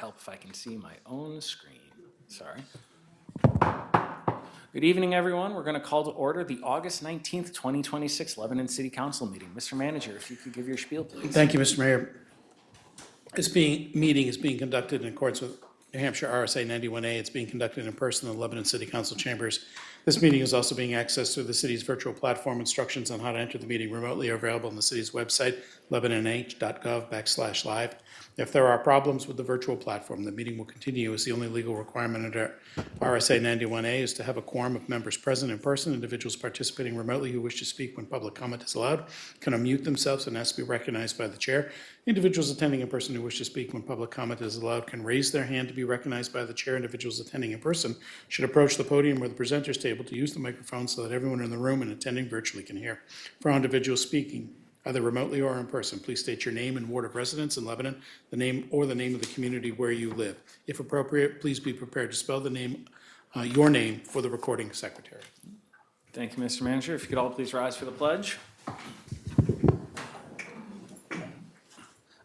help if I can see my own screen. Sorry. Good evening, everyone. We're going to call to order the August 19th, 2026 Lebanon City Council meeting. Mr. Manager, if you could give your spiel, please. Thank you, Mr. Mayor. This meeting is being conducted in accordance with New Hampshire RSA 91A. It's being conducted in person in the Lebanon City Council chambers. This meeting is also being accessed through the city's virtual platform. Instructions on how to enter the meeting remotely are available on the city's website, lebanon.gov/live. If there are problems with the virtual platform, the meeting will continue as the only legal requirement under RSA 91A is to have a quorum of members present in person. Individuals participating remotely who wish to speak when public comment is allowed can unmute themselves and ask to be recognized by the chair. Individuals attending in person who wish to speak when public comment is allowed can raise their hand to be recognized by the chair. Individuals attending in person should approach the podium or the presenter's table to use the microphone so that everyone in the room and attending virtually can hear. For all individuals speaking, either remotely or in person, please state your name and ward of residence in Lebanon, the name of the community where you live. If appropriate, please be prepared to spell the name, your name for the recording secretary. Thank you, Mr. Manager. If you could all please rise for the pledge.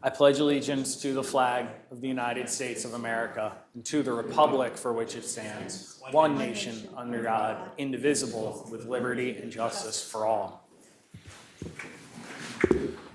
I pledge allegiance to the flag of the United States of America and to the republic for which it stands, one nation under God, indivisible, with liberty and justice for all.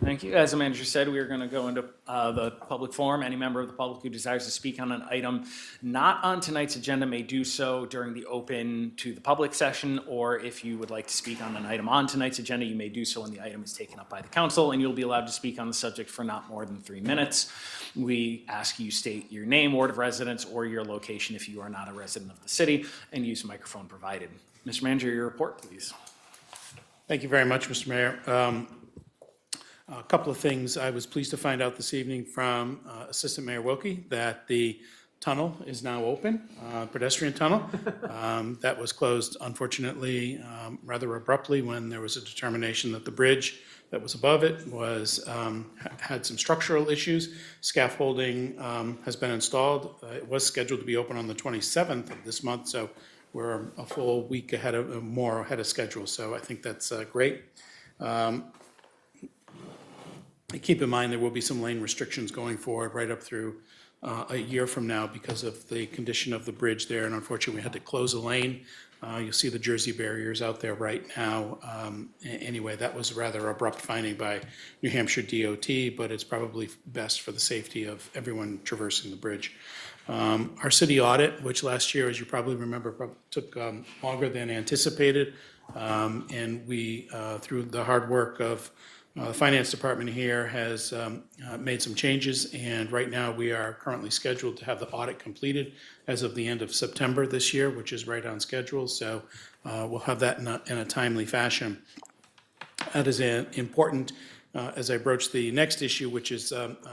Thank you. As the manager said, we are going to go into the public forum. Any member of the public who desires to speak on an item not on tonight's agenda may do so during the open to the public session, or if you would like to speak on an item on tonight's agenda, you may do so when the item is taken up by the council, and you'll be allowed to speak on the subject for not more than 3 minutes. We ask you state your name, ward of residence, or your location if you are not a resident of the city, and use the microphone provided. Mr. Manager, your report, please. Thank you very much, Mr. Mayor. A couple of things. I was pleased to find out this evening from Assistant Mayor Wilkie that the tunnel is now open, pedestrian tunnel. That was closed, unfortunately, rather abruptly when there was a determination that the bridge that was above it had some structural issues. Scaffolding has been installed. It was scheduled to be open on the 27th of this month, so we're a full week ahead of schedule. So I think that's great. Keep in mind there will be some lane restrictions going forward right up through a year from now because of the condition of the bridge there, and unfortunately we had to close a lane. You'll see the Jersey barriers out there right now. Anyway, that was a rather abrupt finding by New Hampshire DOT, but it's probably best for the safety of everyone traversing the bridge. Our city audit, which last year, as you probably remember, took longer than anticipated, and we, through the hard work of the finance department here has made some changes, and right now we are currently scheduled to have the audit completed as of the end of September this year, which is right on schedule. So we'll have that in a timely fashion. That is important as I broach the next issue, which is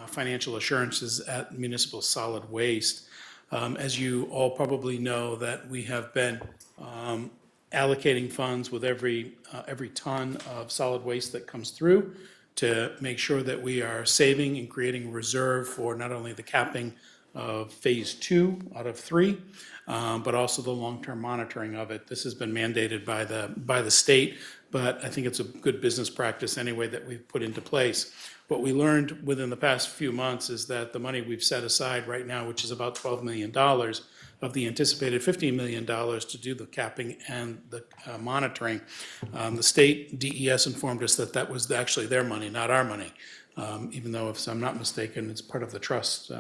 financial assurances at municipal solid waste. As you all probably know, that we have been allocating funds with every ton of solid waste that comes through to make sure that we are saving and creating a reserve for not only the capping of phase 2 out of 3, but also the long-term monitoring of it. This has been mandated by the state, but I think it's a good business practice anyway that we've put into place. What we learned within the past few months is that the money we've set aside right now, which is about $12 million, of the anticipated $15 million to do the capping and the monitoring. The state DES informed us that that was actually their money, not our money, even though, if I'm not mistaken, it's part of the trust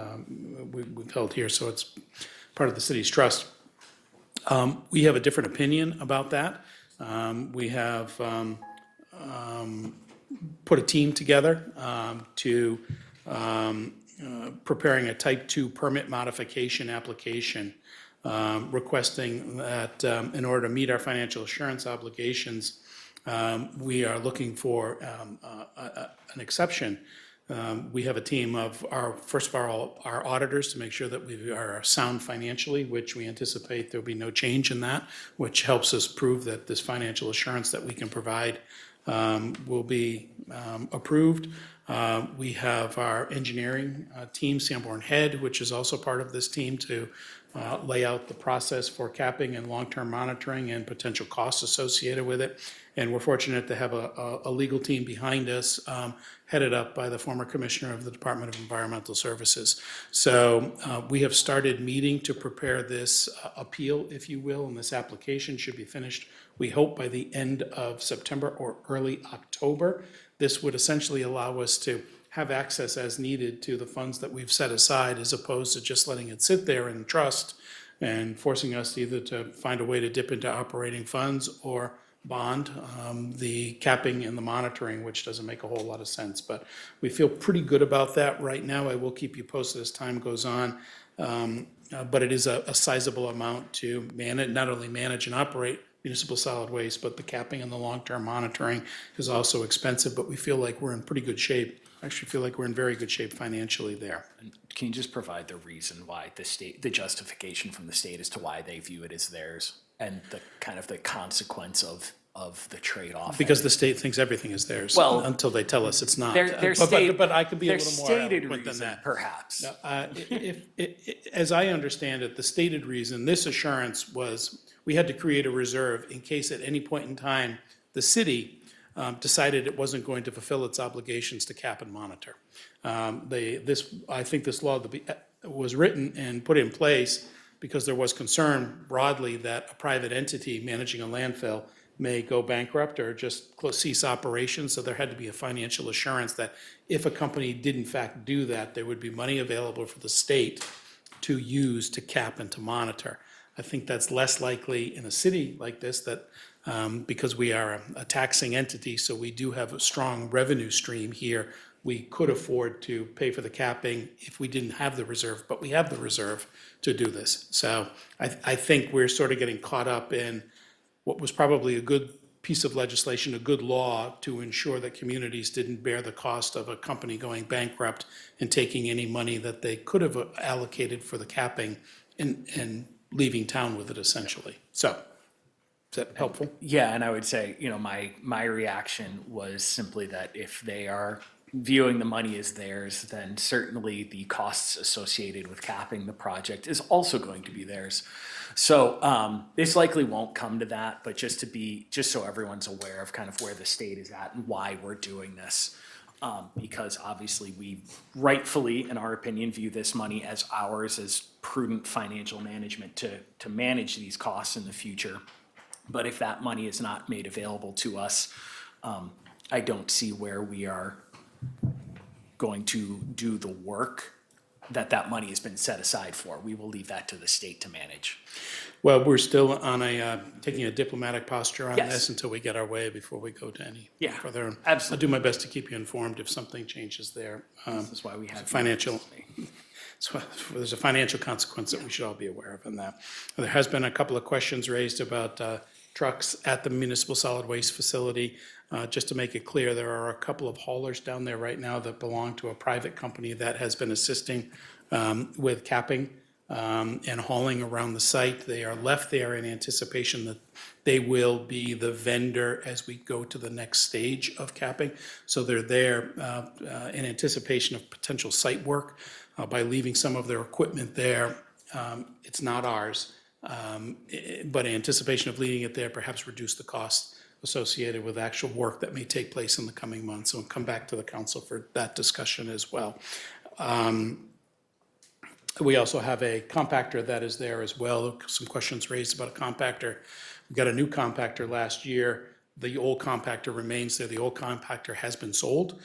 we've held here, so it's part of the city's trust. We have a different opinion about that. We have put a team together to preparing a Type 2 permit modification application, requesting that in order to meet our financial assurance obligations, we are looking for an exception. We have a team of our auditors to make sure that we are sound financially, which we anticipate there'll be no change in that, which helps us prove that this financial assurance that we can provide will be approved. We have our engineering team, Sanborn Head, which is also part of this team, to lay out the process for capping and long-term monitoring and potential costs associated with it. And we're fortunate to have a legal team behind us, headed up by the former commissioner of the Department of Environmental Services. So we have started meeting to prepare this appeal, if you will, and this application should be finished, we hope, by the end of September or early October. This would essentially allow us to have access as needed to the funds that we've set aside, as opposed to just letting it sit there in trust and forcing us either to find a way to dip into operating funds or bond the capping and the monitoring, which doesn't make a whole lot of sense. But we feel pretty good about that right now. I will keep you posted as time goes on. But it is a sizable amount to manage, not only manage and operate municipal solid waste, but the capping and the long-term monitoring is also expensive, but we feel like we're in pretty good shape. I actually feel like we're in very good shape financially there. Can you just provide the reason why the justification from the state as to why they view it as theirs, and the kind of the consequence of the trade-off? Because the state thinks everything is theirs, Well, until they tell us it's not. But I could be a little more stated eloquent than reason, that. perhaps. As I understand it, the stated reason, this assurance was, we had to create a reserve in case at any point in time, the city decided it wasn't going to fulfill its obligations to cap and monitor. I think this law was written and put in place because there was concern broadly that a private entity managing a landfill may go bankrupt or just cease operations. So there had to be a financial assurance that if a company did in fact do that, there would be money available for the state to use to cap and to monitor. I think that's less likely in a city like this, that because we are a taxing entity, so we do have a strong revenue stream here. We could afford to pay for the capping if we didn't have the reserve, but we have the reserve to do this. So I think we're sort of getting caught up in what was probably a good piece of legislation, a good law to ensure that communities didn't bear the cost of a company going bankrupt and taking any money that they could have allocated for the capping and leaving town with it, essentially. So, is that helpful? Yeah, and I would say, my reaction was simply that if they are viewing the money as theirs, then certainly the costs associated with capping the project is also going to be theirs. So this likely won't come to that, but just so everyone's aware of kind of where the state is at and why we're doing this. Because obviously we rightfully, in our opinion, view this money as ours, as prudent financial management to manage these costs in the future. But if that money is not made available to us, I don't see where we are going to do the work that money has been set aside for. We will leave that to the state to manage. Well, we're still on taking a diplomatic posture on Yes. this until we get our way before we go to any further. Absolutely. I'll do my best to keep you informed if something changes there. This is why we have Financial. So there's a financial consequence that we should all be aware of in that. There has been a couple of questions raised about trucks at the municipal solid waste facility. Just to make it clear, there are a couple of haulers down there right now that belong to a private company that has been assisting with capping and hauling around the site. They are left there in anticipation that they will be the vendor as we go to the next stage of capping. So they're there in anticipation of potential site work by leaving some of their equipment there. It's not ours, but in anticipation of leaving it there, perhaps reduce the cost associated with actual work that may take place in the coming months. So we'll come back to the council for that discussion as well. We also have a compactor that is there as well. Some questions raised about a compactor. We got a new compactor last year. The old compactor remains there. The old compactor has been sold.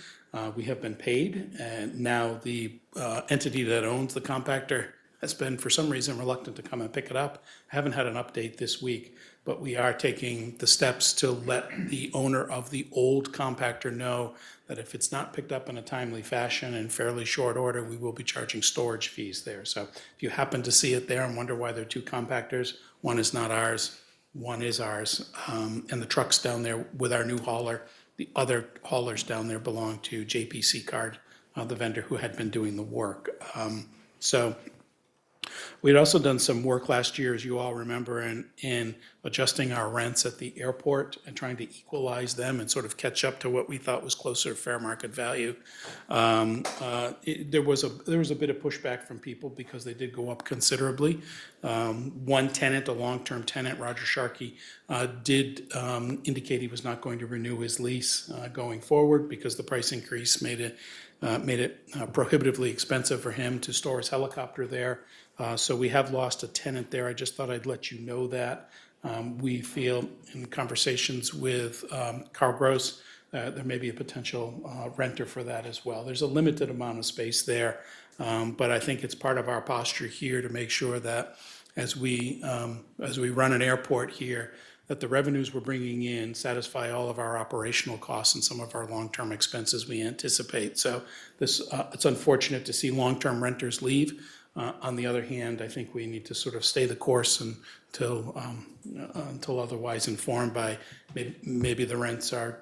We have been paid, and now the entity that owns the compactor has been, for some reason, reluctant to come and pick it up. I haven't had an update this week, but we are taking the steps to let the owner of the old compactor know that if it's not picked up in a timely fashion in fairly short order, we will be charging storage fees there. So if you happen to see it there and wonder why there are two compactors, one is not ours, one is ours. And the truck's down there with our new hauler. The other haulers down there belong to JPC Card, the vendor who had been doing the work. So We'd also done some work last year, as you all remember, in adjusting our rents at the airport and trying to equalize them and sort of catch up to what we thought was closer to fair market value. There was a bit of pushback from people because they did go up considerably. One tenant, a long-term tenant, Roger Sharkey, did indicate he was not going to renew his lease going forward because the price increase made it prohibitively expensive for him to store his helicopter there. So we have lost a tenant there. I just thought I'd let you know that. We feel in conversations with Carl Gross, there may be a potential renter for that as well. There's a limited amount of space there, but I think it's part of our posture here to make sure that as we run an airport here, that the revenues we're bringing in satisfy all of our operational costs and some of our long-term expenses we anticipate. So it's unfortunate to see long-term renters leave. On the other hand, I think we need to sort of stay the course until otherwise informed by maybe the rents are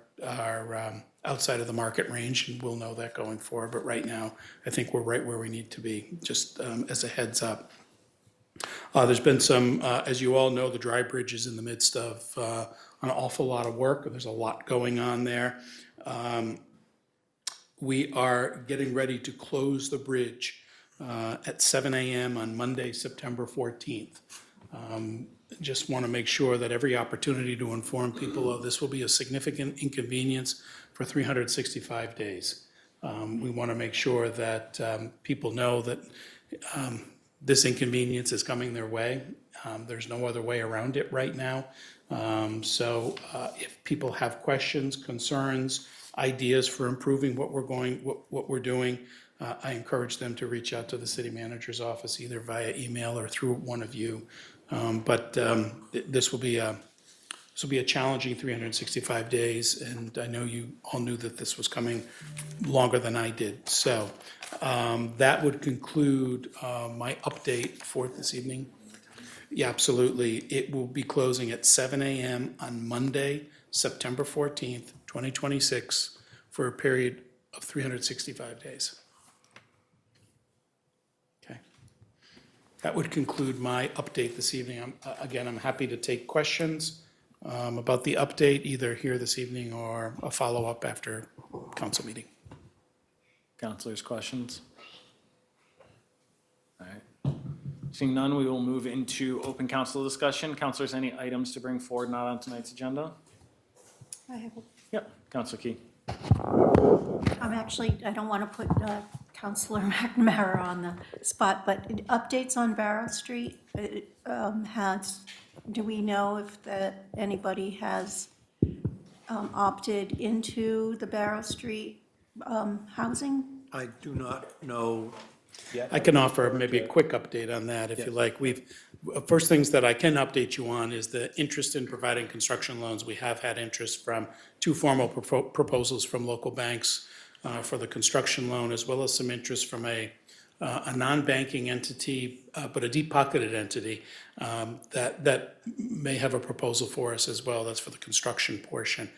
outside of the market range, and we'll know that going forward. But right now, I think we're right where we need to be, just as a heads up. There's been some, as you all know, the dry bridge is in the midst of an awful lot of work. There's a lot going on there. We are getting ready to close the bridge at 7 a.m. on Monday, September 14th. Just want to make sure that every opportunity to inform people of this will be a significant inconvenience for 365 days. We want to make sure that people know that this inconvenience is coming their way. There's no other way around it right now. So if people have questions, concerns, ideas for improving what we're doing, I encourage them to reach out to the city manager's office, either via email or through one of you. But this will be a challenging 365 days, and I know you all knew that this was coming longer than I did. So that would conclude my update for this evening. Yeah, absolutely. It will be closing at 7 a.m. on Monday, September 14th, 2026, for a period of 365 days. Okay. That would conclude my update this evening. Again, I'm happy to take questions about the update, either here this evening or a follow-up after council meeting. Councilors, questions? All right. Seeing none, we will move into open council discussion. Councilors, any items to bring forward not on tonight's agenda? I have, Yep, Councilor Key. I don't want to put Councilor McNamara on the spot, but updates on Barrow Street, do we know if anybody has opted into the Barrow Street housing? I do not know yet. I can offer maybe a quick update on that if you like. First things that I can update you on is the interest in providing construction loans. We have had interest from two formal proposals from local banks for the construction loan, as well as some interest from a non-banking entity, but a deep-pocketed entity that may have a proposal for us as well. That's for the construction portion.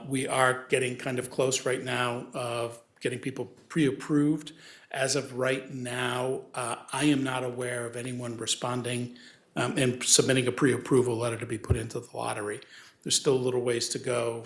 We are getting kind of close right now of getting people pre-approved. As of right now, I am not aware of anyone responding and submitting a pre-approval letter to be put into the lottery. There's still a little ways to go.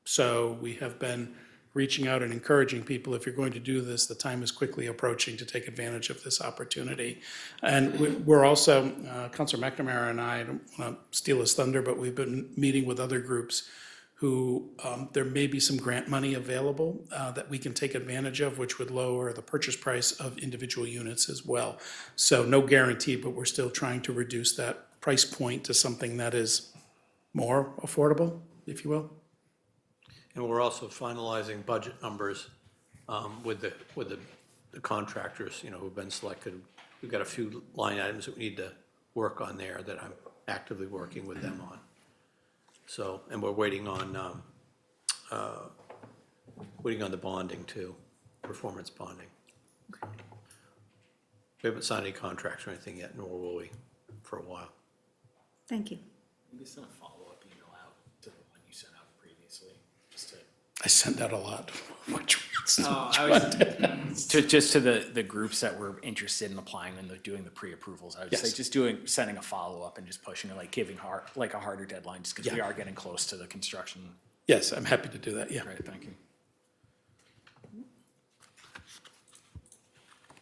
So we have been reaching out and encouraging people, if you're going to do this, the time is quickly approaching to take advantage of this opportunity. And we're also, Councilor McNamara and I don't want to steal his thunder, but we've been meeting with other groups who there may be some grant money available that we can take advantage of, which would lower the purchase price of individual units as well. So no guarantee, but we're still trying to reduce that price point to something that is more affordable, if you will. And we're also finalizing budget numbers with the contractors, who've been selected. We've got a few line items that we need to work on there that I'm actively working with them on. So, and we're waiting on the bonding too, performance bonding. We haven't signed any contracts or anything yet, nor will we for a while. Thank you. Maybe send a follow-up email out to the one you sent out previously, just to. I sent out a lot. I was, just to the groups that were interested in applying and doing the pre-approvals, I would say Yes. just sending a follow-up and just pushing it, like giving a harder deadline, just because we Yeah. are getting close to the construction. Yes, I'm happy to do that, yeah. Great, thank you.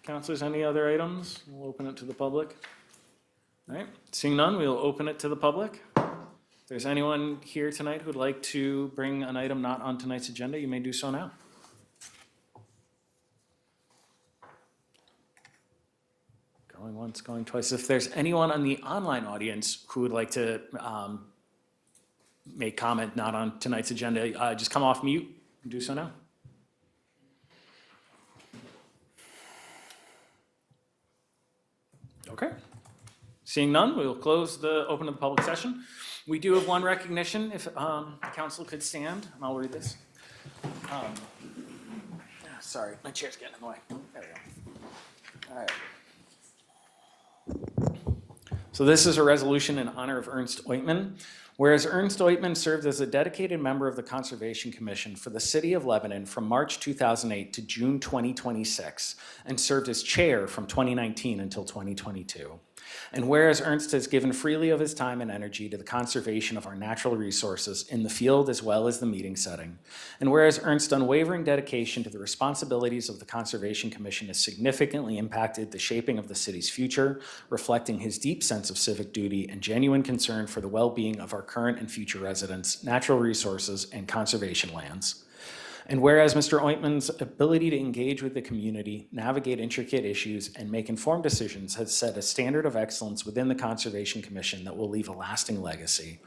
Councilors, any other items? We'll open it to the public. All right, seeing none, we'll open it to the public. If there's anyone here tonight who'd like to bring an item not on tonight's agenda, you may do so now. Going once, going twice. If there's anyone on the online audience who would like to make comment not on tonight's agenda, just come off mute and do so now. Okay. Seeing none, we will close open to the public session. We do have one recognition. If the council could stand, and I'll read this. Sorry, my chair's getting in the way. There we go. All right. So this is a resolution in honor of Ernst Oitman. Whereas Ernst Oitman served as a dedicated member of the Conservation Commission for the City of Lebanon from March 2008 to June 2026, and served as chair from 2019 until 2022. And whereas Ernst has given freely of his time and energy to the conservation of our natural resources in the field as well as the meeting setting. And whereas Ernst's unwavering dedication to the responsibilities of the Conservation Commission has significantly impacted the shaping of the city's future, reflecting his deep sense of civic duty and genuine concern for the well-being of our current and future residents, natural resources, and conservation lands. And whereas Mr. Oitman's ability to engage with the community, navigate intricate issues, and make informed decisions has set a standard of excellence within the Conservation Commission that will leave a lasting legacy.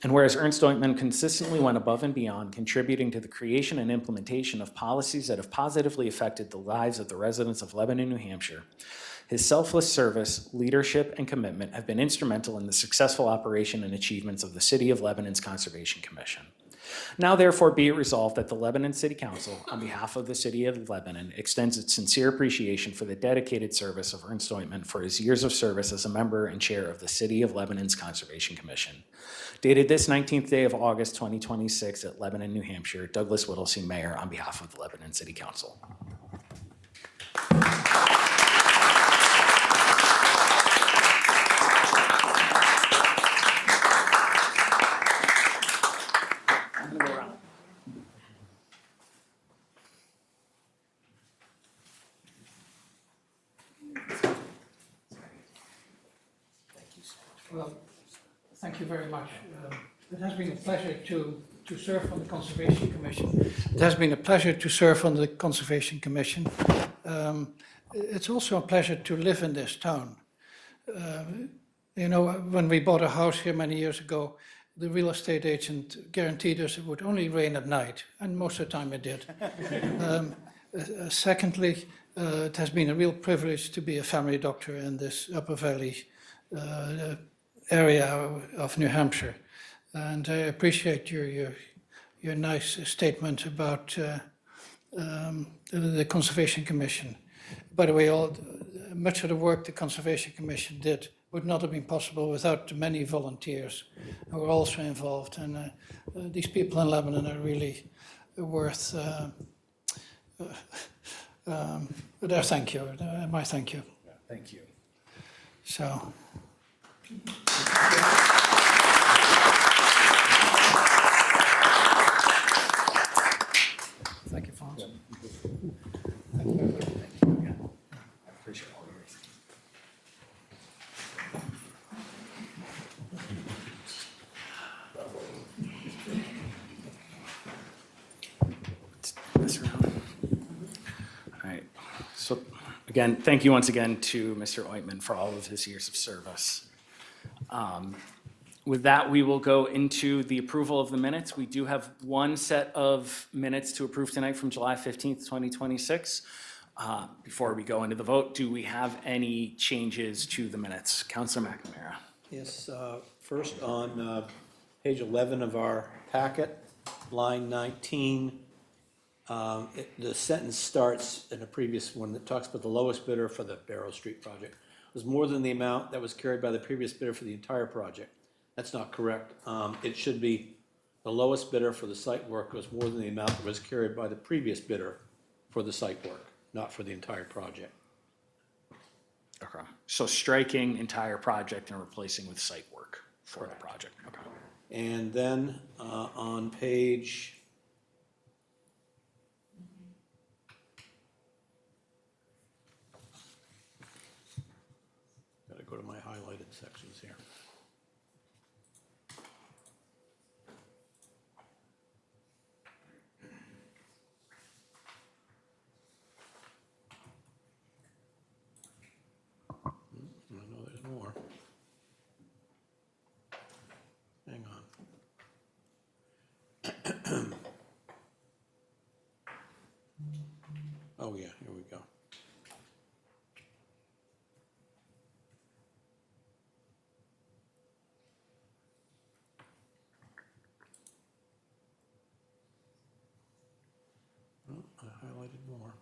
And whereas Ernst Oitman consistently went above and beyond, contributing to the creation and implementation of policies that have positively affected the lives of the residents of Lebanon, New Hampshire, his selfless service, leadership, and commitment have been instrumental in the successful operation and achievements of the City of Lebanon's Conservation Commission. Now therefore be it resolved that the Lebanon City Council, on behalf of the City of Lebanon, extends its sincere appreciation for the dedicated service of Ernst Oitman for his years of service as a member and chair of the City of Lebanon's Conservation Commission. Dated this 19th day of August 2026 at Lebanon, New Hampshire, Douglas Whittlesey, Mayor, on behalf of the Lebanon City Council. Well, thank you very much. It has been a pleasure to serve on the Conservation Commission. It has been a pleasure to serve on the Conservation Commission. It's also a pleasure to live in this town. You know, when we bought a house here many years ago, the real estate agent guaranteed us it would only rain at night, and most of the time it did. Secondly, it has been a real privilege to be a family doctor in this Upper Valley area of New Hampshire, and I appreciate your nice statement about the Conservation Commission. By the way, much of the work the Conservation Commission did would not have been possible without the many volunteers who were also involved, and these people in Lebanon are really worth their thank you, my thank you. Thank you. So. Thank you, Franz. Thank you. I appreciate all yours. This around. All right. So again, thank you once again to Mr. Oitman for all of his years of service. With that, we will go into the approval of the minutes. We do have one set of minutes to approve tonight from July 15th, 2026. Before we go into the vote, do we have any changes to the minutes? Councilor McNamara. Yes, first on page 11 of our packet, line 19, the sentence starts in a previous one that talks about the lowest bidder for the Barrow Street project was more than the amount that was carried by the previous bidder for the entire project. That's not correct. It should be the lowest bidder for the site work was more than the amount that was carried by the previous bidder for the site work, not for the entire project. Okay. So striking entire project and replacing with site work for the project. Okay. And then on page, gotta go to my highlighted sections here. I know there's more. Hang on. Oh, yeah, here we go. Oh, I highlighted more.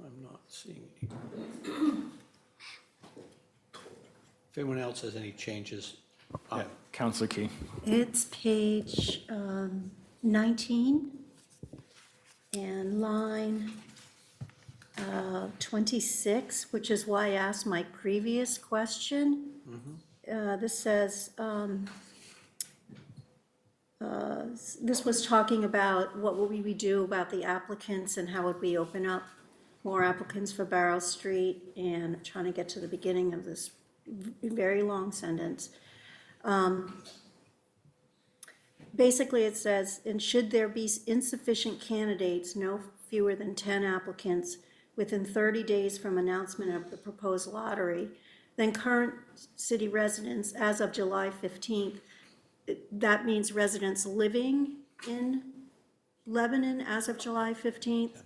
I'm not seeing it here. If anyone else has any changes, Counselor Key. It's page 19 and line 26, which is why I asked my previous question. This says, this was talking about what would we do about the applicants and how would we open up more applicants for Barrow Street, and trying to get to the beginning of this very long sentence. Basically, it says, and should there be insufficient candidates, no fewer than 10 applicants, within 30 days from announcement of the proposed lottery, then current city residents, as of July 15th, that means residents living in Lebanon as of July 15th?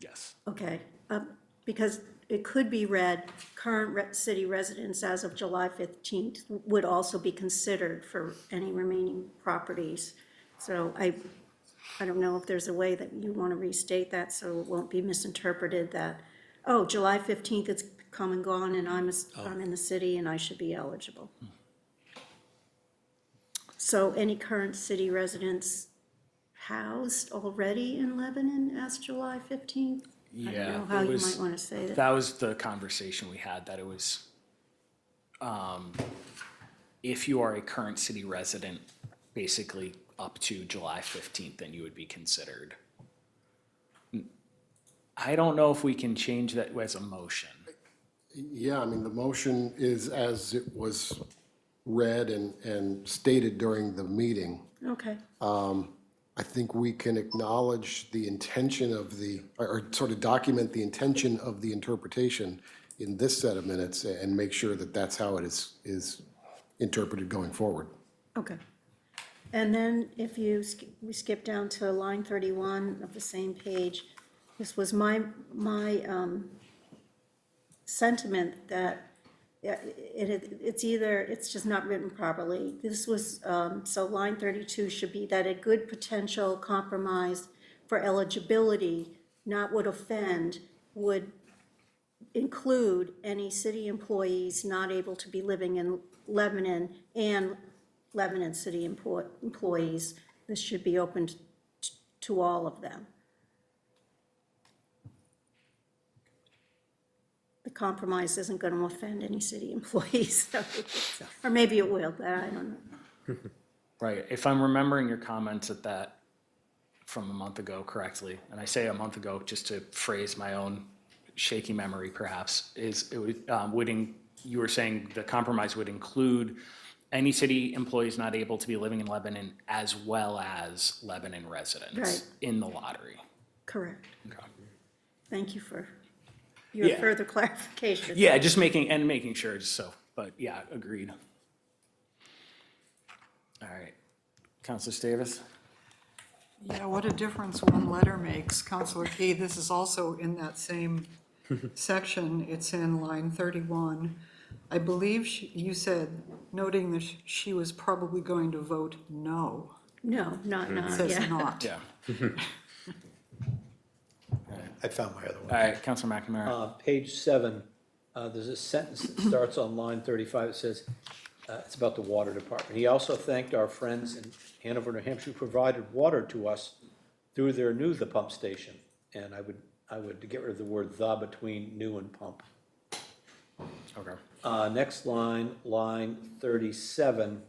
Yes. Okay, because it could be read, current city residents as of July 15th would also be considered for any remaining properties. So I don't know if there's a way that you want to restate that so it won't be misinterpreted that, oh, July 15th, it's come and gone and I'm in the city and I should be eligible. So any current city residents housed already in Lebanon as July 15th? I don't know how you might want to say that. That was the conversation we had, that it was, if you are a current city resident, basically up to July 15th, then you would be considered. I don't know if we can change that as a motion. Yeah, I mean, the motion is as it was read and stated during the meeting. Okay, I think we can acknowledge the intention of or sort of document the intention of the interpretation in this set of minutes and make sure that that's how it is interpreted going forward. okay. And then if we skip down to line 31 of the same page, this was my sentiment that it's just not written properly. This was, so line 32 should be that a good potential compromise for eligibility, not would offend, would include any city employees not able to be living in Lebanon and Lebanon city employees. This should be open to all of them. The compromise isn't going to offend any city employees, or maybe it will, but I don't know. Right, if I'm remembering your comments at that from a month ago correctly, and I say a month ago just to phrase my own shaky memory perhaps, is it would, you were saying the compromise would include any city employees not able to be living in Lebanon as well as Lebanon residents Right. in the lottery. Correct. Okay. Thank you for your Yeah. further clarification. Yeah, just making sure, just so, but yeah, agreed. All right, Councilor Davis? Yeah, what a difference one letter makes, Counselor Key. This is also in that same section. It's in line 31. I believe you said, noting that she was probably going to vote no. No, not, It says yeah. not. Yeah. I found my other one. All right, Councilor McNamara. Page 7, there's a sentence that starts on line 35. It says, it's about the water department. He also thanked our friends in Hanover, New Hampshire, who provided water to us through their the pump station and I would get rid of the word "the" between new and pump. Okay. Next line, line 37,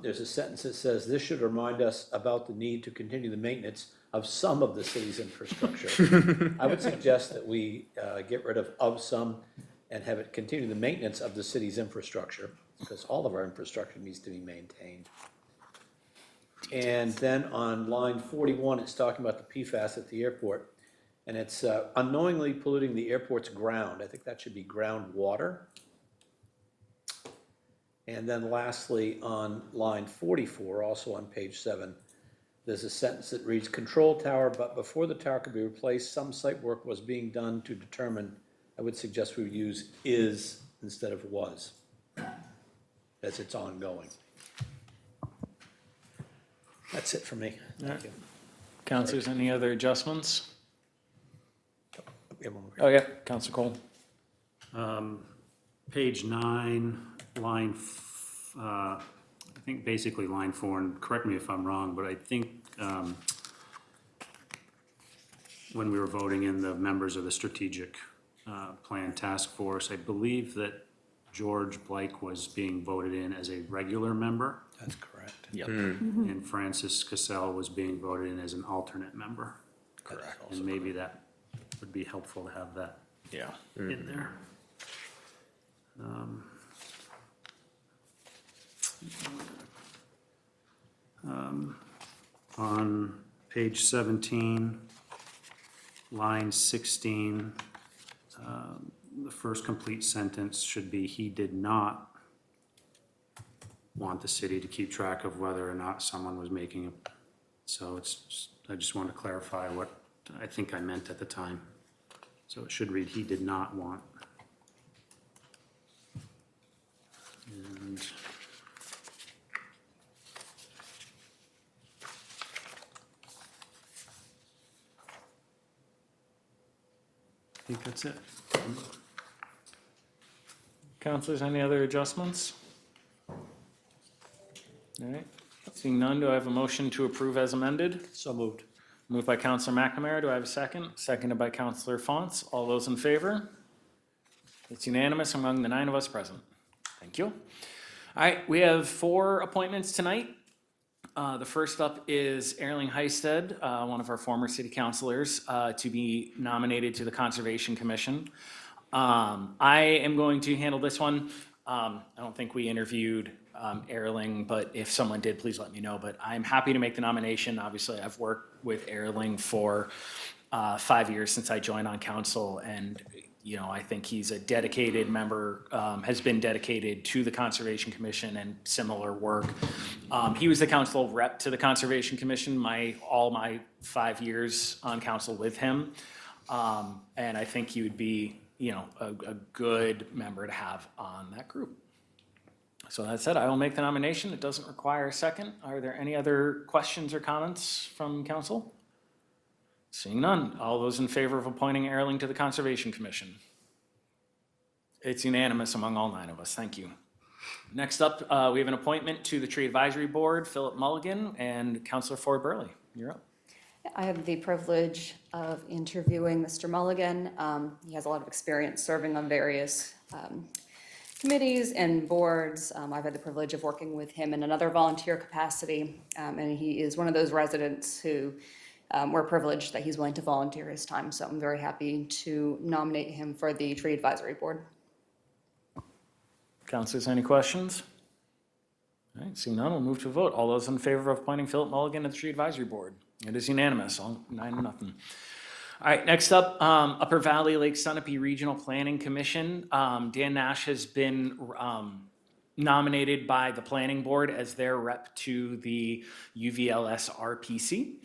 there's a sentence that says, "This should remind us about the need to continue the maintenance of some of the city's infrastructure." I would suggest that we get rid of some and have it continue the maintenance of the city's infrastructure, because all of our infrastructure needs to be maintained. And then on line 41, it's talking about the PFAS at the airport. And it's unknowingly polluting the airport's ground. I think that should be groundwater. And then lastly, on line 44, also on page 7, there's a sentence that reads, "Control tower, but before the tower could be replaced, some site work was being done to determine," I would suggest we would use "is" instead of "was," as it's ongoing. That's it for me. Thank you. Councilors, any other adjustments? We have one more. Oh, yeah, Council Cole. Page 9, I think basically line 4, and correct me if I'm wrong, but I think when we were voting in the members of the strategic plan task force, I believe that George Blake was being voted in as a regular member, That's correct. Yep. and Francis Cassell was being voted in as an alternate member. Correct. And maybe that would be helpful to have that Yeah. in there. On page 17, line 16, the first complete sentence should be, "He did not want the city to keep track of whether or not someone was making a," so I just want to clarify what I think I meant at the time. So it should read, "He did not want." And I think that's it. Councilors, any other adjustments? All right, seeing none, do I have a motion to approve as amended? So moved. Moved by Counselor McNamara, do I have a second? Seconded by Counselor Fonce, all those in favor? It's unanimous among the 9 of us present. Thank you. All right, we have 4 appointments tonight. The first up is Erling Heisted, one of our former city councilors, to be nominated to the Conservation Commission. I am going to handle this one. I don't think we interviewed Erling, but if someone did, please let me know. But I'm happy to make the nomination. Obviously, I've worked with Erling for 5 years since I joined on council, and I think he's a dedicated member, has been dedicated to the Conservation Commission and similar work. He was the council rep to the Conservation Commission all my 5 years on council with him. And I think he would be, a good member to have on that group. So that said, I will make the nomination. It doesn't require a second. Are there any other questions or comments from council? Seeing none, all those in favor of appointing Erling to the Conservation Commission? It's unanimous among all 9 of us, thank you. Next up, we have an appointment to the Tree Advisory Board, Philip Mulligan and Councilor Ford Burley. You're up. I had the privilege of interviewing Mr. Mulligan. He has a lot of experience serving on various committees and boards. I've had the privilege of working with him in another volunteer capacity, and he is one of those residents who we're privileged that he's willing to volunteer his time, so I'm very happy to nominate him for the Tree Advisory Board. Councilors, any questions? All right, seeing none, we'll move to a vote. All those in favor of appointing Philip Mulligan to the Tree Advisory Board? It is unanimous, all 9-0. All right, next up, Upper Valley Lake Sunapee Regional Planning Commission. Dan Nash has been nominated by the Planning Board as their rep to the UVLS RPC.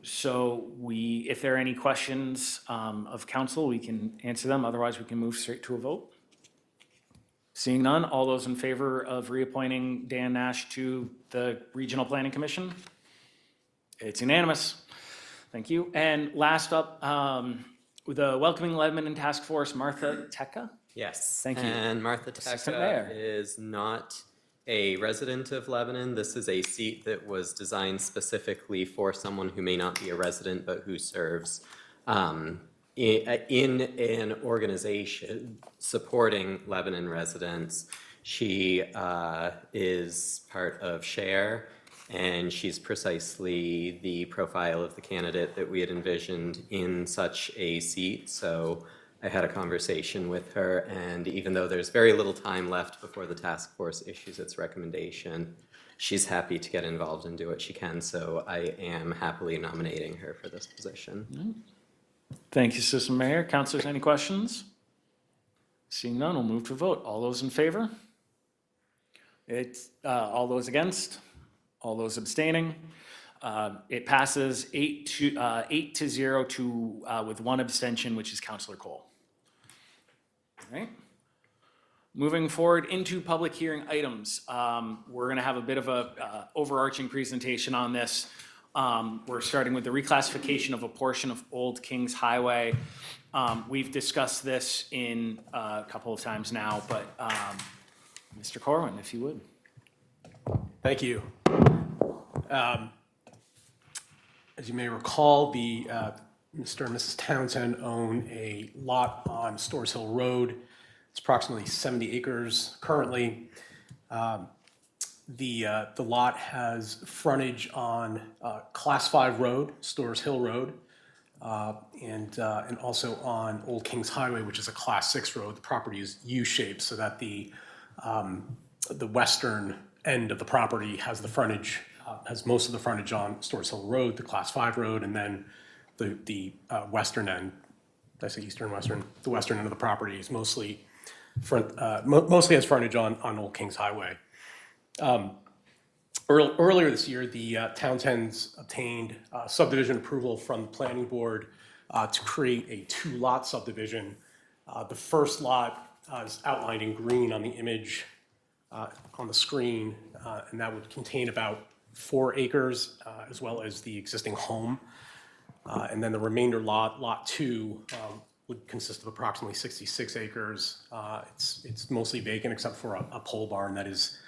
So if there are any questions of council, we can answer them. Otherwise, we can move straight to a vote. Seeing none, all those in favor of reappointing Dan Nash to the Regional Planning Commission? It's unanimous. Thank you. And last up, with the Welcoming Lebanon Task Force, Martha Teka. Yes. Thank you. And Martha Assistant Teka Mayor. is not a resident of Lebanon. This is a seat that was designed specifically for someone who may not be a resident but who serves in an organization supporting Lebanon residents. She is part of SHARE, and she's precisely the profile of the candidate that we had envisioned in such a seat. So I had a conversation with her, and even though there's very little time left before the task force issues its recommendation, she's happy to get involved and do what she can. So I am happily nominating her for this position. Thank you, Assistant Mayor. Councilors, any questions? Seeing none, we'll move to vote. All those in favor? All those against? All those abstaining? It passes 8-0 with one abstention, which is Councilor Cole. All right. Moving forward into public hearing items, we're going to have a bit of a overarching presentation on this. We're starting with the reclassification of a portion of Old Kings Highway. We've discussed this in a couple of times now, but Mr. Corwin, if you would. Thank you. As you may recall, Mr. and Mrs. Townsend own a lot on Storrs Hill Road. It's approximately 70 acres currently. The lot has frontage on Class 5 road, Storrs Hill Road, and also on Old Kings Highway, which is a Class 6 road. The property is U-shaped so that the western end of the property has the frontage, has most of the frontage on Storrs Hill Road, the Class 5 road, and then the western end, did I say eastern, western? The western end of the property is mostly has frontage on Old Kings Highway. Earlier this year, the Townsends obtained subdivision approval from the planning board to create a two-lot subdivision. The first lot is outlined in green on the image on the screen, and that would contain about 4 acres, as well as the existing home. And then the remainder lot 2, would consist of approximately 66 acres. It's mostly vacant except for a pole barn that is,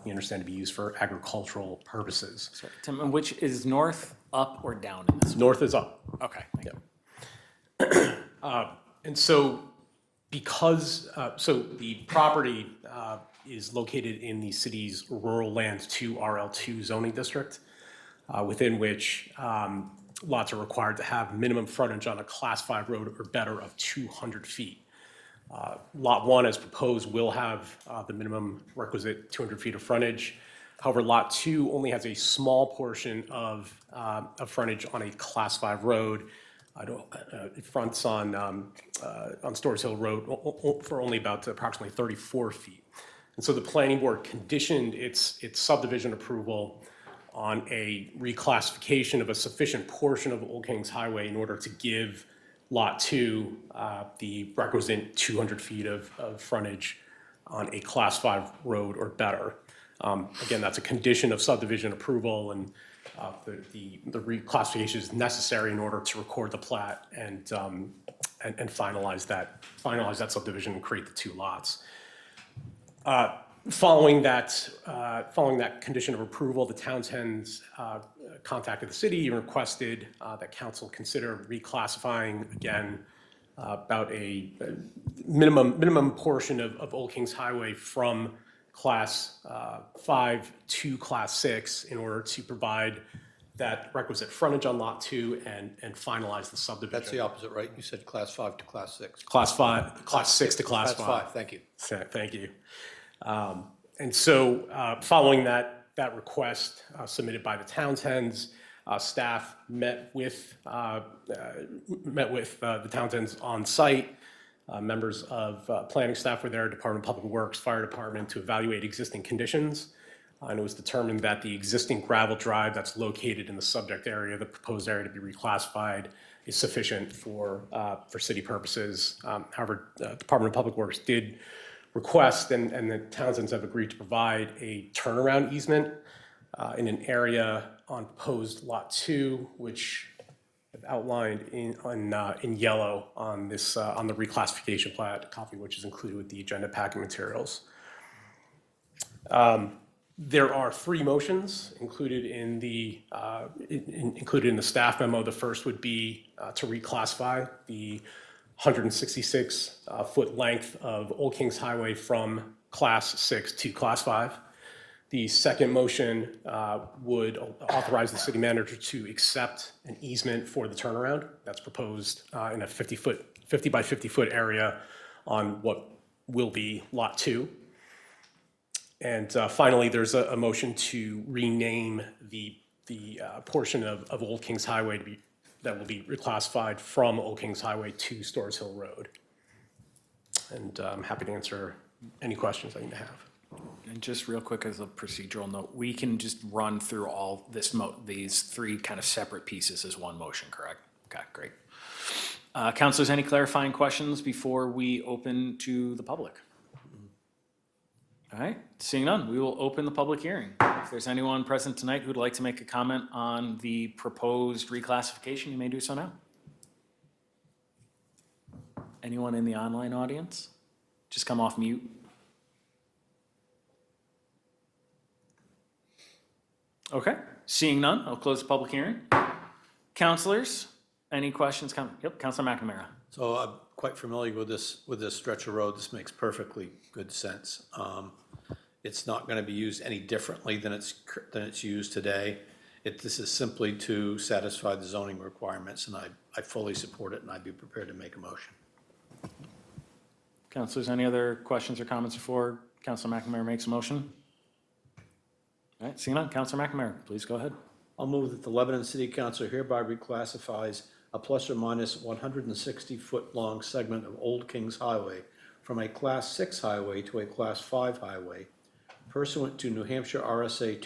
we understand, to be used for agricultural purposes. Sorry, Tim, and which is north, up, or down in this? North is up. Okay, thank you. And so because, so the property is located in the city's Rural Land 2 RL2 zoning district, within which lots are required to have minimum frontage on a Class 5 road or better of 200 feet. Lot 1, as proposed, will have the minimum requisite 200 feet of frontage. However, Lot 2 only has a small portion of frontage on a Class 5 road. It fronts on Storrs Hill Road for only about approximately 34 feet. And so the planning board conditioned its subdivision approval on a reclassification of a sufficient portion of Old Kings Highway in order to give Lot 2 the requisite 200 feet of frontage on a Class 5 road or better. Again, that's a condition of subdivision approval, and the reclassification is necessary in order to record the plat and finalize that subdivision and create the 2 lots. Following that condition of approval, the Townsends contacted the city and requested that council consider reclassifying again about a minimum portion of Old Kings Highway from Class 5 to Class 6 in order to provide that requisite frontage on Lot 2 and finalize the subdivision. That's the opposite, right? You said Class 5 to Class 6. Class 6 to Class 5. Thank you. Thank you. And so following that request submitted by the Townsends, staff met with the Townsends on site. Members of planning staff were there, Department of Public Works, Fire Department, to evaluate existing conditions. And it was determined that the existing gravel drive that's located in the subject area, the proposed area to be reclassified, is sufficient for city purposes. However, Department of Public Works did request, and the Townsends have agreed to provide a turnaround easement in an area on proposed Lot 2, which I've outlined in yellow on this on the reclassification plat, a copy of which is included with the agenda packet materials. There are three motions included in the staff memo. The first would be to reclassify the 166-foot length of Old Kings Highway from Class 6 to Class 5. The second motion would authorize the city manager to accept an easement for the turnaround that's proposed in a 50 by 50 foot area on what will be Lot 2. And finally, there's a motion to rename the portion of Old Kings Highway that will be reclassified from Old Kings Highway to Storrs Hill Road. And I'm happy to answer any questions that you may have. And just real quick as a procedural note, we can just run through all these three kind of separate pieces as one motion, correct? Okay, great. Councilors, any clarifying questions before we open to the public? All right, seeing none, we will open the public hearing. If there's anyone present tonight who'd like to make a comment on the proposed reclassification, you may do so now. Anyone in the online audience? Just come off mute. Okay, seeing none, I'll close the public hearing. Councilors, any questions? Yep, Councilor McNamara. So I'm quite familiar with this stretch of road. This makes perfectly good sense. It's not going to be used any differently than it's used today. This is simply to satisfy the zoning requirements, and I fully support it, and I'd be prepared to make a motion. Councilors, any other questions or comments before Councilor McNamara makes a motion? All right, seeing none, Councilor McNamara, please go ahead. I'll move that the Lebanon City Council hereby reclassifies a plus or minus 160-foot-long segment of Old Kings Highway from a Class 6 highway to a Class 5 highway pursuant to New Hampshire RSA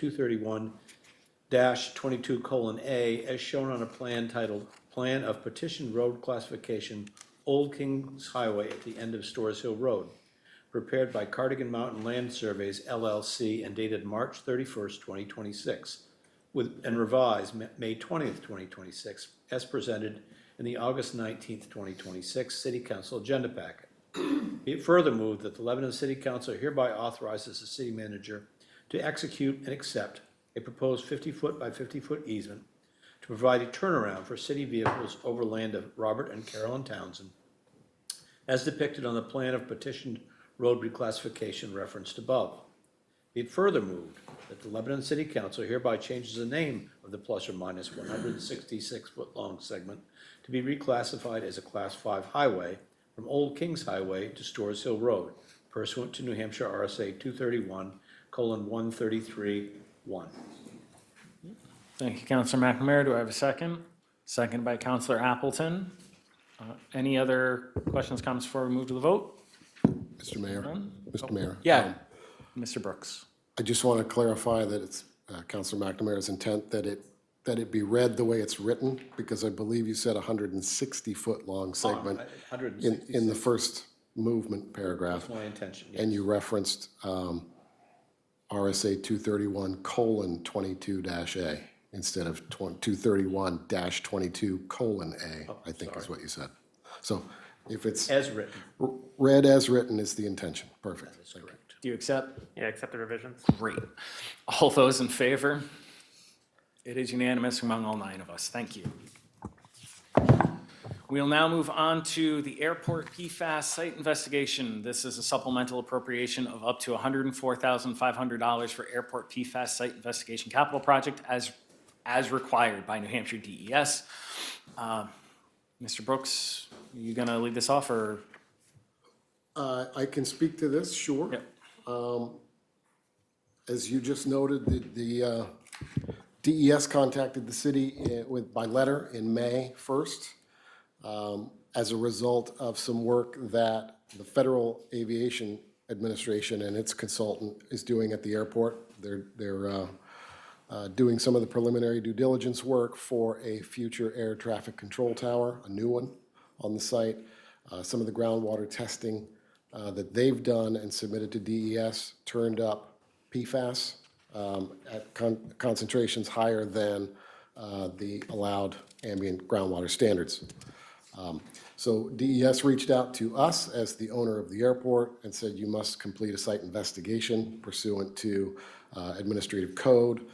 231-22:A as shown on a plan titled Plan of Petition Road Classification, Old Kings Highway at the end of Storrs Hill Road, prepared by Cardigan Mountain Land Surveys, LLC, and dated March 31st, 2026, and revised May 20th, 2026, as presented in the August 19th, 2026 City Council Agenda Packet. Be it further moved that the Lebanon City Council hereby authorizes the city manager to execute and accept a proposed 50-foot by 50-foot easement to provide a turnaround for city vehicles over land of Robert and Carolyn Townsend, as depicted on the plan of petitioned road reclassification referenced above. Be it further moved that the Lebanon City Council hereby changes the name of the plus or minus 166-foot-long segment to be reclassified as a Class 5 highway from Old Kings Highway to Storrs Hill Road, pursuant to New Hampshire RSA 231:133(1). Thank you, Councilor McNamara. Do I have a second? Second by Councilor Appleton. Any other questions, comments before we move to the vote? Mr. Mayor, Mr. Mayor. Yeah, Mr. Brooks. I just want to clarify that it's Councilor McNamara's intent that it be read the way it's written, because I believe you said 160-foot-long segment in the first movement paragraph. That's my intention, yes. And you referenced RSA 231:22-A instead of 231-22:A, I think is what you said. So if it's As written. read as written is the intention. Perfect. That's correct. Do you accept? Yeah, accept the revisions. Great. All those in favor? It is unanimous among all 9 of us. Thank you. We'll now move on to the airport PFAS site investigation. This is a supplemental appropriation of up to $104,500 for airport PFAS site investigation capital project as required by New Hampshire DES. Mr. Brooks, are you going to lead this off, or? I can speak to this, sure. Yep. As you just noted, the DES contacted the city by letter in May 1st as a result of some work that the Federal Aviation Administration and its consultant is doing at the airport. They're doing some of the preliminary due diligence work for a future air traffic control tower, a new one on the site. Some of the groundwater testing that they've done and submitted to DES turned up PFAS at concentrations higher than the allowed ambient groundwater standards. So DES reached out to us as the owner of the airport and said, you must complete a site investigation pursuant to administrative code,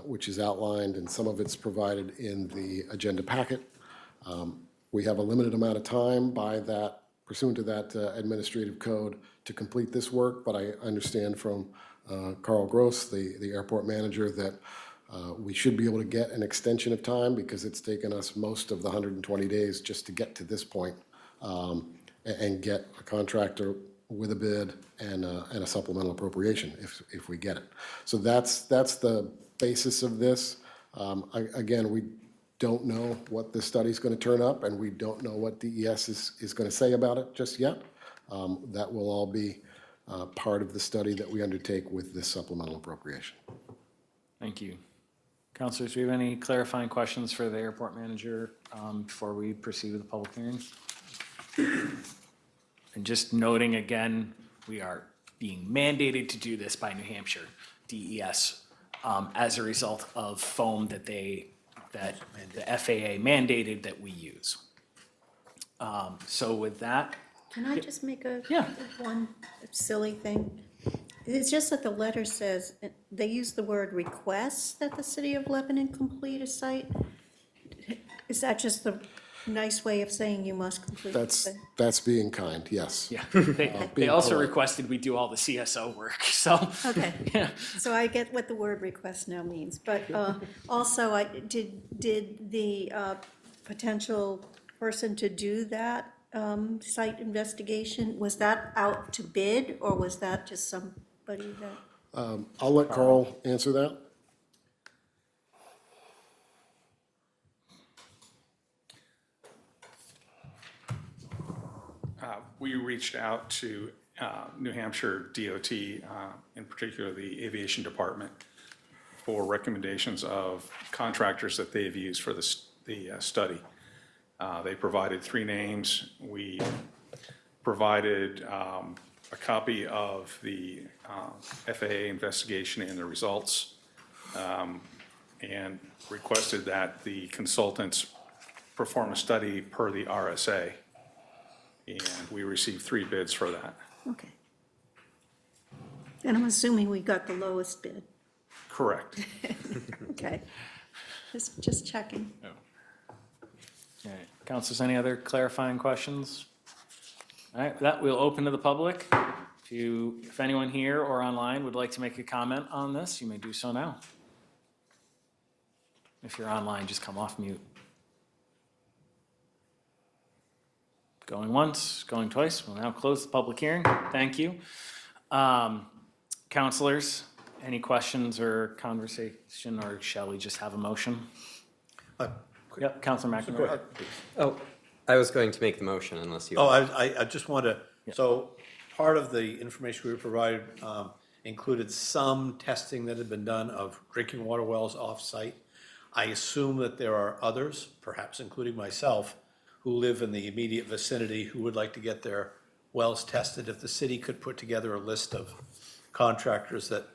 which is outlined, and some of it's provided in the agenda packet. We have a limited amount of time pursuant to that administrative code to complete this work, but I understand from Carl Gross, the airport manager, that we should be able to get an extension of time because it's taken us most of the 120 days just to get to this point, and get a contractor with a bid and a supplemental appropriation if we get it. So that's the basis of this. Again, we don't know what the study's going to turn up, and we don't know what DES is going to say about it just yet. That will all be part of the study that we undertake with this supplemental appropriation. Thank you. Councilors, do we have any clarifying questions for the airport manager before we proceed with the public hearings? And just noting again, we are being mandated to do this by New Hampshire DES as a result of foam that the FAA mandated that we use. So with that, Can I just make Yeah. one silly thing? It's just that the letter says, they use the word requests that the city of Lebanon complete a site. Is that just the nice way of saying you must complete? That's being kind, yes. yeah, they being also polite. requested we do all the CSO work, so. Okay, Yeah. so I get what the word request now means, but also, did the potential person to do that site investigation, was that out to bid, or was that just somebody that? I'll let Carl answer that. We reached out to New Hampshire DOT, in particular the Aviation Department, for recommendations of contractors that they've used for the study. They provided 3 names. We provided a copy of the FAA investigation and the results, and requested that the consultants perform a study per the RSA. And we received 3 bids for that. Okay. And I'm assuming we got the lowest bid. Correct. Okay. Just checking. All right, councilors, any other clarifying questions? All right, that we'll open to the public. If anyone here or online would like to make a comment on this, you may do so now. If you're online, just come off mute. Going once, going twice. We'll now close the public hearing. Thank you. Councilors, any questions or conversation, or shall we just have a motion? Yep, Councilor McNamara. Oh, I was going to make the motion unless you. Oh, I just want to, so part of the information we were provided included some testing that had been done of drinking water wells off-site. I assume that there are others, perhaps including myself, who live in the immediate vicinity who would like to get their wells tested. If the city could put together a list of contractors that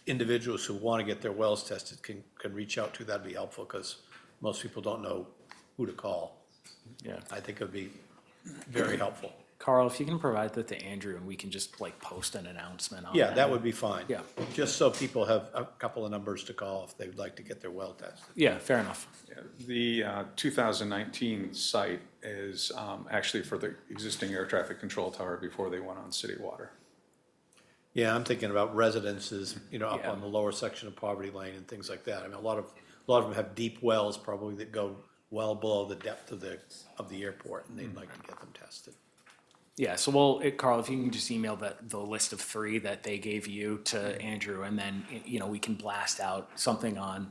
individuals who want to get their wells tested can reach out to, that'd be helpful, because most people don't know who to call. Yeah. I think it would be very helpful. Carl, if you can provide that to Andrew and we can just like post an announcement on Yeah, that would be fine. Yeah. Just so people have a couple of numbers to call if they'd like to get their well tested. Yeah, fair enough. The 2019 site is actually for the existing air traffic control tower before they went on city water. Yeah, I'm thinking about residences, up Yeah. on the lower section of Poverty Lane and things like that. I mean, a lot of them have deep wells probably that go well below the depth of the airport, and they'd like to get them tested. Yeah, so Carl, if you can just email the list of 3 that they gave you to Andrew, and then, we can blast out something on,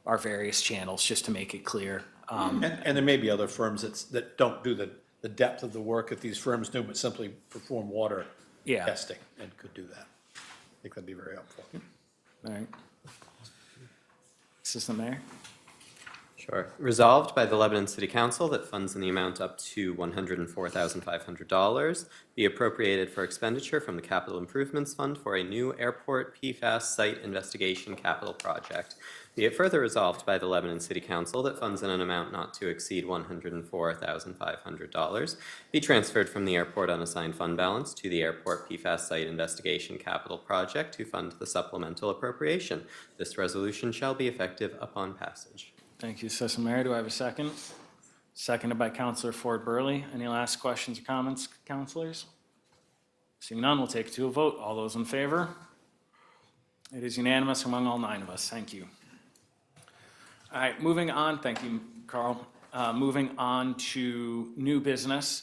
our various channels just to make it clear. And there may be other firms that don't do the depth of the work that these firms do, but simply perform water Yeah. testing and could do that. I think that'd be very helpful. All right. Assistant Mayor? Sure. Resolved by the Lebanon City Council that funds in the amount up to $104,500 be appropriated for expenditure from the Capital Improvements Fund for a new airport PFAS site investigation capital project. Be it further resolved by the Lebanon City Council that funds in an amount not to exceed $104,500 be transferred from the airport unassigned fund balance to the airport PFAS site investigation capital project to fund the supplemental appropriation. This resolution shall be effective upon passage. Thank you, Cecil Mayor. Do I have a second? Seconded by Councilor Ford Burley. Any last questions or comments, councilors? Seeing none, we'll take it to a vote. All those in favor? It is unanimous among all 9 of us. Thank you. All right, moving on. Thank you, Carl. Moving on to new business.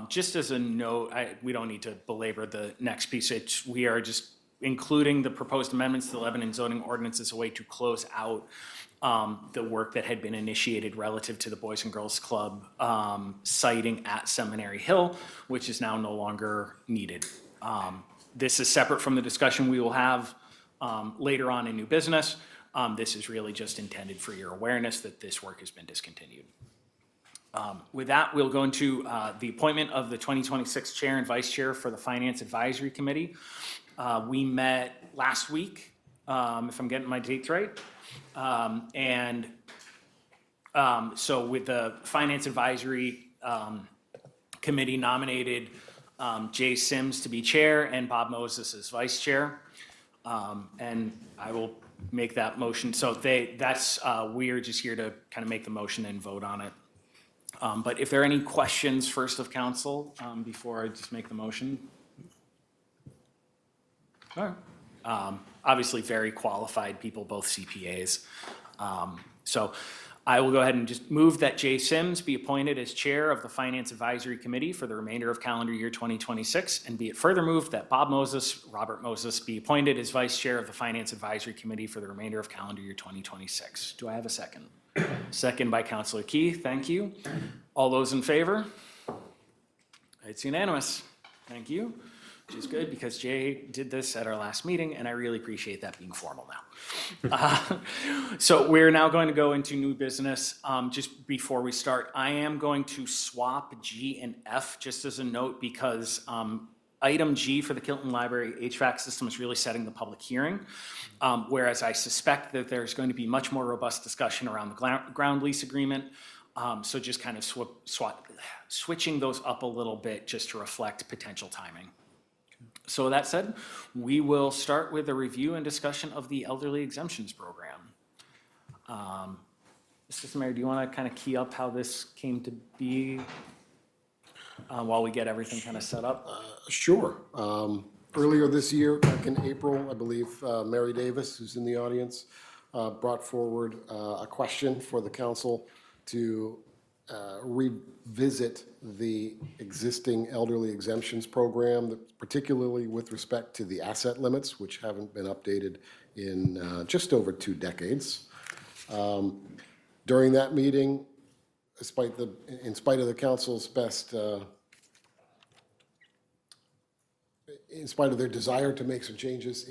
Just as a note, we don't need to belabor the next piece. We are just including the proposed amendments to the Lebanon zoning ordinance as a way to close out the work that had been initiated relative to the Boys and Girls Club siting at Seminary Hill, which is now no longer needed. This is separate from the discussion we will have later on in new business. This is really just intended for your awareness that this work has been discontinued. With that, we'll go into the appointment of the 2026 Chair and Vice Chair for the Finance Advisory Committee. We met last week, if I'm getting my dates right. So with the Finance Advisory Committee nominated Jay Sims to be Chair and Bob Moses as Vice Chair. And I will make that motion. So we are just here to kind of make the motion and vote on it. But if there are any questions first of council, before I just make the motion. All right. Obviously very qualified people, both CPAs. So I will go ahead and just move that Jay Sims be appointed as Chair of the Finance Advisory Committee for the remainder of calendar year 2026, and be it further moved that Robert Moses, be appointed as Vice Chair of the Finance Advisory Committee for the remainder of calendar year 2026. Do I have a second? Second by Councilor Key. Thank you. All those in favor? It's unanimous. Thank you. Which is good because Jay did this at our last meeting, and I really appreciate that being formal now. So we're now going to go into new business. Just before we start, I am going to swap G and F just as a note because item G for the Kilton Library HVAC system is really setting the public hearing, whereas I suspect that there's going to be much more robust discussion around the ground lease agreement. So just kind of switching those up a little bit just to reflect potential timing. So with that said, we will start with a review and discussion of the elderly exemptions program. Mr. Mayor, do you want to kind of key up how this came to be while we get everything kind of set up? Sure. Earlier this year, back in April, I believe, Mary Davis, who's in the audience, brought forward a question for the council to revisit the existing elderly exemptions program, particularly with respect to the asset limits, which haven't been updated in just over 2 decades. During that meeting, in spite of the council's best, in spite of their desire to make some changes,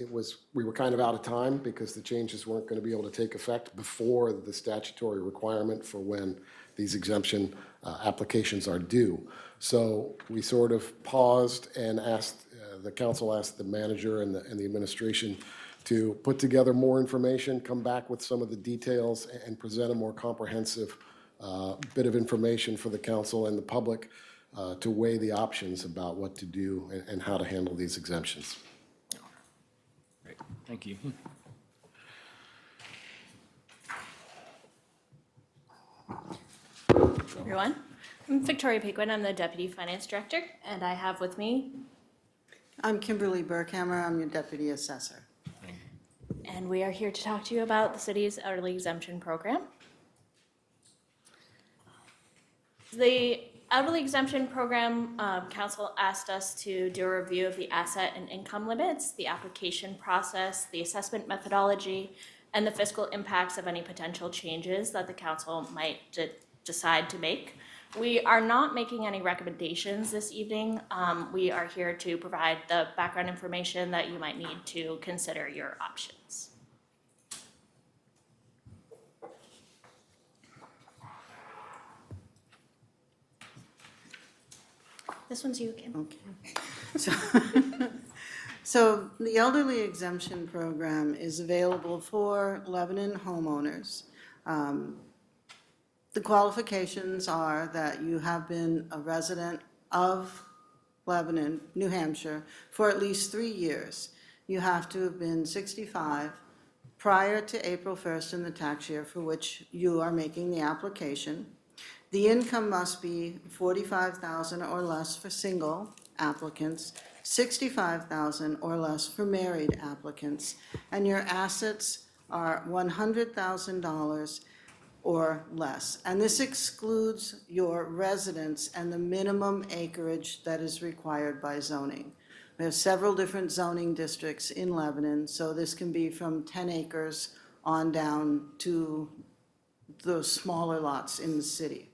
we were kind of out of time because the changes weren't going to be able to take effect before the statutory requirement for when these exemption applications are due. So we sort of paused and the council asked the manager and the administration to put together more information, come back with some of the details, and present a more comprehensive bit of information for the council and the public to weigh the options about what to do and how to handle these exemptions. Great, thank you. Everyone, I'm Victoria Paquin. I'm the Deputy Finance Director, and I have with me, I'm Kimberly Burkhammer. I'm your Deputy Assessor. and we are here to talk to you about the city's elderly exemption program. The elderly exemption program, council asked us to do a review of the asset and income limits, the application process, the assessment methodology, and the fiscal impacts of any potential changes that the council might decide to make. We are not making any recommendations this evening. We are here to provide the background information that you might need to consider your options. This one's you, Kim. Okay. So, So the elderly exemption program is available for Lebanon homeowners. The qualifications are that you have been a resident of Lebanon, New Hampshire, for at least 3 years. You have to have been 65 prior to April 1st in the tax year for which you are making the application. The income must be $45,000 or less for single applicants, $65,000 or less for married applicants, and your assets are $100,000 or less. And this excludes your residence and the minimum acreage that is required by zoning. We have several different zoning districts in Lebanon, so this can be from 10 acres on down to those smaller lots in the city.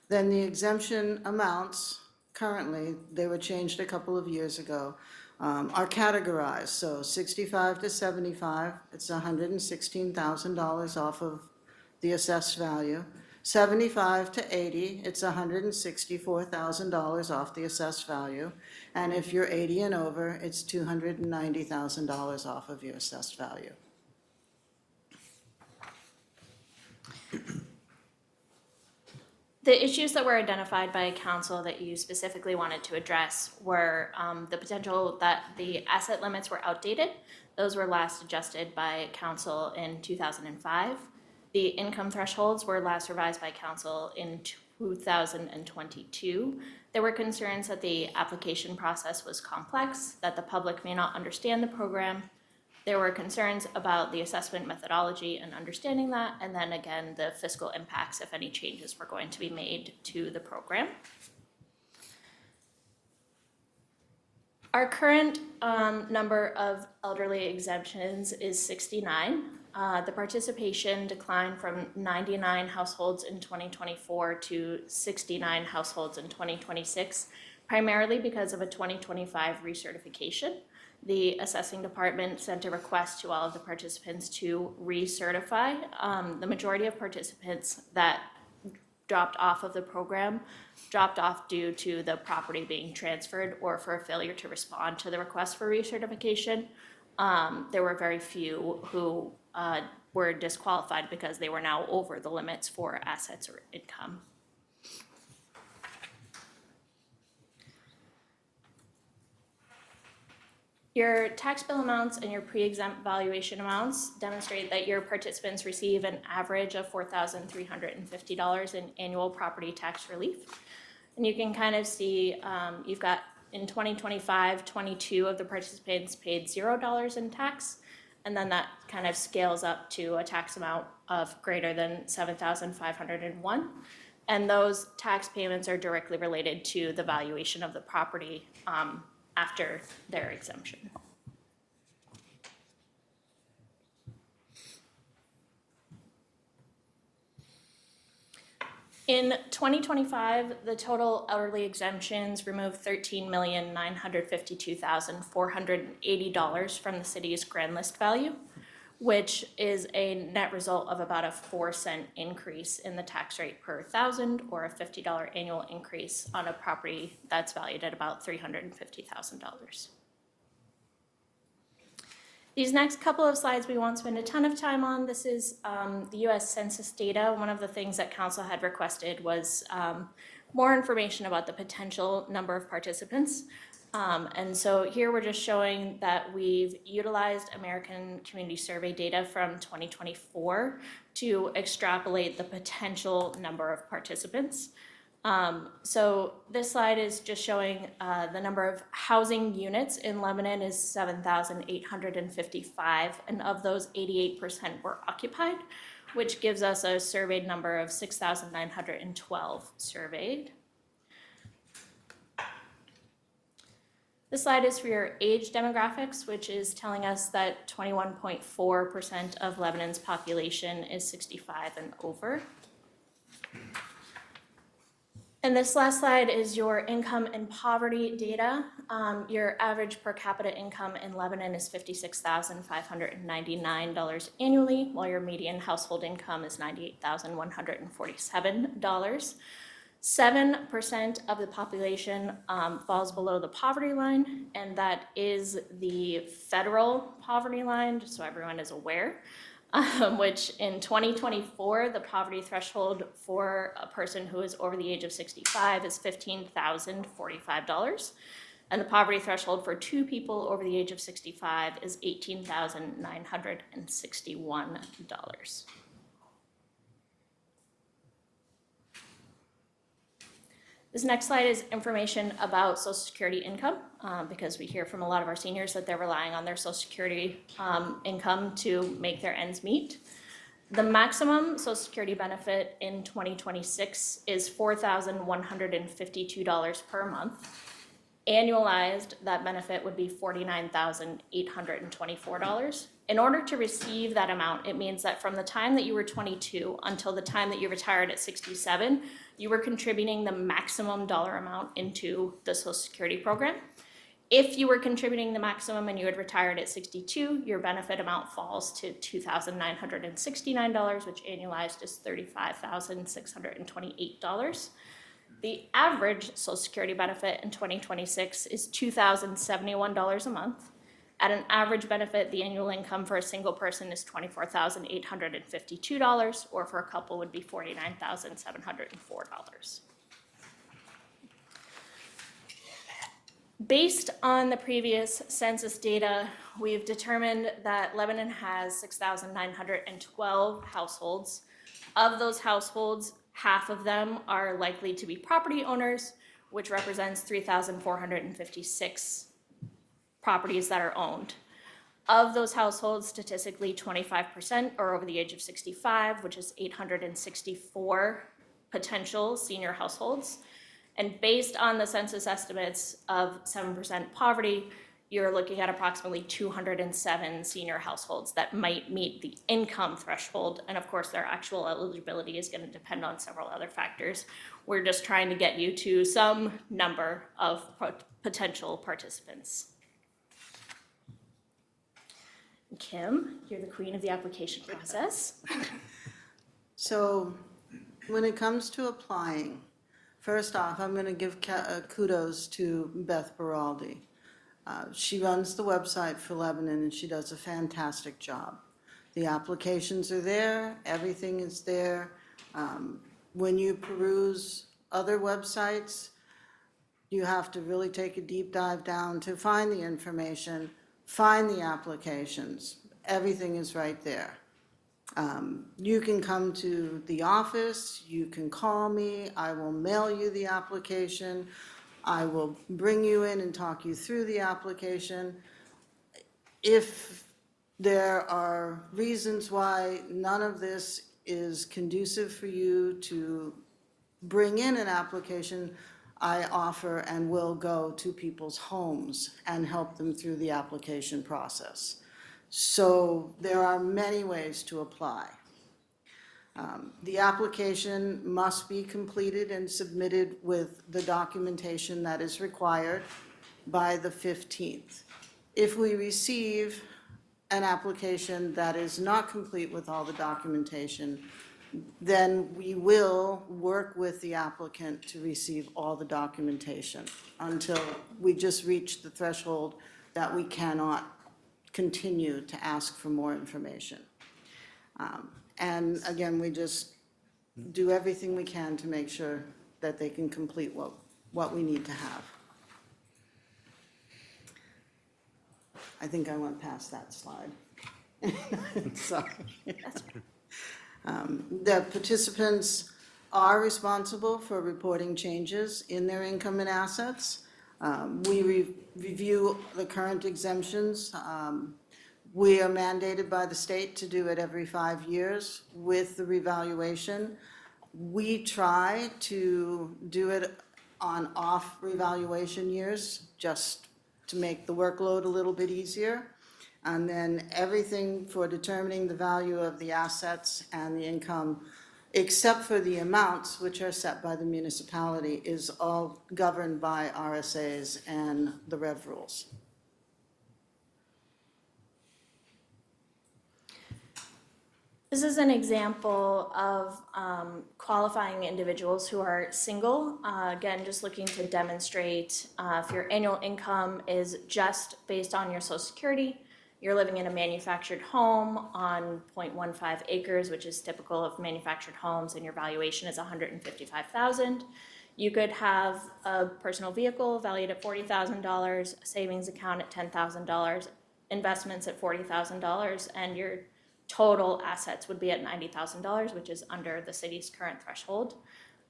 Then the exemption amounts, currently, they were changed a couple of years ago, are categorized. So 65 to 75, it's $116,000 off of the assessed value. 75 to 80, it's $164,000 off the assessed value. And if you're 80 and over, it's $290,000 off of your assessed value. The issues that were identified by council that you specifically wanted to address were the potential that the asset limits were outdated. Those were last adjusted by council in 2005. The income thresholds were last revised by council in 2022. There were concerns that the application process was complex, that the public may not understand the program. There were concerns about the assessment methodology and understanding that, and then again, the fiscal impacts if any changes were going to be made to the program. Our current number of elderly exemptions is 69. The participation declined from 99 households in 2024 to 69 households in 2026, primarily because of a 2025 recertification. The assessing department sent a request to all of the participants to recertify. The majority of participants that dropped off of the program dropped off due to the property being transferred or for a failure to respond to the request for recertification. There were very few who were disqualified because they were now over the limits for assets or income. Your tax bill amounts and your pre-exempt valuation amounts demonstrate that your participants receive an average of $4,350 in annual property tax relief. And you can kind of see you've got in 2025, 22 of the participants paid $0 in tax, and then that kind of scales up to a tax amount of greater than $7,501. And those tax payments are directly related to the valuation of the property after their exemption. In 2025, the total elderly exemptions removed $13,952,480 from the city's grand list value, which is a net result of about a 4-cent increase in the tax rate per thousand, or a $50 annual increase on a property that's valued at about $350,000. These next couple of slides we won't spend a ton of time on. This is the US Census data. One of the things that council had requested was more information about the potential number of participants. And so here we're just showing that we've utilized American Community Survey data from 2024 to extrapolate the potential number of participants. So this slide is just showing the number of housing units in Lebanon is 7,855, and of those 88% were occupied, which gives us a surveyed number of 6,912 surveyed. This slide is for your age demographics, which is telling us that 21.4% of Lebanon's population is 65 and over. And this last slide is your income and poverty data. Your average per capita income in Lebanon is $56,599 annually, while your median household income is $98,147. 7% of the population falls below the poverty line, and that is the federal poverty line, just so everyone is aware, which in 2024, the poverty threshold for a person who is over the age of 65 is $15,045. And the poverty threshold for two people over the age of 65 is $18,961. This next slide is information about Social Security income, because we hear from a lot of our seniors that they're relying on their Social Security income to make their ends meet. The maximum Social Security benefit in 2026 is $4,152 per month. Annualized, that benefit would be $49,824. In order to receive that amount, it means that from the time that you were 22 until the time that you retired at 67, you were contributing the maximum dollar amount into the Social Security program. If you were contributing the maximum and you had retired at 62, your benefit amount falls to $2,969, which annualized is $35,628. The average Social Security benefit in 2026 is $2,071 a month. At an average benefit, the annual income for a single person is $24,852, or for a couple would be $49,704. Based on the previous census data, we've determined that Lebanon has 6,912 households. Of those households, half of them are likely to be property owners, which represents 3,456 properties that are owned. Of those households, statistically, 25% are over the age of 65, which is 864 potential senior households. And based on the census estimates of 7% poverty, you're looking at approximately 207 senior households that might meet the income threshold. And of course, their actual eligibility is going to depend on several other factors. We're just trying to get you to some number of potential participants. Kim, you're the queen of the application process. So when it comes to applying, first off, I'm going to give kudos to Beth Beraldi. She runs the website for Lebanon, and she does a fantastic job. The applications are there, everything is there. When you peruse other websites, you have to really take a deep dive down to find the information, find the applications. Everything is right there. You can come to the office, you can call me, I will mail you the application. I will bring you in and talk you through the application. If there are reasons why none of this is conducive for you to bring in an application, I offer and will go to people's homes and help them through the application process. So there are many ways to apply. The application must be completed and submitted with the documentation that is required by the 15th. If we receive an application that is not complete with all the documentation, then we will work with the applicant to receive all the documentation until we just reach the threshold that we cannot continue to ask for more information. And again, we just do everything we can to make sure that they can complete what we need to have. I think I went past that slide. Sorry. The participants are responsible for reporting changes in their income and assets. We review the current exemptions. We are mandated by the state to do it every 5 years with the revaluation. We try to do it on off revaluation years just to make the workload a little bit easier. And then everything for determining the value of the assets and the income, except for the amounts which are set by the municipality, is all governed by RSAs and the rev rules. This is an example of qualifying individuals who are single. Again, just looking to demonstrate if your annual income is just based on your Social Security, you're living in a manufactured home on 0.15 acres, which is typical of manufactured homes, and your valuation is $155,000. You could have a personal vehicle valued at $40,000, a savings account at $10,000, investments at $40,000, and your total assets would be at $90,000, which is under the city's current threshold.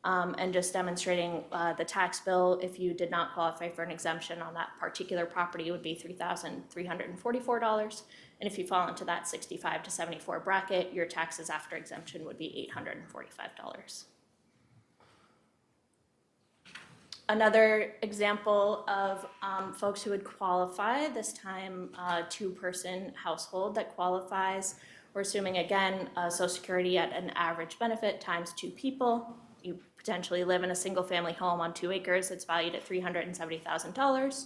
And just demonstrating the tax bill, if you did not qualify for an exemption on that particular property, would be $3,344. And if you fall into that 65 to 74 bracket, your taxes after exemption would be $845. Another example of folks who would qualify, this time a two-person household that qualifies. We're assuming, again, Social Security at an average benefit times 2 people. You potentially live in a single-family home on 2 acres that's valued at $370,000.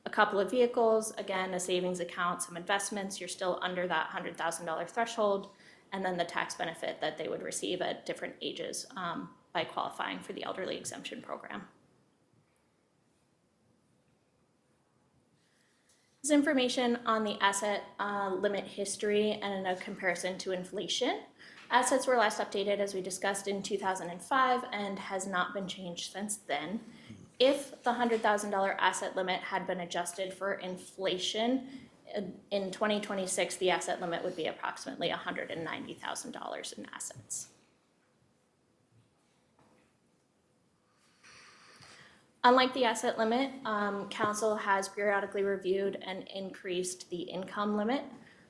A couple of vehicles, again, a savings account, some investments, you're still under that $100,000 threshold, and then the tax benefit that they would receive at different ages by qualifying for the elderly exemption program. This information on the asset limit history and a comparison to inflation. Assets were last updated, as we discussed, in 2005 and has not been changed since then. If the $100,000 asset limit had been adjusted for inflation, in 2026, the asset limit would be approximately $190,000 in assets. Unlike the asset limit, council has periodically reviewed and increased the income limit.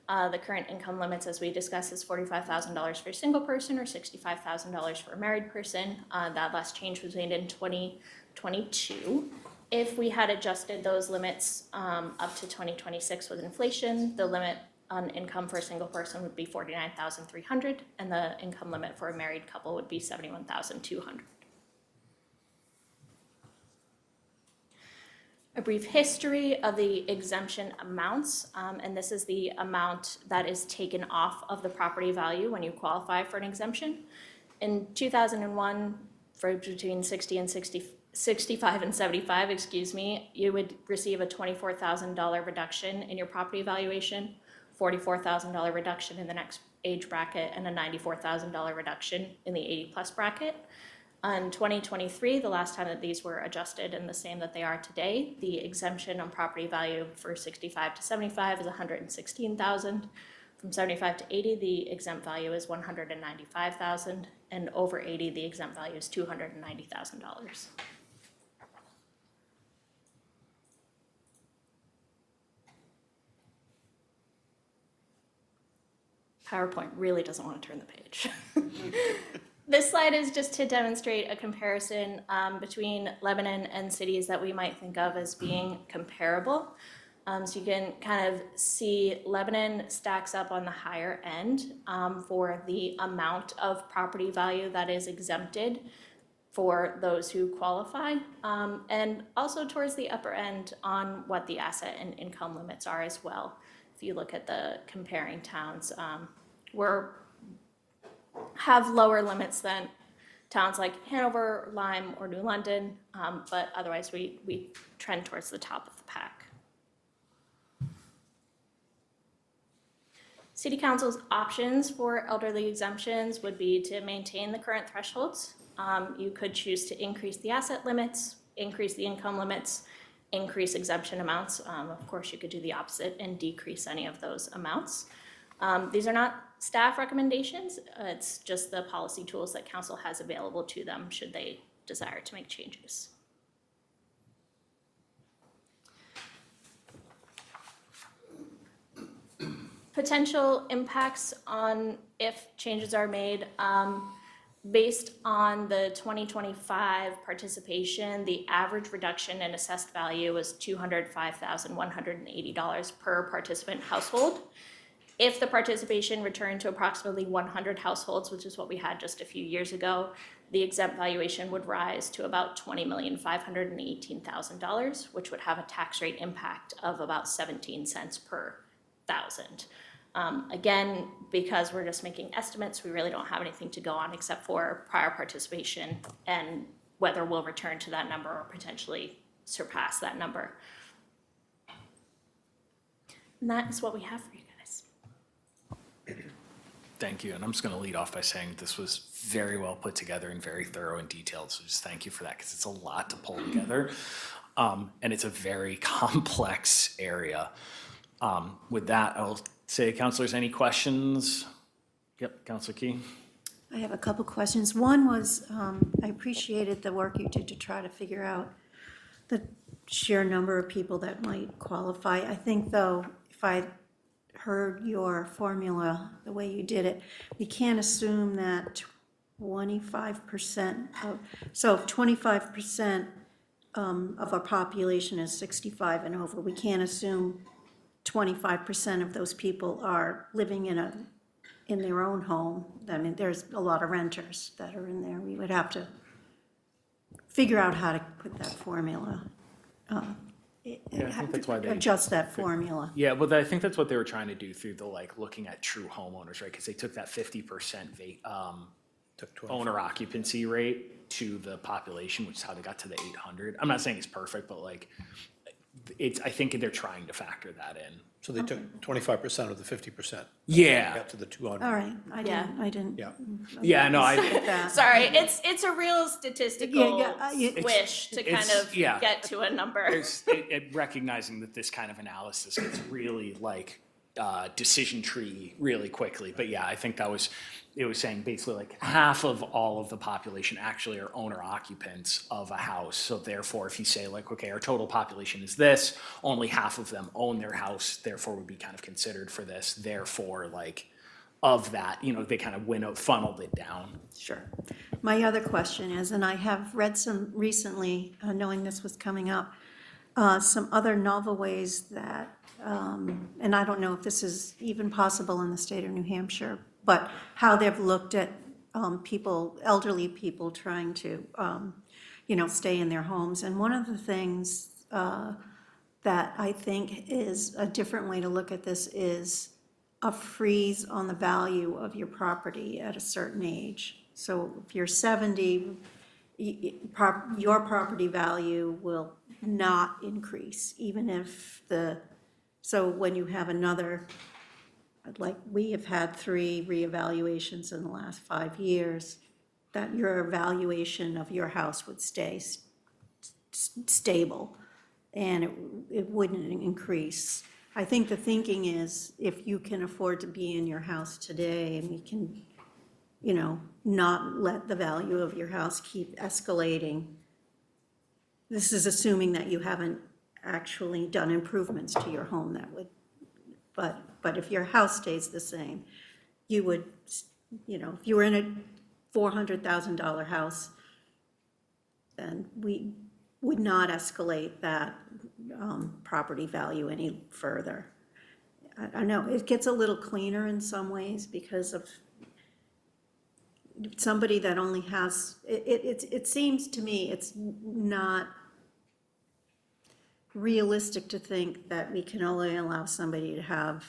The current income limits, as we discussed, is $45,000 for a single person or $65,000 for a married person. That last change was made in 2022. If we had adjusted those limits up to 2026 with inflation, the limit on income for a single person would be $49,300, and the income limit for a married couple would be $71,200. A brief history of the exemption amounts, and this is the amount that is taken off of the property value when you qualify for an exemption. In 2001, for between 65 and 75, you would receive a $24,000 reduction in your property valuation, $44,000 reduction in the next age bracket, and a $94,000 reduction in the 80-plus bracket. In 2023, the last time that these were adjusted and the same that they are today, the exemption on property value for 65 to 75 is $116,000. From 75 to 80, the exempt value is $195,000, and over 80, the exempt value is $290,000. PowerPoint really doesn't want to turn the page. This slide is just to demonstrate a comparison between Lebanon and cities that we might think of as being comparable. So you can kind of see Lebanon stacks up on the higher end for the amount of property value that is exempted for those who qualify, and also towards the upper end on what the asset and income limits are as well. If you look at the comparing towns, have lower limits than towns like Hanover, Lyme, or New London, but otherwise we trend towards the top of the pack. City Council's options for elderly exemptions would be to maintain the current thresholds. You could choose to increase the asset limits, increase the income limits, increase exemption amounts. Of course, you could do the opposite and decrease any of those amounts. These are not staff recommendations. It's just the policy tools that council has available to them should they desire to make changes. Potential impacts on if changes are made. Based on the 2025 participation, the average reduction in assessed value was $205,180 per participant household. If the participation returned to approximately 100 households, which is what we had just a few years ago, the exempt valuation would rise to about $20,518,000, which would have a tax rate impact of about 17 cents per thousand. Again, because we're just making estimates, we really don't have anything to go on except for prior participation and whether we'll return to that number or potentially surpass that number. And that is what we have for you guys. Thank you, and I'm just going to lead off by saying this was very well put together and very thorough and detailed, so just thank you for that, because it's a lot to pull together, and it's a very complex area. With that, I'll say, councilors, any questions? Yep, Councilor Key. I have a couple questions. One was, I appreciated the work you did to try to figure out the sheer number of people that might qualify. I think, though, if I heard your formula, the way you did it, we can't assume that 25% of, so if 25% of our population is 65 and over, we can't assume 25% of those people are living in their own home. I mean, there's a lot of renters that are in there. We would have to figure out how to put that formula, Yeah, I think that's why they. adjust that formula. Yeah, well, I think that's what they were trying to do through the, like, looking at true homeowners, right? Because they took that 50% owner occupancy rate to the population, which is how they got to the 800. I'm not saying it's perfect, but like, I think they're trying to factor that in. So they took 25% of the 50%. Yeah. Got to the 200. All right, I didn't. Yeah. Yeah, no, That. Sorry, it's a real statistical wish to kind it's- of yeah. get to a number. Recognizing that this kind of analysis gets really like decision tree really quickly. But yeah, I think it was saying basically like half of all of the population actually are owner occupants of a house. So therefore, if you say like, okay, our total population is this, only half of them own their house, therefore would be kind of considered for this. Therefore, like of that, they kind of funneled it down. Sure. My other question is, and I have read some recently, knowing this was coming up, some other novel ways that, and I don't know if this is even possible in the state of New Hampshire, but how they've looked at elderly people trying to, stay in their homes. And one of the things that I think is a different way to look at this is a freeze on the value of your property at a certain age. So if you're 70, your property value will not increase, even if so when you have another, like we have had 3 reevaluations in the last 5 years, that your valuation of your house would stay stable and it wouldn't increase. I think the thinking is if you can afford to be in your house today and we can, not let the value of your house keep escalating. This is assuming that you haven't actually done improvements to your home that would, but if your house stays the same, you would, if you were in a $400,000 house, then we would not escalate that property value any further. I know it gets a little cleaner in some ways because of somebody that only has, it seems to me it's not realistic to think that we can only allow somebody to have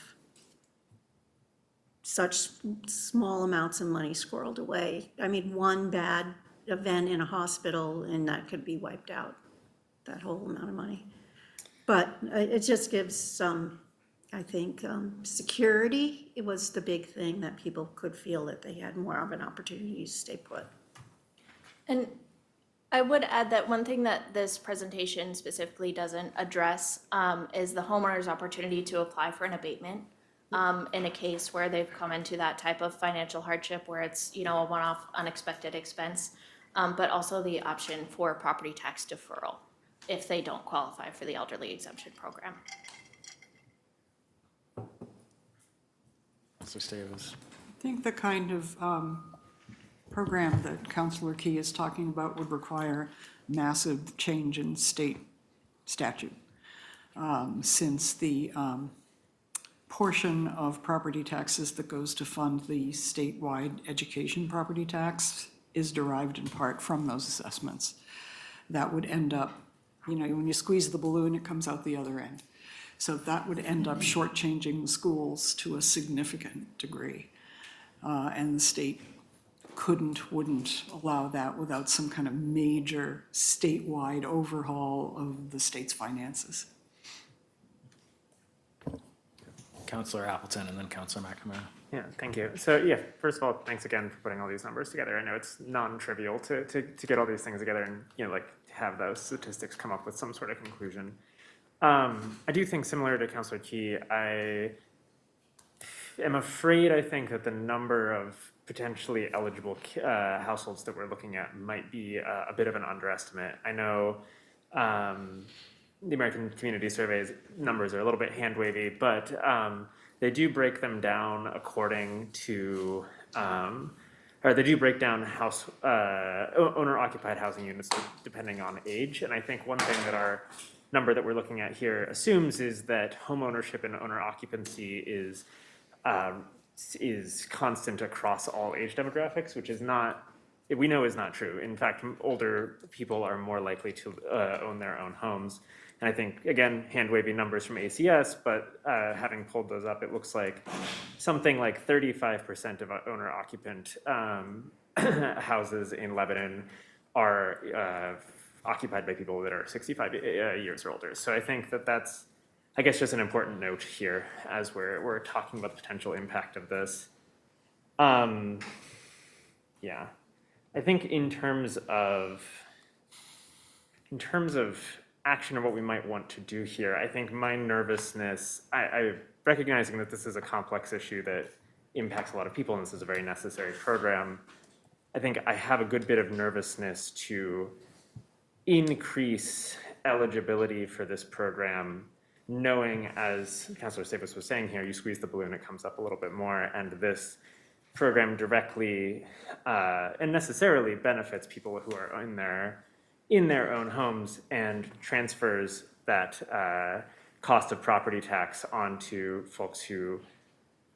such small amounts of money squirreled away. I mean, one bad event in a hospital and that could be wiped out, that whole amount of money. But it just gives some, I think, security. It was the big thing that people could feel that they had more of an opportunity to stay put. And I would add that one thing that this presentation specifically doesn't address is the homeowner's opportunity to apply for an abatement in a case where they've come into that type of financial hardship where it's, a one-off unexpected expense, but also the option for property tax deferral if they don't qualify for the elderly exemption program. So Davis. I think the kind of program that Councilor Key is talking about would require massive change in state statute, since the portion of property taxes that goes to fund the statewide education property tax is derived in part from those assessments. That would end up, when you squeeze the balloon, it comes out the other end. So that would end up shortchanging the schools to a significant degree. And the state wouldn't allow that without some kind of major statewide overhaul of the state's finances. Counselor Appleton and then Counselor McNamara. Yeah, thank you. So yeah, first of all, thanks again for putting all these numbers together. I know it's non-trivial to get all these things together and, you know, like have those statistics come up with some sort of conclusion. I do think, similar to Councilor Key, I am afraid I think that the number of potentially eligible households that we're looking at might be a bit of an underestimate. I know the American Community Survey's numbers are a little bit hand-wavy, but they do break them down according to, or they do break down owner-occupied housing units depending on age. And I think one thing that our number that we're looking at here assumes is that home ownership and owner occupancy is constant across all age demographics, which is not, we know is not true. In fact, older people are more likely to own their own homes. And I think, again, hand-wavy numbers from ACS, but having pulled those up, it looks like something like 35% of owner-occupant houses in Lebanon are occupied by people that are 65 years or older. So I think that that's, I guess, just an important note here as we're talking about the potential impact of this. Yeah, I think in terms of action or what we might want to do here, I think my nervousness, I recognizing that this is a complex issue that impacts a lot of people and this is a very necessary program, I think I have a good bit of nervousness to increase eligibility for this program, knowing, as Councilor Savas was saying here, you squeeze the balloon, it comes up a little bit more, and this program directly and necessarily benefits people who are in their own homes and transfers that cost of property tax onto folks who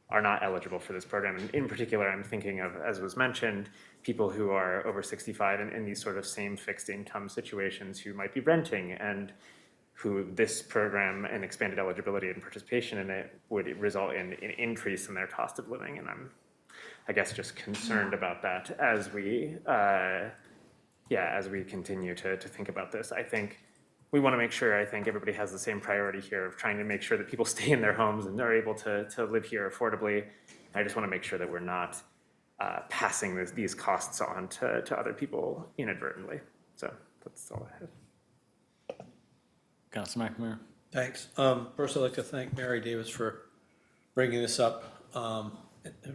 are not eligible for this program. And in particular, I'm thinking of, as was mentioned, people who are over 65 and in these sort of same fixed income situations who might be renting and who this program and expanded eligibility and participation in it would result in an increase in their cost of living. And I'm, I guess, just concerned about that as we continue to think about this. I think we want to make sure, I think everybody has the same priority here of trying to make sure that people stay in their homes and they're able to live here affordably. I just want to make sure that we're not passing these costs on to other people inadvertently. So that's all I have. Councilor McNamara. Thanks. First, I'd like to thank Mary Davis for bringing this up.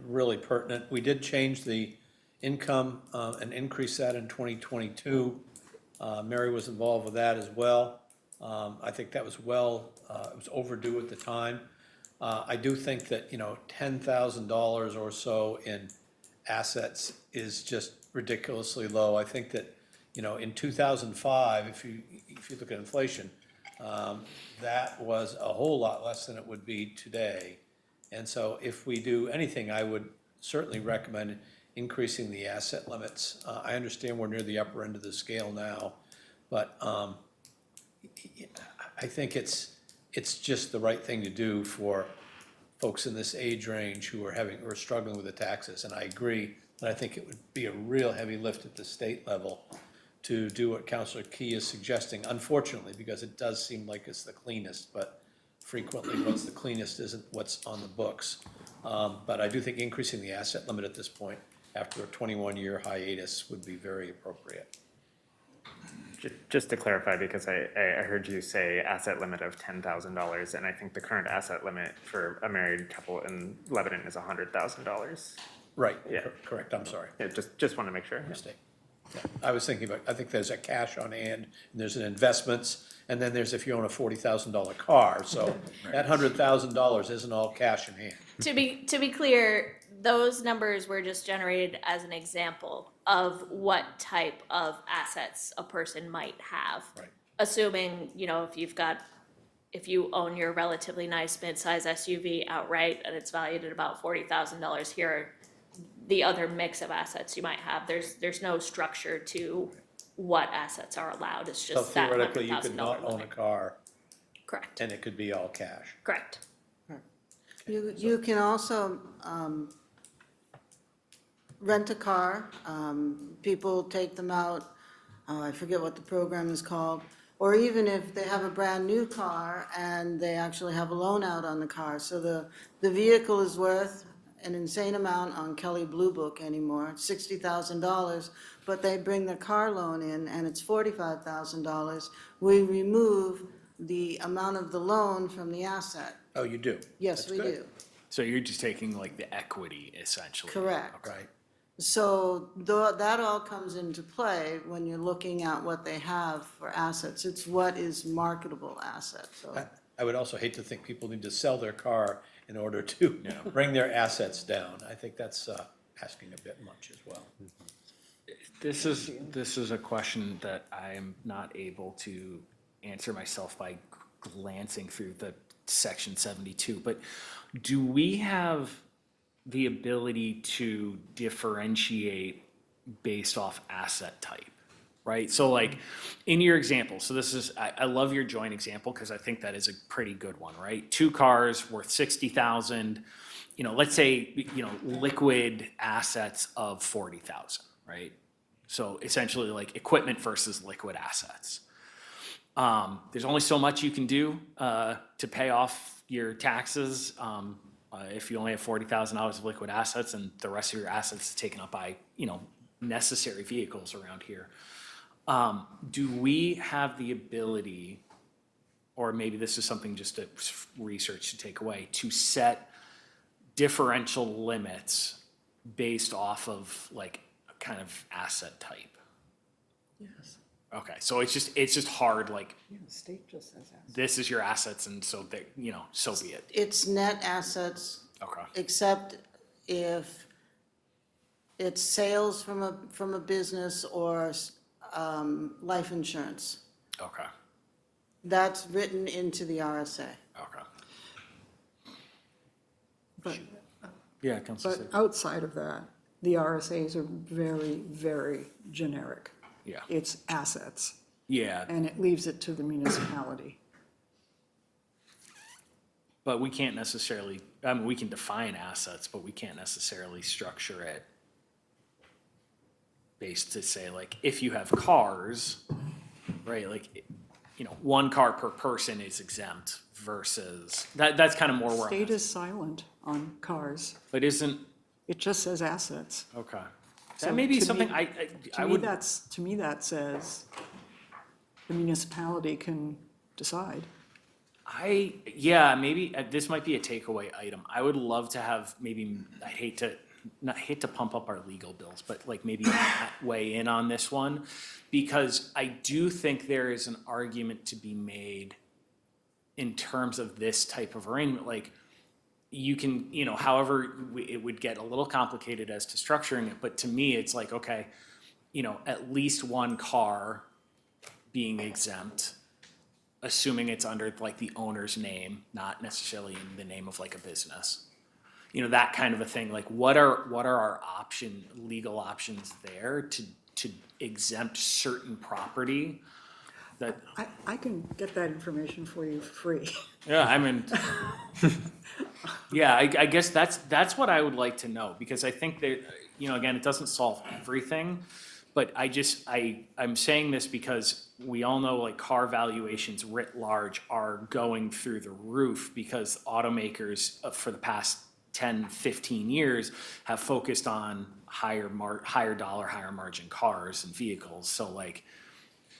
Really pertinent. We did change the income and increase that in 2022. Mary was involved with that as well. I think that was it was overdue at the time. I do think that, $10,000 or so in assets is just ridiculously low. I think that, in 2005, if you look at inflation, that was a whole lot less than it would be today. And so if we do anything, I would certainly recommend increasing the asset limits. I understand we're near the upper end of the scale now, but I think it's just the right thing to do for folks in this age range who are struggling with the taxes. And I agree that I think it would be a real heavy lift at the state level to do what Councilor Key is suggesting, unfortunately, because it does seem like it's the cleanest, but frequently what's the cleanest isn't what's on the books. But I do think increasing the asset limit at this point, after a 21-year hiatus, would be very appropriate. Just to clarify, because I heard you say asset limit of $10,000, and I think the current asset limit for a married couple in Lebanon is $100,000. Right, Yeah. Correct, I'm sorry. Yeah, just want to make sure. Mistake. Yeah. I was thinking I think there's a cash on hand, and there's an investments, and then there's if you own a $40,000 car, so that $100,000 isn't all cash in hand. To be clear, those numbers were just generated as an example of what type of assets a person might have. Right. Assuming, if you own your relatively nice mid-size SUV outright and it's valued at about $40,000, here are the other mix of assets you might have. There's no structure to what assets are allowed. It's So just that $100,000 theoretically, you could not own a car. Correct, And it could be all cash. correct. You can also rent a car. People take them out, I forget what the program is called. Or even if they have a brand-new car and they actually have a loan out on the car. So the vehicle is worth an insane amount on Kelley Blue Book anymore, $60,000, but they bring their car loan in and it's $45,000. We remove the amount of the loan from the asset. Oh, you do? Yes, That's we good. do. So you're just taking like the equity essentially? Correct. Right. So that all comes into play when you're looking at what they have for assets. It's what is marketable asset, so. I would also hate to think people need to sell their car in order to bring their assets down. I think that's asking a bit much as well. This is a question that I am not able to answer myself by glancing through the section 72, but do we have the ability to differentiate based off asset type, right? So like in your example, so this is, I love your joint example because I think that is a pretty good one, right? 2 cars worth 60,000, let's say, liquid assets of 40,000, right? So essentially like equipment versus liquid assets. There's only so much you can do to pay off your taxes if you only have $40,000 of liquid assets and the rest of your assets is taken up by, necessary vehicles around here. Do we have the ability, or maybe this is something just to research to take away, to set differential limits based off of like a kind of asset type? Yes. Okay, so it's just hard, like, Yeah, the state just says that. this is your assets and so that, so be it. It's net assets, Okay. except if it's sales from a business or life insurance. Okay, That's written into the RSA. okay. But, Yeah, Councilor but outside of that, the RSAs are very, very generic. Yeah. It's assets, Yeah, and it leaves it to the municipality. but we can't necessarily, we can define assets, but we can't necessarily structure it based to say, like, if you have cars, right, like, 1 car per person is exempt versus, that's kind of more where I'm State at. is silent on cars. But isn't, It just says assets. okay. So That may be to something me- I To me, would, that says the municipality can decide. maybe, this might be a takeaway item. I would love to have maybe, I hate to pump up our legal bills, but like maybe Matt weigh in on this one. Because I do think there is an argument to be made in terms of this type of arrangement, like, you can, however, it would get a little complicated as to structuring it, but to me, it's like, okay, at least 1 car being exempt, assuming it's under like the owner's name, not necessarily in the name of like a business. That kind of a thing, like what are our legal options there to exempt certain property that, I can get that information for you free. yeah, I mean, yeah, I guess that's what I would like to know, because I think that, again, it doesn't solve everything, but I'm saying this because we all know like car valuations writ large are going through the roof because automakers for the past 10, 15 years have focused on higher dollar, higher margin cars and vehicles. So like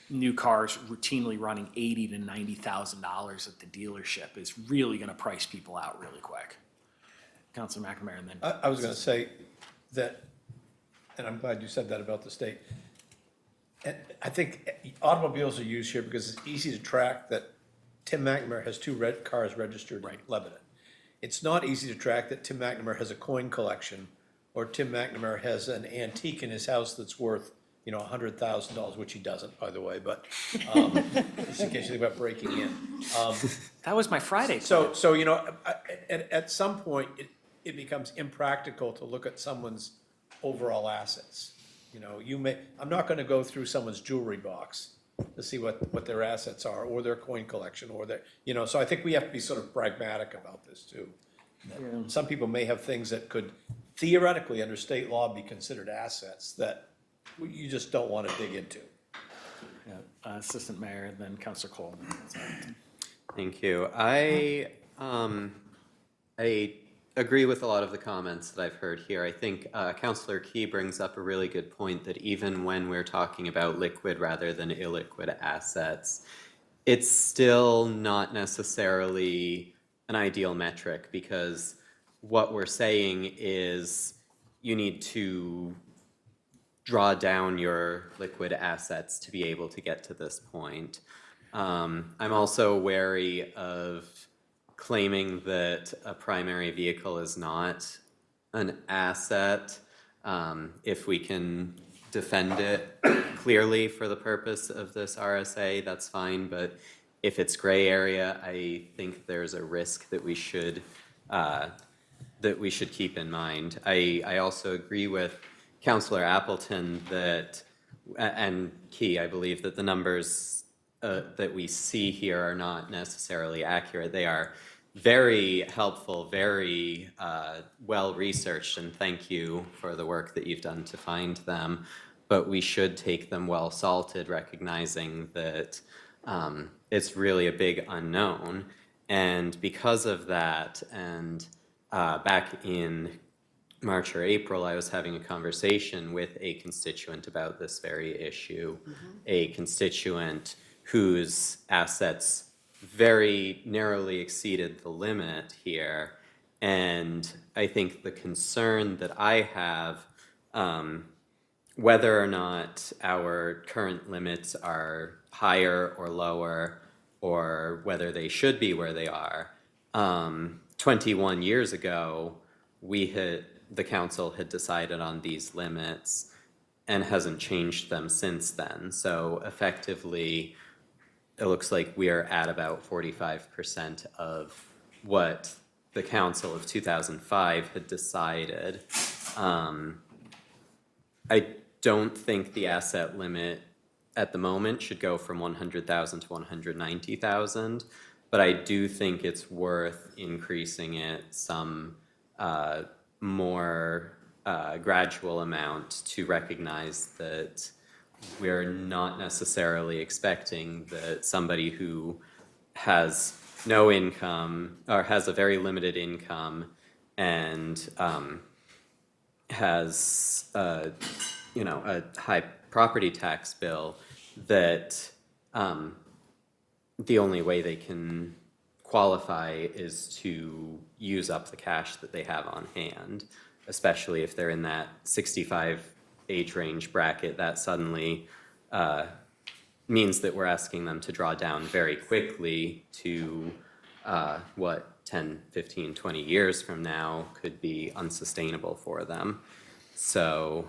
new cars routinely running $80,000 to $90,000 at the dealership is really going to price people out really quick. Councilor McNamara, and then I was going to say that, and I'm glad you said that about the state. And I think automobiles are used here because it's easy to track that Tim McNamara has 2 red cars registered in Lebanon. It's not easy to track that Tim McNamara has a coin collection or Tim McNamara has an antique in his house that's worth, $100,000, which he doesn't, by the way, but just in case you think about breaking in. that was my Friday. So at some point, it becomes impractical to look at someone's overall assets. I'm not gonna go through someone's jewelry box to see what their assets are, or their coin collection, or their, so I think we have to be sort of pragmatic about this too. Some people may have things that could theoretically, under state law, be considered assets that you just don't want to dig into. Yeah, Assistant Mayor, then Councilor Cole. Thank you. I agree with a lot of the comments that I've heard here. I think Councilor Key brings up a really good point that even when we're talking about liquid rather than illiquid assets, it's still not necessarily an ideal metric, because what we're saying is you need to draw down your liquid assets to be able to get to this point. I'm also wary of claiming that a primary vehicle is not an asset. If we can defend it clearly for the purpose of this RSA, that's fine. But if it's gray area, I think there's a risk that we should keep in mind. I also agree with Councilor Appleton that, and Key, I believe that the numbers that we see here are not necessarily accurate. They are very helpful, very well researched, and thank you for the work that you've done to find them. But we should take them well salted, recognizing that it's really a big unknown. And because of that, and back in March or April, I was having a conversation with a constituent about this very issue, a constituent whose assets very narrowly exceeded the limit here. And I think the concern that I have, whether or not our current limits are higher or lower, or whether they should be where they are, 21 years ago, the council had decided on these limits and hasn't changed them since then. So effectively, it looks like we are at about 45% of what the council of 2005 had decided. I don't think the asset limit at the moment should go from 100,000 to 190,000, but I do think it's worth increasing it some more gradual amount to recognize that we're not necessarily expecting that somebody who has no income or has a very limited income and has a high property tax bill, that the only way they can qualify is to use up the cash that they have on hand, especially if they're in that 65 age range bracket. That suddenly means that we're asking them to draw down very quickly to what 10, 15, 20 years from now could be unsustainable for them. So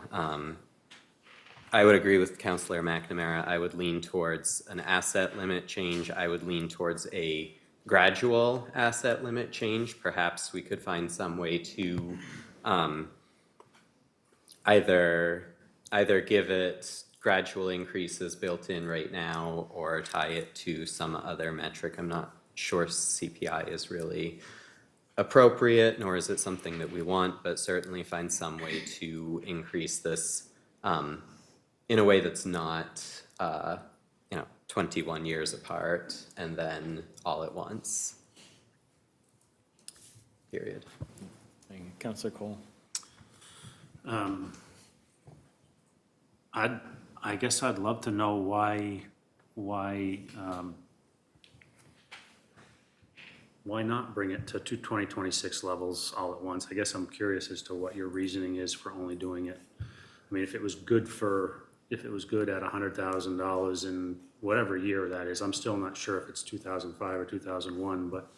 I would agree with Councilor McNamara. I would lean towards an asset limit change. I would lean towards a gradual asset limit change. Perhaps we could find some way to either give it gradual increases built in right now or tie it to some other metric. I'm not sure CPI is really appropriate, nor is it something that we want, but certainly find some way to increase this in a way that's not 21 years apart and then all at once. Period. Thank you. Councilor Cole. I guess I'd love to know why not bring it to 2026 levels all at once? I guess I'm curious as to what your reasoning is for only doing it. I mean, if it was good at $100,000 in whatever year that is, I'm still not sure if it's 2005 or 2001, but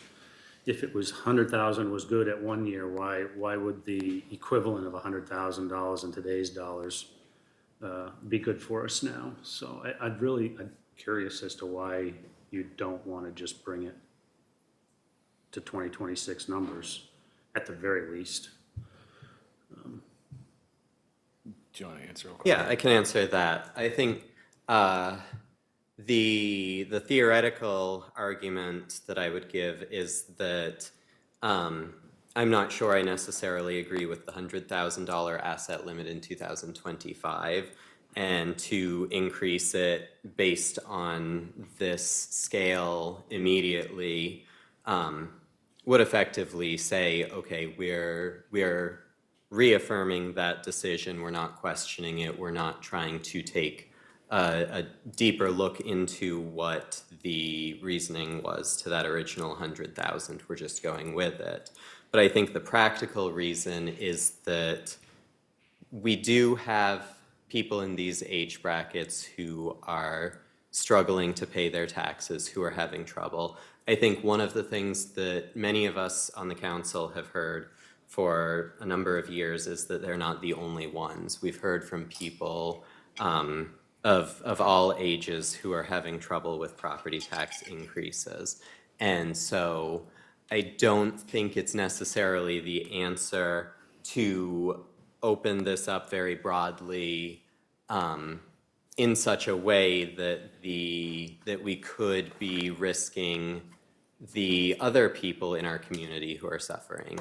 if it was 100,000 was good at one year, why would the equivalent of $100,000 in today's dollars be good for us now? So I'm curious as to why you don't want to just bring it to 2026 numbers at the very least. Do you want to answer? Yeah, I can answer that. I think The theoretical argument that I would give is that I'm not sure I necessarily agree with the $100,000 asset limit in 2025, and to increase it based on this scale immediately would effectively say, okay, we're reaffirming that decision, we're not questioning it, we're not trying to take a deeper look into what the reasoning was to that original 100,000. We're just going with it. But I think the practical reason is that we do have people in these age brackets who are struggling to pay their taxes, who are having trouble. I think one of the things that many of us on the council have heard for a number of years is that they're not the only ones. We've heard from people of all ages who are having trouble with property tax increases. And so I don't think it's necessarily the answer to open this up very broadly in such a way that we could be risking the other people in our community who are suffering.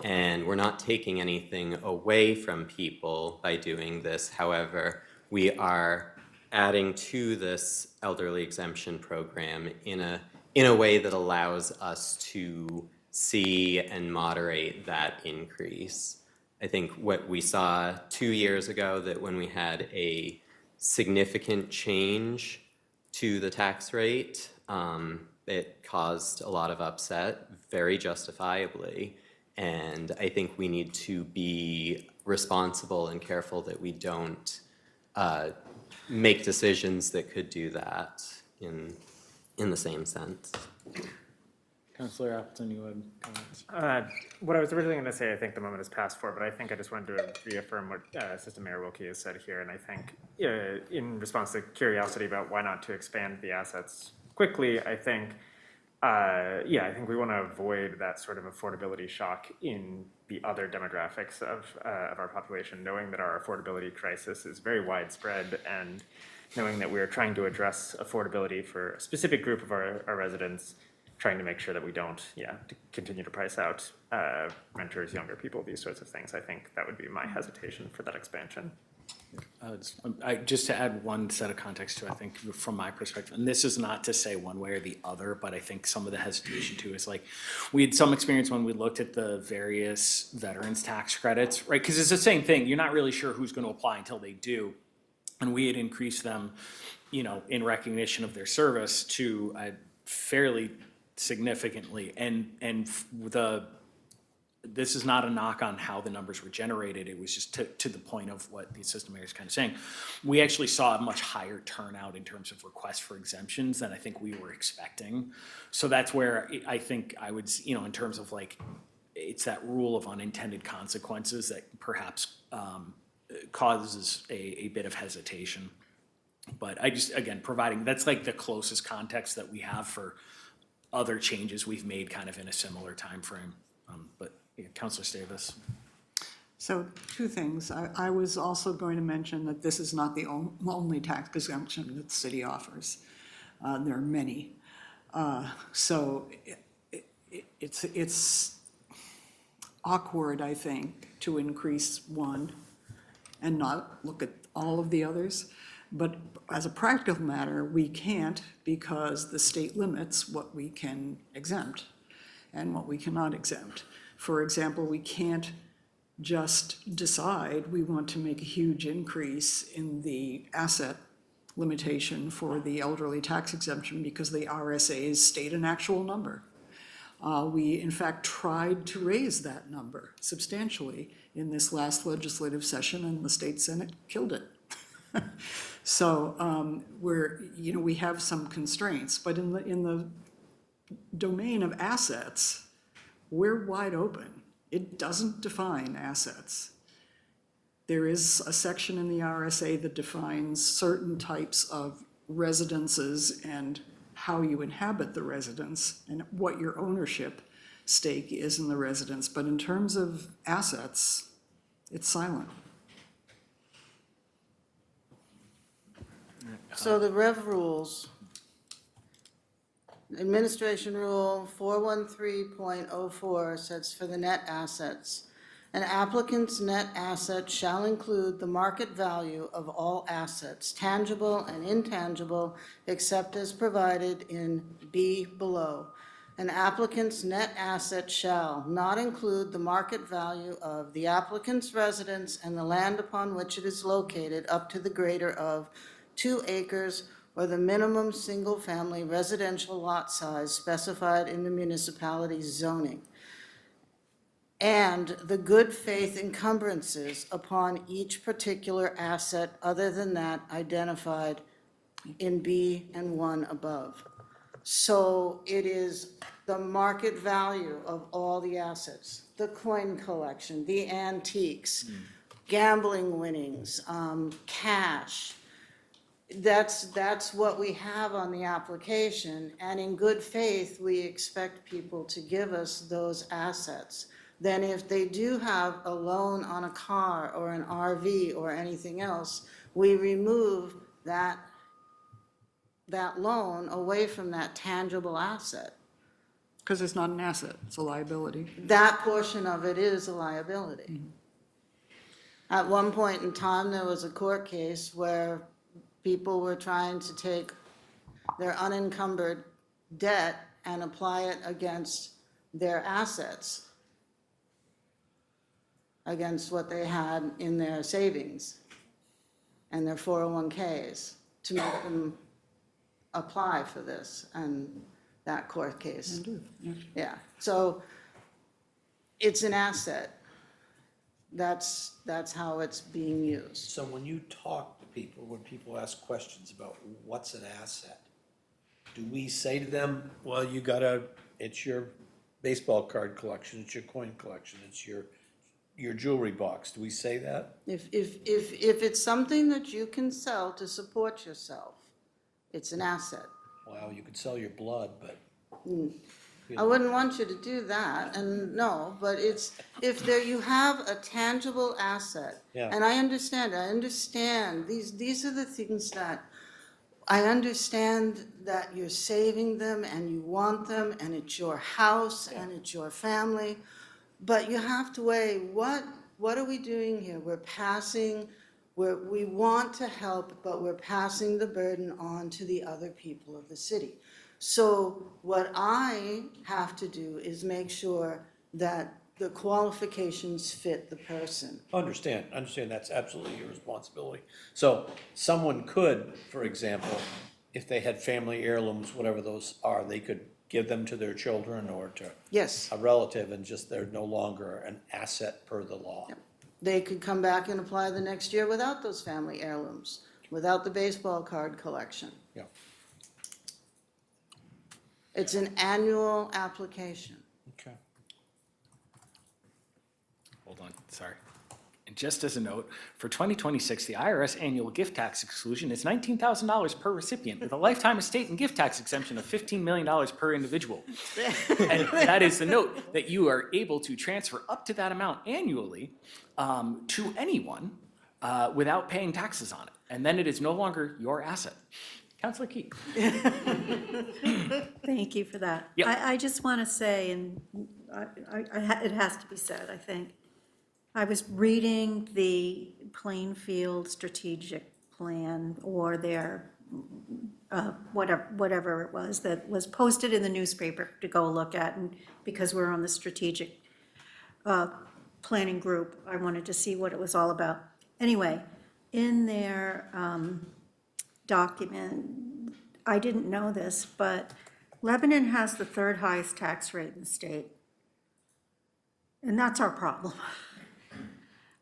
And we're not taking anything away from people by doing this. However, we are adding to this elderly exemption program in a way that allows us to see and moderate that increase. I think what we saw 2 years ago, that when we had a significant change to the tax rate, it caused a lot of upset, very justifiably. And I think we need to be responsible and careful that we don't make decisions that could do that in the same sense. Councilor Appleton, you had comments? What I was originally going to say, I think the moment has passed for, but I think I just wanted to reaffirm what Assistant Mayor Wilkie has said here. And I think in response to curiosity about why not to expand the assets quickly, I think we want to avoid that sort of affordability shock in the other demographics of our population, knowing that our affordability crisis is very widespread, and knowing that we're trying to address affordability for a specific group of our residents, trying to make sure that we don't, to continue to price out renters, younger people, these sorts of things. I think that would be my hesitation for that expansion. Just to add one set of context to, I think, from my perspective, and this is not to say one way or the other, but I think some of the hesitation too is like, we had some experience when we looked at the various veterans tax credits, right? Because it's the same thing. You're not really sure who's going to apply until they do. And we had increased them, in recognition of their service to fairly significantly. And this is not a knock on how the numbers were generated. It was just to the point of what the assistant mayor is kind of saying. We actually saw a much higher turnout in terms of requests for exemptions than I think we were expecting. So that's where I think I would, in terms of like, it's that rule of unintended consequences that perhaps causes a bit of hesitation. But I just, again, providing, that's like the closest context that we have for other changes we've made kind of in a similar timeframe. But Councilor Stavis. So two things. I was also going to mention that this is not the only tax exemption that the city offers. There are many. So it's awkward, I think, to increase one and not look at all of the others. But as a practical matter, we can't, because the state limits what we can exempt and what we cannot exempt. For example, we can't just decide we want to make a huge increase in the asset limitation for the elderly tax exemption because the RSAs state an actual number. We, in fact, tried to raise that number substantially in this last legislative session, and the state Senate killed it. So we have some constraints, but in the domain of assets, we're wide open. It doesn't define assets. There is a section in the RSA that defines certain types of residences and how you inhabit the residence and what your ownership stake is in the residence. But in terms of assets, it's silent. So the rev rules Administration Rule 413.04 says for the net assets, an applicant's net asset shall include the market value of all assets, tangible and intangible, except as provided in B below. An applicant's net asset shall not include the market value of the applicant's residence and the land upon which it is located up to the greater of 2 acres or the minimum single-family residential lot size specified in the municipality's zoning, and the good faith encumbrances upon each particular asset other than that identified in B and 1 above. So it is the market value of all the assets, the coin collection, the antiques, gambling winnings, cash. That's what we have on the application, and in good faith, we expect people to give us those assets. Then if they do have a loan on a car or an RV or anything else, we remove that loan away from that tangible asset. Because it's not an asset, it's a liability. That portion of it is a liability. At one point in time, there was a court case where people were trying to take their unencumbered debt and apply it against their assets, against what they had in their savings and their 401ks to make them apply for this, and that court case. Yeah, so it's an asset. That's how it's being used. So when you talk to people, when people ask questions about what's an asset, do we say to them, well, it's your baseball card collection, it's your coin collection, it's your jewelry box? Do we say that? If it's something that you can sell to support yourself, it's an asset. Well, you could sell your blood, but. I wouldn't want you to do that, and no, but it's, if you have a tangible asset. Yeah. And I understand, these are the things that, I understand that you're saving them and you want them, and it's your house and it's your family, but you have to weigh, what are we doing here? We want to help, but we're passing the burden on to the other people of the city. So what I have to do is make sure that the qualifications fit the person. Understand, that's absolutely your responsibility. So someone could, for example, if they had family heirlooms, whatever those are, they could give them to their children or to Yes. a relative, and just they're no longer an asset per the law. Yep. They could come back and apply the next year without those family heirlooms, without the baseball card collection. Yeah. It's an annual application. Okay. Hold on, sorry. And just as a note, for 2026, the IRS annual gift tax exclusion is $19,000 per recipient, with a lifetime estate and gift tax exemption of $15 million per individual. And that is the note, that you are able to transfer up to that amount annually to anyone without paying taxes on it. And then it is no longer your asset. Councilor Key. Thank you for that. Yep. I just want to say, and it has to be said, I think, I was reading the Plainfield Strategic Plan, or their, whatever it was, that was posted in the newspaper to go look at, and because we're on the strategic planning group, I wanted to see what it was all about. Anyway, in their document, I didn't know this, but Lebanon has the 3rd highest tax rate in the state. And that's our problem.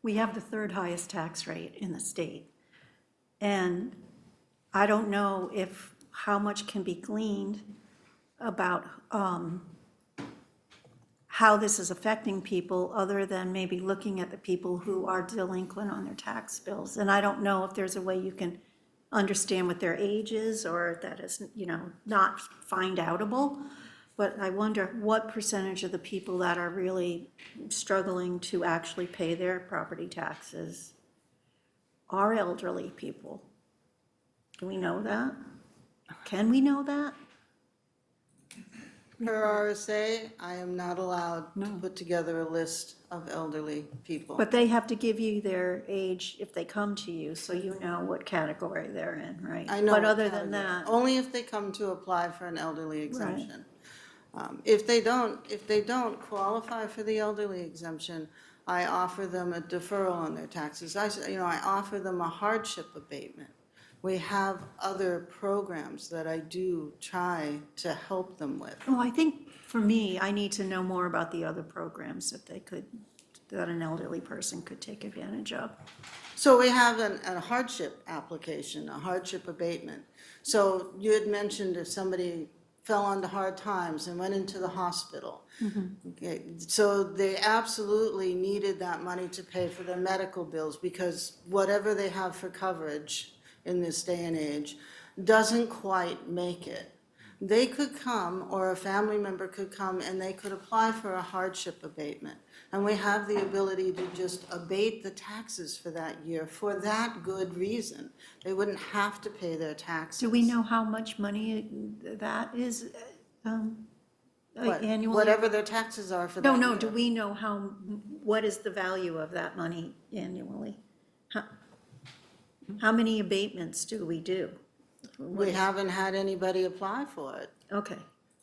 We have the 3rd highest tax rate in the state. And I don't know how much can be gleaned about how this is affecting people, other than maybe looking at the people who are delinquent on their tax bills. And I don't know if there's a way you can understand what their age is, or that is, not find outable. But I wonder what percentage of the people that are really struggling to actually pay their property taxes are elderly people. Do we know that? Can we know that? Per RSA, I am not allowed to put together a list of elderly people. But they have to give you their age if they come to you, so you know what category they're in, right? I know. But what other than category. that, Only if they come to apply for an elderly exemption. If they don't qualify for the elderly exemption, I offer them a deferral on their taxes. I offer them a hardship abatement. We have other programs that I do try to help them with. well, I think for me, I need to know more about the other programs that an elderly person could take advantage of. So we have a hardship application, a hardship abatement. So you had mentioned if somebody fell onto hard times and went into the hospital. Okay, so they absolutely needed that money to pay for their medical bills because whatever they have for coverage in this day and age doesn't quite make it. They could come, or a family member could come, and they could apply for a hardship abatement. And we have the ability to just abate the taxes for that year for that good reason. They wouldn't have to pay their taxes. Do we know how much money that is annually? Whatever their taxes are for that year. No, do we know what is the value of that money annually? How many abatements do we do? We haven't had anybody apply for it. Okay.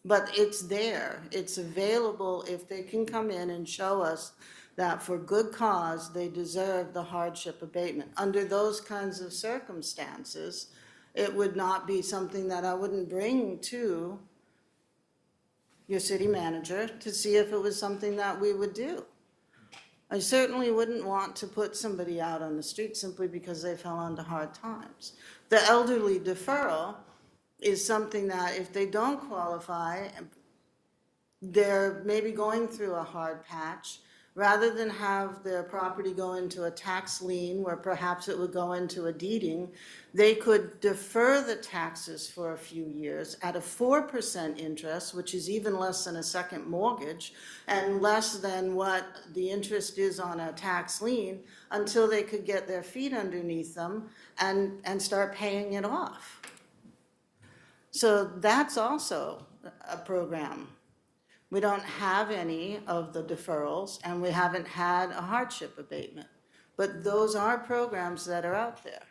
But it's there, it's available if they can come in and show us that for good cause, they deserve the hardship abatement. Under those kinds of circumstances, it would not be something that I wouldn't bring to your city manager to see if it was something that we would do. I certainly wouldn't want to put somebody out on the street simply because they fell onto hard times. The elderly deferral is something that if they don't qualify, they're maybe going through a hard patch, rather than have their property go into a tax lien where perhaps it would go into a deeding, they could defer the taxes for a few years at a 4% interest, which is even less than a second mortgage, and less than what the interest is on a tax lien, until they could get their feet underneath them and start paying it off. So that's also a program. We don't have any of the deferrals, and we haven't had a hardship abatement. But those are programs that are out there.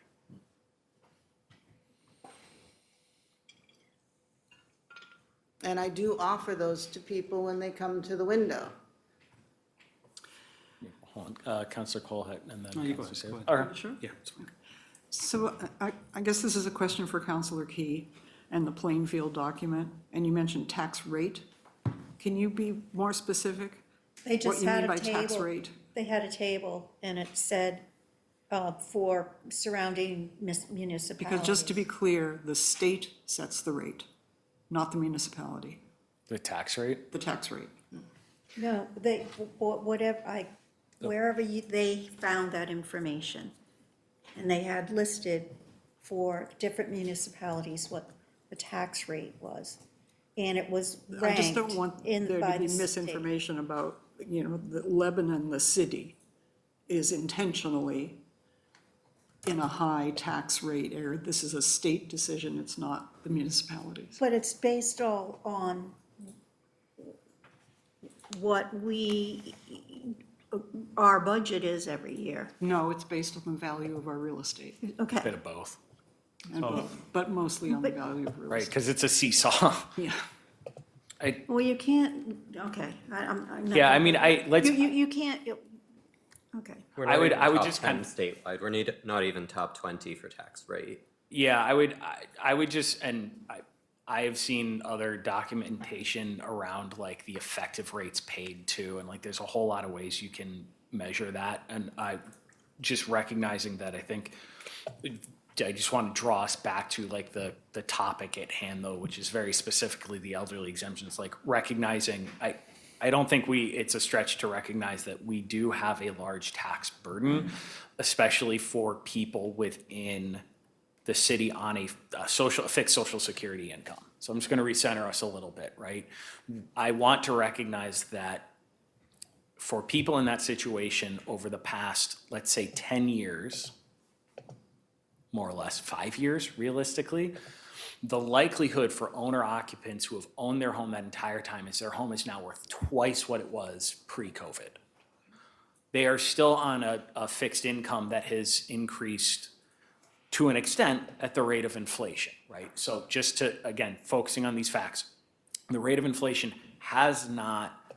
And I do offer those to people when they come to the window. Hold on, Counselor Colhett and then you go Counselor ahead, Sable. All right. Sure. Yeah, it's fine. So I guess this is a question for Counselor Key and the Plainfield document, and you mentioned tax rate. Can you be more specific? They just What you had mean a by tax table. rate? They had a table, and it said for surrounding municipalities. Because just to be clear, the state sets the rate, not the municipality, The tax rate? the tax rate. No, wherever they found that information, and they had listed for different municipalities what the tax rate was. And it was I just ranked don't want in there by to be the state. misinformation about, that Lebanon, the city, is intentionally in a high tax rate area. This is a state decision, it's not the municipalities. But it's based all on what our budget is every year. No, it's based on the value of our real estate, Bit Okay, of both, but mostly on the value of real right? estate. Because it's a seesaw. Yeah. well, you can't, okay, I'm not. Yeah, I mean, let's, You can't, okay. We're I not would- even I would top just 10 kind of- statewide, we're not even top 20 for tax rate. yeah, I would just, and I have seen other documentation around like the effective rates paid too, and like there's a whole lot of ways you can measure that. And I just recognizing that, I think, I just want to draw us back to like the topic at hand though, which is very specifically the elderly exemptions, like recognizing, I don't think it's a stretch to recognize that we do have a large tax burden, especially for people within the city on a fixed social security income. So I'm just going to recenter us a little bit, right? I want to recognize that for people in that situation over the past, let's say 10 years, more or less 5 years realistically, the likelihood for owner occupants who have owned their home that entire time is their home is now worth twice what it was pre-COVID. They are still on a fixed income that has increased to an extent at the rate of inflation, right? So just to, again, focusing on these facts, the rate of inflation has not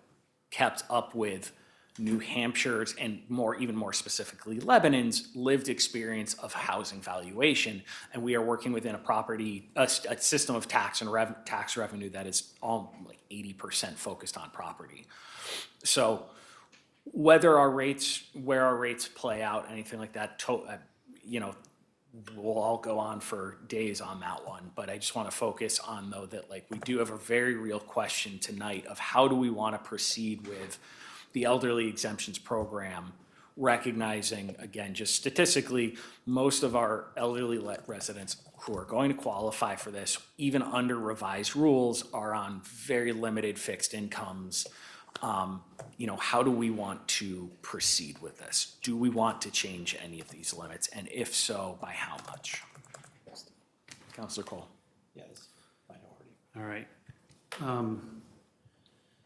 kept up with New Hampshire's and even more specifically Lebanon's lived experience of housing valuation. And we are working within a system of tax revenue that is all like 80% focused on property. So where our rates play out, anything like that, we'll all go on for days on that one, but I just want to focus on, though, that like we do have a very real question tonight of how do we want to proceed with the elderly exemptions program, recognizing, again, just statistically, most of our elderly residents who are going to qualify for this, even under revised rules, are on very limited fixed incomes. How do we want to proceed with this? Do we want to change any of these limits? And if so, by how much? Councilor Cole. Yes, minority. All right.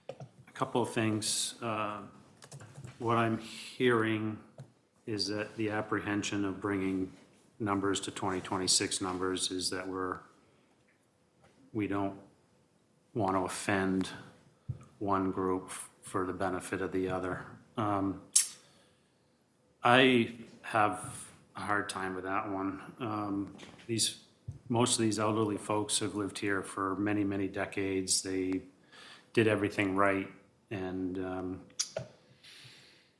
A couple of things. What I'm hearing is that the apprehension of bringing numbers to 2026 numbers is that we don't want to offend one group for the benefit of the other. I have a hard time with that one. Most of these elderly folks have lived here for many, many decades. They did everything right. And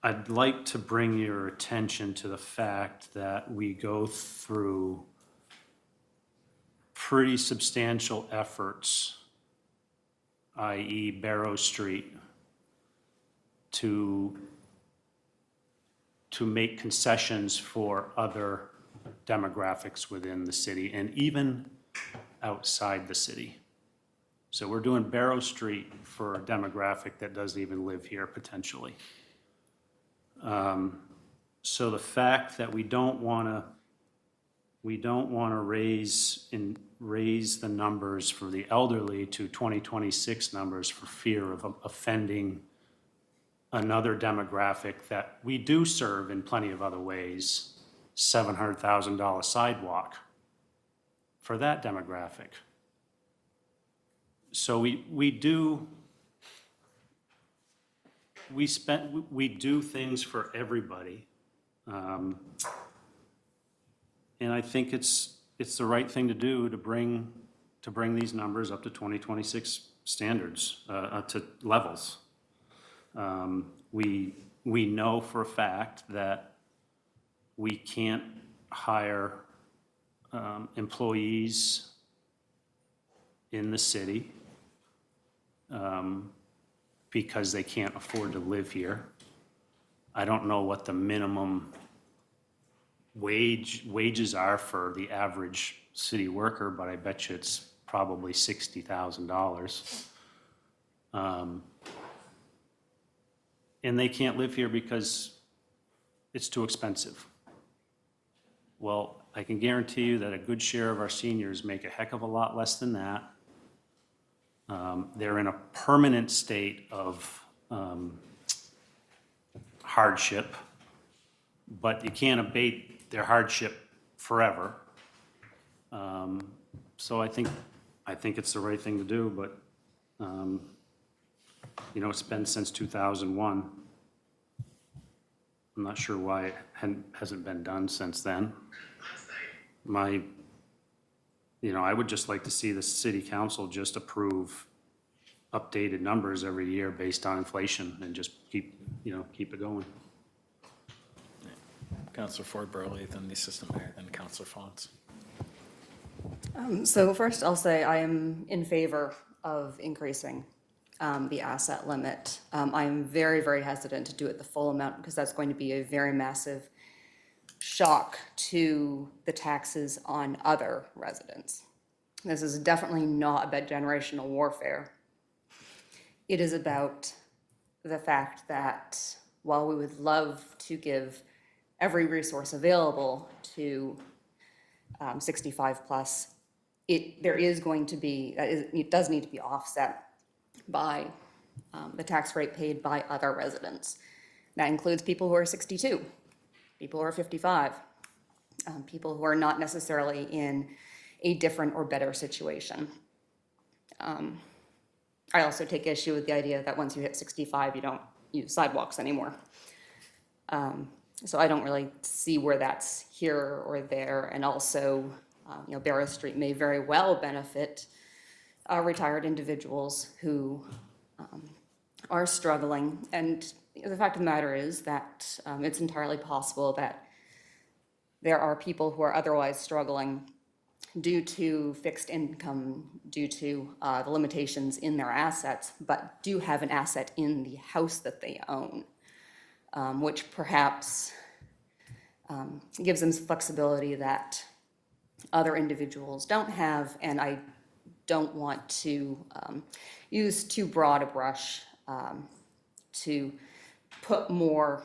I'd like to bring your attention to the fact that we go through pretty substantial efforts, i.e. Barrow Street, to make concessions for other demographics within the city and even outside the city. So we're doing Barrow Street for a demographic that doesn't even live here potentially. So the fact that we don't want to raise the numbers for the elderly to 2026 numbers for fear of offending another demographic that we do serve in plenty of other ways, $700,000 sidewalk for that demographic. So we do things for everybody. And I think it's the right thing to do to bring these numbers up to 2026 standards, to levels. We know for a fact that we can't hire employees in the city because they can't afford to live here. I don't know what the minimum wages are for the average city worker, but I bet you it's probably $60,000. And they can't live here because it's too expensive. Well, I can guarantee you that a good share of our seniors make a heck of a lot less than that. They're in a permanent state of hardship, but you can't abate their hardship forever. So I think it's the right thing to do, but it's been since 2001. I'm not sure why it hasn't been done since then. I would just like to see the city council just approve updated numbers every year based on inflation and just keep it going. Councilor Ford Burley, then the assistant mayor, then Councilor Fawns. So first, I'll say I am in favor of increasing the asset limit. I am very, very hesitant to do it the full amount because that's going to be a very massive shock to the taxes on other residents. This is definitely not about generational warfare. It is about the fact that while we would love to give every resource available to 65 plus there is going to be, it does need to be offset by the tax rate paid by other residents. That includes people who are 62, people who are 55, people who are not necessarily in a different or better situation. I also take issue with the idea that once you hit 65, you don't use sidewalks anymore. So I don't really see where that's here or there. And also, Barrow Street may very well benefit retired individuals who are struggling. And the fact of the matter is that it's entirely possible that there are people who are otherwise struggling due to fixed income, due to the limitations in their assets, but do have an asset in the house that they own, which perhaps gives them flexibility that other individuals don't have. And I don't want to use too broad a brush to put more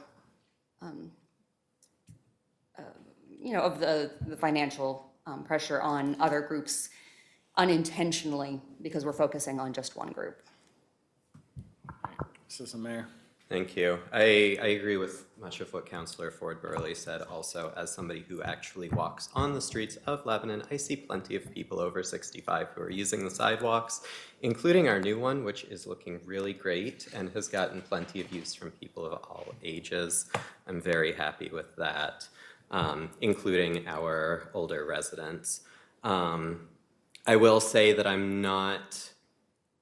of the financial pressure on other groups unintentionally because we're focusing on just one group. Assistant Mayor. Thank you. I agree with much of what Councillor Ford Burley said. Also, as somebody who actually walks on the streets of Lebanon, I see plenty of people over 65 who are using the sidewalks, including our new one, which is looking really great and has gotten plenty of use from people of all ages. I'm very happy with that, including our older residents. I will say that I'm not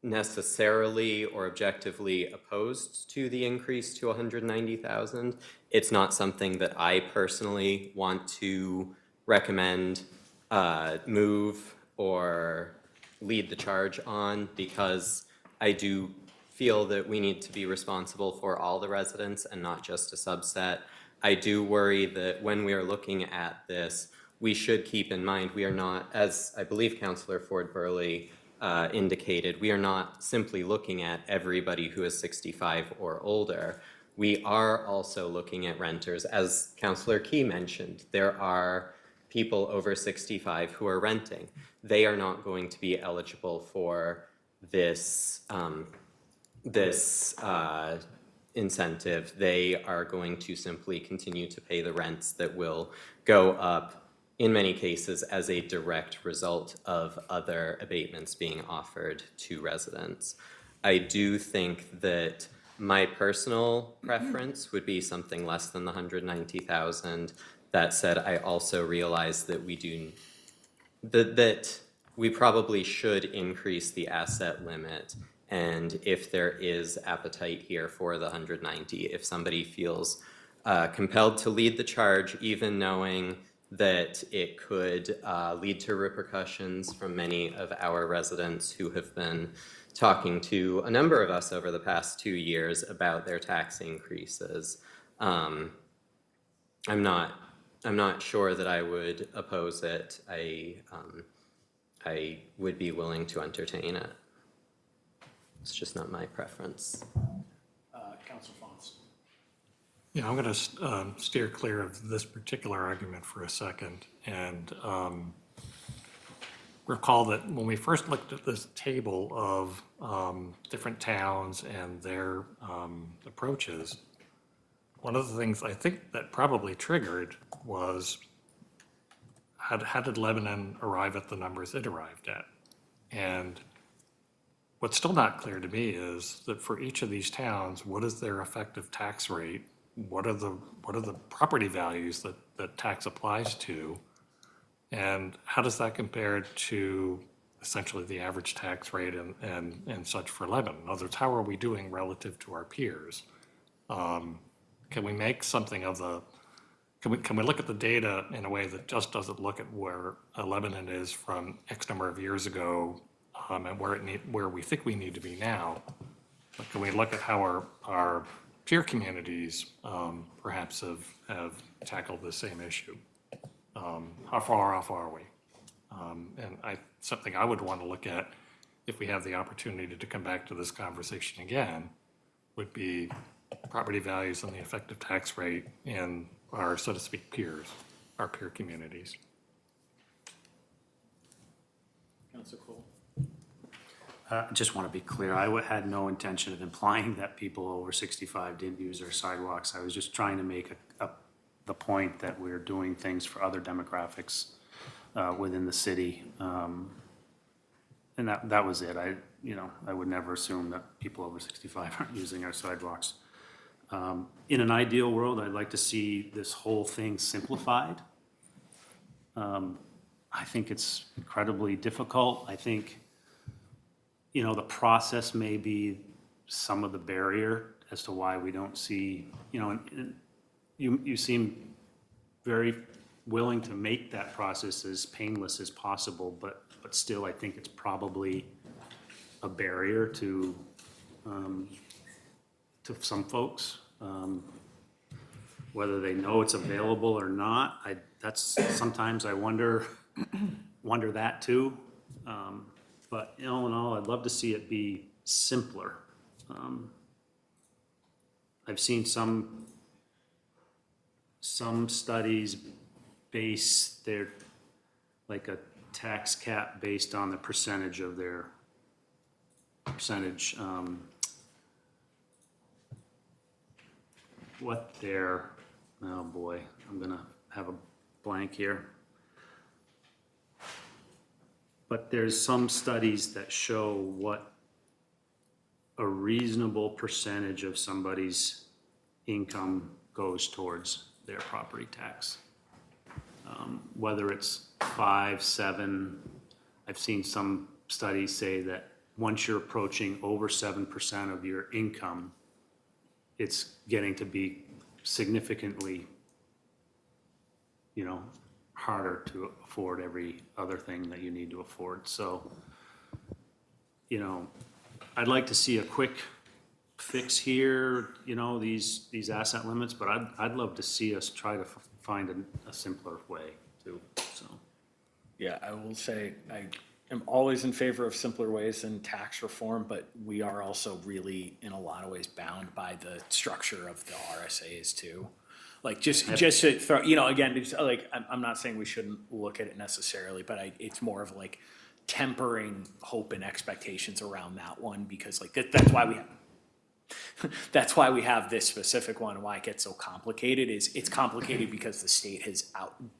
necessarily or objectively opposed to the increase to 190,000. It's not something that I personally want to recommend, move, or lead the charge on, because I do feel that we need to be responsible for all the residents and not just a subset. I do worry that when we are looking at this, we should keep in mind we are not, as I believe Councillor Ford Burley indicated, we are not simply looking at everybody who is 65 or older. We are also looking at renters. As Councillor Key mentioned, there are people over 65 who are renting. They are not going to be eligible for this, incentive. They are going to simply continue to pay the rents that will go up in many cases as a direct result of other abatements being offered to residents. I do think that my personal preference would be something less than the 190,000. That said, I also realize that that we probably should increase the asset limit. And if there is appetite here for the 190, if somebody feels compelled to lead the charge, even knowing that it could lead to repercussions from many of our residents who have been talking to a number of us over the past 2 years about their tax increases. I'm not sure that I would oppose it. I would be willing to entertain it. It's just not my preference. Councilor Fons. Yeah, I'm going to steer clear of this particular argument for a second and recall that when we first looked at this table of different towns and their approaches, one of the things I think that probably triggered was how did Lebanon arrive at the numbers it arrived at? And what's still not clear to me is that for each of these towns, what is their effective tax rate? What are the property values that tax applies to? And how does that compare to essentially the average tax rate and such for Lebanon? In other words, how are we doing relative to our peers? Can we make something of the, can we look at the data in a way that just doesn't look at where Lebanon is from X number of years ago and where we think we need to be now? But can we look at how our peer communities perhaps have tackled the same issue? How far off are we? And something I would want to look at if we have the opportunity to come back to this conversation again would be property values and the effective tax rate in our, so to speak, peers, our peer communities. Councilor Cool. I just want to be clear, I had no intention of implying that people over 65 didn't use their sidewalks. I was just trying to make the point that we're doing things for other demographics within the city. And that was it. I would never assume that people over 65 aren't using our sidewalks. In an ideal world, I'd like to see this whole thing simplified. I think it's incredibly difficult. I think, the process may be some of the barrier as to why we don't see, and you seem very willing to make that process as painless as possible, but still, I think it's probably a barrier to some folks. Whether they know it's available or not, sometimes I wonder that too. But all in all, I'd love to see it be simpler. I've seen some studies base their, like a tax cap based on the percentage of their oh boy, I'm gonna have a blank here. But there's some studies that show what a reasonable percentage of somebody's income goes towards their property tax. Whether it's 5, 7, I've seen some studies say that once you're approaching over 7% of your income, it's getting to be significantly, harder to afford every other thing that you need to afford. So, I'd like to see a quick fix here, these asset limits, but I'd love to see us try to find a simpler way too, so. Yeah, I will say I am always in favor of simpler ways than tax reform, but we are also really, in a lot of ways, bound by the structure of the RSAs too. Like just to throw, again, it's like I'm not saying we shouldn't look at it necessarily, but it's more of like tempering hope and expectations around that one because like that's why we have. That's why we have this specific one and why it gets so complicated is it's complicated because the state has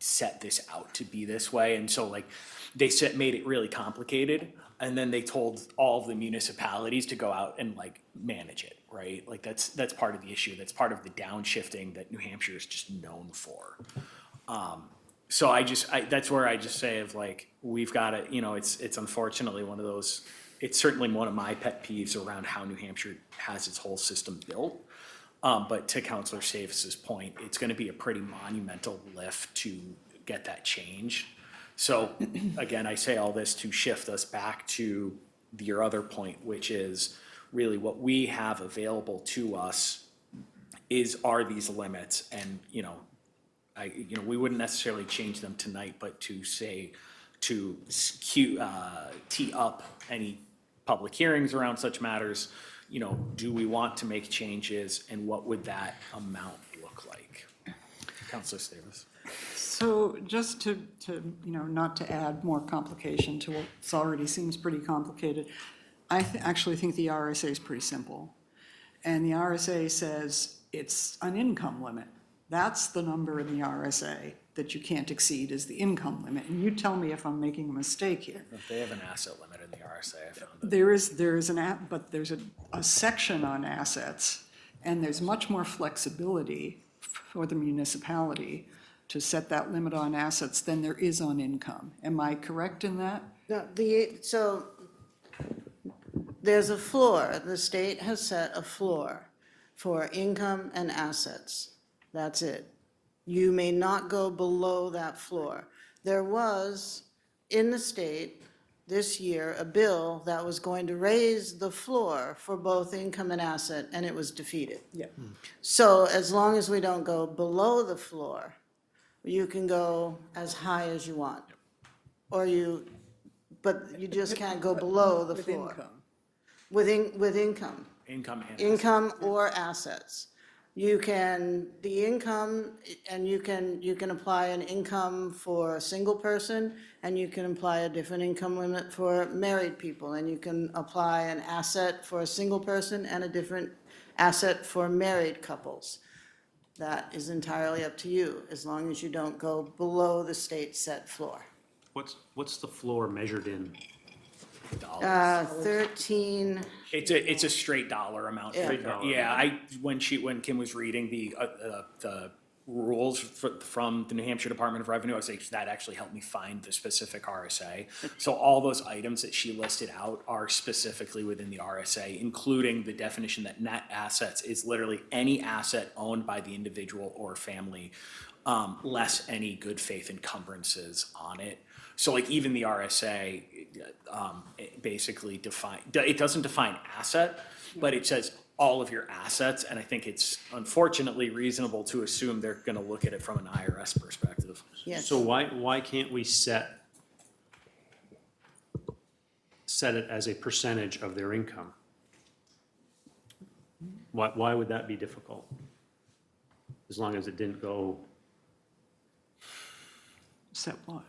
set this out to be this way. And so like they made it really complicated and then they told all of the municipalities to go out and like manage it, right? Like that's part of the issue. That's part of the downshifting that New Hampshire is just known for. So that's where I just say of like, we've got to, it's unfortunately one of those, it's certainly one of my pet peeves around how New Hampshire has its whole system built. But to Councilor Davis's point, it's going to be a pretty monumental lift to get that change. So again, I say all this to shift us back to your other point, which is really what we have available to us are these limits. And, we wouldn't necessarily change them tonight, but to say, tee up any public hearings around such matters, do we want to make changes and what would that amount look like? Councilor Davis. So just to not to add more complication to what already seems pretty complicated, I actually think the RSA is pretty simple. And the RSA says it's an income limit. That's the number in the RSA that you can't exceed is the income limit. And you tell me if I'm making a mistake here. They have an asset limit in the RSA, I found it. But there's a section on assets, and there's much more flexibility for the municipality to set that limit on assets than there is on income. Am I correct in that? No, so there's a floor. The state has set a floor for income and assets. That's it. You may not go below that floor. There was, in the state, this year, a bill that was going to raise the floor for both income and asset, and it was defeated. Yeah. So as long as we don't go below the floor, you can go as high as you want. But you just can't go below the floor. With income. With income. Income and Income or assets. You can, the income, and you can apply an income for a single person, and you can apply a different income limit for married people, and you can apply an asset for a single person and a different asset for married couples. That is entirely up to you, as long as you don't go below the state set floor. What's the floor measured in? 13, It's a straight dollar amount. Yeah. Straight dollar Yeah, when Kim was reading the rules from the New Hampshire Department of Revenue, I was like, that actually helped me find the specific RSA. So all those items that she listed out are specifically within the RSA, including the definition that net assets is literally any asset owned by the individual or family, less any good faith encumbrances on it. So like even the RSA, it basically it doesn't define asset, but it says all of your assets. And I think it's unfortunately reasonable to assume they're gonna look at it from an IRS perspective. yes. So why can't we set it as a percentage of their income? Why would that be difficult? As long as it didn't go, Set what?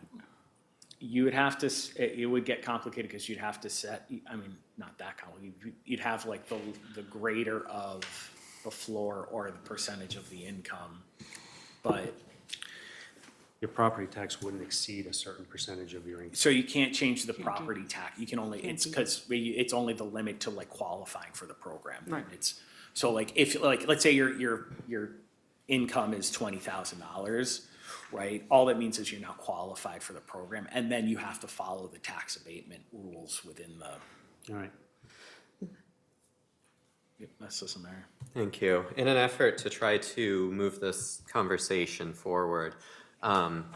You would have to, it would get complicated because you'd have to set, I mean, not that complicated. You'd have like the greater of the floor or the percentage of the income. But your property tax wouldn't exceed a certain percentage of your income. so you can't change the property tax. You can only, it's because it's only the limit to like qualifying for the program. Right. It's, so like if, like, let's say your income is $20,000, right? All that means is you're now qualified for the program, and then you have to follow the tax abatement rules within the. All right. Yep, that's just Mary. Thank you. In an effort to try to move this conversation forward, I'm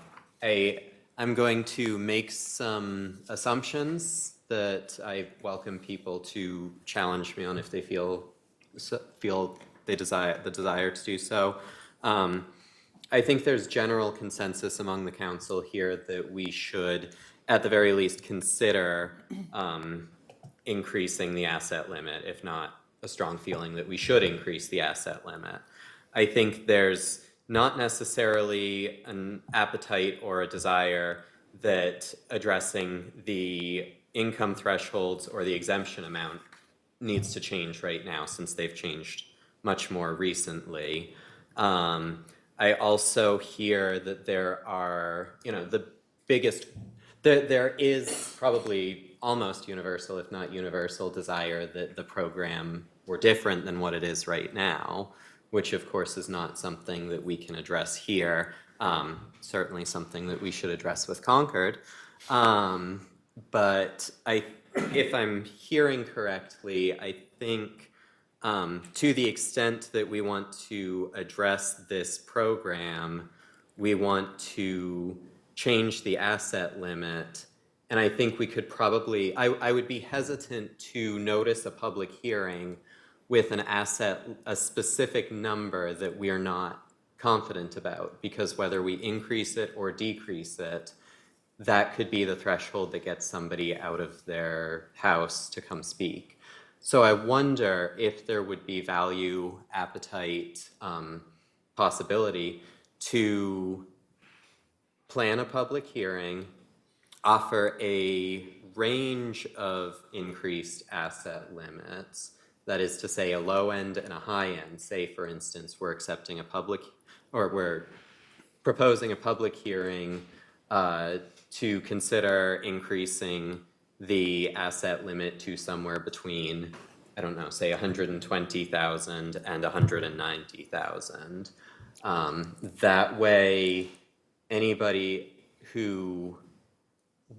going to make some assumptions that I welcome people to challenge me on if they feel they desire to do so. I think there's general consensus among the council here that we should, at the very least, consider increasing the asset limit, if not a strong feeling that we should increase the asset limit. I think there's not necessarily an appetite or a desire that addressing the income thresholds or the exemption amount needs to change right now, since they've changed much more recently. I also hear that there are, there is probably almost universal, if not universal, desire that the program were different than what it is right now, which of course is not something that we can address here. Certainly something that we should address with Concord. But if I'm hearing correctly, I think to the extent that we want to address this program, we want to change the asset limit. And I think we could probably, I would be hesitant to notice a public hearing with a specific number that we are not confident about, because whether we increase it or decrease it, that could be the threshold that gets somebody out of their house to come speak. So I wonder if there would be value, appetite, possibility to plan a public hearing, offer a range of increased asset limits, that is to say a low end and a high end. Say, for instance, we're proposing a public hearing to consider increasing the asset limit to somewhere between, I don't know, say 120,000 and 190,000. That way, anybody who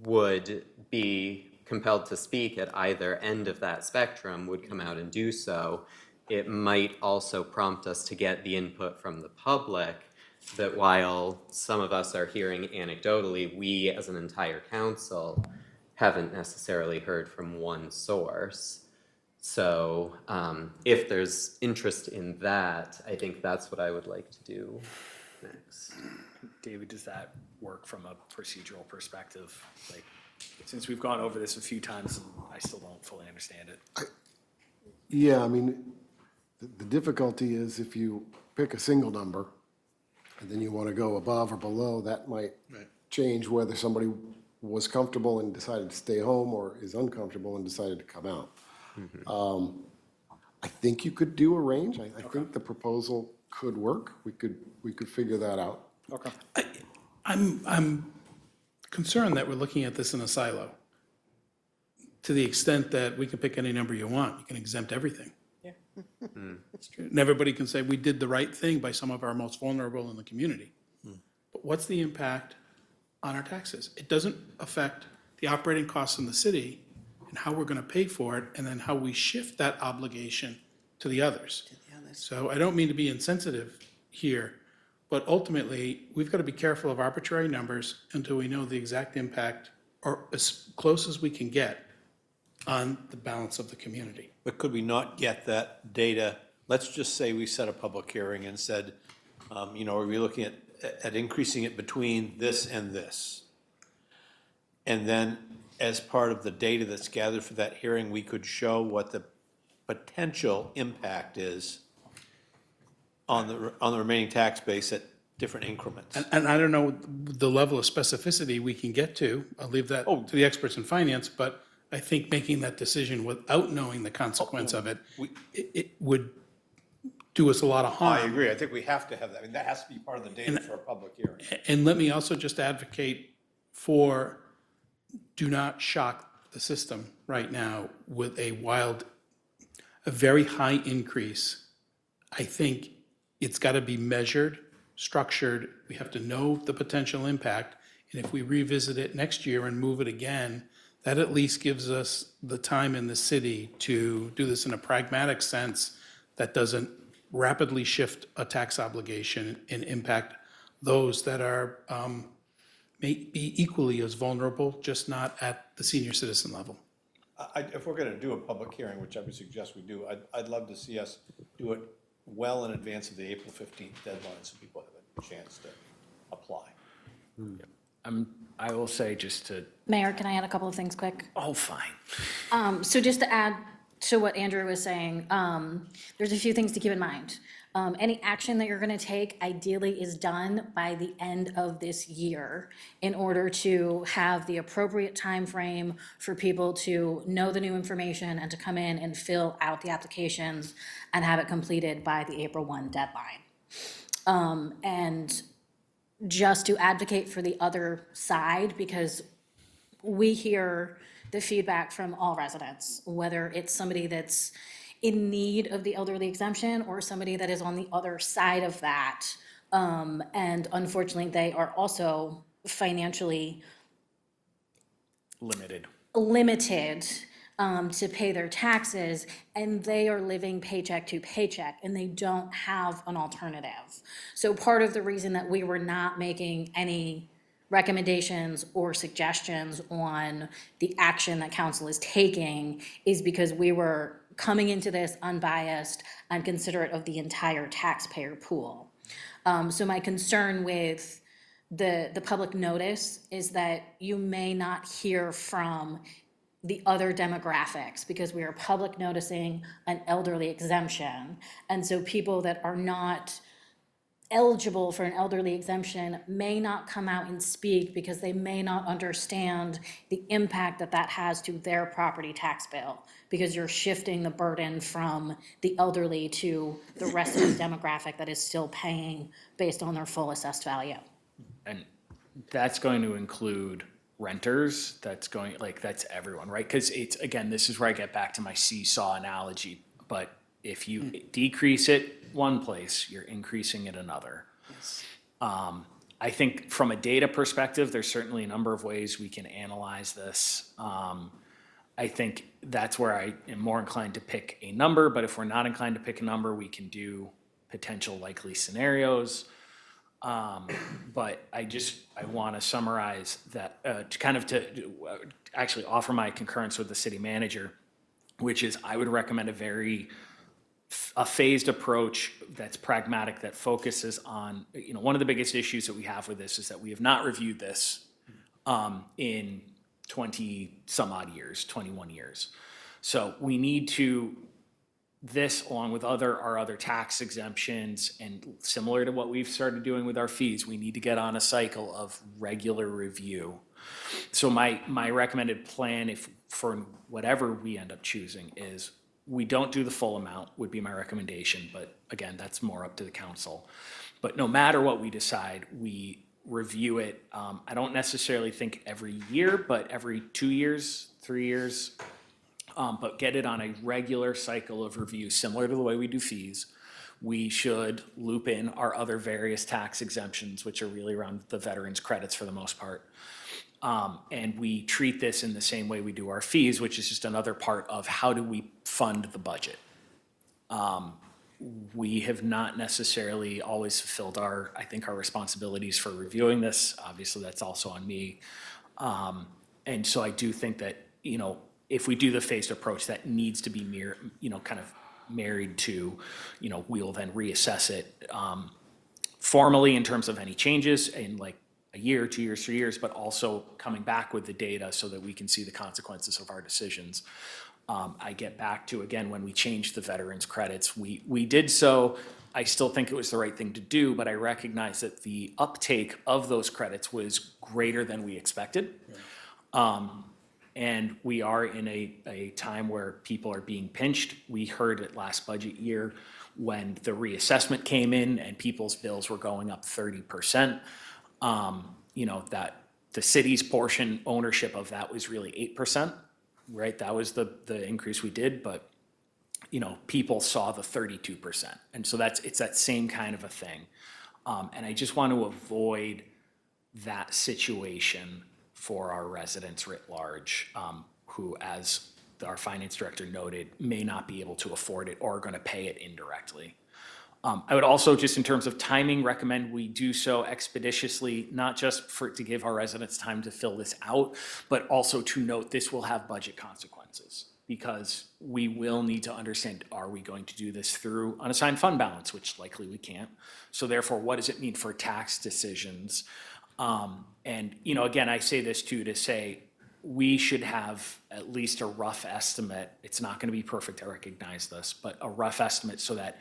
would be compelled to speak at either end of that spectrum would come out and do so. It might also prompt us to get the input from the public that while some of us are hearing anecdotally, we as an entire council haven't necessarily heard from one source. So if there's interest in that, I think that's what I would like to do next. David, does that work from a procedural perspective? Like, since we've gone over this a few times and I still don't fully understand it. Yeah, I mean, The difficulty is if you pick a single number, and then you want to go above or below, that might change whether somebody was comfortable and decided to stay home or is uncomfortable and decided to come out. I think you could do a range. I think the proposal could work. We could figure that out. Okay. I'm concerned that we're looking at this in a silo. To the extent that we can pick any number you want, you can exempt everything. Yeah. And everybody can say, we did the right thing by some of our most vulnerable in the community. But what's the impact on our taxes? It doesn't affect the operating costs in the city and how we're going to pay for it, and then how we shift that obligation to the others. So I don't mean to be insensitive here, but ultimately, we've got to be careful of arbitrary numbers until we know the exact impact, or as close as we can get, on the balance of the community. But could we not get that data? Let's just say we set a public hearing and said, are we looking at increasing it between this and this? And then, as part of the data that's gathered for that hearing, we could show what the potential impact is on the remaining tax base at different increments. And I don't know the level of specificity we can get to. I'll leave that to the experts in finance, but I think making that decision without knowing the consequence of it, it would do us a lot of harm. I agree. I think we have to have that. I mean, that has to be part of the data for a public hearing. And let me also just advocate for, do not shock the system right now with a very high increase. I think it's got to be measured, structured. We have to know the potential impact. And if we revisit it next year and move it again, that at least gives us the time in the city to do this in a pragmatic sense that doesn't rapidly shift a tax obligation and impact those that are, may be equally as vulnerable, just not at the senior citizen level. If we're going to do a public hearing, which I would suggest we do, I'd love to see us do it well in advance of the April 15th deadline so people have a chance to apply. I will say just to, Mayor, can I add a couple of things quick? oh, fine. So just to add to what Andrew was saying, there's a few things to keep in mind. Any action that you're going to take ideally is done by the end of this year in order to have the appropriate time frame for people to know the new information and to come in and fill out the applications and have it completed by the April 1 deadline. And just to advocate for the other side, because we hear the feedback from all residents, whether it's somebody that's in need of the elderly exemption or somebody that is on the other side of that. And unfortunately, they are also financially Limited. To pay their taxes, and they are living paycheck to paycheck, and they don't have an alternative. So part of the reason that we were not making any recommendations or suggestions on the action that council is taking is because we were coming into this unbiased and considerate of the entire taxpayer pool. So my concern with the public notice is that you may not hear from the other demographics because we are public noticing an elderly exemption. And so people that are not eligible for an elderly exemption may not come out and speak because they may not understand the impact that that has to their property tax bill, because you're shifting the burden from the elderly to the rest of the demographic that is still paying based on their full assessed value. And that's going to include renters, that's everyone, right? Because it's, again, this is where I get back to my seesaw analogy, but if you decrease it one place, you're increasing it another. I think from a data perspective, there's certainly a number of ways we can analyze this. I think that's where I am more inclined to pick a number, but if we're not inclined to pick a number, we can do potential likely scenarios. But I want to summarize that, to actually offer my concurrence with the city manager, which is I would recommend a phased approach that's pragmatic, that focuses on, one of the biggest issues that we have with this is that we have not reviewed this in 20 some odd years, 21 years. So we need to this, along with our other tax exemptions, and similar to what we've started doing with our fees, we need to get on a cycle of regular review. So my recommended plan, if for whatever we end up choosing, is we don't do the full amount, would be my recommendation, but again, that's more up to the council. But no matter what we decide, we review it. I don't necessarily think every year, but every 2 years, 3 years, but get it on a regular cycle of review, similar to the way we do fees. We should loop in our other various tax exemptions, which are really around the veterans credits for the most part. And we treat this in the same way we do our fees, which is just another part of how do we fund the budget. We have not necessarily always fulfilled our responsibilities for reviewing this. Obviously, that's also on me. And so I do think that, if we do the phased approach, that needs to be kind of married to, we'll then reassess it formally in terms of any changes in like a year, 2 years, 3 years, but also coming back with the data so that we can see the consequences of our decisions. I get back to, again, when we changed the veterans credits, we did so. I still think it was the right thing to do, but I recognize that the uptake of those credits was greater than we expected. And we are in a time where people are being pinched. We heard it last budget year when the reassessment came in and people's bills were going up 30%. That the city's portion ownership of that was really 8%, right? That was the increase we did, but people saw the 32%. And so it's that same kind of a thing. And I just want to avoid that situation for our residents writ large, who, as our finance director noted, may not be able to afford it or are going to pay it indirectly. I would also, just in terms of timing, recommend we do so expeditiously, not just to give our residents time to fill this out, but also to note this will have budget consequences, because we will need to understand, are we going to do this through unassigned fund balance, which likely we can't. So therefore, what does it mean for tax decisions? And again, I say this too, to say we should have at least a rough estimate. It's not going to be perfect, I recognize this, but a rough estimate so that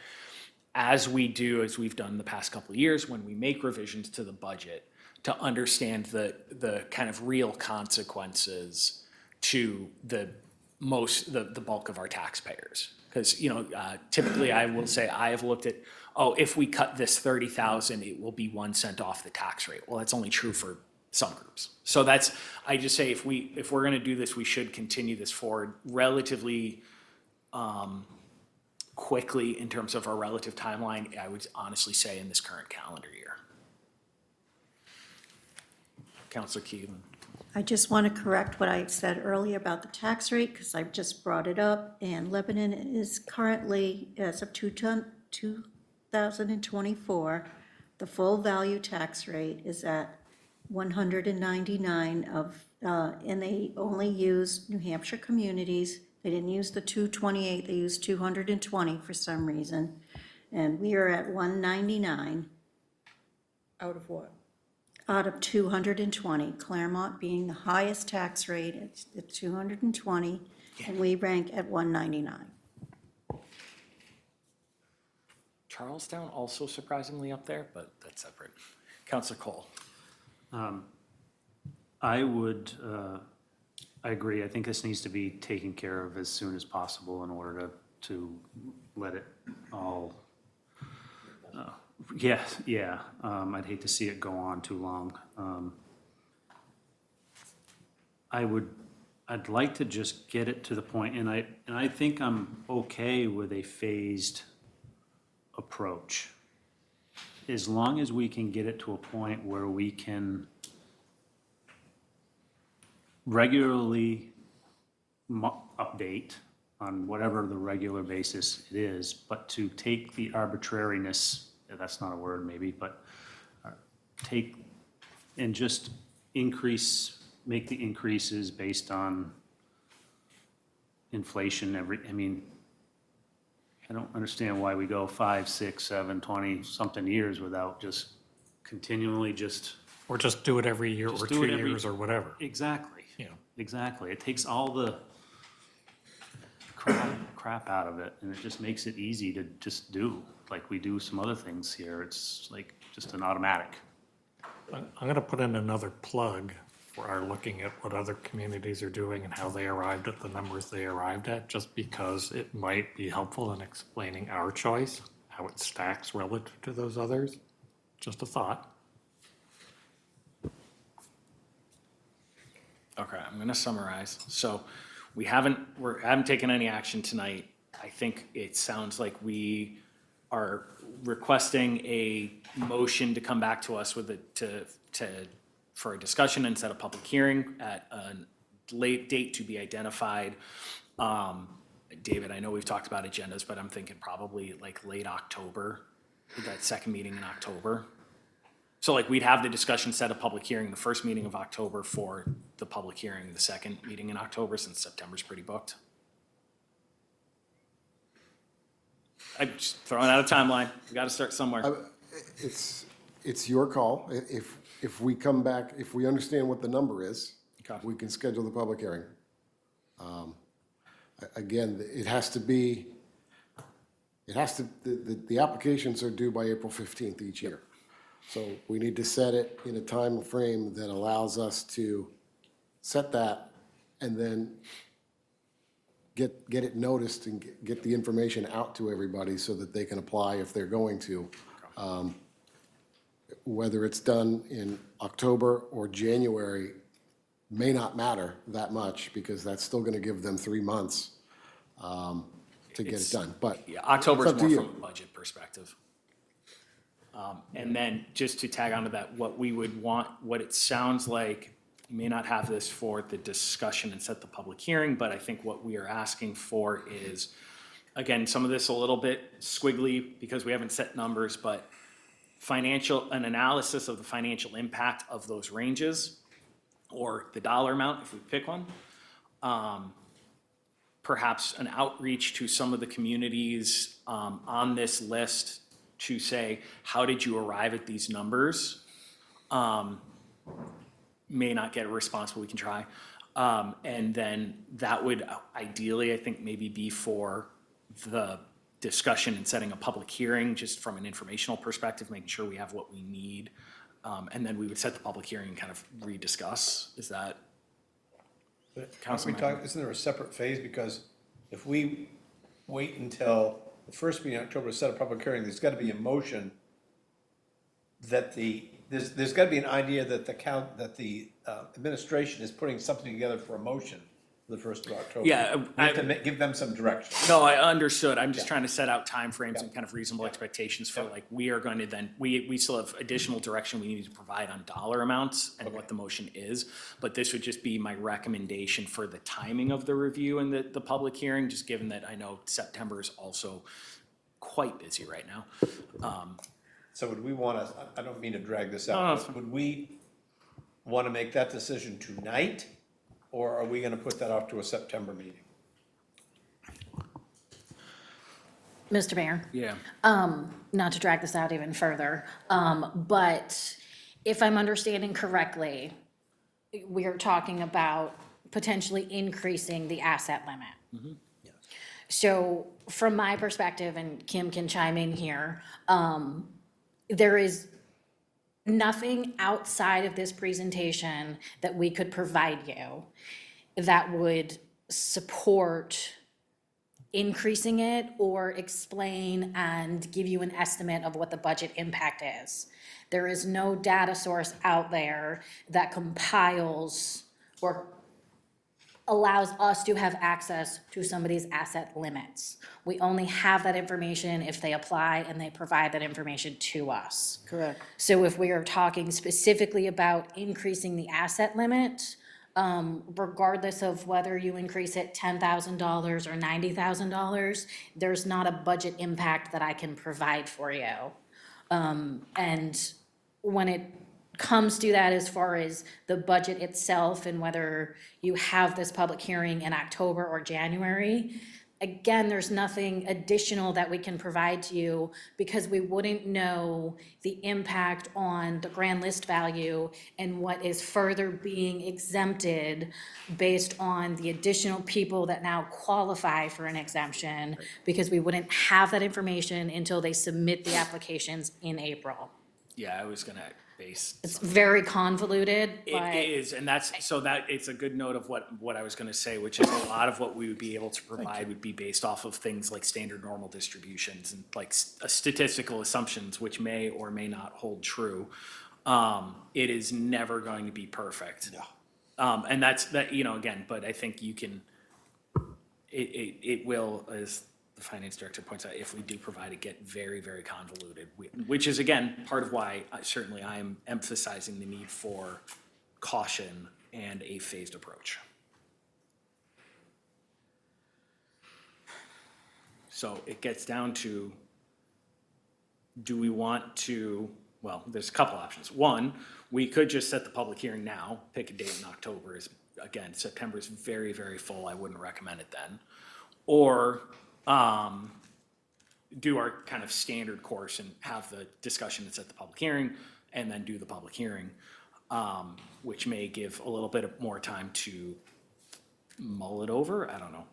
as we've done the past couple of years, when we make revisions to the budget, to understand the kind of real consequences to the bulk of our taxpayers. Because, typically I will say, I have looked at, if we cut this 30,000, it will be 1 cent off the tax rate. Well, that's only true for some groups. So I just say, if we're going to do this, we should continue this forward relatively quickly in terms of our relative timeline. I would honestly say in this current calendar year. Councilor Keelan. I just want to correct what I said earlier about the tax rate, because I just brought it up, and Lebanon is currently, as of 2024, the full value tax rate is at 199 and they only use New Hampshire communities. They didn't use the 228, they used 220 for some reason. And we are at 199. Out of what? Out of 220, Claremont being the highest tax rate at 220, and we rank at 199. Charlestown also surprisingly up there, but that's separate. Councilor Cole. I agree. I think this needs to be taken care of as soon as possible in order to let it all. Yeah. I'd hate to see it go on too long. I'd like to just get it to the point, and I think I'm okay with a phased approach, as long as we can get it to a point where we can regularly update on whatever the regular basis it is, but to take the arbitrariness, that's not a word maybe, but take and just make the increases based on inflation I don't understand why we go 5, 6, 7, 20 something years without just continually Or just do it every year Just or do 2 it every- years or whatever. Exactly. Yeah. Exactly. It takes all the crap crap out of it, and it just makes it easy to just do, like we do some other things here. It's like just an automatic. I'm going to put in another plug for our looking at what other communities are doing and how they arrived at the numbers they arrived at, just because it might be helpful in explaining our choice, how it stacks relative to those others. Just a thought. Okay, I'm gonna summarize. So we haven't taken any action tonight. I think it sounds like we are requesting a motion to come back to us with for a discussion and set a public hearing at a late date to be identified. David, I know we've talked about agendas, but I'm thinking probably like late October, that second meeting in October. So like we'd have the discussion, set a public hearing, the first meeting of October for the public hearing, the second meeting in October, since September's pretty booked. I'm just throwing out a timeline. We gotta start somewhere. It's your call. If we come back, if we understand what the number is, Okay. we can schedule the public hearing. Again, it has to, the applications are due by April 15th each year. So we need to set it in a time frame that allows us to set that and then get it noticed and get the information out to everybody so that they can apply if they're going to. Whether it's done in October or January may not matter that much, because that's still gonna give them 3 months to get it done, but. Yeah, October it's is up to more you. from a budget perspective. And then just to tag onto that, what we would want, what it sounds like, you may not have this for the discussion and set the public hearing, but I think what we are asking for is, again, some of this a little bit squiggly because we haven't set numbers, but an analysis of the financial impact of those ranges, or the dollar amount if we pick one. Perhaps an outreach to some of the communities on this list to say, how did you arrive at these numbers? May not get a response, but we can try. And then that would ideally, I think, maybe be for the discussion and setting a public hearing, just from an informational perspective, making sure we have what we need. And then we would set the public hearing and kind of rediscuss. Is that? Councilman? Isn't there a separate phase? Because if we wait until the first meeting in October to set a public hearing, there's gotta be a motion that there's gotta be an idea that the administration is putting something together for a motion for the 1st of October. Yeah, We have to give them some direction. No, I understood. I'm just trying to set out timeframes and kind of reasonable expectations for like, we are going to then, we still have additional direction we need to provide on dollar amounts and what the motion is. But this would just be my recommendation for the timing of the review and the public hearing, just given that I know September is also quite busy right now. So would we wanna, I don't mean to drag this No, out, it's but would we wanna make that decision tonight? Or are we gonna put that off to a September meeting? Mr. Mayor? Yeah. Not to drag this out even further, but if I'm understanding correctly, we are talking about potentially increasing the asset limit. So from my perspective, and Kim can chime in here, there is nothing outside of this presentation that we could provide you that would support increasing it or explain and give you an estimate of what the budget impact is. There is no data source out there that compiles or allows us to have access to somebody's asset limits. We only have that information if they apply and they provide that information to us. Correct. So if we are talking specifically about increasing the asset limit, regardless of whether you increase it $10,000 or $90,000, there's not a budget impact that I can provide for you. And when it comes to that, as far as the budget itself and whether you have this public hearing in October or January, Again, there's nothing additional that we can provide to you because we wouldn't know the impact on the grand list value and what is further being exempted based on the additional people that now qualify for an exemption, because we wouldn't have that information until they submit the applications in April. Yeah, I was gonna base. It's very convoluted, but. It is, and it's a good note of what I was gonna say, which is a lot of what we would be able to provide would be based off of things like standard normal distributions and like statistical assumptions, which may or may not hold true. It is never going to be perfect. And that's, again, but I think you can, it will, as the finance director points out, if we do provide it, get very, very convoluted, which is, again, part of why I am emphasizing the need for caution and a phased approach. So it gets down to, do we want to, well, there's a couple options. One, we could just set the public hearing now, pick a date in October. Again, September is very, very full. I wouldn't recommend it then. Or do our kind of standard course and have the discussion that's at the public hearing and then do the public hearing, which may give a little bit more time to mull it over. I don't know.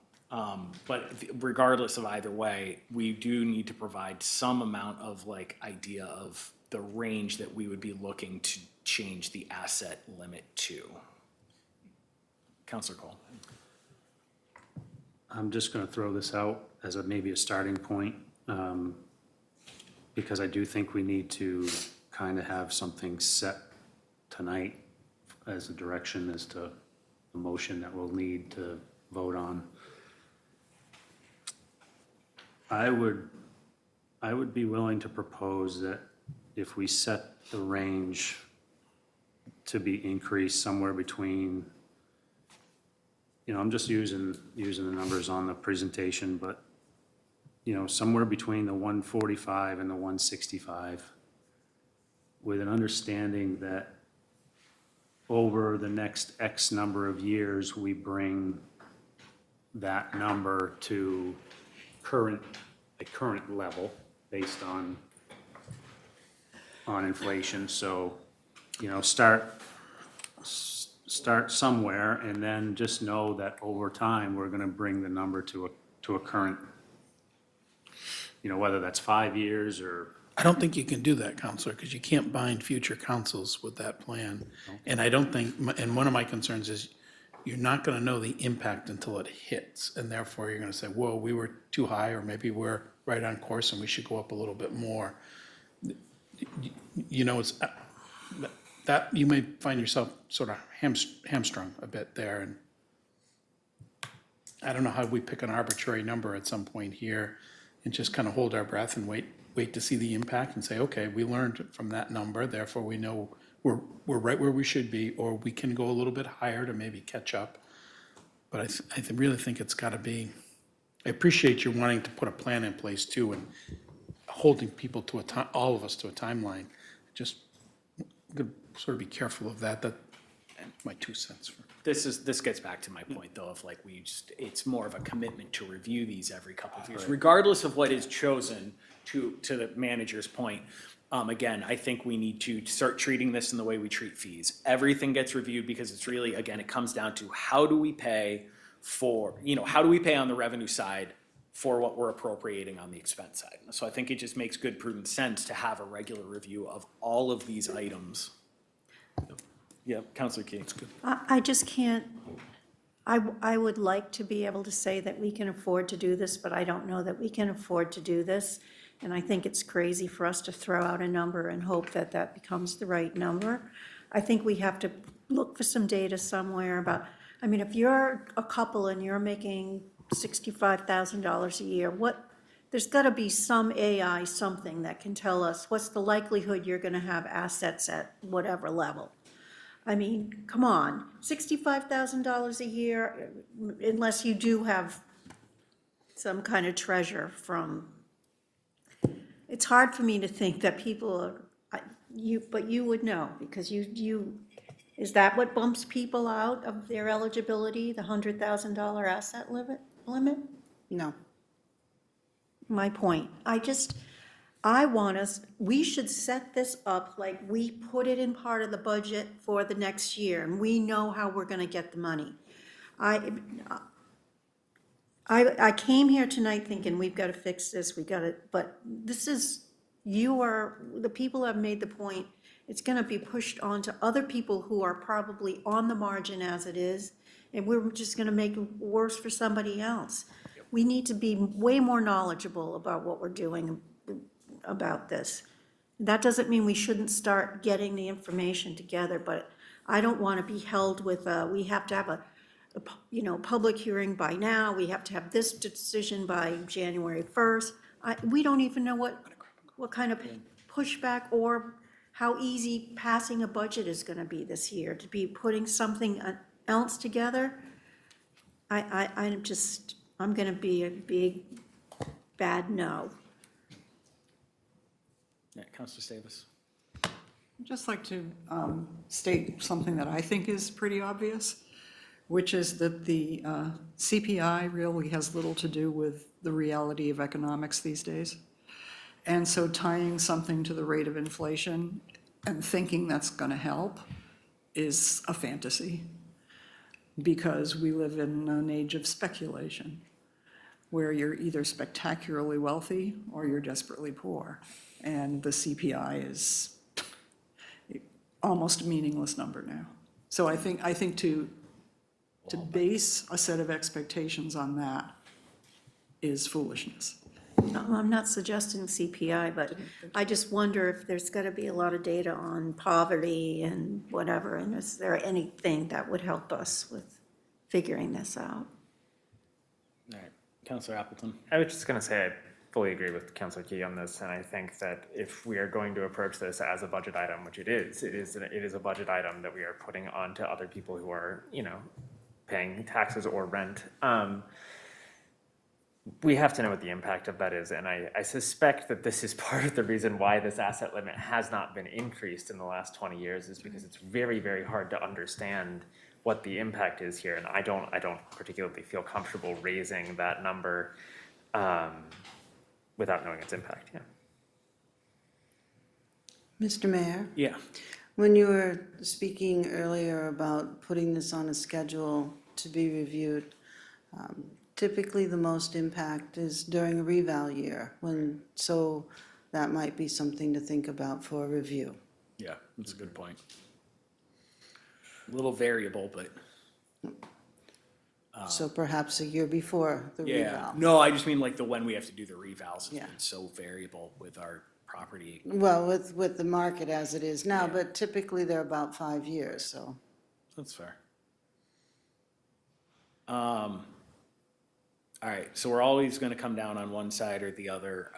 But regardless of either way, we do need to provide some amount of like idea of the range that we would be looking to change the asset limit to. Councilor Cole. I'm just going to throw this out as maybe a starting point, because I do think we need to kind of have something set tonight as a direction as to the motion that we'll need to vote on. I would be willing to propose that if we set the range to be increased somewhere between, I'm just using the numbers on the presentation, but, somewhere between the 145 and the 165, with an understanding that over the next X number of years, we bring that number to a current level based on inflation. So, start somewhere and then just know that over time, we're gonna bring the number to a current, whether that's 5 years or. I don't think you can do that, Counselor, because you can't bind future councils with that plan. And I don't think, and one of my concerns is you're not going to know the impact until it hits. And therefore, you're going to say, whoa, we were too high, or maybe we're right on course and we should go up a little bit more. It's that you may find yourself sort of hamstrung a bit there. And I don't know how we pick an arbitrary number at some point here and just kind of hold our breath and wait to see the impact and say, okay, we learned from that number, therefore we know we're right where we should be, or we can go a little bit higher to maybe catch up. But I really think it's got to be, I appreciate you wanting to put a plan in place too, and holding people to all of us to a timeline. Just I'm gonna sort of be careful of that. That's my 2 cents. This gets back to my point though, of like it's more of a commitment to review these every couple of years, regardless of what is chosen. To the manager's point, again, I think we need to start treating this in the way we treat fees. Everything gets reviewed because it's really, again, it comes down to how do we pay how do we pay on the revenue side for what we're appropriating on the expense side. So I think it just makes good, prudent sense to have a regular review of all of these items. Yep, Councilor Key. That's good. I just can't, I would like to be able to say that we can afford to do this, but I don't know that we can afford to do this. And I think it's crazy for us to throw out a number and hope that that becomes the right number. I think we have to look for some data somewhere about, if you're a couple and you're making $65,000 a year, there's got to be some AI, something that can tell us what's the likelihood you're going to have assets at whatever level. Come on, $65,000 a year, unless you do have some kind of treasure from, it's hard for me to think that people are, but you would know, because is that what bumps people out of their eligibility, the $100,000 asset limit? No. My point. I want us, we should set this up like we put it in part of the budget for the next year, and we know how we're gonna get the money. I came here tonight thinking, we've gotta fix this, but this is, the people have made the point, it's gonna be pushed on to other people who are probably on the margin as it is, and we're just gonna make it worse for somebody else. We need to be way more knowledgeable about what we're doing about this. That doesn't mean we shouldn't start getting the information together, but I don't want to be held with, we have to have a public hearing by now, we have to have this decision by January 1st. We don't even know what kind of pushback or how easy passing a budget is going to be this year, to be putting something else together. I'm going to be a big, bad no. Yeah, Councilor Davis. I'd just like to state something that I think is pretty obvious, which is that the CPI really has little to do with the reality of economics these days. And so tying something to the rate of inflation and thinking that's going to help is a fantasy, because we live in an age of speculation where you're either spectacularly wealthy or you're desperately poor. And the CPI is almost a meaningless number now. So I think to base a set of expectations on that is foolishness. No, I'm not suggesting CPI, but I just wonder if there's got to be a lot of data on poverty and whatever, and is there anything that would help us with figuring this out? All right, Councilor Appleton. I was just going to say I fully agree with Councilor Key on this, and I think that if we are going to approach this as a budget item, which it is a budget item that we are putting on to other people who are, paying taxes or rent. We have to know what the impact of that is, and I suspect that this is part of the reason why this asset limit has not been increased in the last 20 years, is because it's very, very hard to understand what the impact is here, and I don't particularly feel comfortable raising that number without knowing its impact. Yeah. Mr. Mayor? Yeah. When you were speaking earlier about putting this on a schedule to be reviewed, typically the most impact is during a reval year, so that might be something to think about for a review. Yeah, that's a good point. A little variable, but. So perhaps a year before the Yeah, reval. no, I just mean like when we have to do the revals, it's Yeah. been so variable with our property. Well, with the market as it is now, but typically they're about 5 years, so. That's fair. All right, so we're always gonna come down on one side or the other.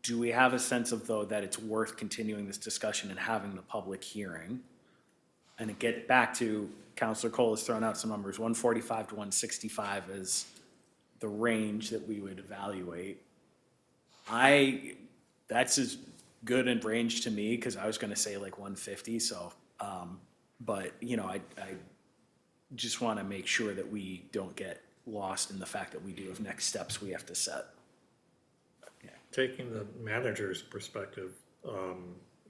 Do we have a sense of, though, that it's worth continuing this discussion and having the public hearing? And to get back to, Councilor Cole has thrown out some numbers, 145 to 165 is the range that we would evaluate. That's as good in range to me, because I was gonna say like 150, so, but, I just wanna make sure that we don't get lost in the fact that we do have next steps we have to set. Taking the manager's perspective,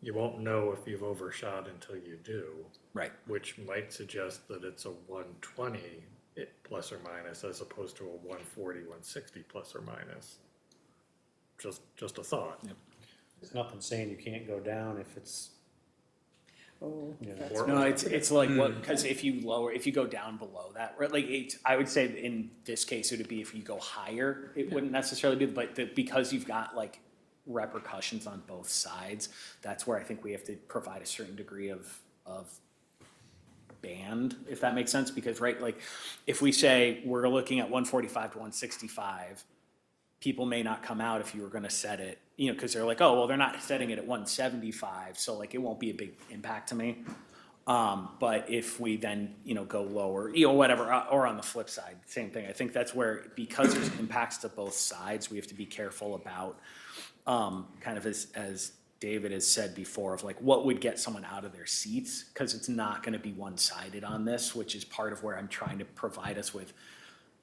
you won't know if you've overshot until you do. Right. Which might suggest that it's a 120 plus or minus as opposed to a 140, 160 plus or minus. Just a thought. Yep. There's nothing saying you can't go down if it's. Oh, No, it's like what, because if you go down below that, right, like I would say in this case, it would be if you go higher, it wouldn't necessarily be, but because you've got like repercussions on both sides, that's where I think we have to provide a certain degree of band, if that makes sense, because, right, like, if we say we're looking at 145 to 165, people may not come out if you were gonna set it, because they're like, oh, well, they're not setting it at 175, so like, it won't be a big impact to me. But if we then, go lower, whatever, or on the flip side, same thing. I think that's where, because there's impacts to both sides, we have to be careful about, kind of as David has said before, of like, what would get someone out of their seats? Because it's not gonna be one-sided on this, which is part of where I'm trying to provide us with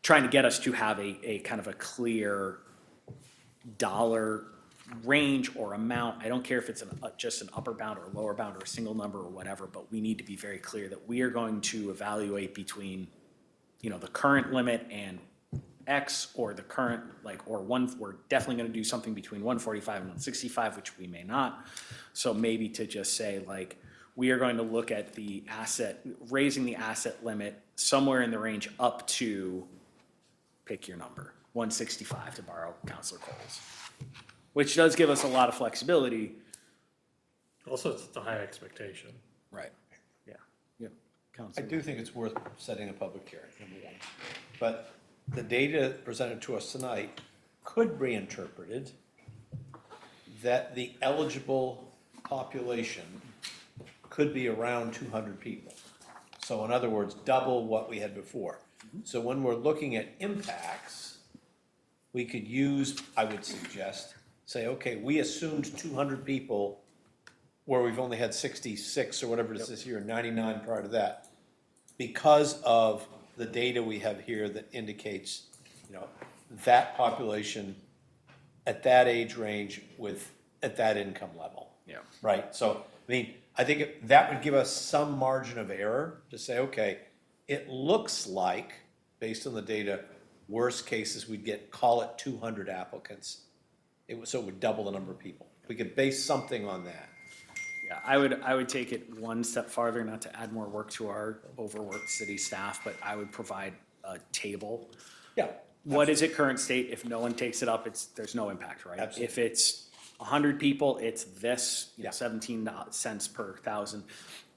trying to get us to have a kind of a clear dollar range or amount. I don't care if it's just an upper bound or lower bound or a single number or whatever, but we need to be very clear that we are going to evaluate between, you know, the current limit and X, or the current, like, or we're definitely gonna do something between 145 and 165, which we may not. So maybe to just say, like, we are going to look at the raising the asset limit somewhere in the range up to, pick your number, 165, to borrow Counselor Cole's. Which does give us a lot of flexibility. Also, it's a high expectation. Right. Yeah. Yep. I Counselor. do think it's worth setting a public hearing, number one. But the data presented to us tonight could be interpreted that the eligible population could be around 200 people. So in other words, double what we had before. So when we're looking at impacts, we could use, I would suggest, say, okay, we assumed 200 people where we've only had 66 or whatever it is this year, 99 prior to that. Because of the data we have here that indicates, you know, that population at that age range at that income level. Yeah. Right, so, I mean, I think that would give us some margin of error to say, okay, it looks like, based on the data, worst cases, we'd get, call it 200 applicants. So it would double the number of people. We could base something on that. Yeah, I would take it one step farther, not to add more work to our overworked city staff, but I would provide a table. Yeah. What is it current state? If no one takes it up, there's no impact, right? Absolutely. If it's 100 people, it's this, you know, Yeah. 17 cents per thousand.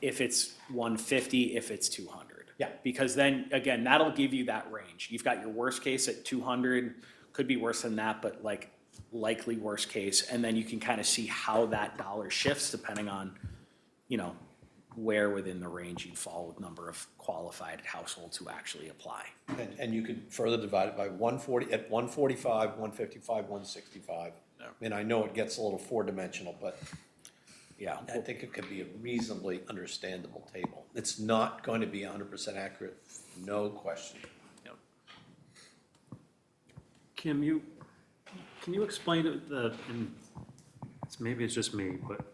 If it's 150, if it's 200. Yeah. Because then, again, that'll give you that range. You've got your worst case at 200, could be worse than that, but like likely worst case. And then you can kind of see how that dollar shifts depending on, you know, where within the range you'd fall with number of qualified households who actually apply. And you could further divide it by 140, at 145, 155, 165. Yeah. And I know it gets a little four-dimensional, but Yeah. I think it could be a reasonably understandable table. It's not going to be 100% accurate, no question. Yep. Kim, can you explain it, and maybe it's just me, but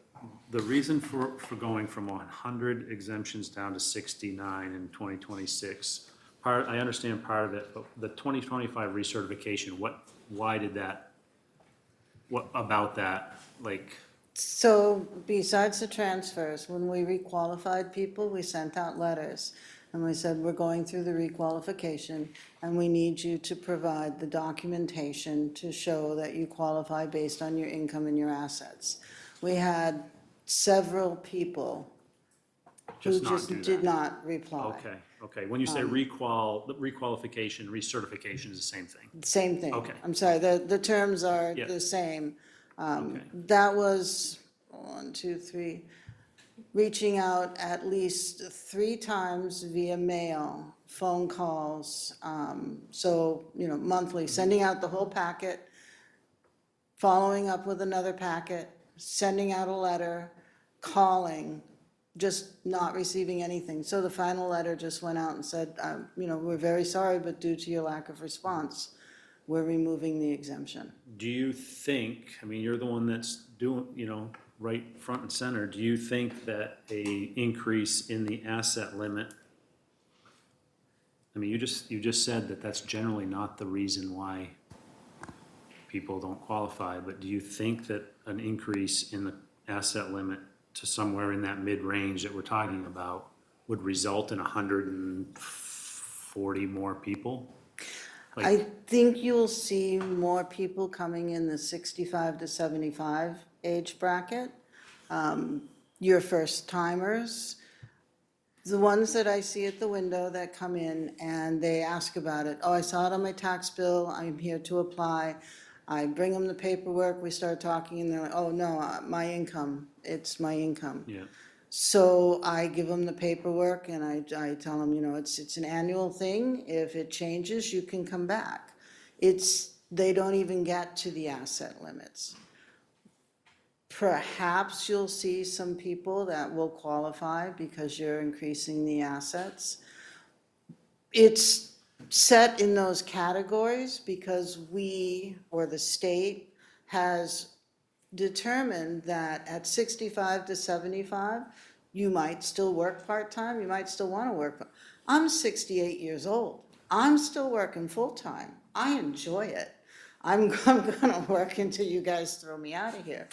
the reason for going from 100 exemptions down to 69 in 2026, I understand part of it, but the 2025 recertification, why did that, what about that, like? So besides the transfers, when we requalified people, we sent out letters. And we said, we're going through the requalification and we need you to provide the documentation to show that you qualify based on your income and your assets. We had several people who Just not just do that. did not reply. Okay, when you say requalification, recertification is the same thing? Same thing. Okay. I'm sorry, the terms are Yeah. the same. Okay. That was, 1, 2, 3, reaching out at least 3 times via mail, phone calls, so, you know, monthly, sending out the whole packet, following up with another packet, sending out a letter, calling, just not receiving anything. So the final letter just went out and said, you know, we're very sorry, but due to your lack of response, we're removing the exemption. Do you think, I mean, you're the one that's doing, you know, right front and center, do you think that a increase in the asset limit, I mean, you just said that that's generally not the reason why people don't qualify, but do you think that an increase in the asset limit to somewhere in that mid-range that we're talking about would result in 140 more people? I think you'll see more people coming in the 65 to 75 age bracket. Your first timers, the ones that I see at the window that come in and they ask about it. Oh, I saw it on my tax bill. I'm here to apply. I bring them the paperwork. We start talking and they're like, oh, no, my income. It's my income. Yeah. So I give them the paperwork and I tell them, you know, it's an annual thing. If it changes, you can come back. They don't even get to the asset limits. Perhaps you'll see some people that will qualify because you're increasing the assets. It's set in those categories because we, or the state, has determined that at 65 to 75, you might still work part-time, you might still want to work. I'm 68 years old. I'm still working full-time. I enjoy it. I'm gonna work until you guys throw me out of here.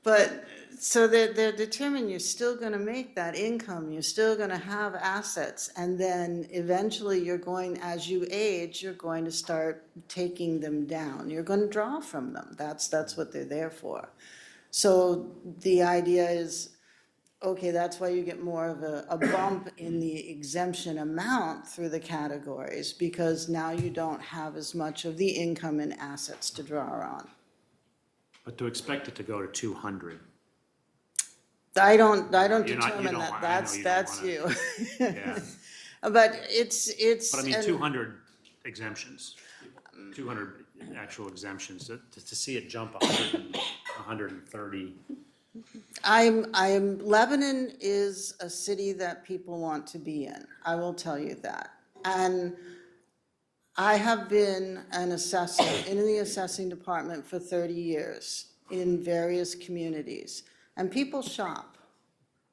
But, so they're determined you're still gonna make that income, you're still gonna have assets, and then eventually you're going, as you age, you're going to start taking them down. You're gonna draw from them. That's what they're there for. So the idea is, okay, that's why you get more of a bump in the exemption amount through the categories, because now you don't have as much of the income and assets to draw on. But to expect it to go to 200, I don't You're not- you determine don't that, want- I know you don't that's wanna- you. yeah. But it's. But I mean, and 200 exemptions, 200 actual exemptions, to see it jump 100, 130. Lebanon is a city that people want to be in, I will tell you that. And I have been an assessor in the assessing department for 30 years in various communities. And people shop.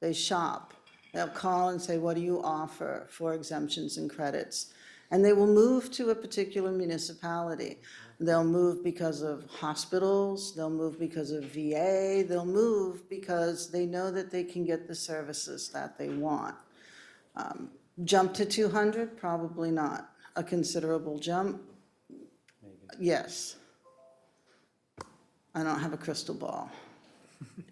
They shop. They'll call and say, what do you offer for exemptions and credits? And they will move to a particular municipality. They'll move because of hospitals, they'll move because of VA, they'll move because they know that they can get the services that they want. Jump to 200? Probably not. A considerable jump? Yes. I don't have a crystal ball.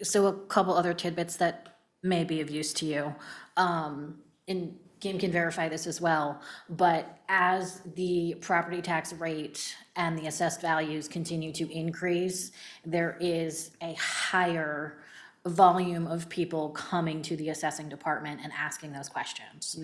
So a couple other tidbits that may be of use to you. And Kim can verify this as well, but as the property tax rate and the assessed values continue to increase, there is a higher volume of people coming to the assessing department and asking those questions.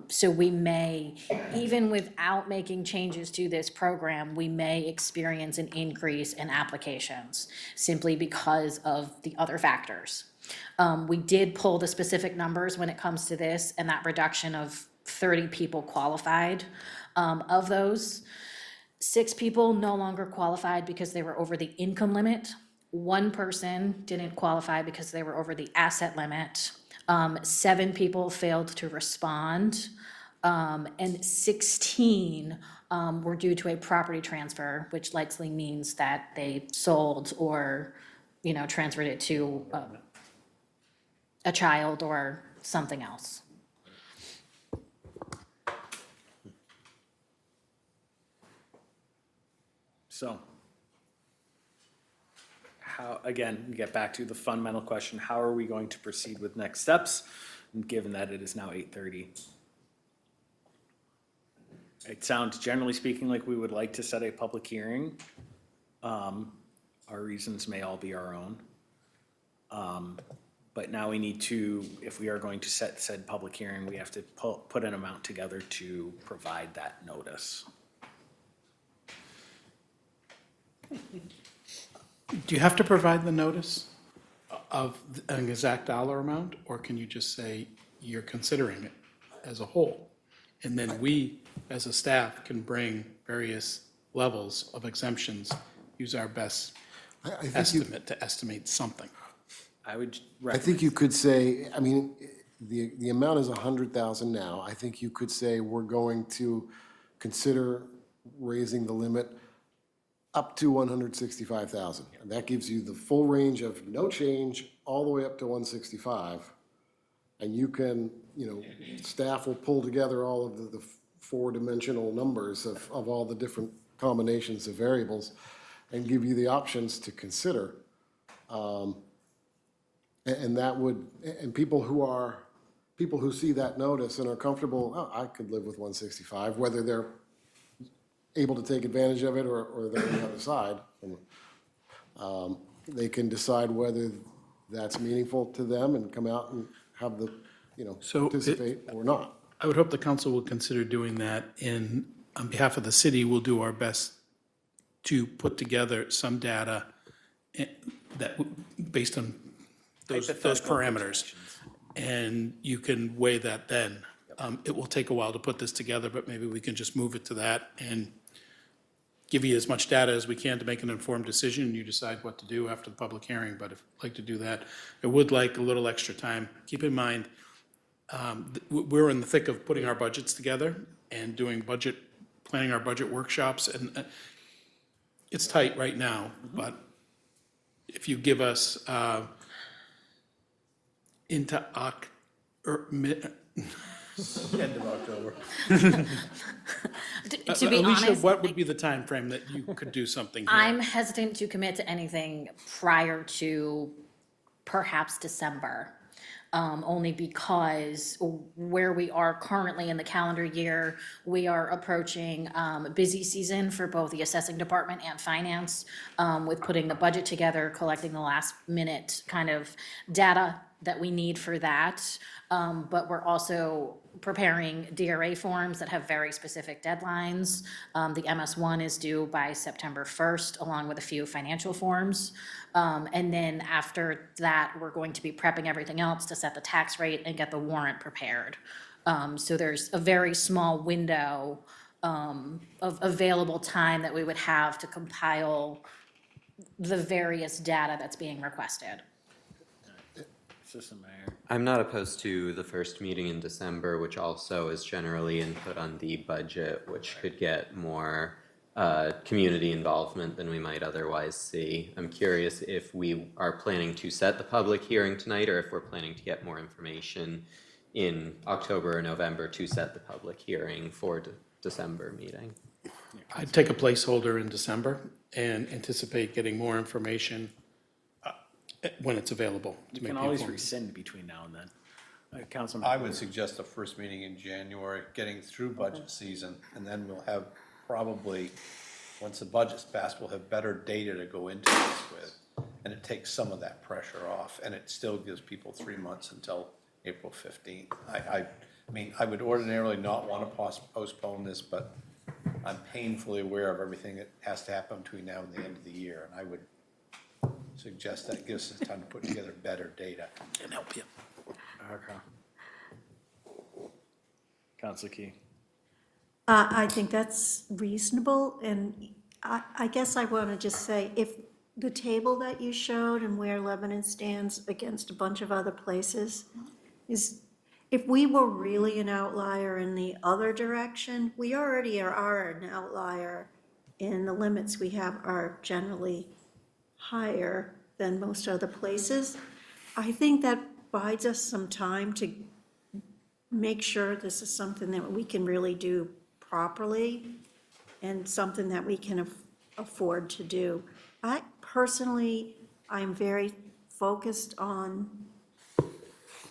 So we may, even without making changes to this program, we may experience an increase in applications simply because of the other factors. We did pull the specific numbers when it comes to this, and that reduction of 30 people qualified. Of those, 6 people no longer qualified because they were over the income limit. 1 person didn't qualify because they were over the asset limit. 7 people failed to respond, and 16 were due to a property transfer, which likely means that they sold or, transferred it to a child or something else. So, again, we get back to the fundamental question, how are we going to proceed with next steps, given that it is now 8:30? It sounds, generally speaking, like we would like to set a public hearing. Our reasons may all be our own. But now we need to, if we are going to set said public hearing, we have to put an amount together to provide that notice. Do you have to provide the notice of an exact dollar amount, or can you just say you're considering it as a whole? And then we, as a staff, can bring various levels of exemptions, use our best estimate to estimate something. I think you could say, I mean, the amount is 100,000 now. I think you could say we're going to consider raising the limit up to 165,000. And that gives you the full range of no change all the way up to 165. And you can, staff will pull together all of the 4-dimensional numbers of all the different combinations of variables and give you the options to consider. And that would, and people who see that notice and are comfortable, oh, I could live with 165, whether they're able to take advantage of it or they're on the other side. They can decide whether that's meaningful to them and come out and have the, participate or not. I would hope the council will consider doing that, and on behalf of the city, we'll do our best to put together some data that, based on those parameters, and you can weigh that then It will take a while to put this together, but maybe we can just move it to that and give you as much data as we can to make an informed decision, and you decide what to do after the public hearing. But if you'd like to do that, I would like a little extra time. Keep in mind, we're in the thick of putting our budgets together and planning our budget workshops, and it's tight right now, but if you give us into End of October. To be Alicia, honest, what would be the time frame that you could do something here? I'm hesitant to commit to anything prior to perhaps December. Only because where we are currently in the calendar year, we are approaching busy season for both the assessing department and finance, with putting the budget together, collecting the last minute kind of data that we need for that. But we're also preparing DRA forms that have very specific deadlines. The MS1 is due by September 1st, along with a few financial forms. And then after that, we're going to be prepping everything else to set the tax rate and get the warrant prepared. So there's a very small window of available time that we would have to compile the various data that's being requested. Assistant Mayor. I'm not opposed to the first meeting in December, which also is generally input on the budget, which could get more community involvement than we might otherwise see. I'm curious if we are planning to set the public hearing tonight, or if we're planning to get more information in October or November to set the public hearing for December meeting. I'd take a placeholder in December and anticipate getting more information when it's available. You can always rescind between now and then. Councilman. I would suggest the first meeting in January, getting through budget season, and then we'll have probably, once the budget's passed, we'll have better data to go into this with. And it takes some of that pressure off, and it still gives people 3 months until April 15th. I mean, I would ordinarily not want to postpone this, but I'm painfully aware of everything that has to happen between now and the end of the year, and I would suggest that gives us time to put together better data. Can help you. Okay. Councilor Key. I think that's reasonable, and I guess I want to just say, if the table that you showed and where Lebanon stands against a bunch of other places is, if we were really an outlier in the other direction, we already are an outlier, and the limits we have are generally higher than most other places. I think that buys us some time to make sure this is something that we can really do properly and something that we can afford to do. I'm very focused on,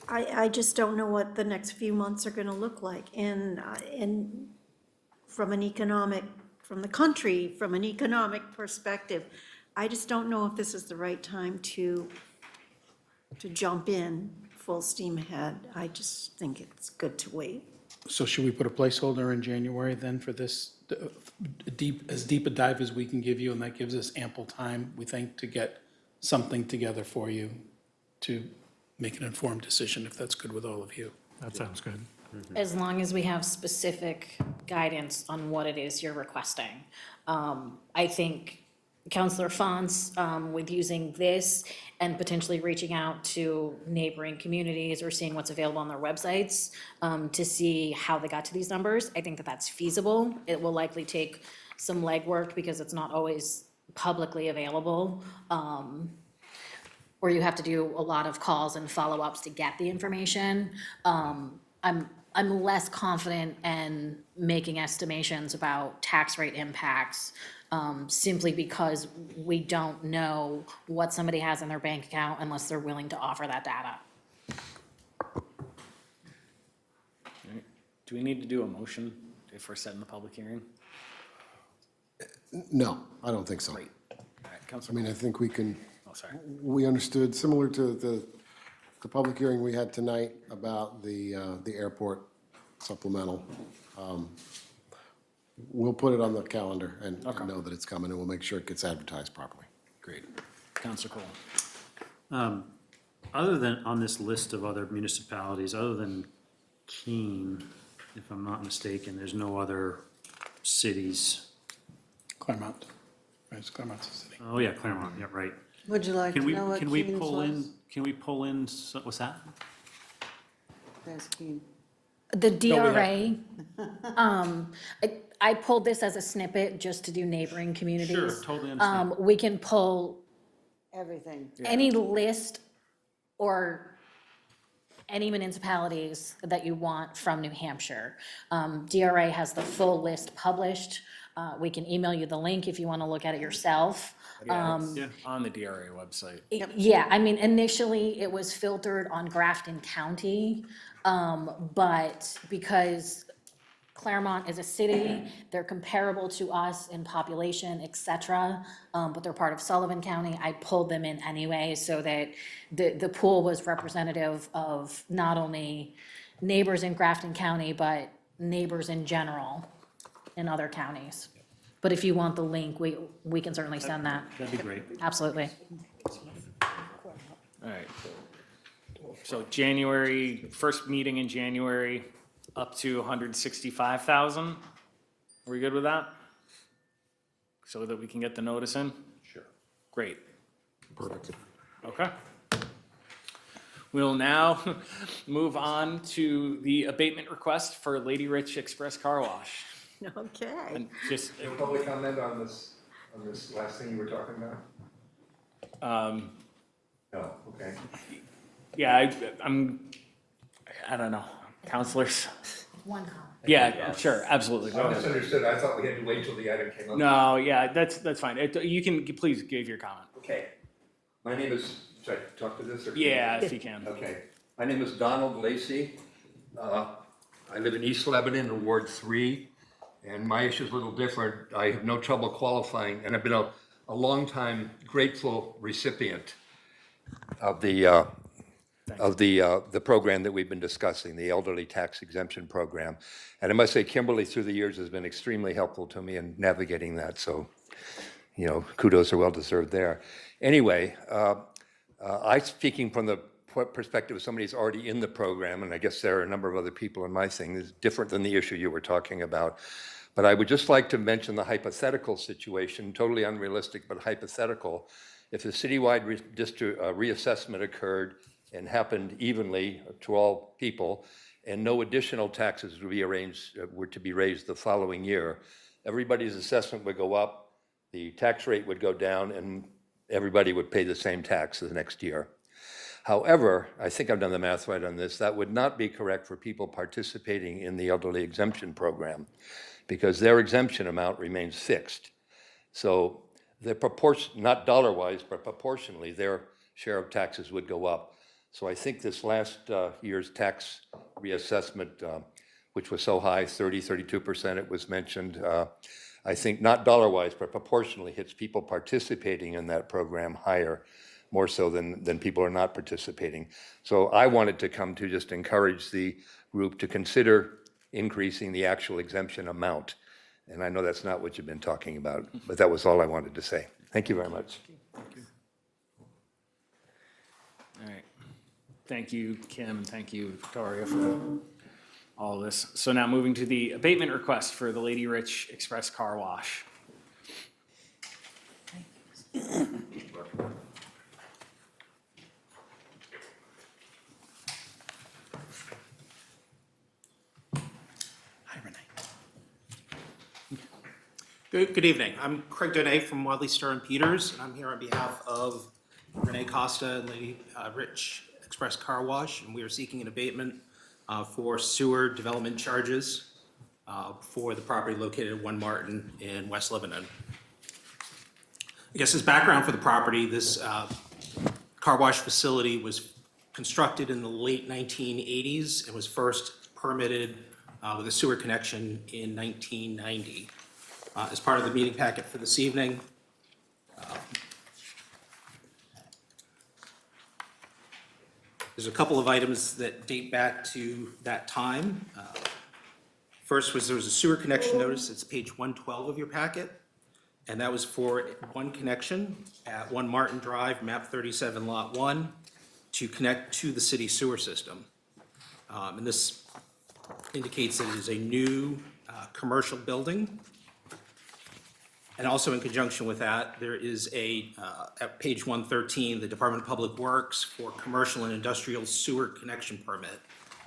I just don't know what the next few months are gonna look like. And from an economic perspective, I just don't know if this is the right time to jump in full steam ahead. I just think it's good to wait. So should we put a placeholder in January then for this, as deep a dive as we can give you, and that gives us ample time, we think, to get something together for you to make an informed decision, if that's good with all of you? That sounds good. As long as we have specific guidance on what it is you're requesting. I think Councillor Fonce, with using this and potentially reaching out to neighboring communities or seeing what's available on their websites to see how they got to these numbers, I think that that's feasible. It will likely take some legwork because it's not always publicly available. Or you have to do a lot of calls and follow-ups to get the information. I'm less confident in making estimations about tax rate impacts simply because we don't know what somebody has in their bank account unless they're willing to offer that data. Do we need to do a motion if we're setting the public hearing? No, I don't think so. Great. All right, I Councilor. mean, I think we can, Oh, sorry. we understood, similar to the public hearing we had tonight about the airport supplemental. We'll put it on the calendar and know that it's coming, and we'll make sure it gets advertised properly. Great. Councilor Cole. Other than on this list of other municipalities, other than Keene, if I'm not mistaken, there's no other cities. Claremont, right, it's Claremont's the city. Oh, yeah, Claremont, yeah, right. Would you like to know what Can we Keene's pull in, was? can we pull in, what's that? There's Keene. The DRA, I pulled this as a snippet just to do neighboring communities. Sure, totally understand. We can pull Everything. any list or any municipalities that you want from New Hampshire. DRA has the full list published. We can email you the link if you want to look at it yourself. Yeah, it's on the DRA website. Yeah, I mean, initially it was filtered on Grafton County, but because Claremont is a city, they're comparable to us in population, et cetera, but they're part of Sullivan County. I pulled them in anyway so that the pool was representative of not only neighbors in Grafton County, but neighbors in general in other counties. But if you want the link, we can certainly send that. That'd be great. Absolutely. All right. So January, first meeting in January, up to 165,000. Are we good with that? So that we can get the notice in? Sure. Great. Perfect. Okay. We'll now move on to the abatement request for Lady Rich Express Car Wash. Okay. And just, No public comment on this last thing you were talking about? No, okay. yeah, I don't know, counselors? One comment. Yeah, sure, absolutely. Go I ahead. misunderstood, I thought we had to wait till the item came up. No, yeah, that's fine. You can, please give your comment. Okay. My name is, should I talk to this or? Yeah, if you can. Okay. My name is Donald Lacey. I live in East Lebanon in Ward 3, and my issue is a little different. I have no trouble qualifying, and I've been a long-time grateful recipient of the program that we've been discussing, the Elderly Tax Exemption Program. And I must say, Kimberly, through the years, has been extremely helpful to me in navigating that, so, you know, kudos are well-deserved there. Anyway, I'm speaking from the perspective of somebody who's already in the program, and I guess there are a number of other people in my thing, is different than the issue you were talking about. But I would just like to mention the hypothetical situation, totally unrealistic, but hypothetical. If a citywide reassessment occurred and happened evenly to all people, and no additional taxes were to be raised the following year, everybody's assessment would go up, the tax rate would go down, and everybody would pay the same tax the next year. However, I think I've done the math right on this, that would not be correct for people participating in the elderly exemption program, because their exemption amount remains fixed. So the proportion, not dollar-wise, but proportionally, their share of taxes would go up. So I think this last year's tax reassessment, which was so high, 32% it was mentioned, I think not dollar-wise, but proportionally hits people participating in that program higher, more so than people are not participating. So I wanted to come to just encourage the group to consider increasing the actual exemption amount. And I know that's not what you've been talking about, but that was all I wanted to say. Thank you very much. All right. Thank you, Kim, and thank you, Victoria, for all of this. So now moving to the abatement request for the Lady Rich Express Car Wash. Hi, Renee. Good evening. I'm Craig Donay from Wadley, Star and Peters, and I'm here on behalf of Renee Costa and Lady Rich Express Car Wash, and we are seeking an abatement for sewer development charges for the property located at 1 Martin in West Lebanon. I guess as background for the property, this car wash facility was constructed in the late 1980s and was first permitted with a sewer connection in 1990. As part of the meeting packet for this evening, there's a couple of items that date back to that time. First was there was a sewer connection notice. It's page 112 of your packet. And that was for one connection at 1 Martin Drive, map 37, lot 1, to connect to the city sewer system. And this indicates that it is a new commercial building. And also in conjunction with that, there is at page 113, the Department of Public Works for commercial and industrial sewer connection permit.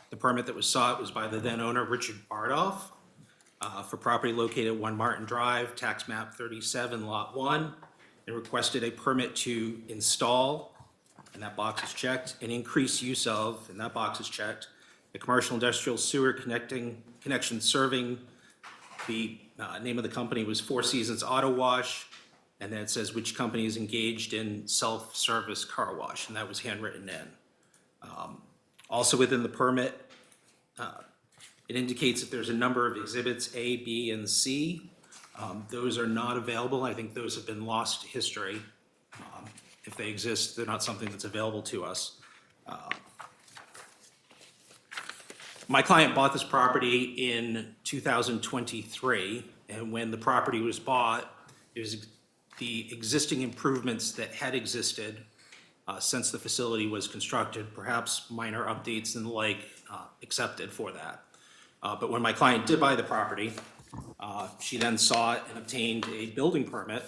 The permit that was sought was by the then owner, Richard Bardoff, for property located at 1 Martin Drive, tax map 37, lot 1, and requested a permit to install, and that box is checked, and increase use of, and that box is checked, a commercial industrial sewer connection serving. The name of the company was Four Seasons Auto Wash, and then it says which company is engaged in self-service car wash, and that was handwritten in. Also within the permit, it indicates that there's a number of exhibits A, B, and C. Those are not available. I think those have been lost to history. If they exist, they're not something that's available to us. My client bought this property in 2023, and when the property was bought, it was the existing improvements that had existed since the facility was constructed, perhaps minor updates and the like accepted for that. But when my client did buy the property, she then sought and obtained a building permit,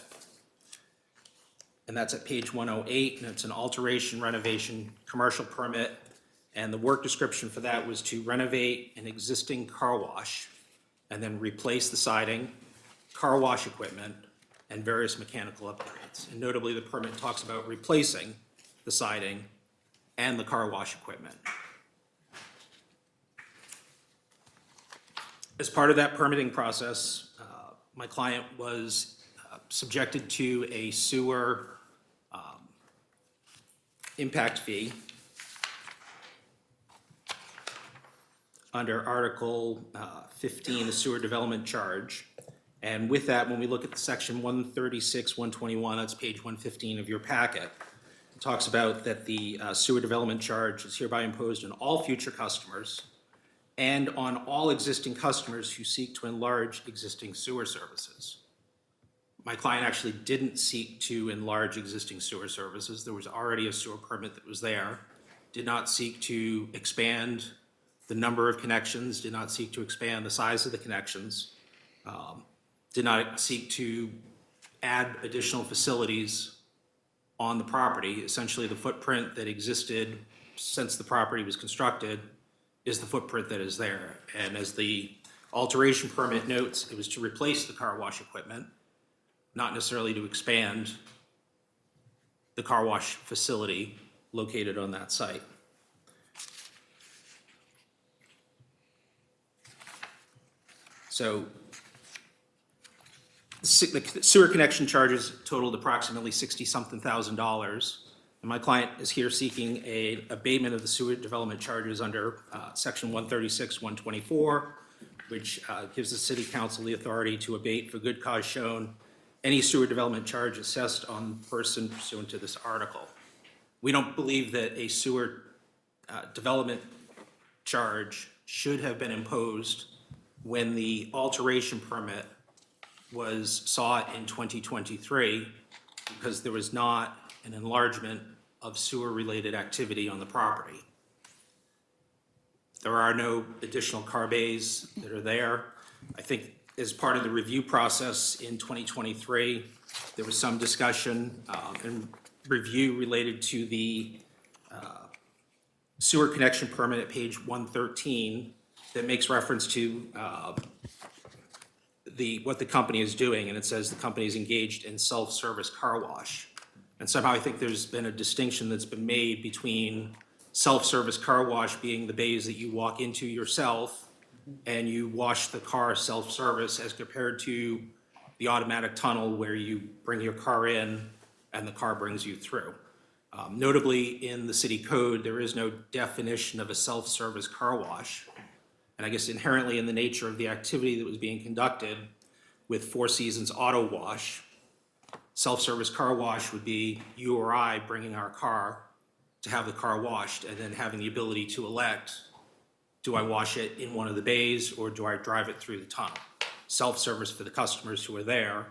and that's at page 108, and it's an alteration renovation commercial permit. And the work description for that was to renovate an existing car wash and then replace the siding, car wash equipment, and various mechanical upgrades. And notably, the permit talks about replacing the siding and the car wash equipment. As part of that permitting process, my client was subjected to a sewer impact fee under Article 15, the sewer development charge. And with that, when we look at the section 136, 121, that's page 115 of your packet, it talks about that the sewer development charge is hereby imposed on all future customers and on all existing customers who seek to enlarge existing sewer services. My client actually didn't seek to enlarge existing sewer services. There was already a sewer permit that was there. Did not seek to expand the number of connections, did not seek to expand the size of the connections, did not seek to add additional facilities on the property. Essentially, the footprint that existed since the property was constructed is the footprint that is there. And as the alteration permit notes, it was to replace the car wash equipment, not necessarily to expand the car wash facility located on that site. So the sewer connection charges totaled approximately $60-something thousand. And my client is here seeking an abatement of the sewer development charges under section 136, 124, which gives the city council the authority to abate for good cause shown any sewer development charge assessed on person pursuant to this article. We don't believe that a sewer development charge should have been imposed when the alteration permit was sought in 2023, because there was not an enlargement of sewer-related activity on the property. There are no additional car bays that are there. I think as part of the review process in 2023, there was some discussion and review related to the sewer connection permit at page 113 that makes reference to what the company is doing, and it says the company is engaged in self-service car wash. And somehow I think there's been a distinction that's been made between self-service car wash being the bays that you walk into yourself and you wash the car self-service, as compared to the automatic tunnel where you bring your car in and the car brings you through. Notably, in the city code, there is no definition of a self-service car wash. And I guess inherently in the nature of the activity that was being conducted with Four Seasons Auto Wash, self-service car wash would be you or I bringing our car to have the car washed and then having the ability to elect, do I wash it in one of the bays or do I drive it through the tunnel? Self-service for the customers who are there,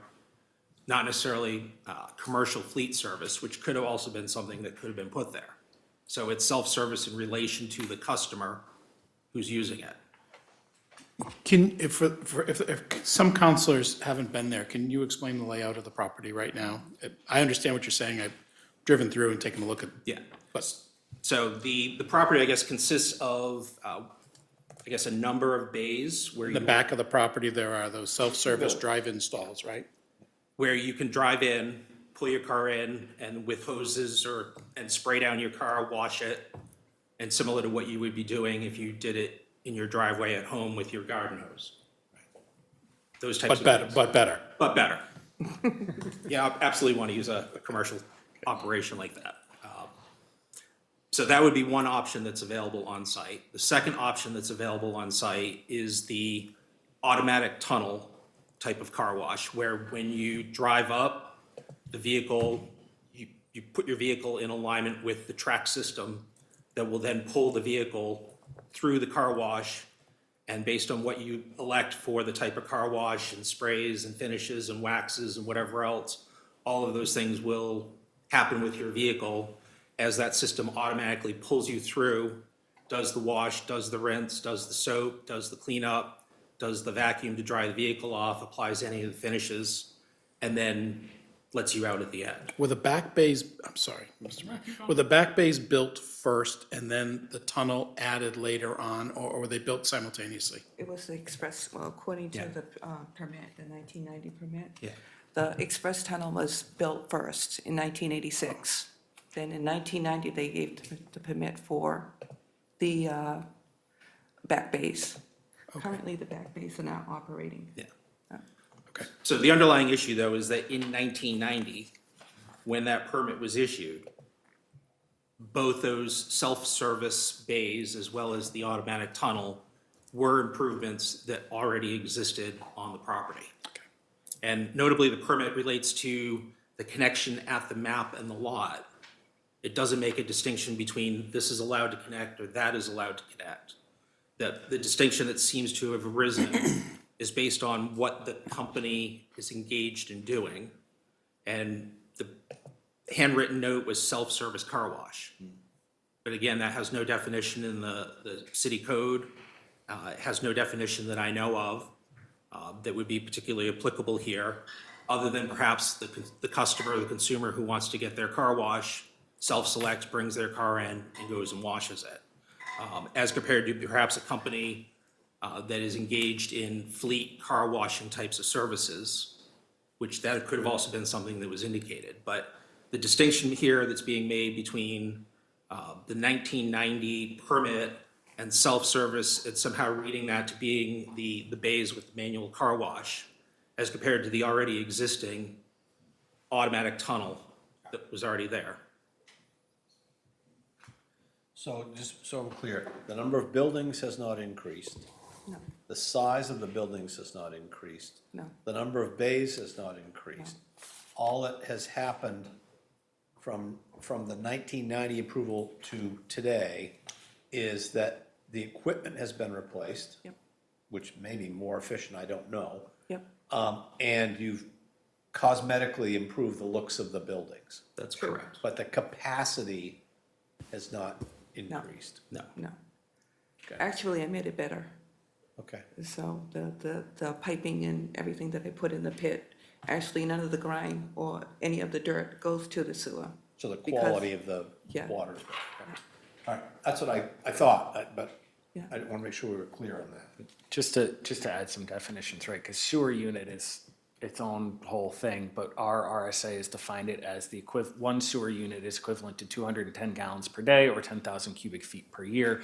not necessarily commercial fleet service, which could have also been something that could have been put there. So it's self-service in relation to the customer who's using it. If some counselors haven't been there, can you explain the layout of the property right now? I understand what you're saying. I've driven through and taken a look at. Yeah. But So the property, I guess, consists of, I guess, a number of bays where in you. the back of the property, there are those self-service No. drive-in stalls, right? Where you can drive in, pull your car in, and with hoses and spray down your car, wash it, and similar to what you would be doing if you did it in your driveway at home with your garden hose. Those types of things. But better. But better. Yeah, I absolutely want to use a commercial operation like that. So that would be one option that's available on site. The second option that's available on site is the automatic tunnel type of car wash, where when you drive up the vehicle, you put your vehicle in alignment with the track system that will then pull the vehicle through the car wash. And based on what you elect for the type of car wash and sprays and finishes and waxes and whatever else, all of those things will happen with your vehicle as that system automatically pulls you through, does the wash, does the rinse, does the soap, does the cleanup, does the vacuum to dry the vehicle off, applies any of the finishes, and then lets you out at the end. Were the back bays, I'm sorry, Mr. Mayor, were the back bays built first and then the tunnel added later on, or were they built simultaneously? It was the express, well, according to Yeah. the permit, the 1990 permit. Yeah. The express tunnel was built first in 1986. Then in 1990, they gave the permit for the back bays. Currently, the back bays are not operating. Yeah. So the underlying issue, though, is that in 1990, when that permit was issued, both those self-service bays as well as the automatic tunnel were improvements that already existed on the property. And notably, the permit relates to the connection at the map and the lot. It doesn't make a distinction between this is allowed to connect or that is allowed to connect. The distinction that seems to have arisen is based on what the company is engaged in doing. And the handwritten note was self-service car wash. But again, that has no definition in the city code. It has no definition that I know of that would be particularly applicable here, other than perhaps the customer, the consumer who wants to get their car wash, self-select, brings their car in and goes and washes it. As compared to perhaps a company that is engaged in fleet car washing types of services, which that could have also been something that was indicated. But the distinction here that's being made between the 1990 permit and self-service, it's somehow reading that to being the bays with manual car wash, as compared to the already existing automatic tunnel that was already there. So just so I'm clear, the number of buildings has not increased. No. The size of the buildings has not increased. No. The number of bays has not increased. All that has happened from the 1990 approval to today is that the equipment has been replaced. Yep. Which may be more efficient, I don't know. Yep. And you've cosmetically improved the looks of the buildings. That's correct. But the capacity has not increased. No. No. Okay. Actually, I made it better. Okay. So the piping and everything that I put in the pit, actually none of the grime or any of the dirt goes to the sewer. So the Because- quality of the Yeah. water. Okay. All right, that's what I thought, but Yeah. I want to make sure we were clear on that. Just to add some definitions, right? Because sewer unit is its own whole thing, but our RSA is defined it as one sewer unit is equivalent to 210 gallons per day or 10,000 cubic feet per year.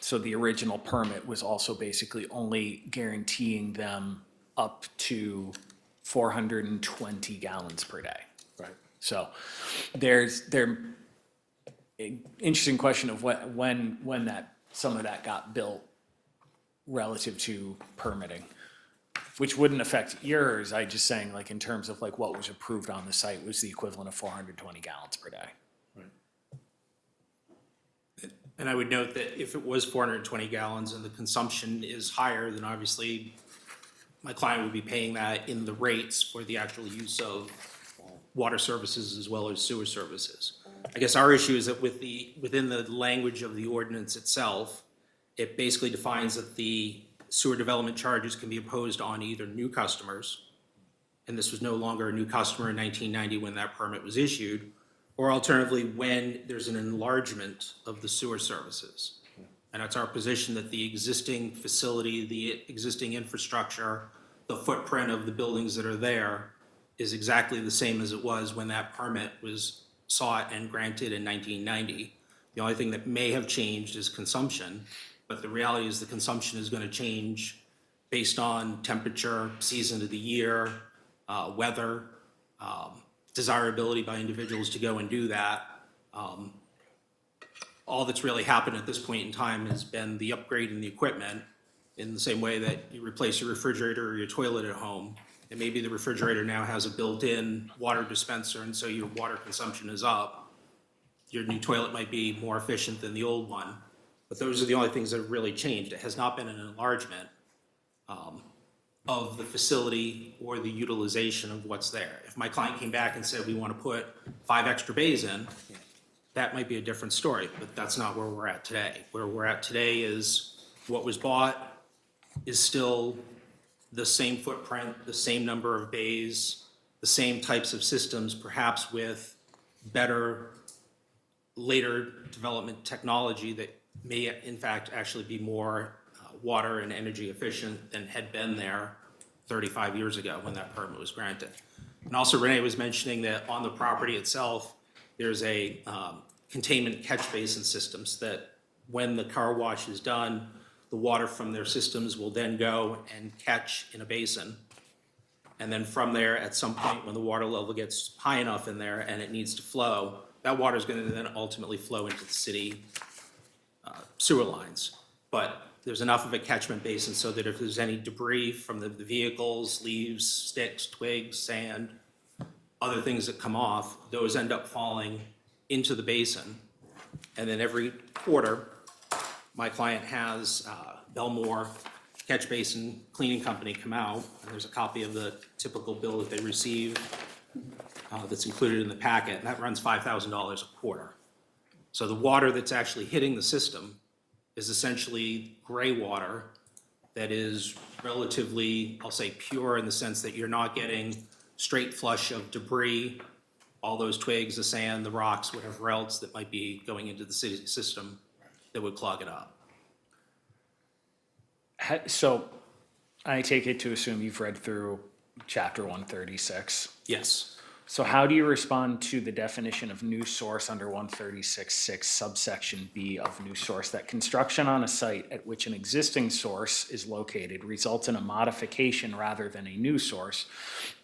So the original permit was also basically only guaranteeing them up to 420 gallons per day. Right. So there's interesting question of when some of that got built relative to permitting, which wouldn't affect yours. I just saying, like, in terms of like what was approved on the site was the equivalent of 420 gallons per day. And I would note that if it was 420 gallons and the consumption is higher, then obviously my client would be paying that in the rates for the actual use of water services as well as sewer services. I guess our issue is that within the language of the ordinance itself, it basically defines that the sewer development charges can be imposed on either new customers, and this was no longer a new customer in 1990 when that permit was issued, or alternatively, when there's an enlargement of the sewer services. And it's our position that the existing facility, the existing infrastructure, the footprint of the buildings that are there is exactly the same as it was when that permit was sought and granted in 1990. The only thing that may have changed is consumption, but the reality is the consumption is going to change based on temperature, season of the year, weather, desirability by individuals to go and do that. All that's really happened at this point in time has been the upgrade in the equipment, in the same way that you replace your refrigerator or your toilet at home. And maybe the refrigerator now has a built-in water dispenser, and so your water consumption is up. Your new toilet might be more efficient than the old one. But those are the only things that have really changed. It has not been an enlargement of the facility or the utilization of what's there. If my client came back and said, we want to put 5 extra bays in, that might be a different story, but that's not where we're at today. Where we're at today is what was bought is still the same footprint, the same number of bays, the same types of systems, perhaps with better later development technology that may in fact actually be more water and energy efficient than had been there 35 years ago when that permit was granted. And also Renee was mentioning that on the property itself, there's a containment catch basin systems that when the car wash is done, the water from their systems will then go and catch in a basin. And then from there, at some point when the water level gets high enough in there and it needs to flow, that water is going to then ultimately flow into the city sewer lines. But there's enough of a catchment basin so that if there's any debris from the vehicles, leaves, sticks, twigs, sand, other things that come off, those end up falling into the basin. And then every quarter, my client has Belmore Catch Basin Cleaning Company come out, and there's a copy of the typical bill that they receive that's included in the packet, and that runs $5,000 a quarter. So the water that's actually hitting the system is essentially gray water that is relatively, I'll say, pure in the sense that you're not getting straight flush of debris, all those twigs, the sand, the rocks, whatever else that might be going into the city system that would clog it up. So I take it to assume you've read through chapter 136. Yes. So how do you respond to the definition of new source under 136.6 subsection B of new source, that construction on a site at which an existing source is located results in a modification rather than a new source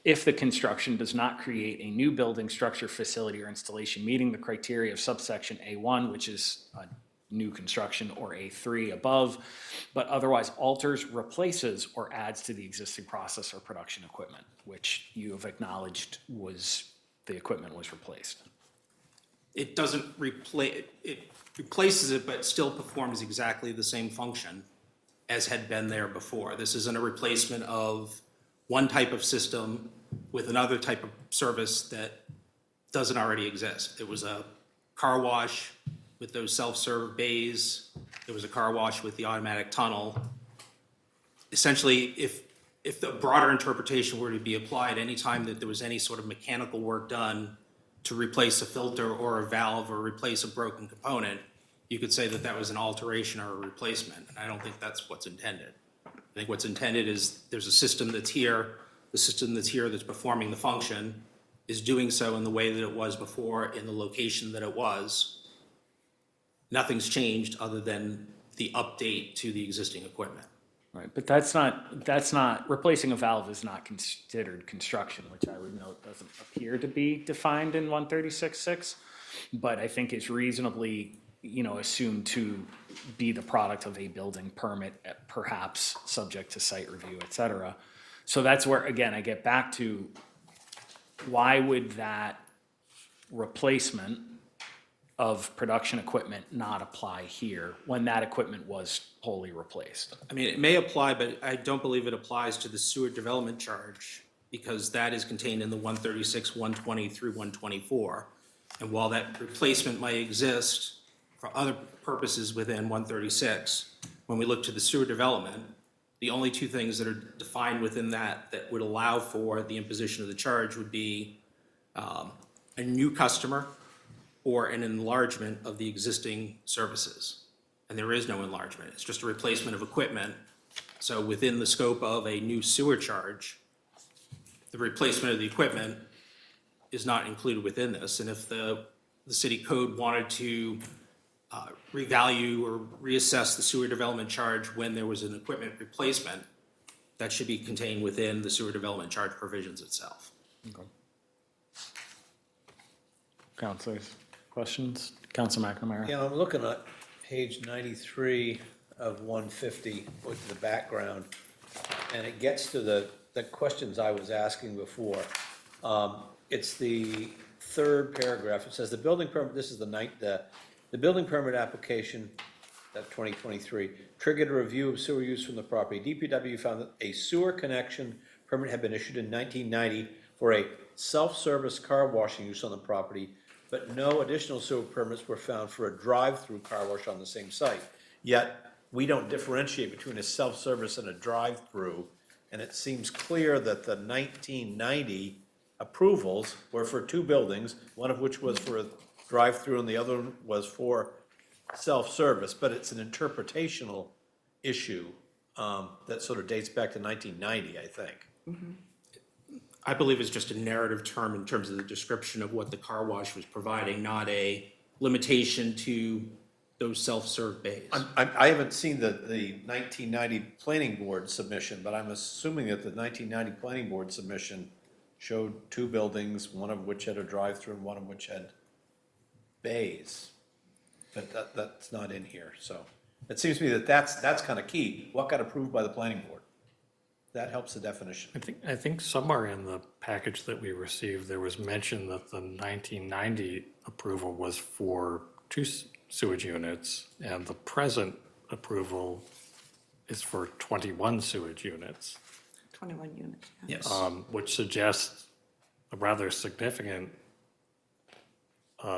if the construction does not create a new building, structure, facility, or installation meeting the criteria of subsection A1, which is a new construction, or A3 above, but otherwise alters, replaces, or adds to the existing process or production equipment, which you have acknowledged was, the equipment was replaced. It doesn't replace, it replaces it, but still performs exactly the same function as had been there before. This isn't a replacement of one type of system with another type of service that doesn't already exist. It was a car wash with those self-serve bays. There was a car wash with the automatic tunnel. Essentially, if the broader interpretation were to be applied, anytime that there was any sort of mechanical work done to replace a filter or a valve or replace a broken component, you could say that that was an alteration or a replacement. And I don't think that's what's intended. I think what's intended is there's a system that's here, the system that's here that's performing the function is doing so in the way that it was before, in the location that it was. Nothing's changed other than the update to the existing equipment. Right, but that's not, replacing a valve is not considered construction, which I would note doesn't appear to be defined in 136.6, but I think it's reasonably, assumed to be the product of a building permit, perhaps subject to site review, et cetera. So that's where, again, I get back to, why would that replacement of production equipment not apply here when that equipment was wholly replaced? I mean, it may apply, but I don't believe it applies to the sewer development charge because that is contained in the 136, 120 through 124. And while that replacement might exist for other purposes within 136, when we look to the sewer development, The only two things that are defined within that that would allow for the imposition of the charge would be a new customer or an enlargement of the existing services. And there is no enlargement. It's just a replacement of equipment. So within the scope of a new sewer charge, the replacement of the equipment is not included within this. And if the city code wanted to revalue or reassess the sewer development charge when there was an equipment replacement, that should be contained within the sewer development charge provisions itself. Councilors, questions? Council McNamara? Yeah, I'm looking at page 93 of 150 with the background, and it gets to the questions I was asking before. It's the third paragraph. It says the building permit, this is the building permit application, that 2023, triggered a review of sewer use from the property. DPW found that a sewer connection permit had been issued in 1990 for a self-service car washing use on the property, but no additional sewer permits were found for a drive-through car wash on the same site. Yet, we don't differentiate between a self-service and a drive-through, and it seems clear that the 1990 approvals were for two buildings, one of which was for a drive-through and the other one was for self-service, but it's an interpretational issue that sort of dates back to 1990, I think. I believe it's just a narrative term in terms of the description of what the car wash was providing, not a limitation to those self-serve bays. I haven't seen the 1990 planning board submission, but I'm assuming that the 1990 planning board submission showed two buildings, one of which had a drive-through and one of which had bays. But that's not in here, so it seems to me that that's kind of key. What got approved by the planning board? That helps the definition. I think somewhere in the package that we received, there was mention that the 1990 approval was for two sewage units, and the present approval is for 21 sewage units. 21 units. Yes. Which suggests a rather significant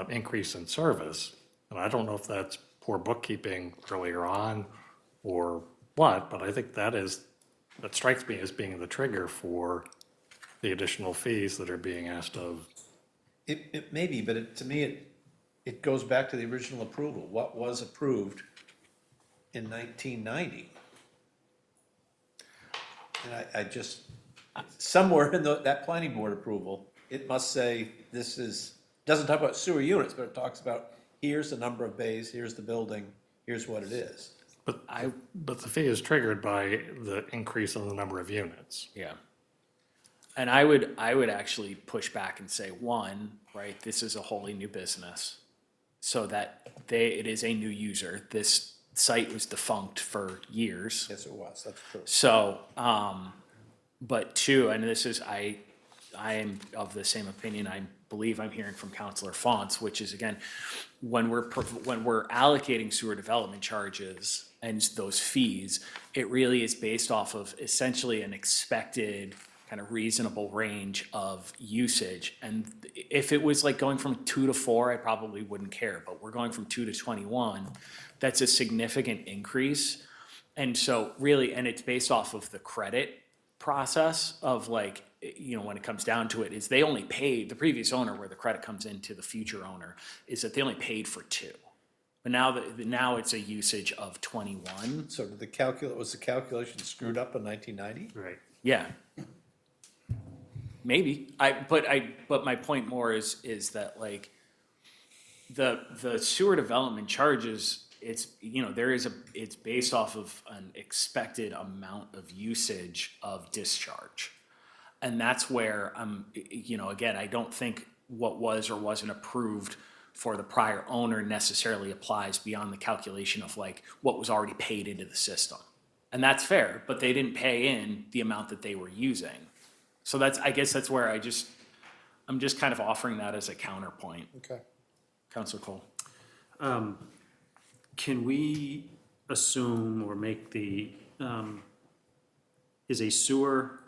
increase in service. And I don't know if that's poor bookkeeping earlier on or what, but I think that strikes me as being the trigger for the additional fees that are being asked of. It may be, but to me, it goes back to the original approval. What was approved in 1990? And I just, somewhere in that planning board approval, it must say doesn't talk about sewer units, but it talks about here's the number of bays, here's the building, here's what it is. But the fee is triggered by the increase in the number of units. Yeah. And I would actually push back and say, one, right, this is a wholly new business, so that it is a new user. This site was defunct for years. Yes, it was, that's true. So, but two, and this is, I am of the same opinion, I believe I'm hearing from Councilor Fonts, which is, again, when we're allocating sewer development charges and those fees, it really is based off of essentially an expected kind of reasonable range of usage. And if it was like going from 2 to 4, I probably wouldn't care, but we're going from 2 to 21, that's a significant increase. And so really, and it's based off of the credit process of like, you know, when it comes down to it, is they only paid, the previous owner, where the credit comes into the future owner, is that they only paid for 2. But now it's a usage of 21. So was the calculation screwed up in 1990? Right. Yeah. Maybe. But my point more is that like the sewer development charges, it's, you know, it's based off of an expected amount of usage of discharge. And that's where you know, again, I don't think what was or wasn't approved for the prior owner necessarily applies beyond the calculation of like what was already paid into the system. And that's fair, but they didn't pay in the amount that they were using. So I guess that's where I'm just kind of offering that as a counterpoint. Okay. Councilor Cole. Can we assume or make is a sewer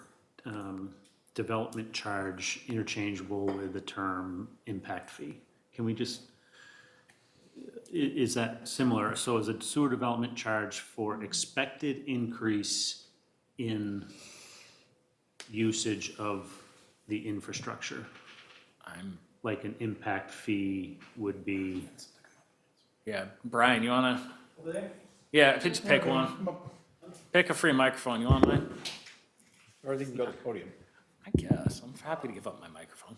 development charge interchangeable with the term impact fee? Can we just, is that similar? So is a sewer development charge for expected increase in usage of the infrastructure? Like an impact fee would be, Yeah, Brian, you wanna? Yeah, if you just pick one. Pick a free microphone. You want mine? Or they can go to the podium. I guess. I'm happy to give up my microphone.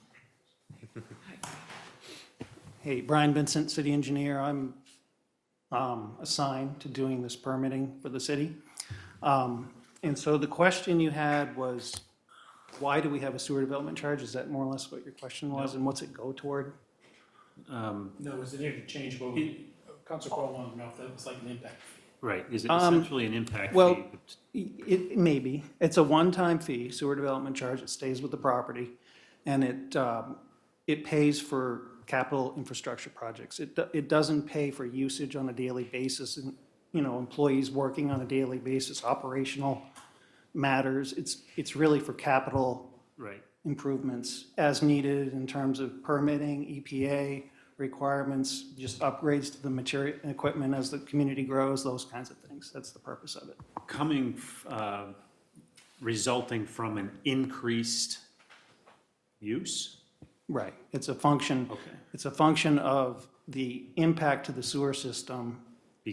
Hey, Brian Vincent, city engineer. I'm assigned to doing this permitting for the city. And so the question you had was, why do we have a sewer development charge? Is that more or less what your question was? And what's it go toward? No, is it interchangeable? Council Crowe wanted to know if that was like an impact fee. right, is it essentially an impact Well, fee? it may be. It's a one-time fee, sewer development charge. It stays with the property. And it pays for capital infrastructure projects. It doesn't pay for usage on a daily basis and, employees working on a daily basis, operational matters. It's really for capital Right. improvements as needed in terms of permitting, EPA requirements, just upgrades to the material and equipment as the community grows, those kinds of things. That's the purpose of it. Resulting from an increased use? Right. It's a function. Okay. It's a function of the impact to the sewer system.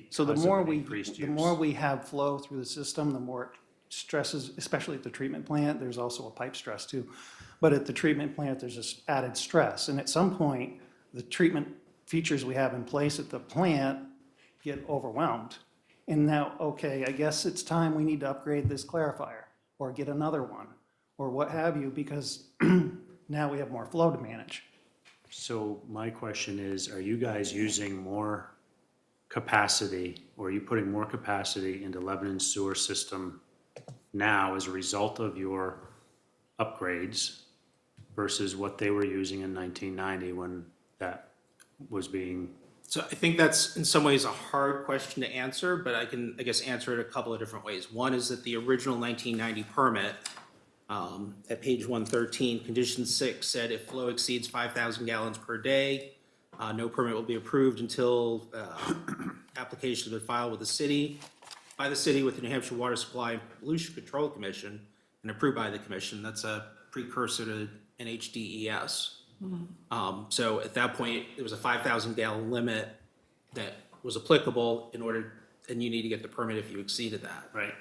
So the Because of more an we, increased the use. more we have flow through the system, the more it stresses, especially at the treatment plant. There's also a pipe stress too. But at the treatment plant, there's this added stress. And at some point, the treatment features we have in place at the plant get overwhelmed. And now, okay, I guess it's time we need to upgrade this clarifier or get another one or what have you, because now we have more flow to manage. So my question is, are you guys using more capacity, or are you putting more capacity into Lebanon's sewer system now as a result of your upgrades versus what they were using in 1990 when that was being? So I think that's in some ways a hard question to answer, but I can, I guess, answer it a couple of different ways. One is that the original 1990 permit, at page 113, condition 6 said if flow exceeds 5,000 gallons per day, no permit will be approved until applications have been filed with the city, by the city with the New Hampshire Water Supply and Pollution Control Commission and approved by the commission. That's a precursor to NHDES. So at that point, there was a 5,000 gallon limit that was applicable in order, and you need to get the permit if you exceeded that. Right.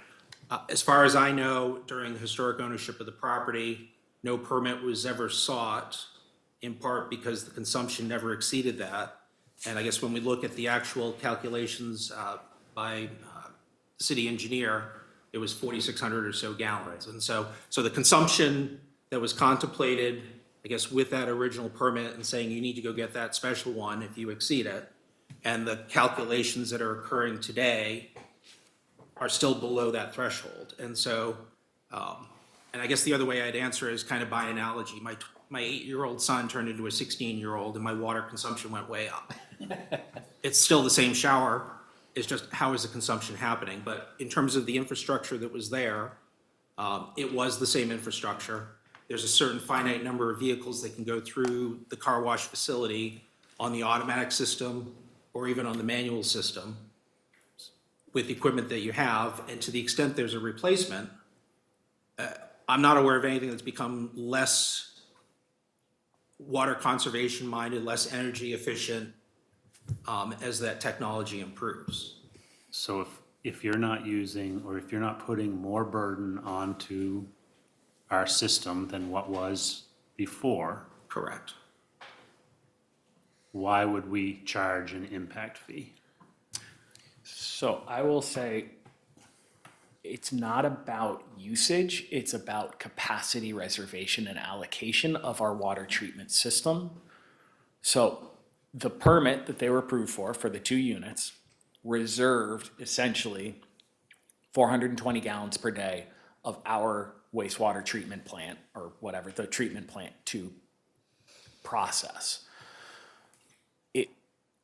As far as I know, during the historic ownership of the property, no permit was ever sought, in part because the consumption never exceeded that. And I guess when we look at the actual calculations by the city engineer, it was 4,600 or so gallons. And so the consumption that was contemplated, I guess, with that original permit and saying you need to go get that special one if you exceed it, and the calculations that are occurring today are still below that threshold. And so, and I guess the other way I'd answer is kind of by analogy. My 8-year-old son turned into a 16-year-old and my water consumption went way up. It's still the same shower, it's just how is the consumption happening? But in terms of the infrastructure that was there, it was the same infrastructure. There's a certain finite number of vehicles that can go through the car wash facility on the automatic system or even on the manual system with the equipment that you have. And to the extent there's a replacement, I'm not aware of anything that's become less water conservation minded, less energy efficient as that technology improves. So if you're not using, or if you're not putting more burden onto our system than what was before. Correct. Why would we charge an impact fee? So I will say, it's not about usage, it's about capacity reservation and allocation of our water treatment system. So the permit that they were approved for the 2 units, reserved essentially 420 gallons per day of our wastewater treatment plant, or whatever, the treatment plant to process.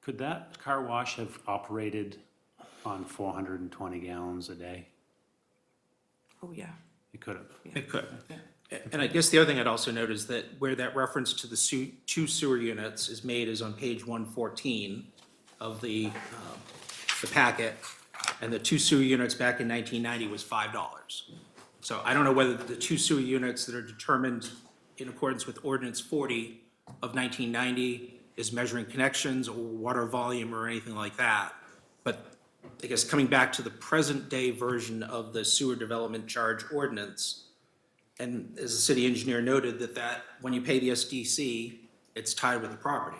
Could that car wash have operated on 420 gallons a day? Oh, yeah. It could have. It could. And I guess the other thing I'd also note is that where that reference to the 2 sewer units is made is on page 114 of the packet. And the 2 sewer units back in 1990 was $5. So I don't know whether the 2 sewer units that are determined in accordance with Ordinance 40 of 1990 is measuring connections or water volume or anything like that. But I guess coming back to the present-day version of the sewer development charge ordinance, and as the city engineer noted, that when you pay the SDC, it's tied with the property.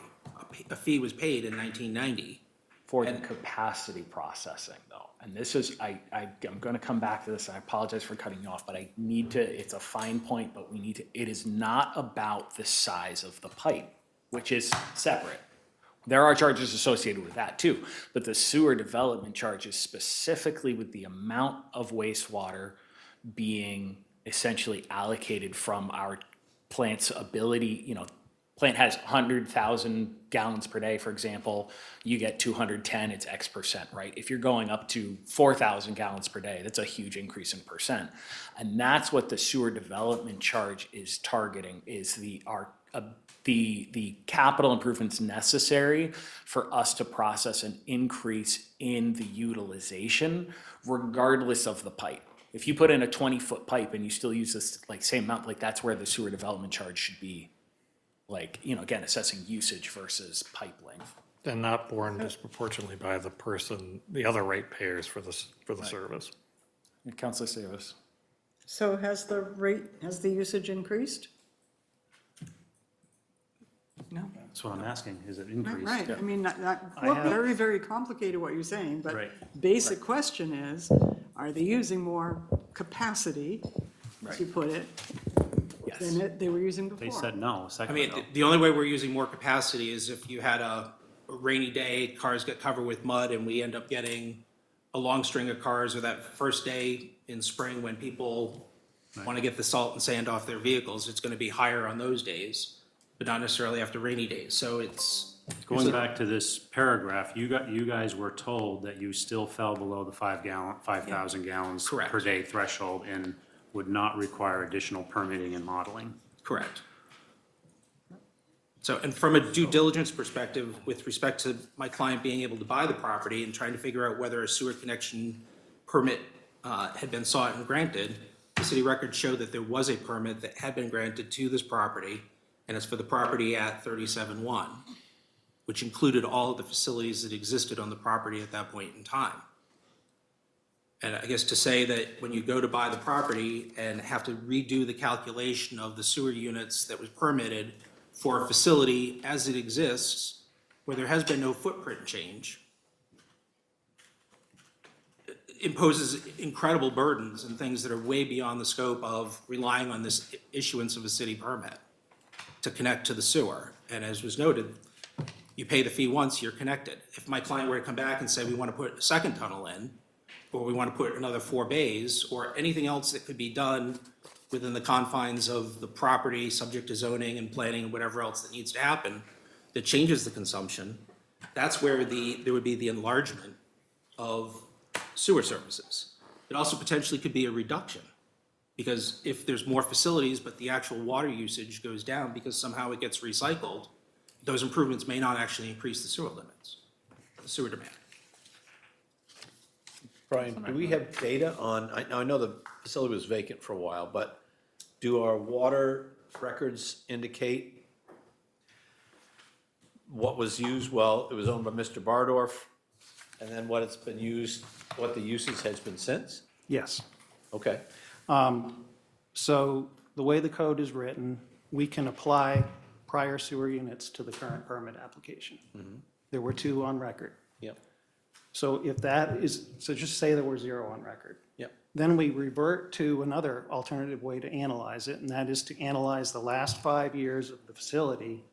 A fee was paid in 1990. For the capacity processing, though. And this is, I'm going to come back to this. I apologize for cutting you off, but I need to, it's a fine point, but we need to, it is not about the size of the pipe, which is separate. There are charges associated with that too, but the sewer development charge is specifically with the amount of wastewater being essentially allocated from our plant's ability, plant has 100,000 gallons per day, for example, you get 210, it's X percent, right? If you're going up to 4,000 gallons per day, that's a huge increase in percent. And that's what the sewer development charge is targeting, is the capital improvements necessary for us to process an increase in the utilization, regardless of the pipe. If you put in a 20-foot pipe and you still use this same amount, that's where the sewer development charge should be. Again, assessing usage versus pipe length. And not borne disproportionately by the person, the other ratepayers for the service. Councilor Savas. So has the usage increased? No. That's what I'm asking, is it increased? Right, I mean, I have- very, very complicated what you're saying, but Right. basic question is, are they using more capacity, as you put it, than they were using before? They said no a I second mean, ago. the only way we're using more capacity is if you had a rainy day, cars get covered with mud, and we end up getting a long string of cars, or that first day in spring when people want to get the salt and sand off their vehicles, it's going to be higher on those days, but not necessarily after rainy days. So it's. Going back to this paragraph, you guys were told that you still fell below the 5,000 gallons Correct. per day threshold and would not require additional permitting and modeling. Correct. So, and from a due diligence perspective, with respect to my client being able to buy the property and trying to figure out whether a sewer connection permit had been sought and granted, the city records show that there was a permit that had been granted to this property, and it's for the property at 37-1, which included all of the facilities that existed on the property at that point in time. And I guess to say that when you go to buy the property and have to redo the calculation of the sewer units that was permitted for a facility as it exists, where there has been no footprint change, imposes incredible burdens and things that are way beyond the scope of relying on this issuance of a city permit to connect to the sewer. And as was noted, you pay the fee once, you're connected. If my client were to come back and say, we want to put a second tunnel in, or we want to put another 4 bays, or anything else that could be done within the confines of the property, subject to zoning and planning and whatever else that needs to happen, that changes the consumption, that's where there would be the enlargement of sewer services. It also potentially could be a reduction, because if there's more facilities, but the actual water usage goes down because somehow it gets recycled, those improvements may not actually increase the sewer limits, the sewer demand. Brian, do we have data on, I know the facility was vacant for a while, but do our water records indicate what was used while it was owned by Mr. Bardorf, and then what it's been used, what the usage has been since? Yes. Okay. So the way the code is written, we can apply prior sewer units to the current permit application. There were 2 on record. Yep. So if that is, so just say there were 0 on record. Yep. Then we revert to another alternative way to analyze it, and that is to analyze the last 5 years of the facility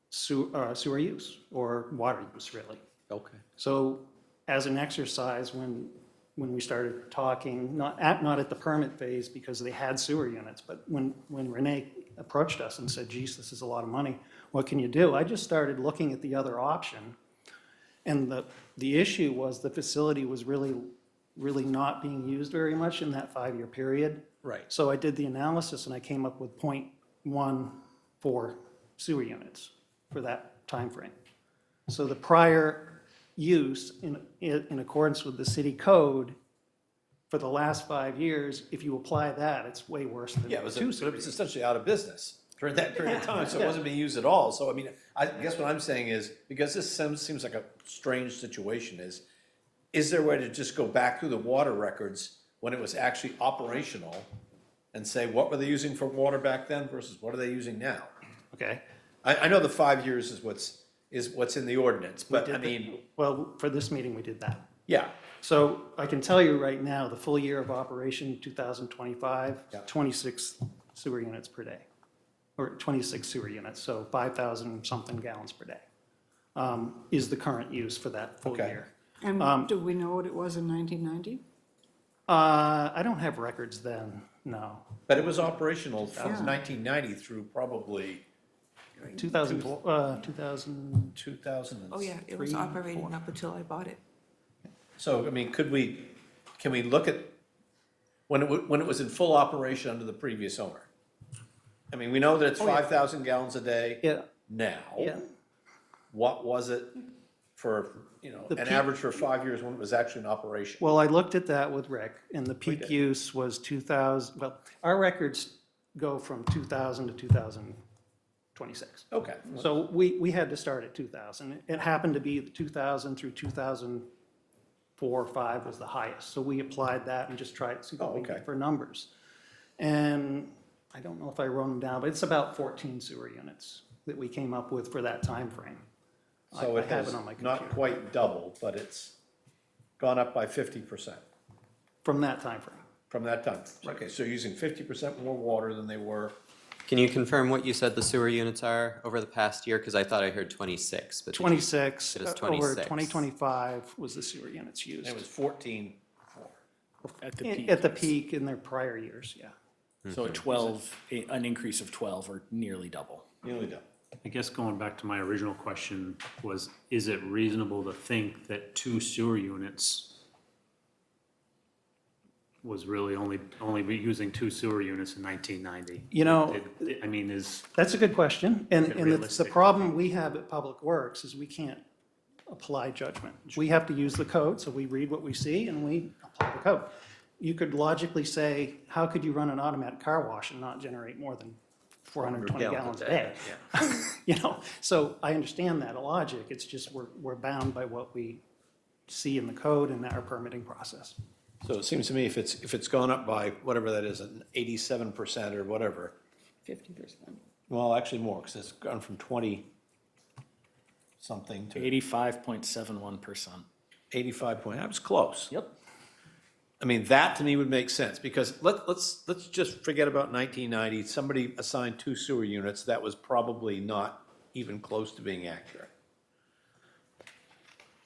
sewer use, or water use, really. Okay. So as an exercise, when we started talking, not at the permit phase because they had sewer units, but when Renee approached us and said, geez, this is a lot of money, what can you do? I just started looking at the other option. And the issue was the facility was really not being used very much in that 5-year period. Right. So I did the analysis and I came up with 0.1 for sewer units for that time frame. So the prior use in accordance with the city code For the last 5 years, if you apply that, it's way worse than Yeah, it was, two but it was series. essentially out of business during that period of time, so it Yeah. wasn't being used at all. So I mean, I guess what I'm saying is, because this seems like a strange situation, is there a way to just go back through the water records when it was actually operational and say, what were they using for water back then versus what are they using now? Okay? I know the 5 years is what's in the ordinance, but I mean, Well, for this meeting, we did that. yeah, So I can tell you right now, the full year of operation, 2025, Yeah. 26 sewer units per day, or 26 sewer units, so 5,000 something gallons per day is the current use for that full Okay. year. And do we know what it was in 1990? I don't have records then, no. but it was operational from 1990 through probably 2000. 2000. Oh, yeah, it was operating up until I bought it. So, I mean, can we look at when it was in full operation under the previous owner? I mean, we know that it's 5,000 gallons a day Yeah, now. yeah. What was it for, The an peak- average for 5 years when it was actually in operation? Well, I looked at that with Rick, and the peak use was 2000, well, our records go from 2000 to 2026. Okay. So we had to start at 2000. It happened to be 2000 through 2004 or 5 was the highest. So we applied that and just tried to see what we okay. get for numbers. And I don't know if I wrote them down, but it's about 14 sewer units that we came up with for that time frame. So I it have has it on my not computer. quite doubled, but it's gone up by 50% From that time frame. from that time. Okay, so you're using 50% more water than they were. Can you confirm what you said the sewer units are over the past year? Because I thought I heard 26, but did you- 26, It is over 26. 2025 was the sewer units used. It was 14. At the peak. At the peak in their prior years, yeah. So a 12, an increase of 12 or nearly double. Nearly done. I guess going back to my original question was, is it reasonable to think that 2 sewer units was really only be using 2 sewer units in 1990? You know, I mean, is, That's a good question. And Is it and the realistic? problem we have at Public Works is we can't apply judgment. We have to use the code, so we read what we see and we apply the code. You could logically say, how could you run an automatic car wash and not generate more than 420 gallons a day? So I understand that logic. It's just we're bound by what we see in the code and our permitting process. So it seems to me if it's gone up by whatever that is, an 87% or whatever, 50%. well, actually more, because it's gone from 20-something to 85.71%. 85 point, that was close. Yep. I mean, that to me would make sense, because let's just forget about 1990. Somebody assigned 2 sewer units, that was probably not even close to being accurate.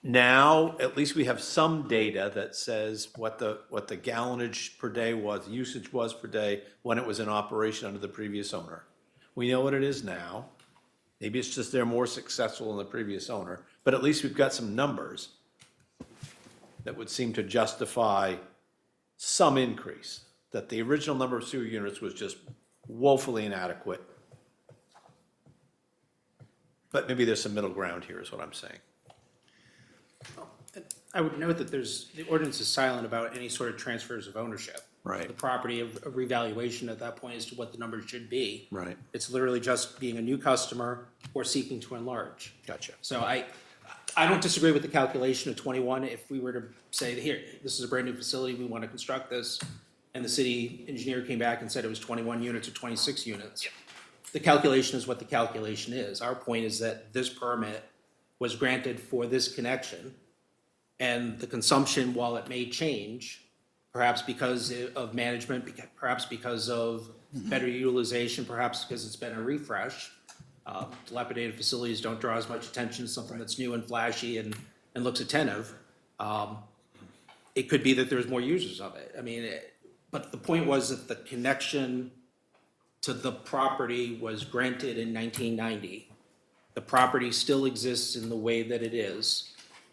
Now, at least we have some data that says what the gallonage per day was, usage was per day when it was in operation under the previous owner. We know what it is now. Maybe it's just they're more successful than the previous owner, but at least we've got some numbers that would seem to justify some increase, that the original number of sewer units was just woefully inadequate. But maybe there's some middle ground here, is what I'm saying. I would note that the ordinance is silent about any sort of transfers of ownership. Right. The property of revaluation at that point as to what the numbers should be. Right. It's literally just being a new customer or seeking to enlarge. Gotcha. So I don't disagree with the calculation of 21. If we were to say, here, this is a brand new facility, we want to construct this, and the city engineer came back and said it was 21 units or 26 units. The calculation is what the calculation is. Our point is that this permit was granted for this connection, and the consumption, while it may change, perhaps because of management, perhaps because of better utilization, perhaps because it's been a refresh. Dilapidated facilities don't draw as much attention as something that's new and flashy and looks attentive. It could be that there's more users of it. I mean, but the point was that the connection to the property was granted in 1990. The property still exists in the way that it is.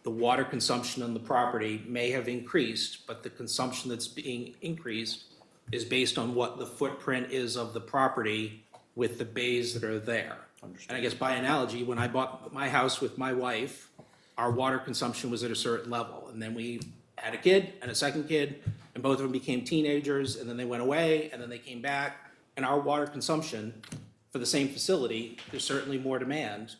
The water consumption on the property may have increased, but the consumption that's being increased is based on what the footprint is of the property with the bays that are there. And I guess by analogy, when I bought my house with my wife, our water consumption was at a certain level. And then we had a kid and a second kid, and both of them became teenagers, and then they went away, and then they came back. And our water consumption for the same facility, there's certainly more demand,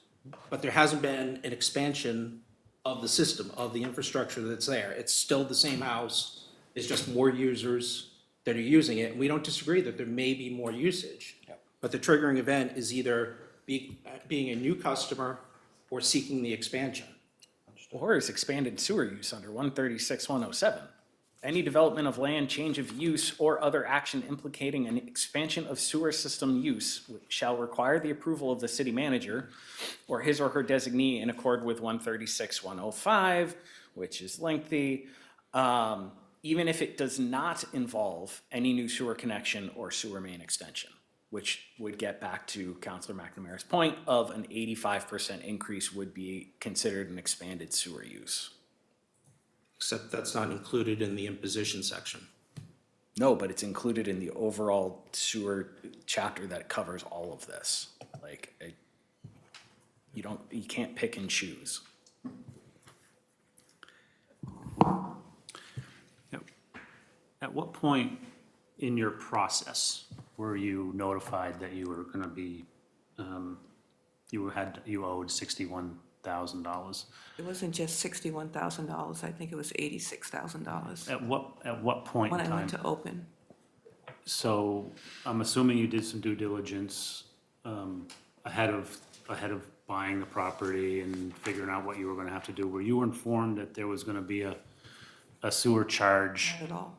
but there hasn't been an expansion of the system, of the infrastructure that's there. It's still the same house, it's just more users that are using it, and we don't disagree that there may be more usage. But the triggering event is either being a new customer or seeking the expansion. Or is expanded sewer use under 136-107. Any development of land, change of use, or other action implicating an expansion of sewer system use shall require the approval of the city manager or his or her designee in accord with 136-105, which is lengthy, even if it does not involve any new sewer connection or sewer main extension, which would get back to Councilor McNamara's point of an 85% increase would be considered an expanded sewer use. Except that's not included in the imposition section. No, but it's included in the overall sewer chapter that covers all of this. Like, you can't pick and choose. At what point in your process were you notified that you were gonna be, you owed $61,000? It wasn't just $61,000, I think it was $86,000 At what point in when I went time? to open. So I'm assuming you did some due diligence ahead of buying the property and figuring out what you were gonna have to do. Were you informed that there was gonna be a sewer charge Not at all,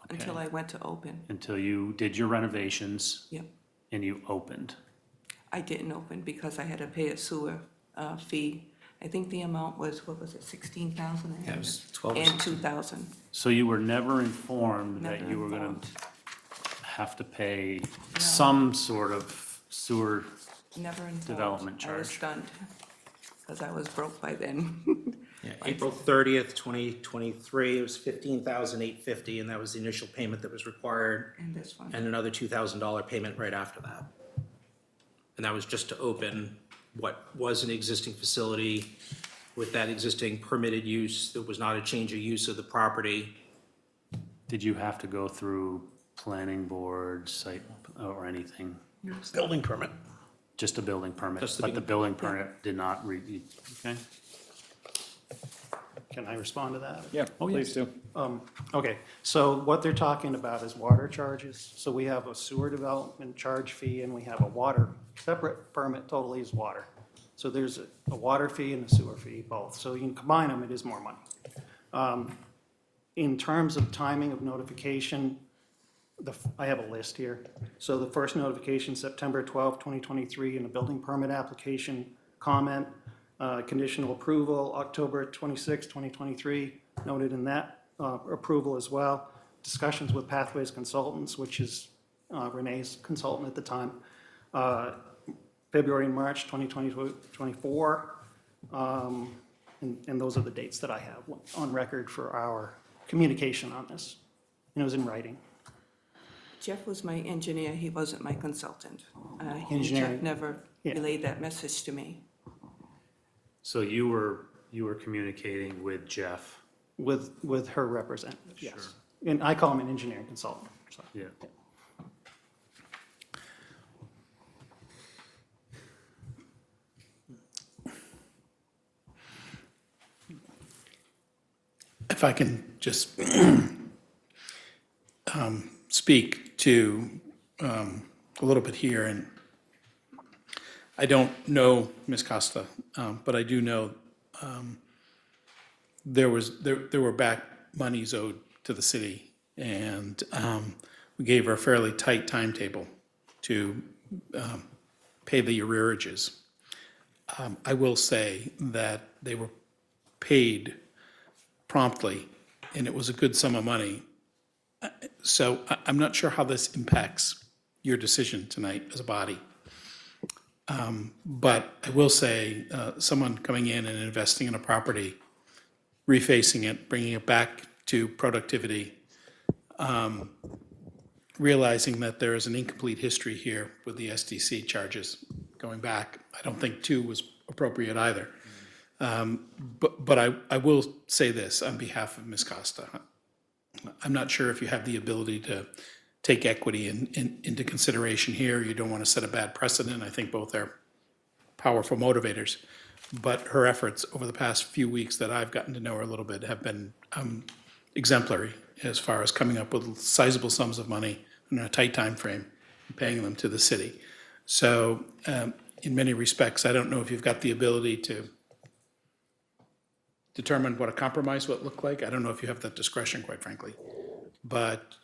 until I went to open. until you did your renovations? Yep. And you opened? I didn't open because I had to pay a sewer fee. I think the amount was, what was it, 16,000? Yeah, it was 12 or And 16. 2,000. So you were never informed that Never you were gonna informed. have to pay some sort of sewer Never informed. development I was charge? stunned, because I was broke by then. Yeah, April 30th, 2023, it was $15,850, and that was the initial payment that was required, And this one. and another $2,000 payment right after that. And that was just to open what was an existing facility with that existing permitted use. There was not a change of use of the property. Did you have to go through planning board, site, or anything? Building permit. Just a building permit, Just the but the building- building permit did not read, okay? Can I respond to that? Yeah, please do. Okay, so what they're talking about is water charges. So we have a sewer development charge fee and we have a water, separate permit totally is water. So there's a water fee and a sewer fee, both. So you can combine them, it is more money. In terms of timing of notification, I have a list here. So the first notification, September 12, 2023, in the building permit application comment, conditional approval, October 26, 2023, noted in that approval as well. Discussions with Pathways Consultants, which is Renee's consultant at the time. February and March 2024. And those are the dates that I have on record for our communication on this. And it was in writing. Jeff was my engineer, he wasn't my consultant. Engineering. Jeff never Yeah. relayed that message to me. So you were communicating with Jeff? With her representative, yes. And I call him an engineering consultant, so. Yeah. If I can just speak to a little bit here, and I don't know Ms. Costa, but I do know there were back monies owed to the city, and we gave her a fairly tight timetable to pay the arrearages. I will say that they were paid promptly, and it was a good sum of money. So I'm not sure how this impacts your decision tonight as a body. But I will say, someone coming in and investing in a property, refacing it, bringing it back to productivity, realizing that there is an incomplete history here with the SDC charges going back. I don't think 2 was appropriate either. But I will say this on behalf of Ms. Costa. I'm not sure if you have the ability to take equity into consideration here. You don't want to set a bad precedent. I think both are powerful motivators. But her efforts over the past few weeks that I've gotten to know her a little bit have been exemplary as far as coming up with sizable sums of money in a tight time frame and paying them to the city. So in many respects, I don't know if you've got the ability to determine what a compromise would look like. I don't know if you have that discretion, quite frankly. But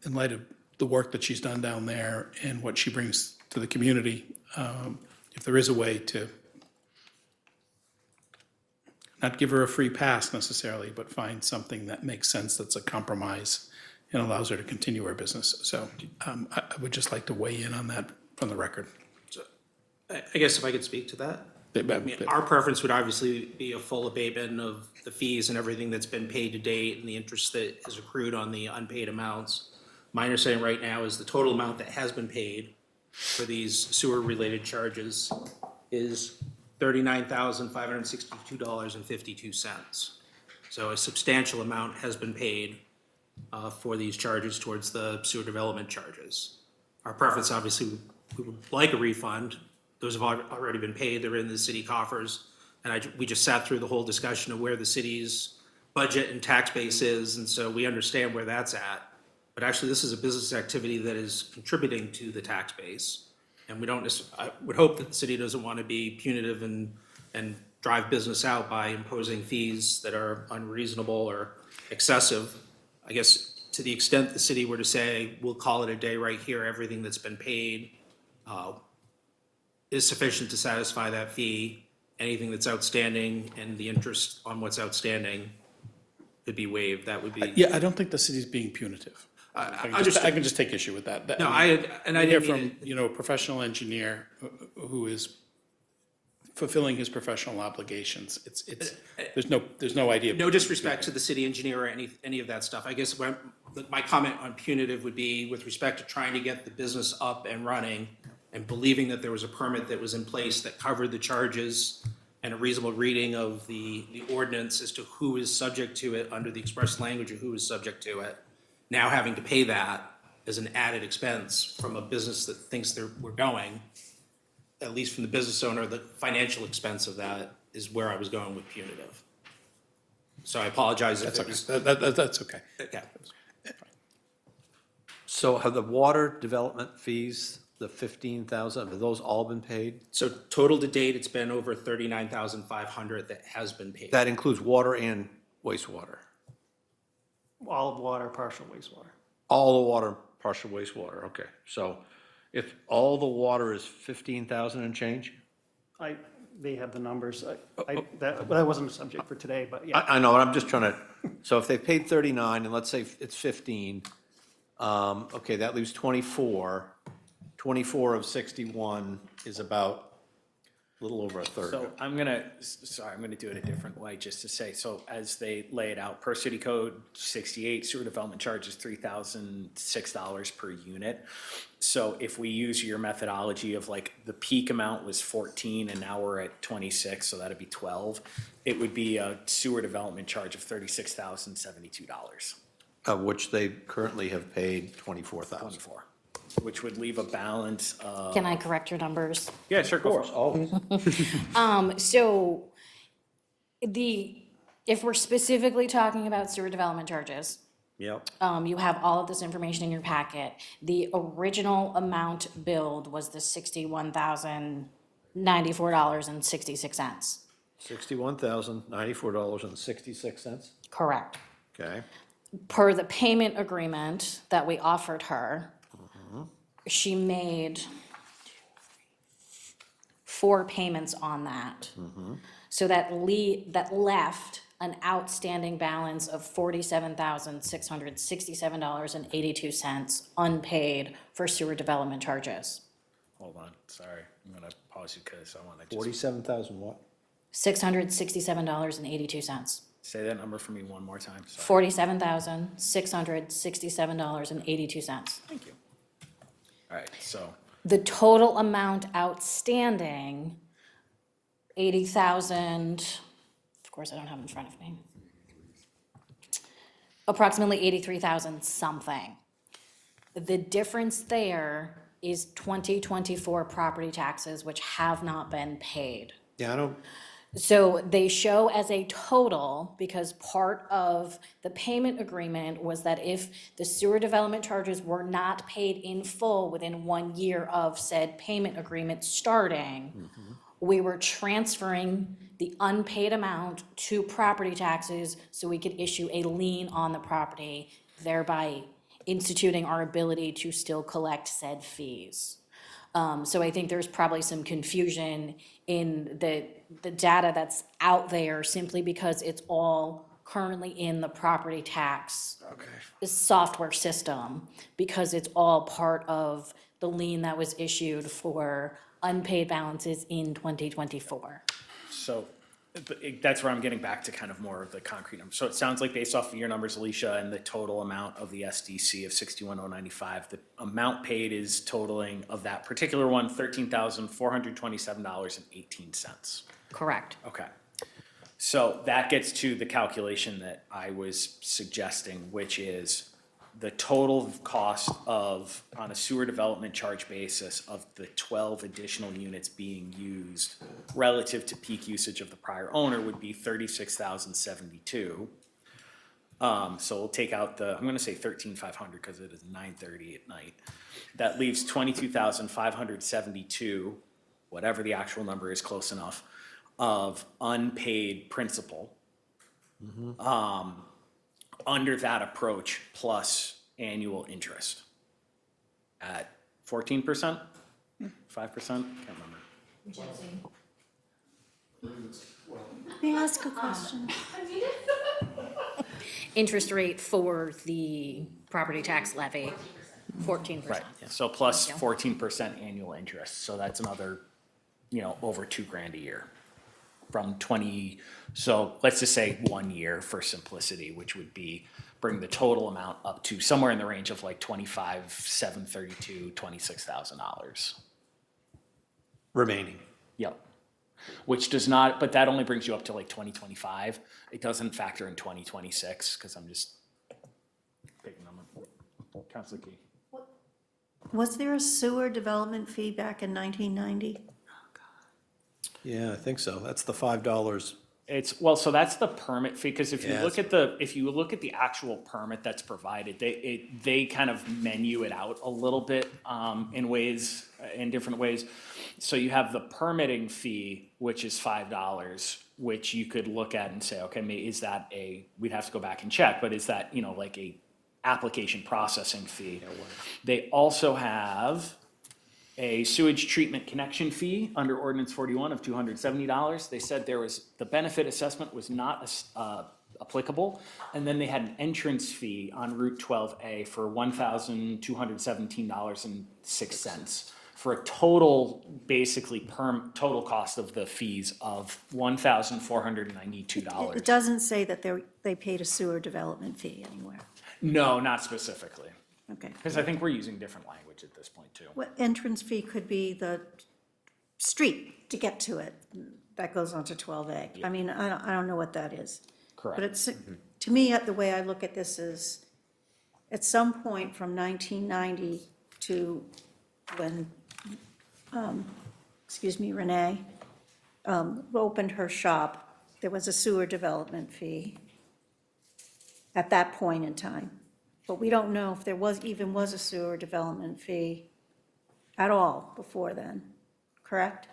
in light of the work that she's done down there and what she brings to the community, if there is a way to not give her a free pass necessarily, but find something that makes sense, that's a compromise and allows her to continue her business. So I would just like to weigh in on that from the record. I guess if I could speak to that. I mean, our preference would obviously be a full abatement of the fees and everything that's been paid to date and the interest that has accrued on the unpaid amounts. My understanding right now is the total amount that has been paid for these sewer-related charges is $39,562.52. So a substantial amount has been paid for these charges towards the sewer development charges. Our preference, obviously, we would like a refund. Those have already been paid, they're in the city coffers. And we just sat through the whole discussion of where the city's budget and tax base is, and so we understand where that's at. But actually, this is a business activity that is contributing to the tax base. And I would hope that the city doesn't want to be punitive and drive business out by imposing fees that are unreasonable or excessive. I guess to the extent the city were to say, we'll call it a day right here, everything that's been paid is sufficient to satisfy that fee. Anything that's outstanding and the interest on what's outstanding could be waived. That would be. Yeah, I don't think the city's being punitive. I can just take issue with that. No, I hear didn't from, a professional engineer who is fulfilling his professional obligations. There's no idea. No disrespect to the city engineer or any of that stuff. I guess my comment on punitive would be with respect to trying to get the business up and running and believing that there was a permit that was in place that covered the charges and a reasonable reading of the ordinance as to who is subject to it under the express language of who is subject to it. Now having to pay that as an added expense from a business that thinks we're going, at least from the business owner, the financial expense of that is where I was going with punitive. So I apologize if That's it okay. was. That's okay. Okay. So have the water development fees, the 15,000, have those all been paid? So total to date, it's been over 39,500 that has been paid. That includes water and wastewater? All of water, partial wastewater. All the water, partial wastewater, okay. So if all the water is 15,000 and change? They have the numbers. That wasn't a subject for today, but yeah. I know, I'm just trying to, so if they paid 39 and let's say it's 15, okay, that leaves 24. 24 of 61 is about a little over a third. So I'm gonna do it a different way, just to say, so as they lay it out, per city code 68, sewer development charge is $3,006 per unit. So if we use your methodology of like the peak amount was 14 and now we're at 26, so that'd be 12, it would be a sewer development charge of $36,072. Of which they currently have paid 24,000. 24, which would leave a balance of. Can I correct your numbers? Yeah, sure, go for it. Oh, So if we're specifically talking about sewer development charges, yep. you have all of this information in your packet. The original amount billed was the $61,094.66. $61,094.66. Correct. Okay. Per the payment agreement that we offered her, she made 4 payments on that. So that left an outstanding balance of $47,667.82 unpaid for sewer development charges. Hold on, sorry, I'm gonna pause you because I wanna just 47,000 what? $667.82. say that number for me one more time, sorry. $47,667.82. Thank you. All right, so, The total amount outstanding, 80,000, of course, I don't have it in front of me. approximately 83,000 something. The difference there is 2024 property taxes, which have not been paid. Yeah, I don't, So they show as a total, because part of the payment agreement was that if the sewer development charges were not paid in full within 1 year of said payment agreement starting, we were transferring the unpaid amount to property taxes so we could issue a lien on the property, thereby instituting our ability to still collect said fees. So I think there's probably some confusion in the data that's out there simply because it's all currently in the property tax software system, because it's all part of the lien that was issued for unpaid balances in 2024. So that's where I'm getting back to kind of more of the concrete numbers. So it sounds like based off of your numbers, Alicia, and the total amount of the SDC of 61,095, the amount paid is totaling of that particular one, $13,427.18. Correct. Okay. So that gets to the calculation that I was suggesting, which is the total cost of, on a sewer development charge basis, of the 12 additional units being used relative to peak usage of the prior owner would be $36,072. So we'll take out the, I'm gonna say 13,500 because it is 9:30 at night. That leaves 22,572, whatever the actual number is, close enough, of unpaid principal. Under that approach, plus annual interest at 14%, 5%, can't remember. May I ask a question? Interest rate for the property tax levy, 14%. Right, so plus 14% annual interest, so that's another, over $2,000 a year. From 20, so let's just say 1 year for simplicity, which would be, bring the total amount up to somewhere in the range of like $25,732, $26,000. remaining. Yep. Which does not, but that only brings you up to like 2025. It doesn't factor in 2026, because I'm just picking them up. Councilor Key. Was there a sewer development fee back in 1990? Yeah, I think so. That's the $5. It's, well, so that's the permit fee, because if you Yeah, look at the actual permit that's provided, they kind of menu it out a little bit in different ways. So you have the permitting fee, which is $5, which you could look at and say, okay, is that we'd have to go back and check, but is that, like a application processing fee? They also have a sewage treatment connection fee under ordinance 41 of $270. They said the benefit assessment was not applicable. And then they had an entrance fee on Route 12A for $1,217.06 for a total, basically total cost of the fees of $1,492. It doesn't say that they paid a sewer development fee anywhere. No, not specifically. Okay. Because I think we're using different language at this point too. What entrance fee could be the street to get to it, that goes onto 12A. I mean, I don't know what that is. Correct. But it's, to me, the way I look at this is, at some point from 1990 to when, Renee opened her shop, there was a sewer development fee at that point in time. But we don't know if there was a sewer development fee at all before then, correct?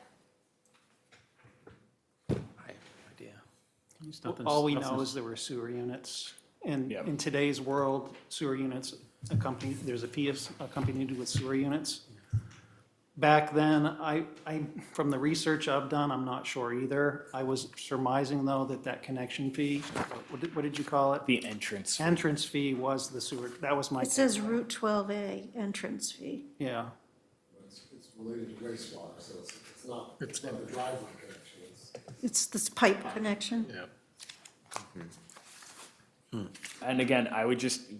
I have no idea. All we know is there were sewer units. And in today's world, sewer units there's a fee accompanied with sewer units. Back then, from the research I've done, I'm not sure either. I was surmising, though, that connection fee, what did you call it? The entrance. Entrance fee was the sewer, that was my. It says Route 12A entrance fee. Yeah. It's related to wastewater, so it's not the driveway connection. It's this pipe connection? Yeah. And again,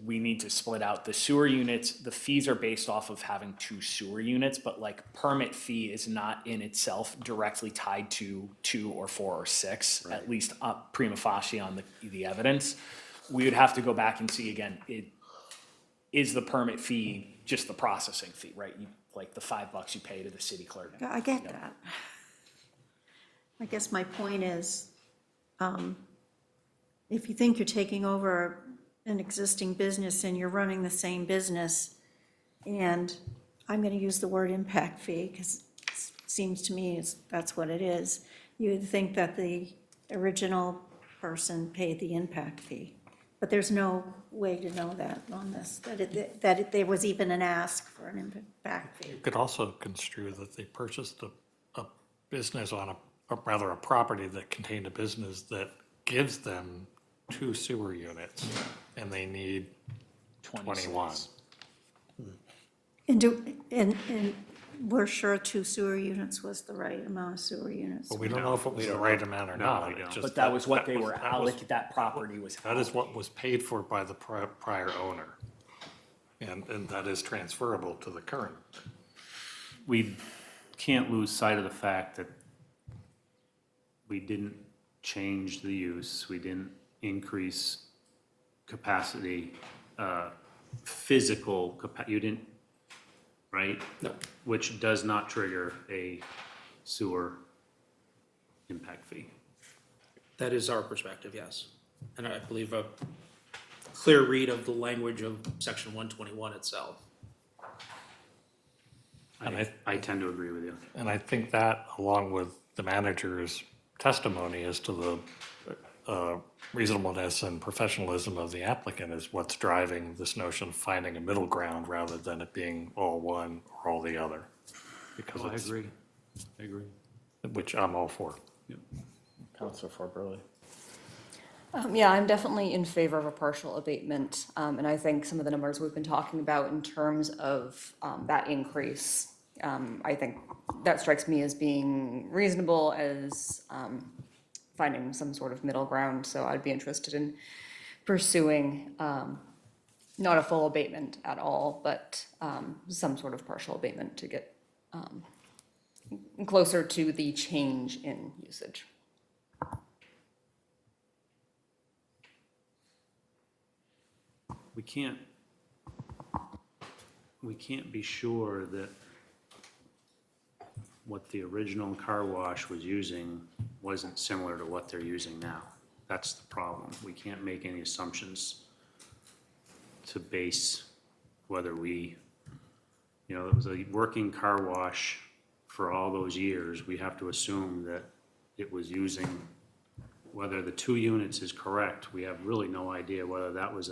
we need to split out the sewer units. The fees are based off of having 2 sewer units, but like permit fee is not in itself directly tied to 2 or 4 or 6, at least prima facie on the evidence. we would have to go back and see again, is the permit fee just the processing fee, right? Like the $5 you pay to the city clerk. I get that. I guess my point is, if you think you're taking over an existing business and you're running the same business, and I'm gonna use the word impact fee, because it seems to me that's what it is, you would think that the original person paid the impact fee. But there's no way to know that on this, that there was even an ask for an impact fee. You could also construe that they purchased a business on a property that contained a business that gives them 2 sewer units, and they need 21. And we're sure 2 sewer units was the right amount of sewer units. But we don't know if it was the right amount or not. It's just But that was what they were that was- allocated, that property was. That is what was paid for by the prior owner. And that is transferable to the current. We can't lose sight of the fact that we didn't change the use, we didn't increase capacity, physical you didn't, right? No. Which does not trigger a sewer impact fee. That is our perspective, yes. And I believe a clear read of the language of section 121 itself. I tend to agree with you. And I think that, along with the manager's testimony as to the reasonableness and professionalism of the applicant, is what's driving this notion of finding a middle ground rather than it being all one or all the other. Because I it's, agree. I agree. which I'm all for. Counselor Farberley. Yeah, I'm definitely in favor of a partial abatement, and I think some of the numbers we've been talking about in terms of that increase, I think that strikes me as being reasonable, as finding some sort of middle ground, so I'd be interested in pursuing not a full abatement at all, but some sort of partial abatement to get closer to the change in usage. We can't be sure that what the original car wash was using wasn't similar to what they're using now. That's the problem. We can't make any assumptions to base whether it was a working car wash for all those years. We have to assume that it was using, whether the 2 units is correct, we have really no idea whether that was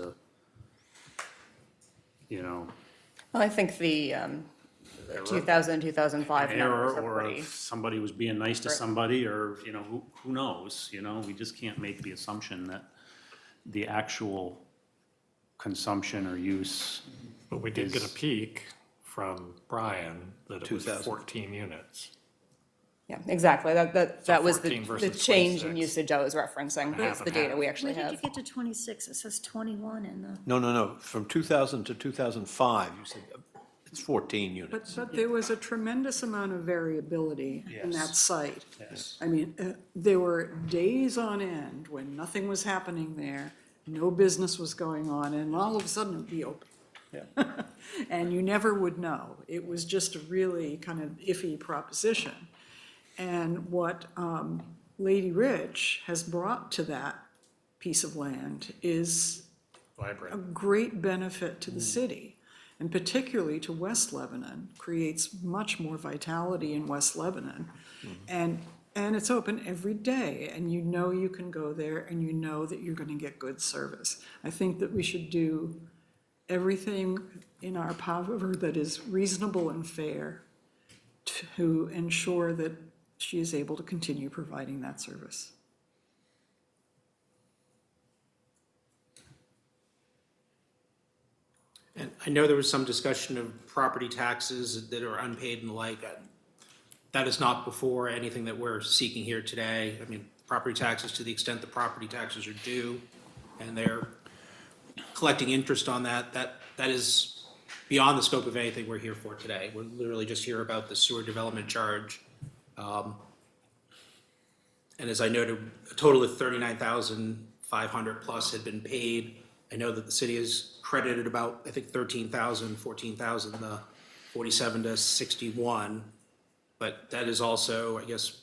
I think the 2000, 2005 error, numbers are or pretty. if somebody was being nice to somebody, or, who knows, we just can't make the assumption that the actual consumption or use. But we did get a peak from Brian that it was 14 units. Yeah, exactly. That was the 14 versus change in 26. usage I was referencing. That's the data we actually Where did you have. get to 26? It says 21 in the. No. From 2000 to 2005, you said it's 14 units. But there was a tremendous amount of variability in that Yes. site. Yes. I mean, there were days on end when nothing was happening there, no business was going on, and all of a sudden it'd be open. And you never would know. It was just a really kind of iffy proposition. And what Lady Rich has brought to that piece of land is a great benefit to the city, and particularly to West Lebanon, creates much more vitality in West Lebanon. And it's open every day, and you know you can go there, and you know that you're gonna get good service. I think that we should do everything in our power that is reasonable and fair to ensure that she is able to continue providing that service. And I know there was some discussion of property taxes that are unpaid and the like. That is not before anything that we're seeking here today. I mean, property taxes, to the extent the property taxes are due, and they're collecting interest on that is beyond the scope of anything we're here for today. We're literally just here about the sewer development charge. And as I noted, a total of $39,500 500 plus had been paid. I know that the city has credited about, I think, 13,000, 14,000, the 47 to 61. But that is also, I guess,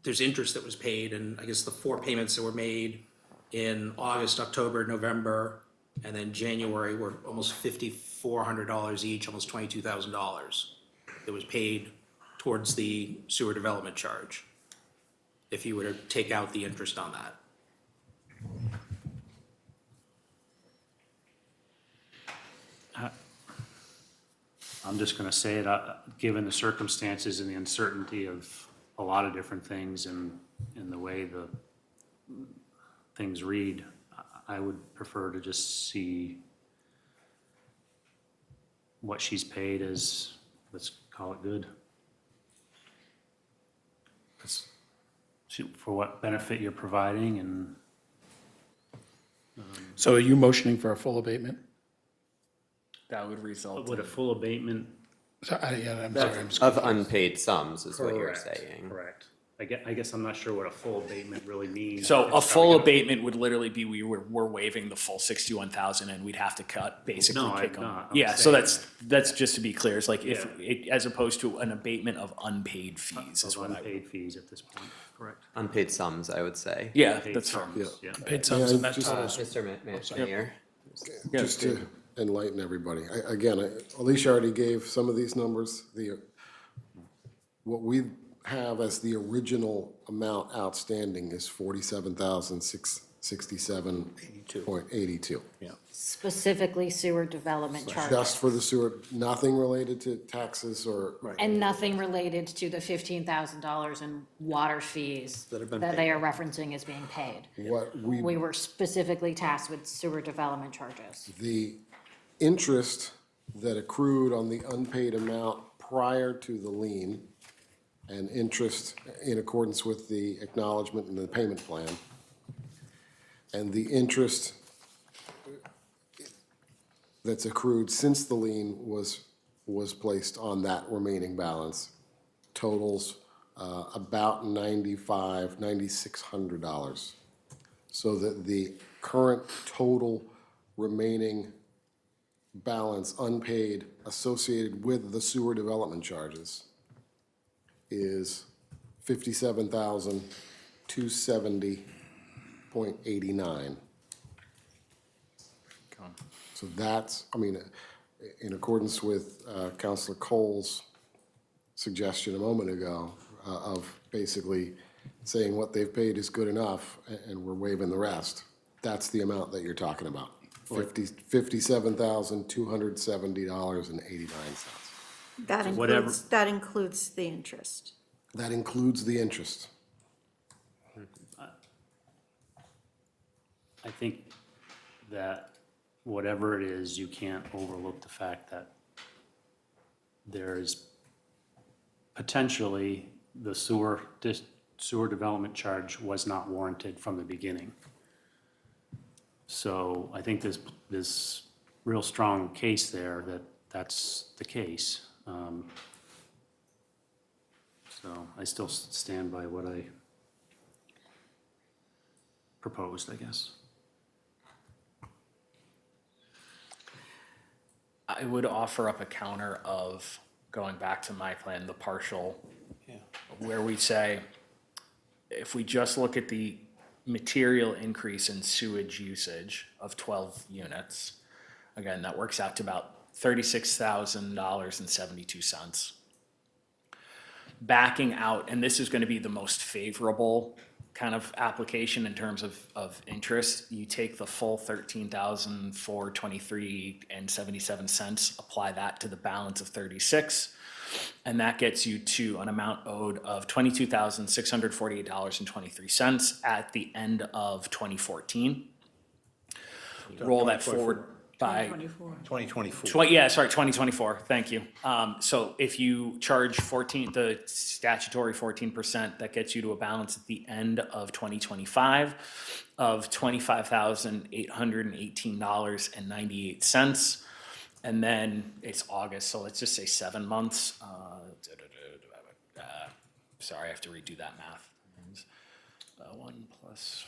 there's interest that was paid, and I guess the 4 payments that were made in August, October, November, and then January were almost $5,400 each, almost $22,000 that was paid towards the sewer development charge, if you were to take out the interest on that. I'm just gonna say it, given the circumstances and the uncertainty of a lot of different things and the way the things read, I would prefer to just see what she's paid as, let's call it good. For what benefit you're providing and. So are you motioning for a full abatement? That would result Would a in, full abatement? Yeah, I'm sorry, I'm just Of unpaid sums is what you're Correct, saying. Correct. I guess I'm not sure what a full abatement really means. so a It's full probably gonna- abatement would literally be, we're waiving the full 61,000 and we'd have to cut, basically No, I'm kick them. not. I'm Yeah, so saying that's just to be clear, it's like if, as opposed to an abatement of unpaid fees is Of what I. unpaid fees at this point, correct. Unpaid sums, I would say. Yeah, Unpaid that's fair. sums, yeah. paid sums and that just- totals. Mr. Mayor? Just to enlighten everybody, again, Alicia already gave some of these numbers. What we have as the original amount outstanding is 47,667.82. Yeah. Specifically sewer development charges. Just for the sewer, nothing related to taxes or. And nothing related to the $15,000 in water fees That have been that paid. they are referencing as being paid. What We were specifically tasked with sewer development charges. the interest that accrued on the unpaid amount prior to the lien and interest in accordance with the acknowledgement and the payment plan, and the interest that's accrued since the lien was placed on that remaining balance totals about $9,600. So that the current total remaining balance unpaid associated with the sewer development charges is $57,270.89. So that's, I mean, in accordance with Counselor Cole's suggestion a moment ago of basically saying what they've paid is good enough and we're waiving the rest, that's the amount that you're talking about. $57,270.89. Whatever. That includes the interest. That includes the interest. I think that whatever it is, you can't overlook the fact that there's potentially the sewer development charge was not warranted from the beginning. So I think there's this real strong case there that that's the case. So I still stand by what I proposed, I guess. I would offer up a counter of going back to my plan, the partial, where we say, if we just look at the material increase in sewage usage of 12 units, again, that works out to about $36,000.72. Backing out, and this is going to be the most favorable kind of application in terms of interest, you take the full $13,423.77, apply that to the balance of 36, and that gets you to an amount owed of $22,648.23 at the end of 2014. Roll that forward by 2024. 2024, thank you. So if you charge the statutory 14%, that gets you to a balance at the end of 2025 of $25,818.98. And then it's August, so let's just say 7 months. Sorry, I have to redo that math. 1 plus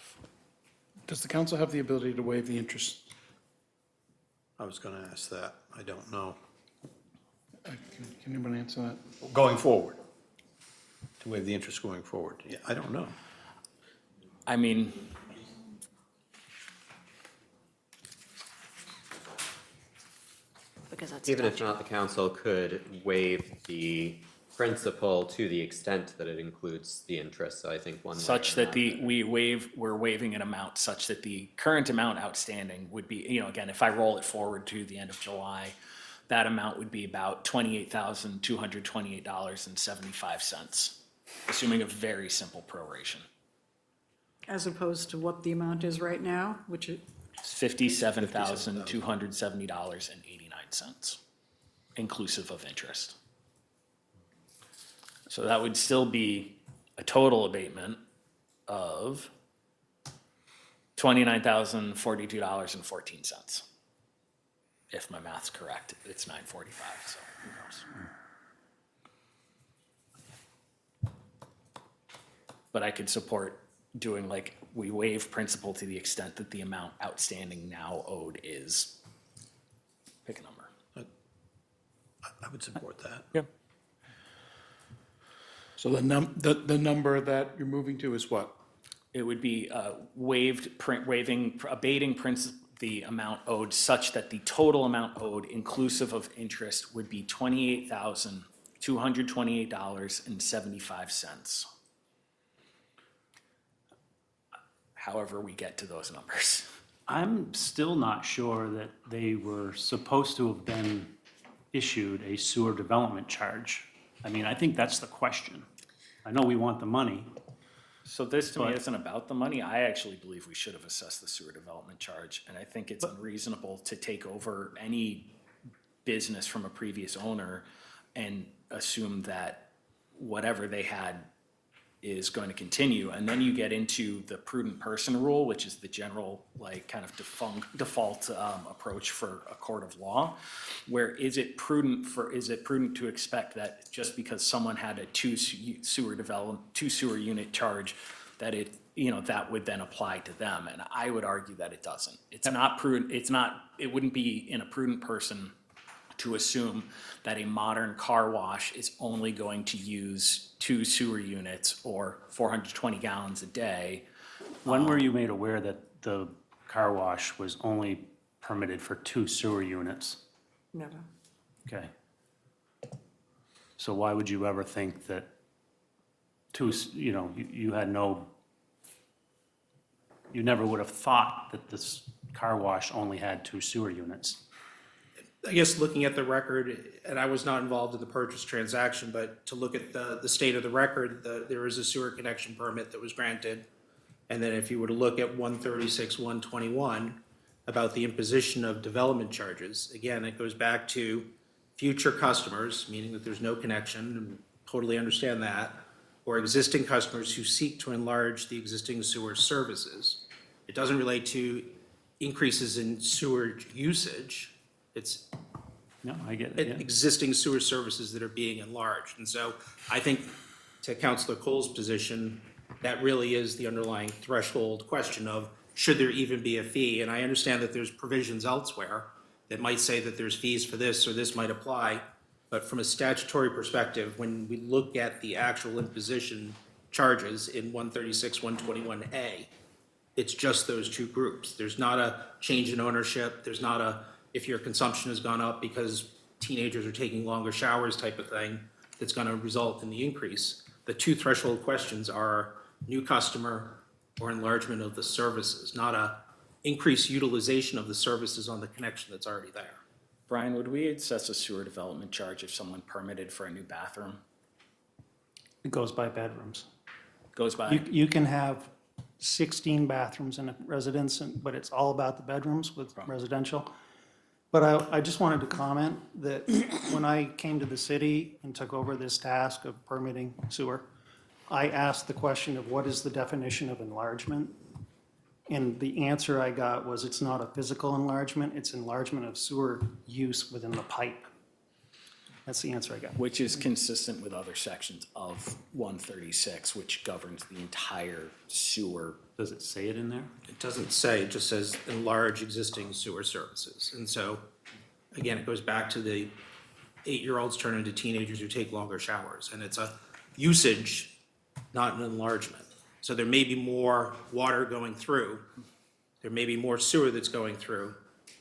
Does the council have the ability to waive the interest? I was going to ask that. I don't know. Can anyone answer that? Going forward, to waive the interest going forward. Yeah, I don't know. I mean, Because that's Even if not, the council could waive the principal to the extent that it includes the interest, so I think one way such or that another. we're waiving an amount such that the current amount outstanding would be, again, if I roll it forward to the end of July, that amount would be about $28,228.75, assuming a very simple proration. As opposed to what the amount is right now, which is, $57,270.89, inclusive of interest. So that would still be a total abatement of $29,042.14. If my math's correct, it's 9:45, so who knows? But I could support doing like, we waive principal to the extent that the amount outstanding now owed is, pick a number. I would support that. Yep. So the number that you're moving to is what? It would be abating the amount owed such that the total amount owed inclusive of interest would be $28,228.75. However we get to those numbers. I'm still not sure that they were supposed to have been issued a sewer development charge. I mean, I think that's the question. I know we want the money. So this to me But- isn't about the money. I actually believe we should have assessed the sewer development charge. And I think it's unreasonable to take over any business from a previous owner and assume that whatever they had is going to continue. And then you get into the prudent person rule, which is the general, like, kind of default approach for a court of law, where is it prudent to expect that just because someone had a two sewer unit charge, that that would then apply to them? And I would argue that it doesn't. It's not prudent. It wouldn't be in a prudent person to assume that a modern car wash is only going to use 2 sewer units or 420 gallons a day. When were you made aware that the car wash was only permitted for 2 sewer units? Never. Okay. So why would you ever think that you had no, you never would have thought that this car wash only had 2 sewer units? I guess looking at the record, and I was not involved in the purchase transaction, but to look at the state of the record, there is a sewer connection permit that was granted. And then if you were to look at 136-121 about the imposition of development charges, again, it goes back to future customers, meaning that there's no connection, and totally understand that, or existing customers who seek to enlarge the existing sewer services. It doesn't relate to increases in sewer usage. It's No, I get it, yeah. existing sewer services that are being enlarged. And so I think, to Councilor Cole's position, that really is the underlying threshold question of, should there even be a fee? And I understand that there's provisions elsewhere that might say that there's fees for this or this might apply. But from a statutory perspective, when we look at the actual imposition charges in 136-121A, it's just those two groups. There's not a change in ownership. There's not a, if your consumption has gone up because teenagers are taking longer showers type of thing, that's going to result in the increase. The two threshold questions are new customer or enlargement of the services, not a increased utilization of the services on the connection that's already there. Brian, would we assess a sewer development charge if someone permitted for a new bathroom? It goes by bedrooms. Goes by? You can have 16 bathrooms in a residence, but it's all about the bedrooms with residential. But I just wanted to comment that when I came to the city and took over this task of permitting sewer, I asked the question of what is the definition of enlargement? And the answer I got was it's not a physical enlargement, it's enlargement of sewer use within the pipe. That's the answer I got. Which is consistent with other sections of 136, which governs the entire sewer. Does it say it in there? It doesn't say, it just says enlarge existing sewer services. And so, again, it goes back to the 8-year-olds turn into teenagers who take longer showers. And it's a usage, not an enlargement. So there may be more water going through, there may be more sewer that's going through,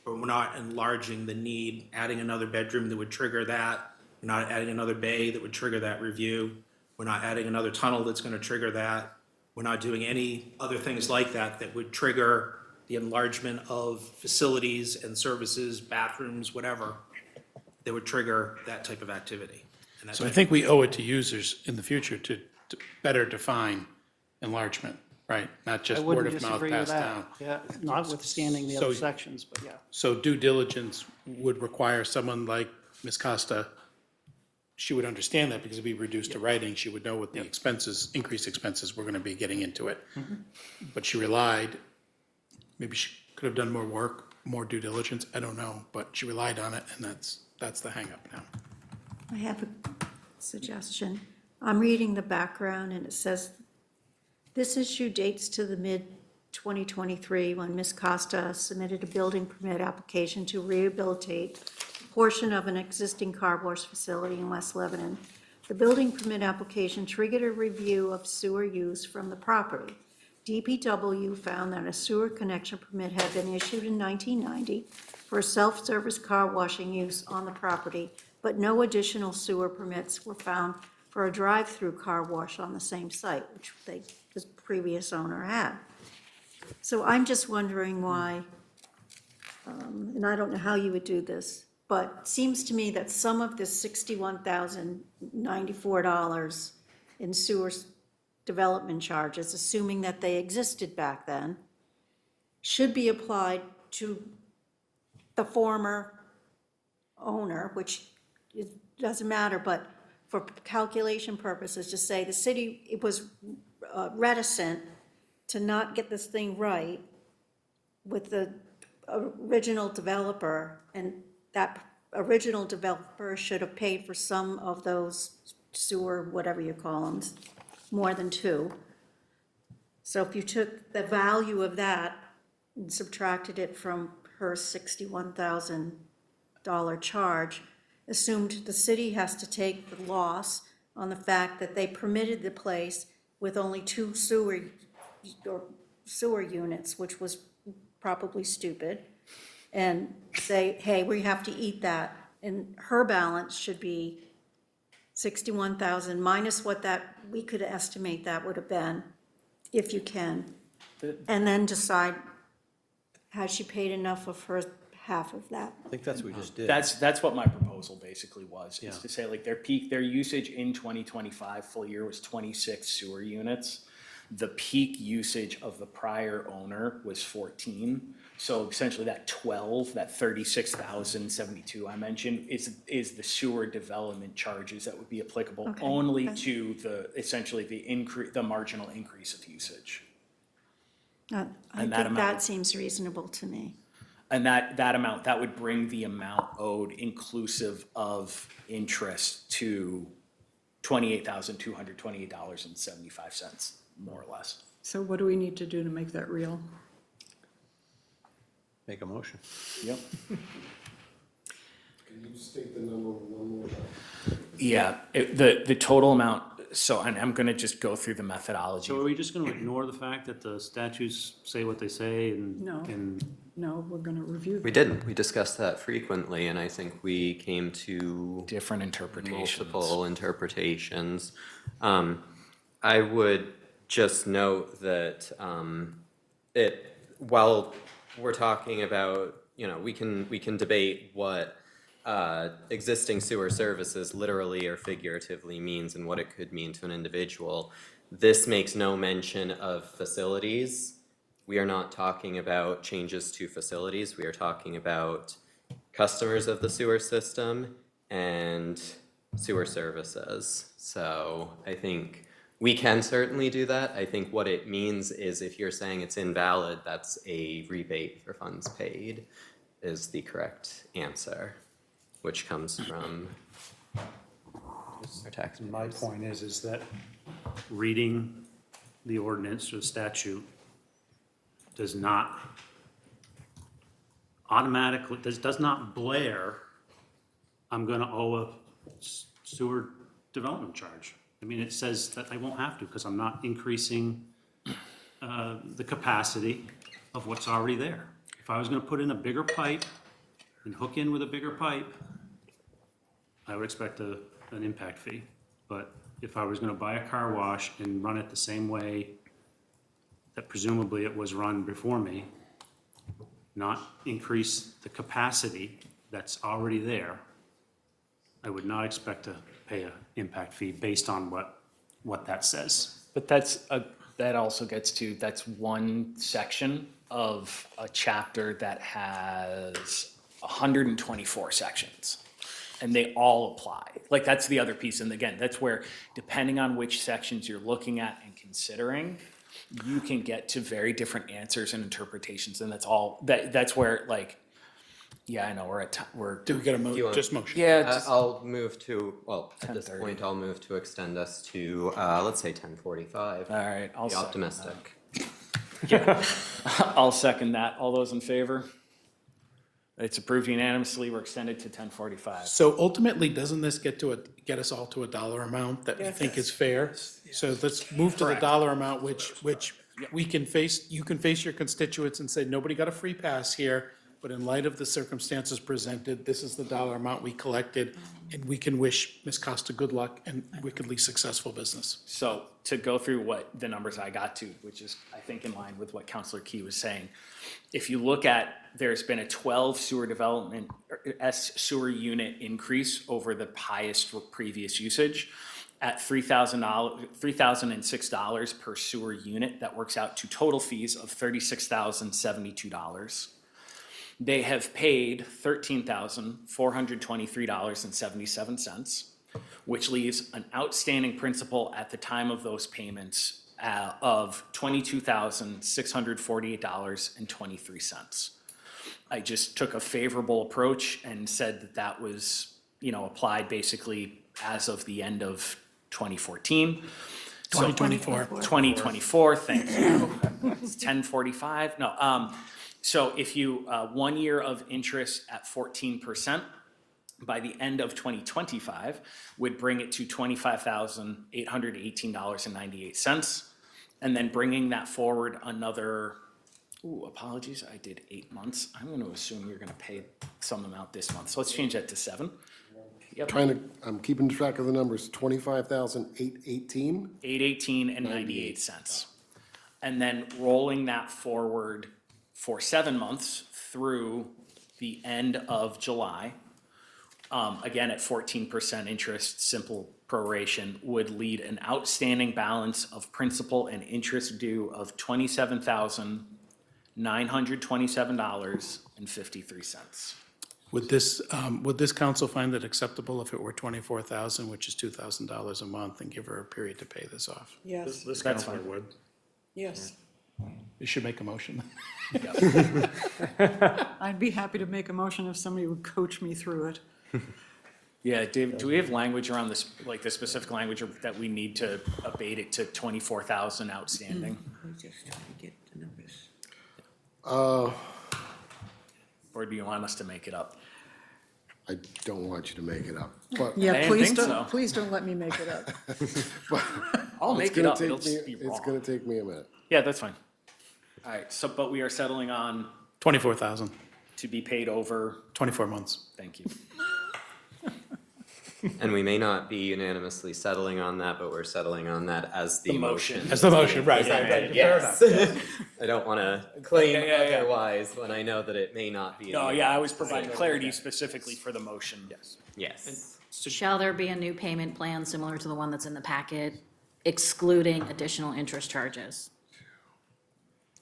but we're not enlarging the need, adding another bedroom that would trigger that. We're not adding another bay that would trigger that review. We're not adding another tunnel that's going to trigger that. We're not doing any other things like that that would trigger the enlargement of facilities and services, bathrooms, whatever, that would trigger that type of activity. And that's So I think we owe it to users in the future to better define enlargement, right? Not just I word wouldn't of mouth disagree with passed that. down. Yeah, notwithstanding the other So- sections, but yeah. So due diligence would require someone like Ms. Costa, she would understand that because it'd be reduced to writing. She would know what the expenses, increased expenses were going to be getting into it. But she relied, maybe she could have done more work, more due diligence, I don't know, but she relied on it, and that's the hangup now. I have a suggestion. I'm reading the background, and it says, this issue dates to the mid-2023 when Ms. Costa submitted a building permit application to rehabilitate a portion of an existing car wash facility in West Lebanon. The building permit application triggered a review of sewer use from the property. DPW found that a sewer connection permit had been issued in 1990 for self-service car washing use on the property, but no additional sewer permits were found for a drive-through car wash on the same site, which the previous owner had. So I'm just wondering why, and I don't know how you would do this, but it seems to me that some of this $61,094 in sewer development charges, assuming that they existed back then, should be applied to the former owner, which it doesn't matter, but for calculation purposes, just say the city, it was reticent to not get this thing right with the original developer, and that original developer should have paid for some of those sewer, whatever you call them, more than two. So if you took the value of that and subtracted it from her $61,000 charge, assumed the city has to take the loss on the fact that they permitted the place with only 2 sewer units, which was probably stupid, and say, hey, we have to eat that. And her balance should be 61,000 minus what that, we could estimate that would have been, if you can. And then decide, has she paid enough of her half of that? I think that's what we just did. That's what my proposal basically was, is to say like their usage in 2025 full year was 26 sewer units. The peak usage of the prior owner was 14. So essentially that 12, that 36,072 I mentioned is the sewer development charges that would be applicable only to essentially the marginal increase of usage. I think that seems reasonable to me. And that amount, that would bring the amount owed inclusive of interest to $28,228.75, more or less. So what do we need to do to make that real? Make a motion. Yep. Can you state the number one more time? Yeah, the total amount, so and I'm gonna just go through the methodology. So are we just gonna ignore the fact that the statutes say what they say and? No. And No, we're gonna review that. We didn't. We discussed that frequently, and I think we came to different interpretations. Multiple interpretations. I would just note that while we're talking about, we can debate what existing sewer services literally or figuratively means and what it could mean to an individual. This makes no mention of facilities. We are not talking about changes to facilities. We are talking about customers of the sewer system and sewer services. So I think we can certainly do that. I think what it means is if you're saying it's invalid, that's a rebate for funds paid is the correct answer, which comes from Our tax My point is that reading the ordinance or the statute does not automatically, does not blare, I'm gonna owe a sewer development charge. I mean, it says that I won't have to, because I'm not increasing the capacity of what's already there. If I was gonna put in a bigger pipe and hook in with a bigger pipe, I would expect an impact fee. But if I was gonna buy a car wash and run it the same way that presumably it was run before me, not increase the capacity that's already there, I would not expect to pay an impact fee based on what that says. But that also gets to, that's one section of a chapter that has 124 sections. And they all apply. Like, that's the other piece. And again, that's where, depending on which sections you're looking at and considering, you can get to very different answers and interpretations. And that's where, like, yeah, I know, Do we get Do you want- just motion? Yeah, just I'll move to, well, at this 10:30. point, I'll move to extend us to, let's say 10:45. All right, I'll Be second optimistic. I'll second that. All those in favor? It's approved unanimously. We're extended to 10:45. So ultimately, doesn't this get us all to a dollar amount that we think is fair? So let's move to the dollar amount, which you can face your constituents and say, nobody got a free pass here, but in light of the circumstances presented, this is the dollar amount we collected, and we can wish Ms. Costa good luck and wickedly successful business. So to go through what the numbers I got to, which is, I think, in line with what Councilor Key was saying. If you look at, there's been a 12 sewer development, sewer unit increase over the highest previous usage at $3,006 per sewer unit. That works out to total fees of $36,072. They have paid $13,423.77, which leaves an outstanding principal at the time of those payments of $22,648.23. I just took a favorable approach and said that was, applied basically as of the end of 2014. 2024. 2024, thank you. It's 10:45, no. So if you, 1 year of interest at 14%, by the end of 2025, would bring it to $25,818.98. And then bringing that forward another, apologies, I did 8 months. I'm going to assume you're going to pay some amount this month. So let's change that to 7. Yep. I'm keeping track of the numbers, 25,818? 818 and 98 cents. And then rolling that forward for 7 months through the end of July, again at 14% interest, simple proration, would lead an outstanding balance of principal and interest due of $27,927.53. Would this council find it acceptable if it were $24,000, which is $2,000 a month, and give her a period to pay this off? Yes, This council would. yes. You should make a motion. I'd be happy to make a motion if somebody would coach me through it. Yeah, Dave, do we have language around this, like the specific language that we need to abate it to 24,000 outstanding? Just trying to get the numbers. Or do you want us to make it up? I don't want you to make it up, but Yeah, didn't please think don't, so. please don't let me make it up. I'll make it up, it'll me, just be it's wrong. gonna take me a minute. Yeah, that's fine. All right, so, but we are settling on 24,000, to be paid over, 24 months. thank you. And we may not be unanimously settling on that, but we're settling on that as the The motion. motion. As the motion, right, Yeah, right, right. Yes. I don't want to claim Yeah. otherwise when I know that it may not be. No, yeah, I was providing clarity specifically for the motion. Yes. Yes. Shall there be a new payment plan similar to the one that's in the packet, excluding additional interest charges?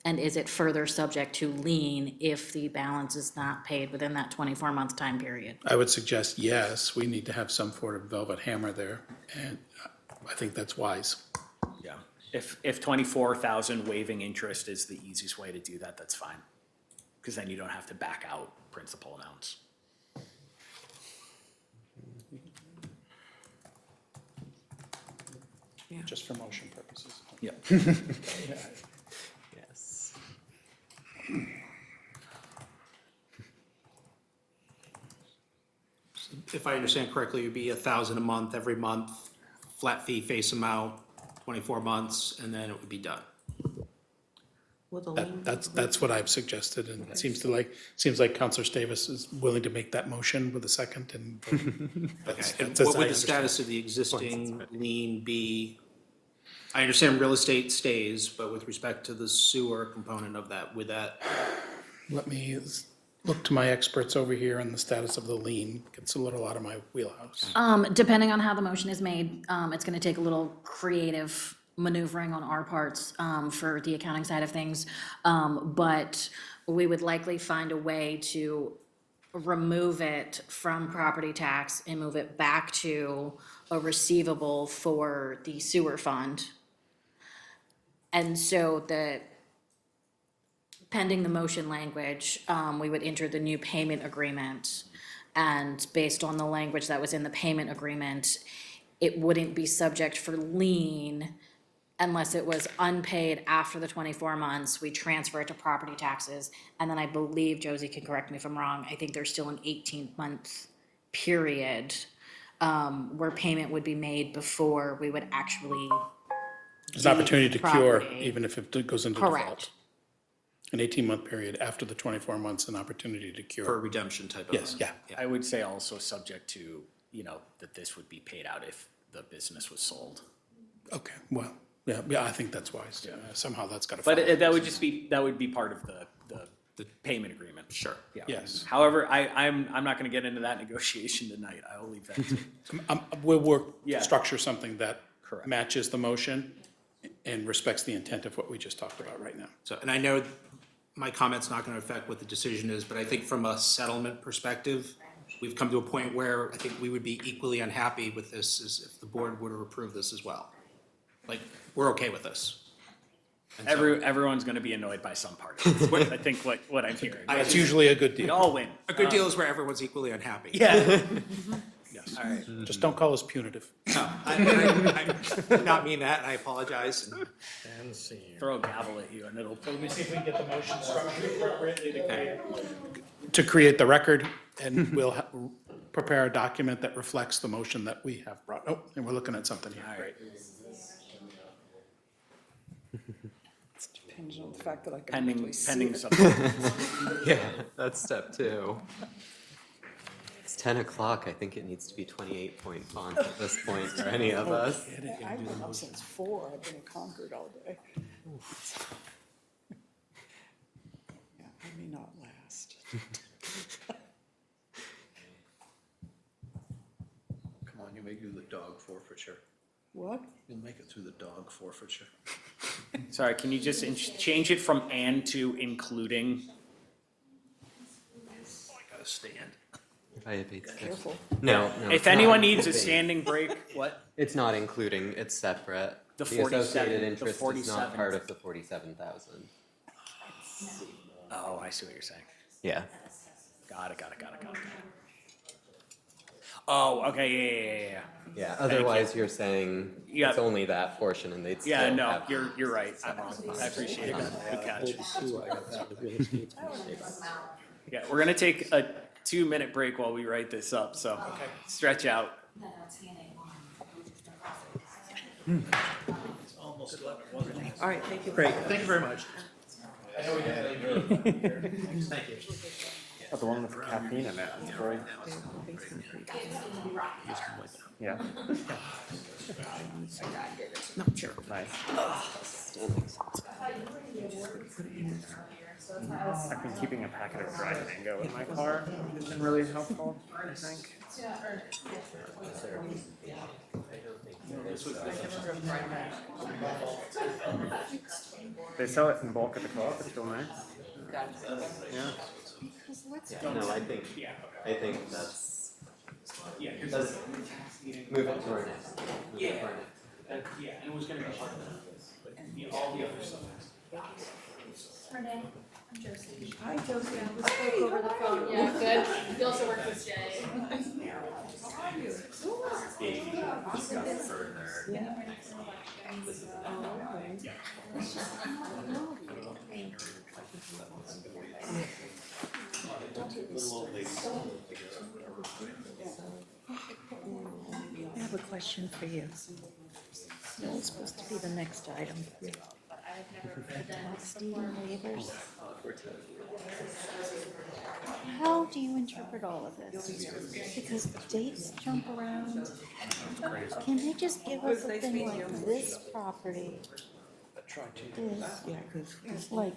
And is it further subject to lien if the balance is not paid within that 24-month time period? I would suggest yes, we need to have some sort of velvet hammer there, and I think that's wise. Yeah, if 24,000 waiving interest is the easiest way to do that, that's fine. Because then you don't have to back out principal amounts. just for motion purposes. Yep. Yes. If I understand correctly, it would be 1,000 a month, every month, flat fee, face amount, 24 months, and then it would be done. Will the lien? That's what I've suggested, and it seems like Counselor Stavis is willing to make that motion with a second, and that's, Okay, and that's as what I would the understand. status of the existing lien be? I understand real estate stays, but with respect to the sewer component of that, would that, Let me look to my experts over here on the status of the lien. Gets a little out of my wheelhouse. Depending on how the motion is made, it's gonna take a little creative maneuvering on our parts, for the accounting side of things. But we would likely find a way to remove it from property tax and move it back to a receivable for the sewer fund. And so pending the motion language, we would enter the new payment agreement. And based on the language that was in the payment agreement, it wouldn't be subject for lien unless it was unpaid after the 24 months. We transfer it to property taxes. And then I believe, Josie can correct me if I'm wrong, I think there's still an 18-month period where payment would be made before we would actually. There's an opportunity to cure, property. even if it goes into default. Correct. An 18-month period after the 24 months, an opportunity to cure. for a redemption type of? Yes, yeah. I would say also subject to, that this would be paid out if the business was sold. Okay, well, yeah, I think that's wise. Somehow that's got to. But that would be part of the payment agreement. Sure. Yeah. Yes. However, I'm not gonna get into that negotiation tonight. I'll leave that to. We'll Yeah. structure something that Correct. matches the motion and respects the intent of what we just talked about right now. So, and I know my comment's not going to affect what the decision is, but I think from a settlement perspective, we've come to a point where I think we would be equally unhappy with this as if the board were to approve this as well. Like, we're okay with this. And so- Everyone's gonna be annoyed by some part of it. I think what I'm hearing. That's usually a good We deal. all win. A good deal is where everyone's equally unhappy. Yeah. Yes. All right. Just don't call us punitive. No, I did not mean that, and I apologize. And see. Throw a gavel at you and it'll. Let me see if we can get the motion structured appropriately to create the record, and we'll prepare a document that reflects the motion that we have brought. Oh, and we're looking at something here. All right. Depends on the fact that I can Pending actually see it. something. Yeah, that's step 2. It's 10 o'clock. I think it needs to be 28-point font at this point for any of us. I've been up since 4, I've been in Concord all day. Yeah, I may not last. Come on, you may do the dog forfeiture. What? You'll make it through the dog forfeiture. Sorry, can you just change it from and to including? I gotta stand. I abate step. Careful. No. If it's anyone not needs a including. standing break, what? It's not including, it's separate. The associated 47, the interest is 47. not part of the 47,000. Oh, I see what you're saying. Yeah. Got it. Oh, okay, yeah. Yeah, otherwise you're saying Yeah. it's only that portion and they'd still Yeah, no, have. you're right. I'm wrong. I appreciate it. Good catch. Yeah, we're gonna take a 2-minute break while we write this up, so stretch out. All right, thank you. Great, thank you very much. Oh, the one with the caffeine in it, that's great. Yeah. No, sure. Nice. I've been keeping a packet of dried mango in my car, which has been really helpful, I think. They sell it in bulk at the co-op, it's real nice. Yeah. No, I think that's, let's move it to our next. Yeah, and it was gonna be part of that. All the other stuff. Renee, I'm Josie. Hi, Josie. We spoke over the phone. Yeah, good. We also work with Jay. Discuss further. Yeah. I have a question for you. That was supposed to be the next item. Tax deed and waivers. How do you interpret all of this? Because dates jump around. Can they just give us a thing like this property is, like,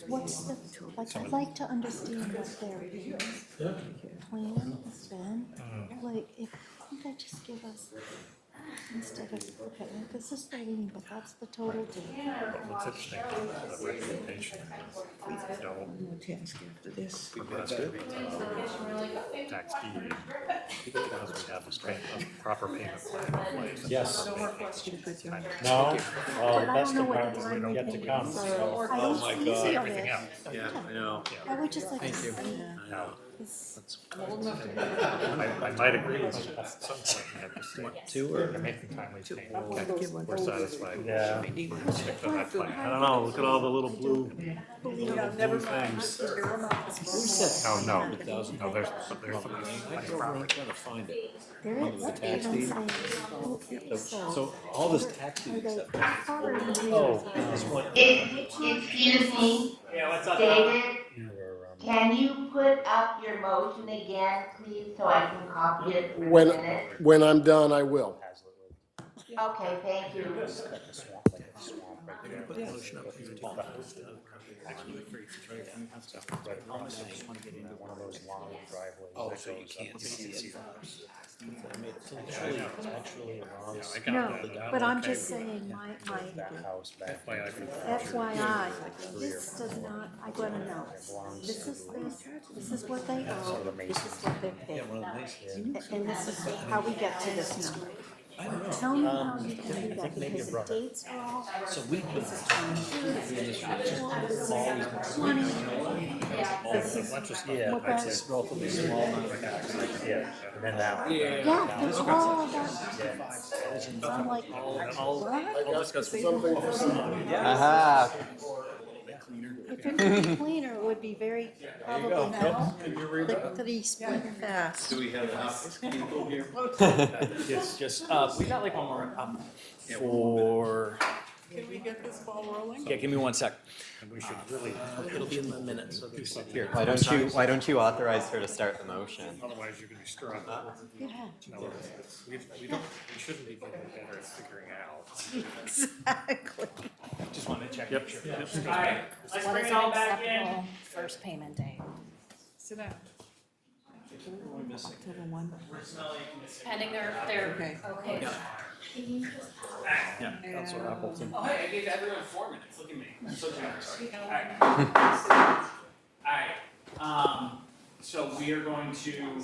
what's the, like, I'd like to understand what their plan has been. Like, if, couldn't they just give us, instead of, okay, this is the lien, but that's the total due. What's interesting, the recommendation, we don't This. progress tax deed because we have a proper payment plan in place. Yes. No, No, But well, I that's don't the know what part the that's timing yet to is, come. so I Oh don't my see God. all Everything this. else. Yeah, I know. I would just like to see. Now, this. I might agree with you at some point, we have to stick to or make the timely payment. We're satisfied. Yeah. Stick to that plan. I don't know, look at all the little blue things. Oh, no, no, there's property. There is, that's what I'm saying. Okay, so all this tax are they already Excuse me, David, can you put up your motion again, please, so I can copy it for the minute? When I'm done, I will. Okay, thank you. Oh, so you can't see it. No, but I'm just saying, my FYI, this does not, I wanna know, this is what they owe, this is what they're paid. And this is how we get to this number. Tell me how you can do that, because the dates are all, So we've been this is 22, this is 20. This is, Yeah, what that's that- a relatively small amount of tax. Yeah, and then that one. yeah, there's all of that. I'm like, I'll discuss Something for somebody. Aha. if it could be cleaner, it would be very, probably now, lickety split fast. Do we have enough people here? It's just, we got like one more, for, Can we get this ball rolling? yeah, give me 1 sec. And we should really, It'll be in the minutes. Here, why don't you authorize her to start the motion? Otherwise, you're gonna be stirring. Go ahead. We shouldn't be getting better at figuring out. Exactly. Just wanted to check. Yep. All right, let's What bring is it an all back in. acceptable first payment date? Sit down. October 1. Pending their, Okay. okay. Yeah, Councilor Appleton. Oh, hey, I gave everyone 4 minutes, look at me, I'm so generous. All right, so we are going to,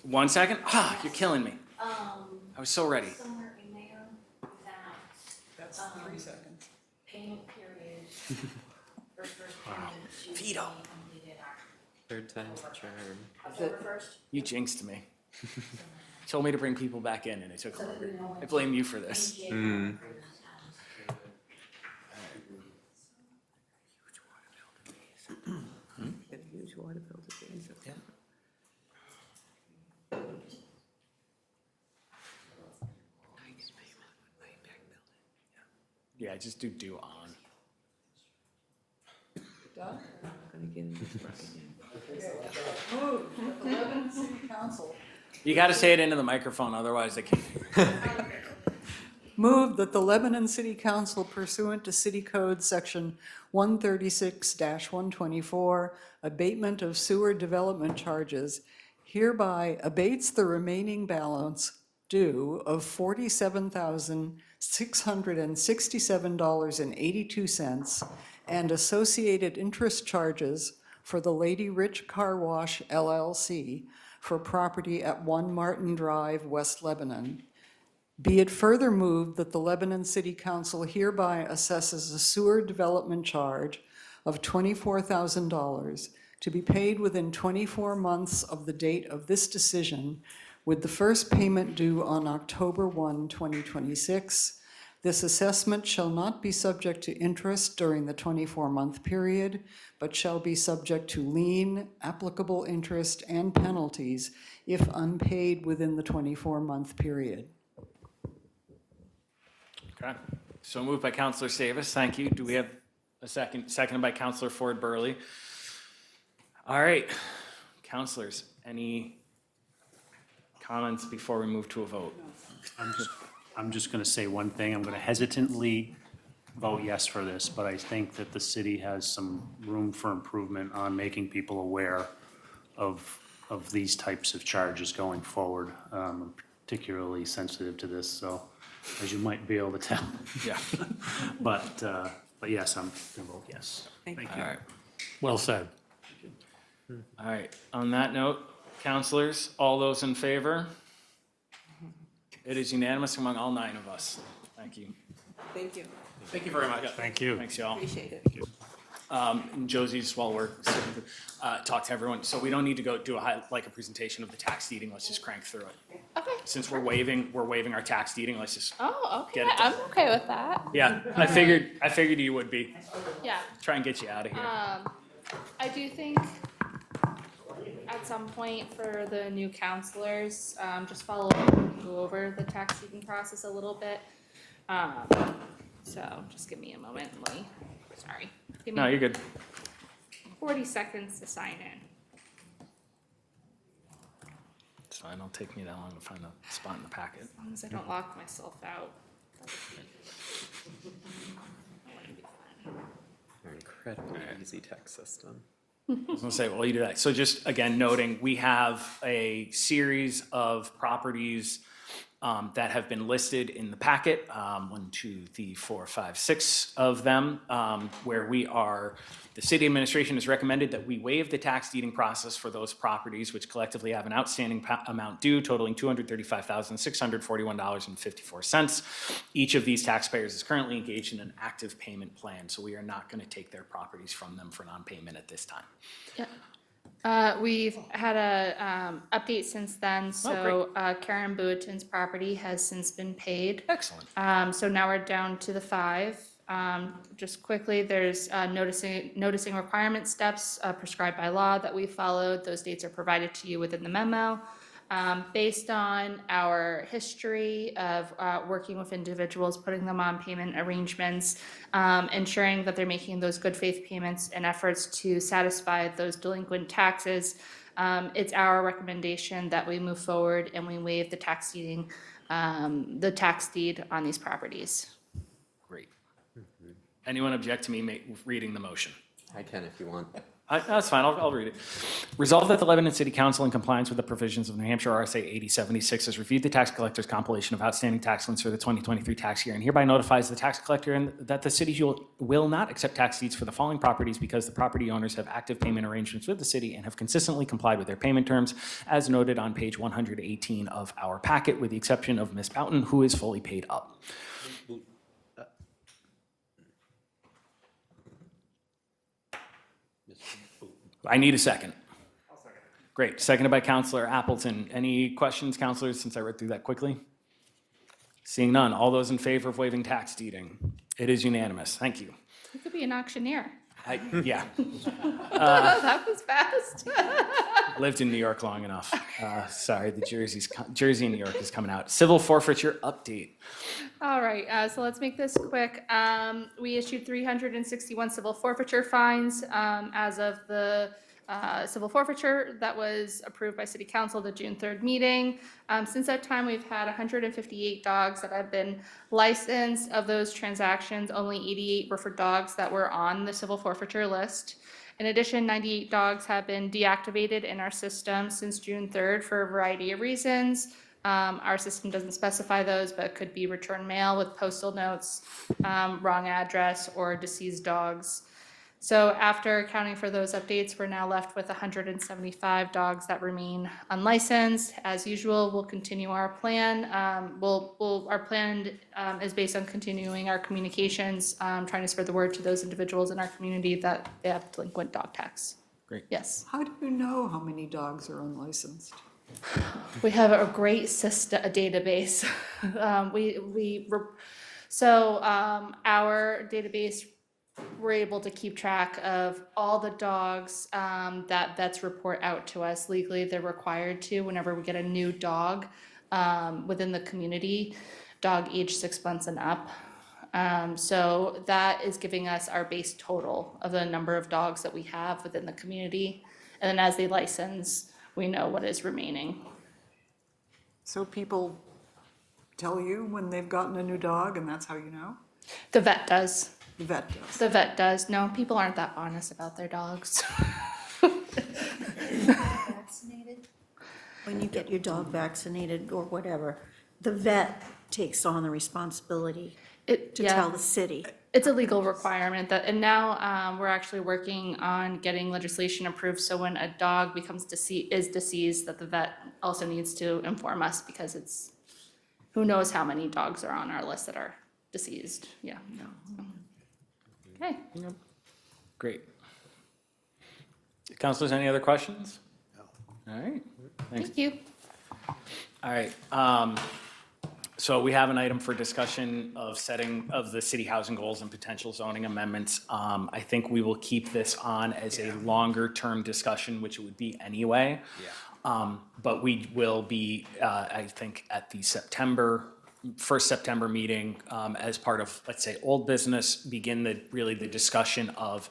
1 second, you're killing me, I was so ready. Somewhere in there, that, That's 3 seconds. payment period, or first payment. Veto. Third time's the charm. October 1st. You jinxed me. Told me to bring people back in and it took longer. I blame you for this. Mm. Get a huge water bill to pay in September. Yeah, just do due on. Done? Gonna get in this bucket again. Move that the Lebanon City Council. You gotta say it into the microphone, otherwise they can't. Move that the Lebanon City Council pursuant to City Code Section 136-124, abatement of sewer development charges, hereby abates the remaining balance due of $47,667.82 and associated interest charges for the Lady Rich Car Wash LLC for property at 1 Martin Drive, West Lebanon. Be it further moved that the Lebanon City Council hereby assesses a sewer development charge of $24,000 to be paid within 24 months of the date of this decision, with the first payment due on October 1, 2026, This assessment shall not be subject to interest during the 24-month period, but shall be subject to lien, applicable interest, and penalties if unpaid within the 24-month period. Okay, so moved by Counselor Savis, thank you. Do we have a second? Seconded by Counselor Ford Burley. All right, counselors, any comments before we move to a vote? I'm just going to say one thing. I'm going to hesitantly vote yes for this, but I think that the city has some room for improvement on making people aware of these types of charges going forward. I'm particularly sensitive to this, so as you might be able to tell. Yeah. But yes, I'm going to vote yes. Thank you. All right. Well said. All right, on that note, counselors, all those in favor? It is unanimous among all 9 of us. Thank you. Thank you. Thank you very much. Thank you. Thanks, y'all. Appreciate it. And Josie, just while we're talk to everyone, so we don't need to go do a presentation of the tax deeding, let's just crank through it. Okay. Since we're waiving our tax deeding, let's just, Oh, okay. Get it done. I'm okay with that. yeah, I figured you would be. Yeah. Try and get you out of here. I do think at some point for the new counselors, just follow up and go over the tax seeking process a little bit. So just give me a moment, sorry. Give No, me you're good. 40 seconds to sign in. It's fine, it'll take me that long to find a spot in the packet. As long as I don't lock myself out. Our incredibly easy text system. I was gonna say, well, you do that. So just again, noting, we have a series of properties that have been listed in the packet, 1, 2, 3, 4, 5, 6 of them, where the city administration has recommended that we waive the tax deeding process for those properties, which collectively have an outstanding amount due totaling $235,641.54. Each of these taxpayers is currently engaged in an active payment plan, so we are not gonna take their properties from them for non-payment at this time. Yeah. We've had a update since then, so Karen Buatin's property has since been paid. Excellent. So now we're down to the 5. Just quickly, there's noticing requirement steps prescribed by law that we followed. Those dates are provided to you within the memo. Based on our history of working with individuals, putting them on payment arrangements, ensuring that they're making those good faith payments and efforts to satisfy those delinquent taxes, it's our recommendation that we move forward and we waive the tax deed on these properties. Great. Anyone object to me reading the motion? I can if you want. That's fine, I'll read it. Resolved that the Lebanon City Council, in compliance with the provisions of New Hampshire RSA 8076, has reviewed the tax collector's compilation of outstanding tax liens for the 2023 tax year and hereby notifies the tax collector that the city will not accept tax deeds for the following properties because the property owners have active payment arrangements with the city and have consistently complied with their payment terms, as noted on page 118 of our packet, with the exception of Ms. Boughton, who is fully paid up. I need a second. I'll second. Great, seconded by Counselor Appleton. Any questions, counselors, since I read through that quickly? Seeing none, all those in favor of waiving tax deeding? It is unanimous, thank you. You could be an auctioneer. Yeah, That was fast. lived in New York long enough. Sorry, the Jersey and New York is coming out. Civil forfeiture update. All right, so let's make this quick. We issued 361 civil forfeiture fines as of the civil forfeiture that was approved by City Council at the June 3rd meeting. Since that time, we've had 158 dogs that have been licensed. Of those transactions, only 88 were for dogs that were on the civil forfeiture list. In addition, 98 dogs have been deactivated in our system since June 3rd for a variety of reasons. Our system doesn't specify those, but it could be return mail with postal notes, wrong address, or deceased dogs. So after accounting for those updates, we're now left with 175 dogs that remain unlicensed. As usual, we'll continue our plan. Our plan is based on continuing our communications, trying to spread the word to those individuals in our community that they have delinquent dog tax. Great. Yes. How do you know how many dogs are unlicensed? We have a great system, a database. So our database, we're able to keep track of all the dogs that vets report out to us. Legally, they're required to whenever we get a new dog within the community, dog age 6 months and up. So that is giving us our base total of the number of dogs that we have within the community. And then as they license, we know what is remaining. So people tell you when they've gotten a new dog, and that's how you know? The vet does. The vet does. The vet does. No, people aren't that honest about their dogs. Vaccinated? When you get your dog vaccinated or whatever, the vet takes on the responsibility to tell the city. It's a legal requirement that, and now we're actually working on getting legislation approved. So when a dog becomes deceased, that the vet also needs to inform us, because it's, who knows how many dogs are on our list that are deceased. Yeah. Okay. Great. Councilors, any other questions? No. All right. Thanks. Thank you. All right. So we have an item for discussion of setting of the city housing goals and potential zoning amendments. I think we will keep this on as a longer term discussion, which it would be anyway. But we will be, I think, at the first September meeting, as part of, let's say, old business, begin the discussion of,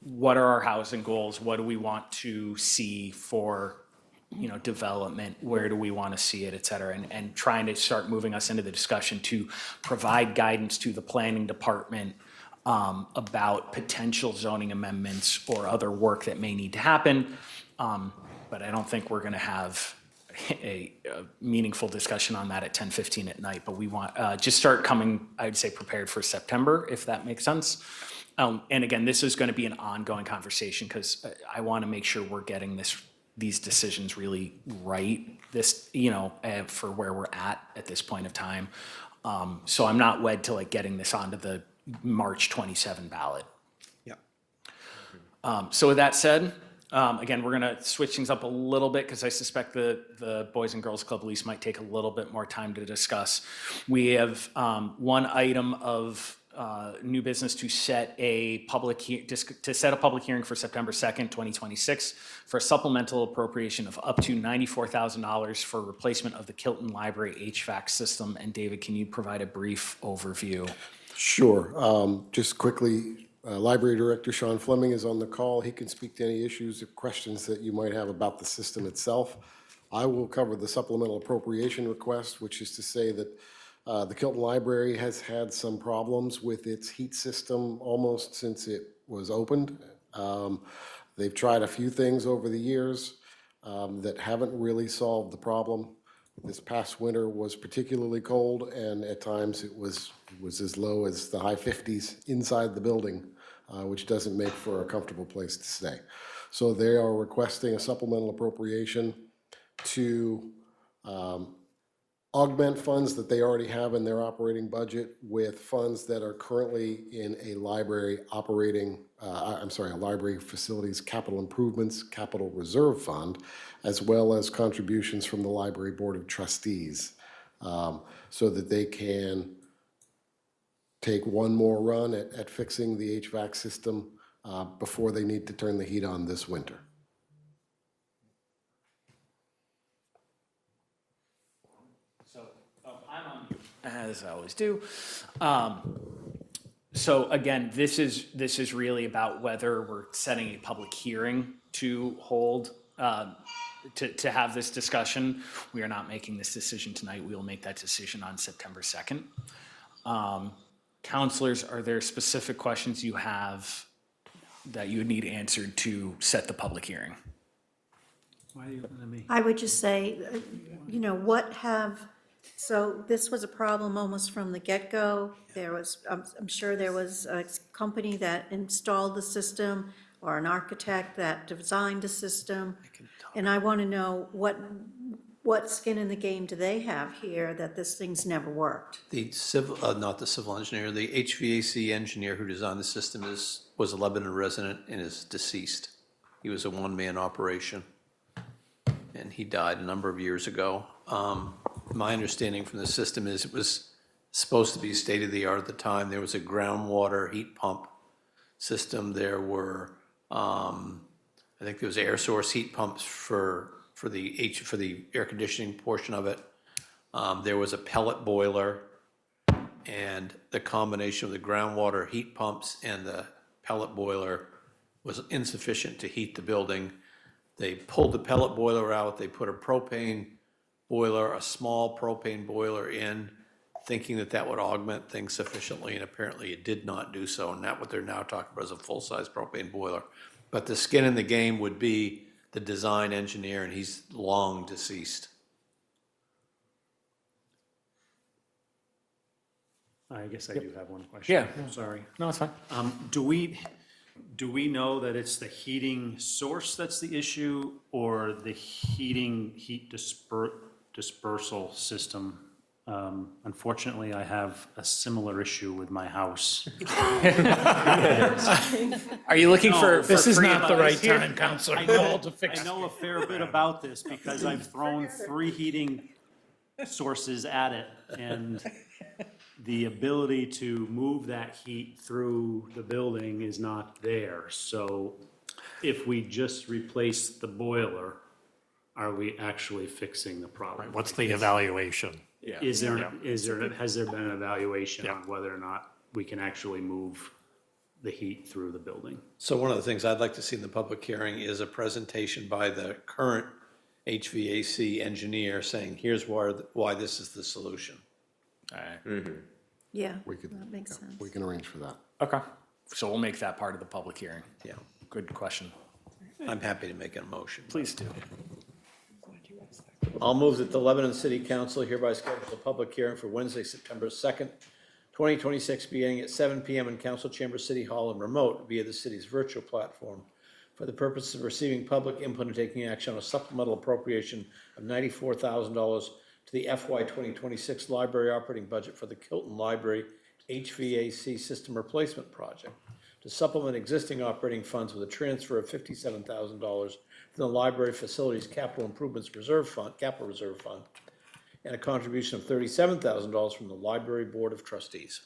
what are our housing goals? What do we want to see for, development? Where do we want to see it, et cetera? And trying to start moving us into the discussion to provide guidance to the planning department about potential zoning amendments or other work that may need to happen. But I don't think we're going to have a meaningful discussion on that at 10:15 at night. But we want just start coming, I'd say, prepared for September, if that makes sense. And again, this is going to be an ongoing conversation, because I want to make sure we're getting these decisions really right, for where we're at this point of time. So I'm not wed to getting this onto the March 27 ballot. Yeah. So with that said, again, we're going to switch things up a little bit, because I suspect the Boys and Girls Club lease might take a little bit more time to discuss. We have one item of new business to set a public hearing for September 2nd, 2026 for a supplemental appropriation of up to $94,000 for replacement of the Kilton Library HVAC system. And David, can you provide a brief overview? Sure. Just quickly, Library Director Sean Fleming is on the call. He can speak to any issues or questions that you might have about the system itself. I will cover the supplemental appropriation request, which is to say that the Kilton Library has had some problems with its heat system almost since it was opened. They've tried a few things over the years that haven't really solved the problem. This past winter was particularly cold, and at times it was as low as the high 50s inside the building, which doesn't make for a comfortable place to stay. So they are requesting a supplemental appropriation to augment funds that they already have in their operating budget with funds that are currently in a library a library facilities capital improvements capital reserve fund, as well as contributions from the Library Board of Trustees, so that they can take one more run at fixing the HVAC system before they need to turn the heat on this winter. As I always do. So again, this is really about whether we're setting a public hearing to hold, to have this discussion. We are not making this decision tonight. We will make that decision on September 2nd. Counselors, are there specific questions you have that you would need answered to set the public hearing? Why are you looking at me? I would just say, so this was a problem almost from the get-go. There was, I'm sure there was a company that installed the system or an architect that designed the system. And I want to know what skin in the game do they have here that this thing's never worked? The not the civil engineer, the HVAC engineer who designed the system was a Lebanon resident and is deceased. He was a one-man operation, and he died a number of years ago. My understanding from the system is it was supposed to be state-of-the-art at the time. There was a groundwater heat pump system. There were, I think there was air source heat pumps for the air conditioning portion of it. There was a pellet boiler, and the combination of the groundwater heat pumps and the pellet boiler was insufficient to heat the building. They pulled the pellet boiler out, they put a propane boiler, a small propane boiler in, thinking that that would augment things sufficiently, and apparently it did not do so, and that's what they're now talking about is a full-size propane boiler. But the skin in the game would be the design engineer, and he's long deceased. I guess I do have one question. Yeah. Sorry. No, it's fine. Do we know that it's the heating source that's the issue, or the heat dispersal system? Unfortunately, I have a similar issue with my house. Are you looking for? This is not the right Here- time, Counselor I Paul, know, to fix. I know a fair bit about this because I've thrown 3 heating sources at it, and the ability to move that heat through the building is not there. So if we just replace the boiler, are we actually fixing the problem? What's the evaluation? Has there been an evaluation on whether or not we can actually move the heat through the building? So one of the things I'd like to see in the public hearing is a presentation by the current HVAC engineer saying, here's why this is the solution. All right. Yeah, We could, that makes sense. we can arrange for that. Okay. So we'll make that part of the public hearing. Yeah, Good question. I'm happy to make a motion. Please do. I'll move that the Lebanon City Council hereby schedule a public hearing for Wednesday, September 2nd, 2026, beginning at 7 p.m. in Council Chamber City Hall and remote via the city's virtual platform for the purpose of receiving public input and taking action on a supplemental appropriation of $94,000 to the FY 2026 library operating budget for the Kilton Library HVAC system replacement project, to supplement existing operating funds with a transfer of $57,000 from the library facilities capital improvements reserve fund, capital reserve fund, and a contribution of $37,000 from the library board of trustees.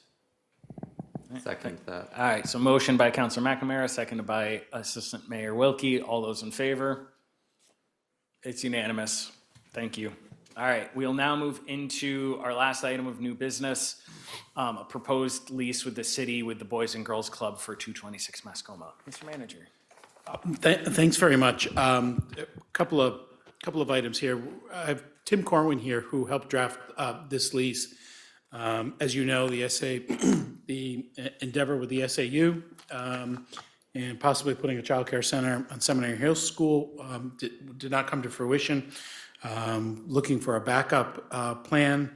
Second that. All right, so motion by Counselor McNamara, seconded by Assistant Mayor Wilkie. All those in favor? It's unanimous. Thank you. All right, we'll now move into our last item of new business, a proposed lease with the city with the Boys and Girls Club for 226 Mascoma. Mr. Manager. Thanks very much. A couple of items here. I have Tim Corwin here, who helped draft this lease. As you know, the endeavor with the SAU and possibly putting a childcare center on Seminary Hill School did not come to fruition. Looking for a backup plan.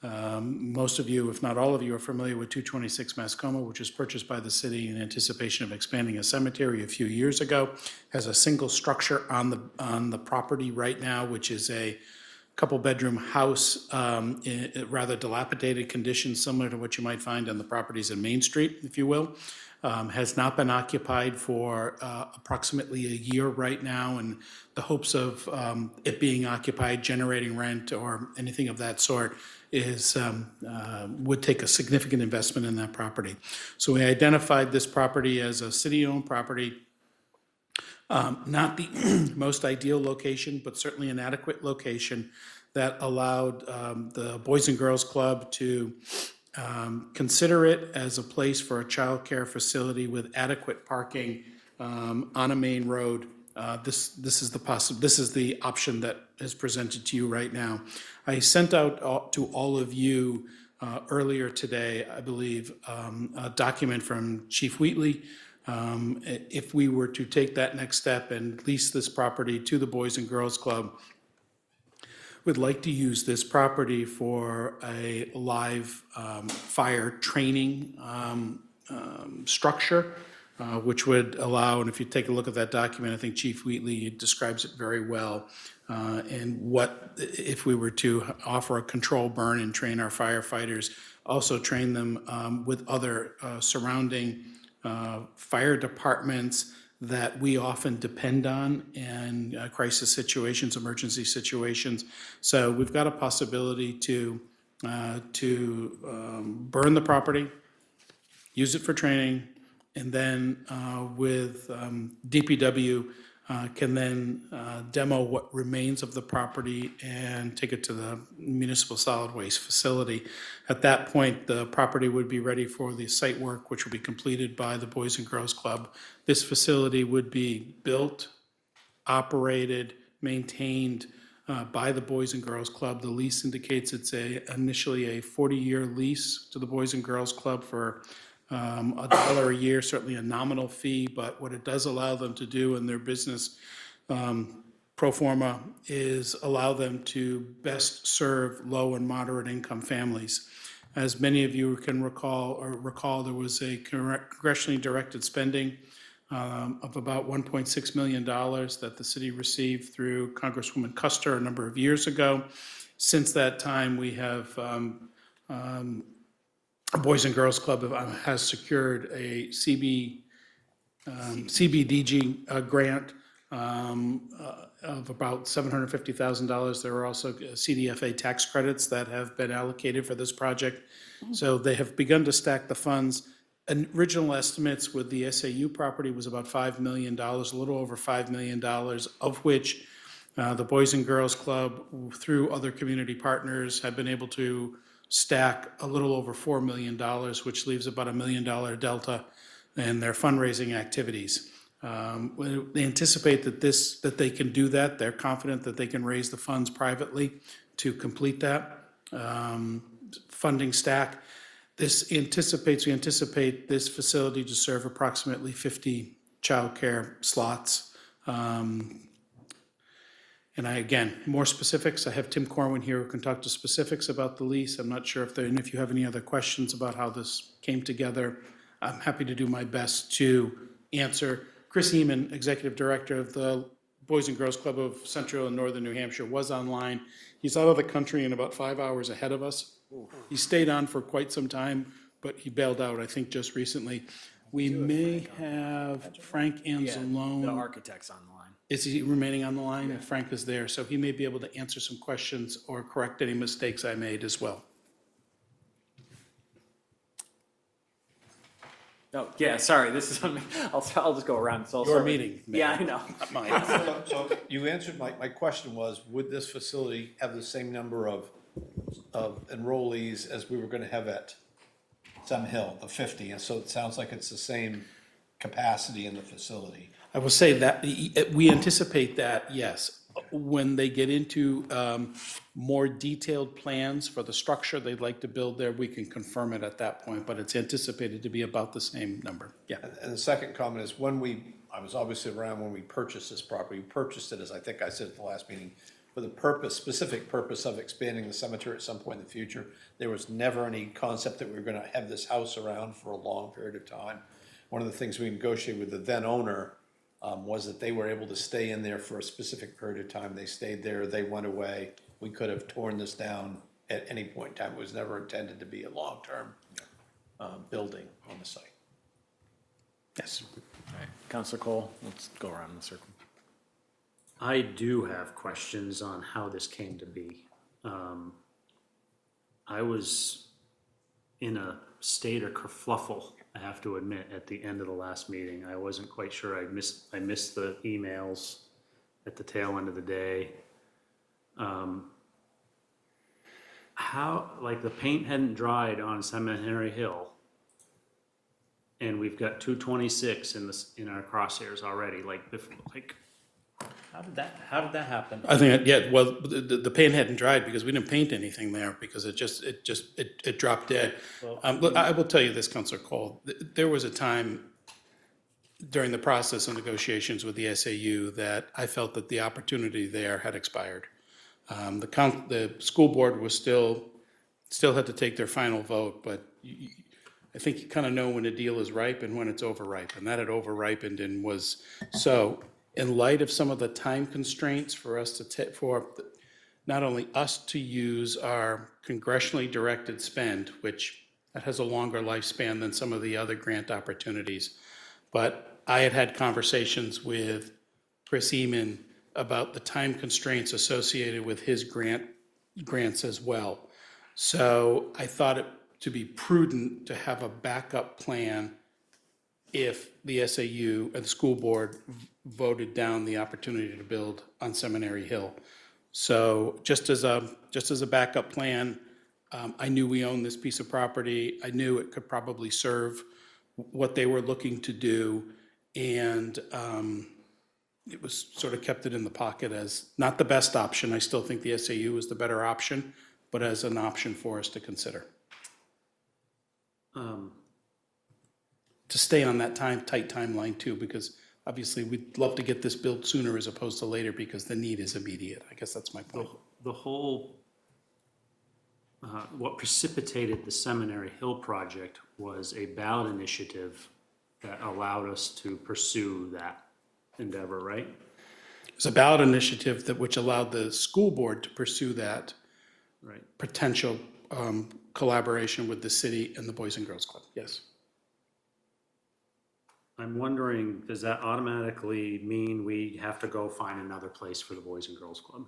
Most of you, if not all of you, are familiar with 226 Mascoma, which was purchased by the city in anticipation of expanding a cemetery a few years ago. Has a single structure on the property right now, which is a couple-bedroom house in a rather dilapidated condition, similar to what you might find on the properties in Main Street, if you will. Has not been occupied for approximately a year right now, and the hopes of it being occupied, generating rent, or anything of that sort is would take a significant investment in that property. So we identified this property as a city-owned property. Not the most ideal location, but certainly an adequate location that allowed the Boys and Girls Club to consider it as a place for a child care facility with adequate parking on a main road. This is the option that is presented to you right now. I sent out to all of you earlier today, I believe, a document from Chief Wheatley. If we were to take that next step and lease this property to the Boys and Girls Club, would like to use this property for a live fire training structure, which would allow, and if you take a look at that document, I think Chief Wheatley describes it very well. And what if we were to offer a control burn and train our firefighters, also train them with other surrounding fire departments that we often depend on in crisis situations, emergency situations. So we've got a possibility to to burn the property, use it for training, and then with DPW can then demo what remains of the property and take it to the municipal solid waste facility. At that point, the property would be ready for the site work, which will be completed by the Boys and Girls Club. This facility would be built, operated, maintained by the Boys and Girls Club. The lease indicates it's initially a 40-year lease to the Boys and Girls Club for $1 a year, certainly a nominal fee, but what it does allow them to do in their business pro forma is allow them to best serve low and moderate income families. As many of you can recall, there was a congressionally directed spending of about $1.6 million that the city received through Congresswoman Custer a number of years ago. Since that time, we have Boys and Girls Club has secured a CBDG grant of about $750,000. There are also CDFA tax credits that have been allocated for this project. So they have begun to stack the funds. Original estimates with the SAU property was about $5 million, a little over $5 million, of which the Boys and Girls Club, through other community partners, have been able to stack a little over $4 million, which leaves about $1 million delta in their fundraising activities. They anticipate that they can do that. They're confident that they can raise the funds privately to complete that funding stack. We anticipate this facility to serve approximately 50 childcare slots. And again, more specifics, I have Tim Corwin here who can talk to specifics about the lease. I'm not sure if you have any other questions about how this came together. I'm happy to do my best to answer. Chris Eman, Executive Director of the Boys and Girls Club of Central and Northern New Hampshire, was online. He's out of the country in about 5 hours ahead of us. He stayed on for quite some time, but he bailed out, I think, just recently. We may have Frank Anzalone. The architect's on the line. Is he remaining on the line? Yeah. Frank is there, so he may be able to answer some questions or correct any mistakes I made as well. Oh, yeah, sorry, this is, I'll just go around. It's Your meeting. Yeah, I know. Not mine. So you answered my question was, would this facility have the same number of enrollees as we were gonna have at Some Hill, the 50? And so it sounds like it's the same capacity in the facility. I will say that we anticipate that, yes. When they get into more detailed plans for the structure they'd like to build there, we can confirm it at that point, but it's anticipated to be about the same number. Yeah. And the second comment is I was obviously around when we purchased this property. We purchased it, as I think I said at the last meeting, for the specific purpose of expanding the cemetery at some point in the future. There was never any concept that we were gonna have this house around for a long period of time. One of the things we negotiated with the then owner was that they were able to stay in there for a specific period of time. They stayed there, they went away. We could have torn this down at any point in time. It was never intended to be a long-term building on the site. Yes. All right, Councilor Cole, let's go around in the circle. I do have questions on how this came to be. I was in a state of kerfluffle, I have to admit, at the end of the last meeting. I wasn't quite sure. I missed the emails at the tail end of the day. How, like, the paint hadn't dried on Cemetery Hill, and we've got 226 in our crosshairs already. How did that happen? I think, yeah, well, the paint hadn't dried because we didn't paint anything there because it dropped dead. Look, I will tell you this, Councilor Cole, there was a time during the process of negotiations with the SAU that I felt that the opportunity there had expired. The school board was still had to take their final vote, but I think you kind of know when a deal is ripe and when it's overripe, and that had overripened and was so. In light of some of the time constraints for us for not only us to use our congressionally directed spend, which that has a longer lifespan than some of the other grant opportunities, but I had conversations with Chris Eman about the time constraints associated with his grants as well. So I thought it to be prudent to have a backup plan if the SAU and the school board voted down the opportunity to build on Seminary Hill. So just as a backup plan, I knew we owned this piece of property. I knew it could probably serve what they were looking to do. And it was sort of kept it in the pocket as not the best option. I still think the SAU is the better option, but as an option for us to consider. To stay on that tight timeline too, because obviously we'd love to get this built sooner as opposed to later because the need is immediate. I guess that's my point. The whole, what precipitated the Seminary Hill project was a ballot initiative that allowed us to pursue that endeavor, right? It's a ballot initiative which allowed the school board to pursue that Right. potential collaboration with the city and the Boys and Girls Club. Yes. I'm wondering, does that automatically mean we have to go find another place for the Boys and Girls Club?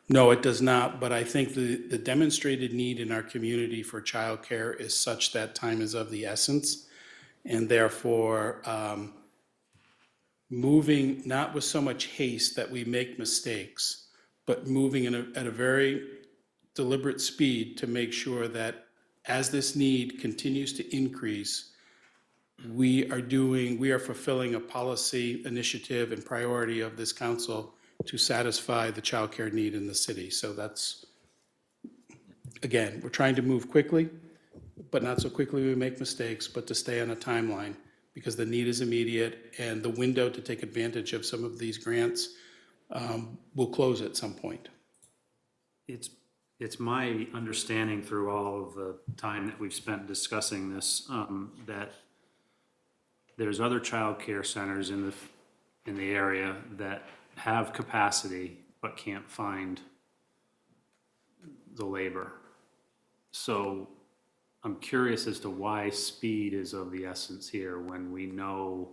No, it does not, but I think the demonstrated need in our community for childcare is such that time is of the essence, and therefore moving not with so much haste that we make mistakes, but moving at a very deliberate speed to make sure that as this need continues to increase, we are fulfilling a policy initiative and priority of this council to satisfy the childcare need in the city. So that's, again, we're trying to move quickly, but not so quickly we make mistakes, but to stay on a timeline because the need is immediate and the window to take advantage of some of these grants will close at some point. It's my understanding through all of the time that we've spent discussing this, that there's other child care centers in the area that have capacity but can't find the labor. So I'm curious as to why speed is of the essence here when we know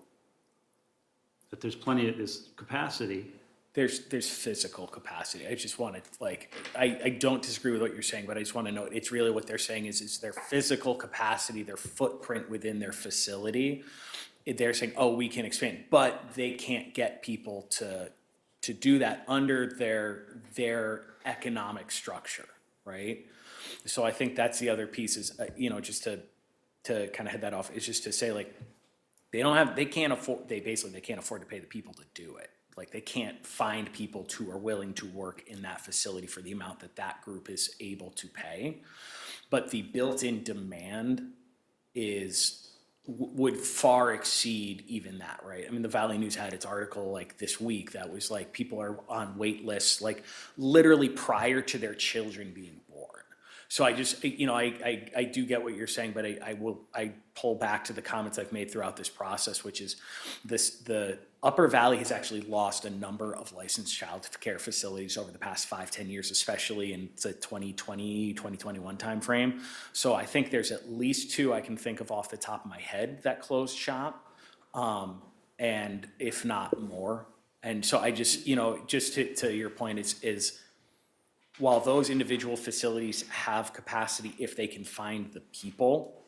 that there's plenty of this capacity. There's physical capacity. I just want to, like, I don't disagree with what you're saying, but I just want to note, it's really what they're saying is their physical capacity, their footprint within their facility. They're saying, oh, we can expand, but they can't get people to do that under their economic structure, right? So I think that's the other piece is, just to kind of head that off, is just to say, like, they can't afford to pay the people to do it. Like, they can't find people who are willing to work in that facility for the amount that group is able to pay. But the built-in demand would far exceed even that, right? I mean, the Valley News had its article like this week that was like people are on wait lists, like literally prior to their children being born. So I just, I do get what you're saying, but I pull back to the comments I've made throughout this process, which is the Upper Valley has actually lost a number of licensed child care facilities over the past 5-10 years, especially in the 2020, 2021 timeframe. So I think there's at least 2 I can think of off the top of my head that closed shop, and if not more. And so I just, just to your point is while those individual facilities have capacity if they can find the people,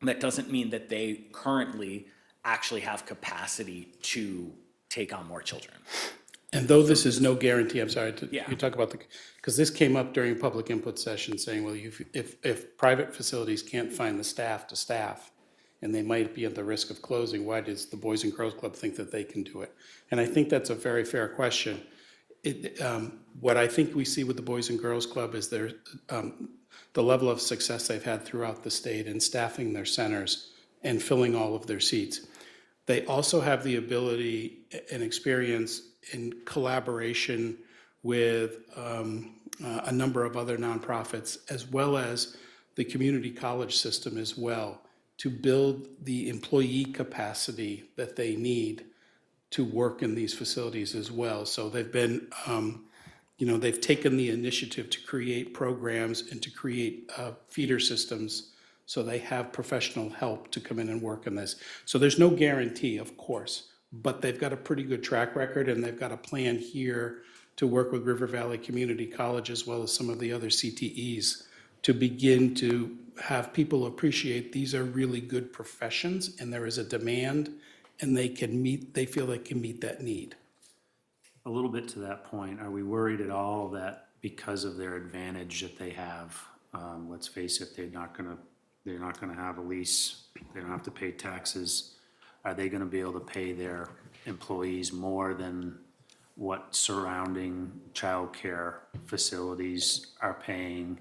that doesn't mean that they currently actually have capacity to take on more children. And though this is no guarantee, I'm sorry, Yeah. you talk about because this came up during public input session saying, well, if private facilities can't find the staff to staff, and they might be at the risk of closing, why does the Boys and Girls Club think that they can do it? And I think that's a very fair question. What I think we see with the Boys and Girls Club is the level of success they've had throughout the state in staffing their centers and filling all of their seats. They also have the ability and experience in collaboration with a number of other nonprofits, as well as the community college system as well, to build the employee capacity that they need to work in these facilities as well. So they've been, they've taken the initiative to create programs and to create feeder systems so they have professional help to come in and work on this. So there's no guarantee, of course, but they've got a pretty good track record and they've got a plan here to work with River Valley Community College as well as some of the other CTEs to begin to have people appreciate these are really good professions and there is a demand and they feel they can meet that need. A little bit to that point, are we worried at all that because of their advantage that they have, let's face it, they're not gonna have a lease, they don't have to pay taxes. Are they gonna be able to pay their employees more than what surrounding childcare facilities are paying?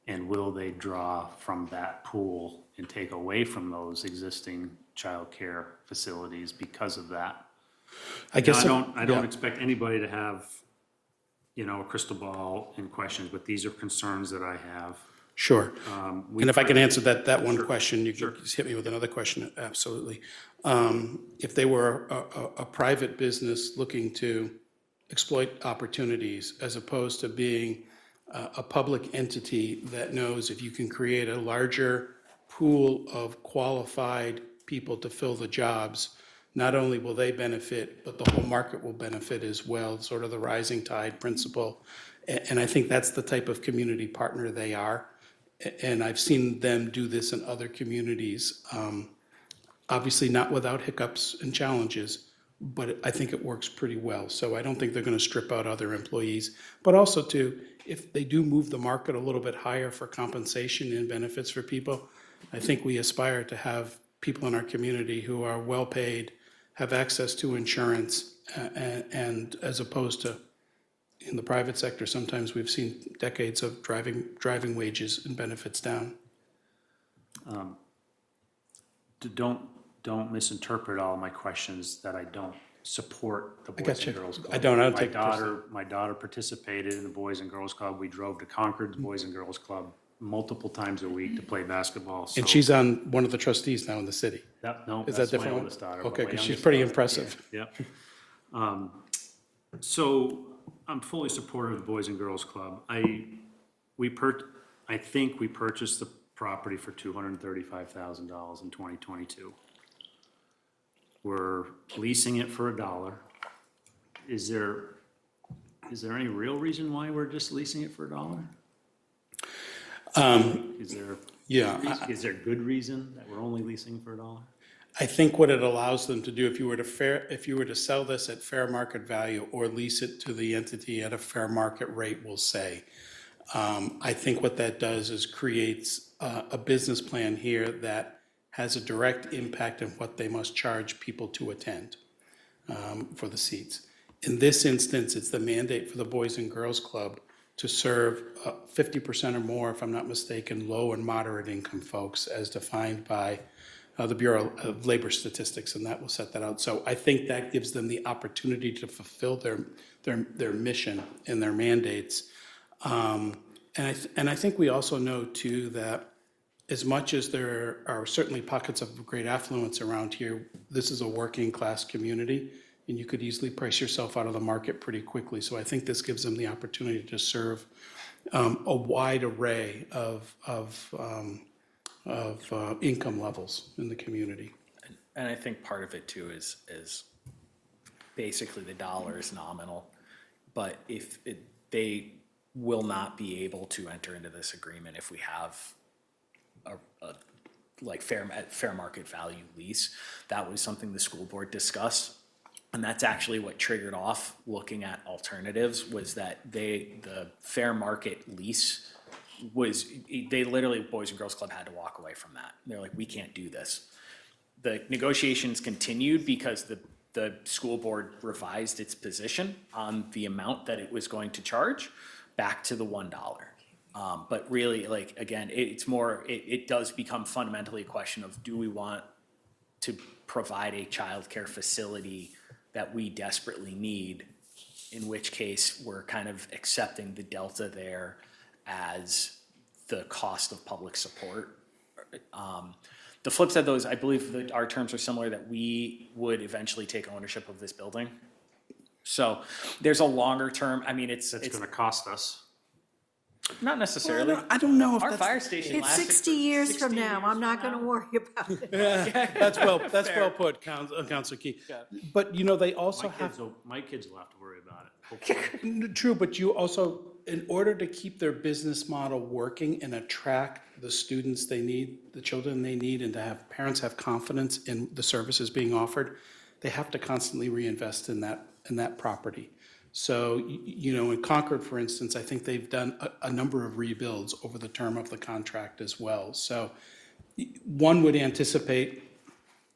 And will they draw from that pool and take away from those existing childcare facilities because of that? I guess. I don't expect anybody to have, a crystal ball and questions, but these are concerns that I have. Sure. And if I can answer that one question, you Sure. can just hit me with another question, absolutely. If they were a private business looking to exploit opportunities as opposed to being a public entity that knows if you can create a larger pool of qualified people to fill the jobs, not only will they benefit, but the whole market will benefit as well, sort of the rising tide principle. And I think that's the type of community partner they are. And I've seen them do this in other communities, obviously not without hiccups and challenges, but I think it works pretty well. So I don't think they're going to strip out other employees. But also too, if they do move the market a little bit higher for compensation and benefits for people, I think we aspire to have people in our community who are well-paid, have access to insurance, and as opposed to in the private sector, sometimes we've seen decades of driving wages and benefits down. Don't misinterpret all my questions that I don't support the I Boys got and you. Girls Club. I don't take it My daughter participated in the Boys and Girls Club. We drove to Concord's Boys and Girls Club multiple times a week to play basketball. And So- she's on one of the trustees now in the city. No, Is that's that my different? oldest daughter. Okay, but my because she's youngest pretty daughter- impressive. Yep. So I'm fully supportive of the Boys and Girls Club. I think we purchased the property for $235,000 in 2022. We're leasing it for $1. Is there any real reason why we're just leasing it for $1? Is there good reason that we're only leasing for $1? I think what it allows them to do, if you were to sell this at fair market value or lease it to the entity at a fair market rate, we'll say, I think what that does is creates a business plan here that has a direct impact on what they must charge people to attend for the seats. In this instance, it's the mandate for the Boys and Girls Club to serve 50% or more, if I'm not mistaken, low and moderate income folks as defined by the Bureau of Labor Statistics, and that will set that out. So I think that gives them the opportunity to fulfill their mission and their mandates. And I think we also know too that as much as there are certainly pockets of great affluence around here, this is a working class community, and you could easily price yourself out of the market pretty quickly. So I think this gives them the opportunity to serve a wide array of income levels in the community. And I think part of it too is basically the dollar is nominal, but they will not be able to enter into this agreement if we have a like fair market value lease. That was something the school board discussed. And that's actually what triggered off looking at alternatives, was that the fair market lease they literally, Boys and Girls Club had to walk away from that. They're like, we can't do this. The negotiations continued because the school board revised its position on the amount that it was going to charge back to the $1. But really, like, again, it does become fundamentally a question of, do we want to provide a childcare facility that we desperately need, in which case we're kind of accepting the delta there as the cost of public support. The flip side, though, is I believe that our terms are similar, that we would eventually take ownership of this building. So there's a longer term, I mean, it's gonna cost us. Not necessarily. Well, I don't know if Our that's- fire station It's lasted 60 for years 60 from now, years I'm not from gonna now. worry about it. That's well put, Councilor Key. But, they also have. My kids will have to worry about it. True, but you also, in order to keep their business model working and attract the students they need, the children they need, and to have parents have confidence in the services being offered, they have to constantly reinvest in that property. So, in Concord, for instance, I think they've done a number of rebuilds over the term of the contract as well. So one would anticipate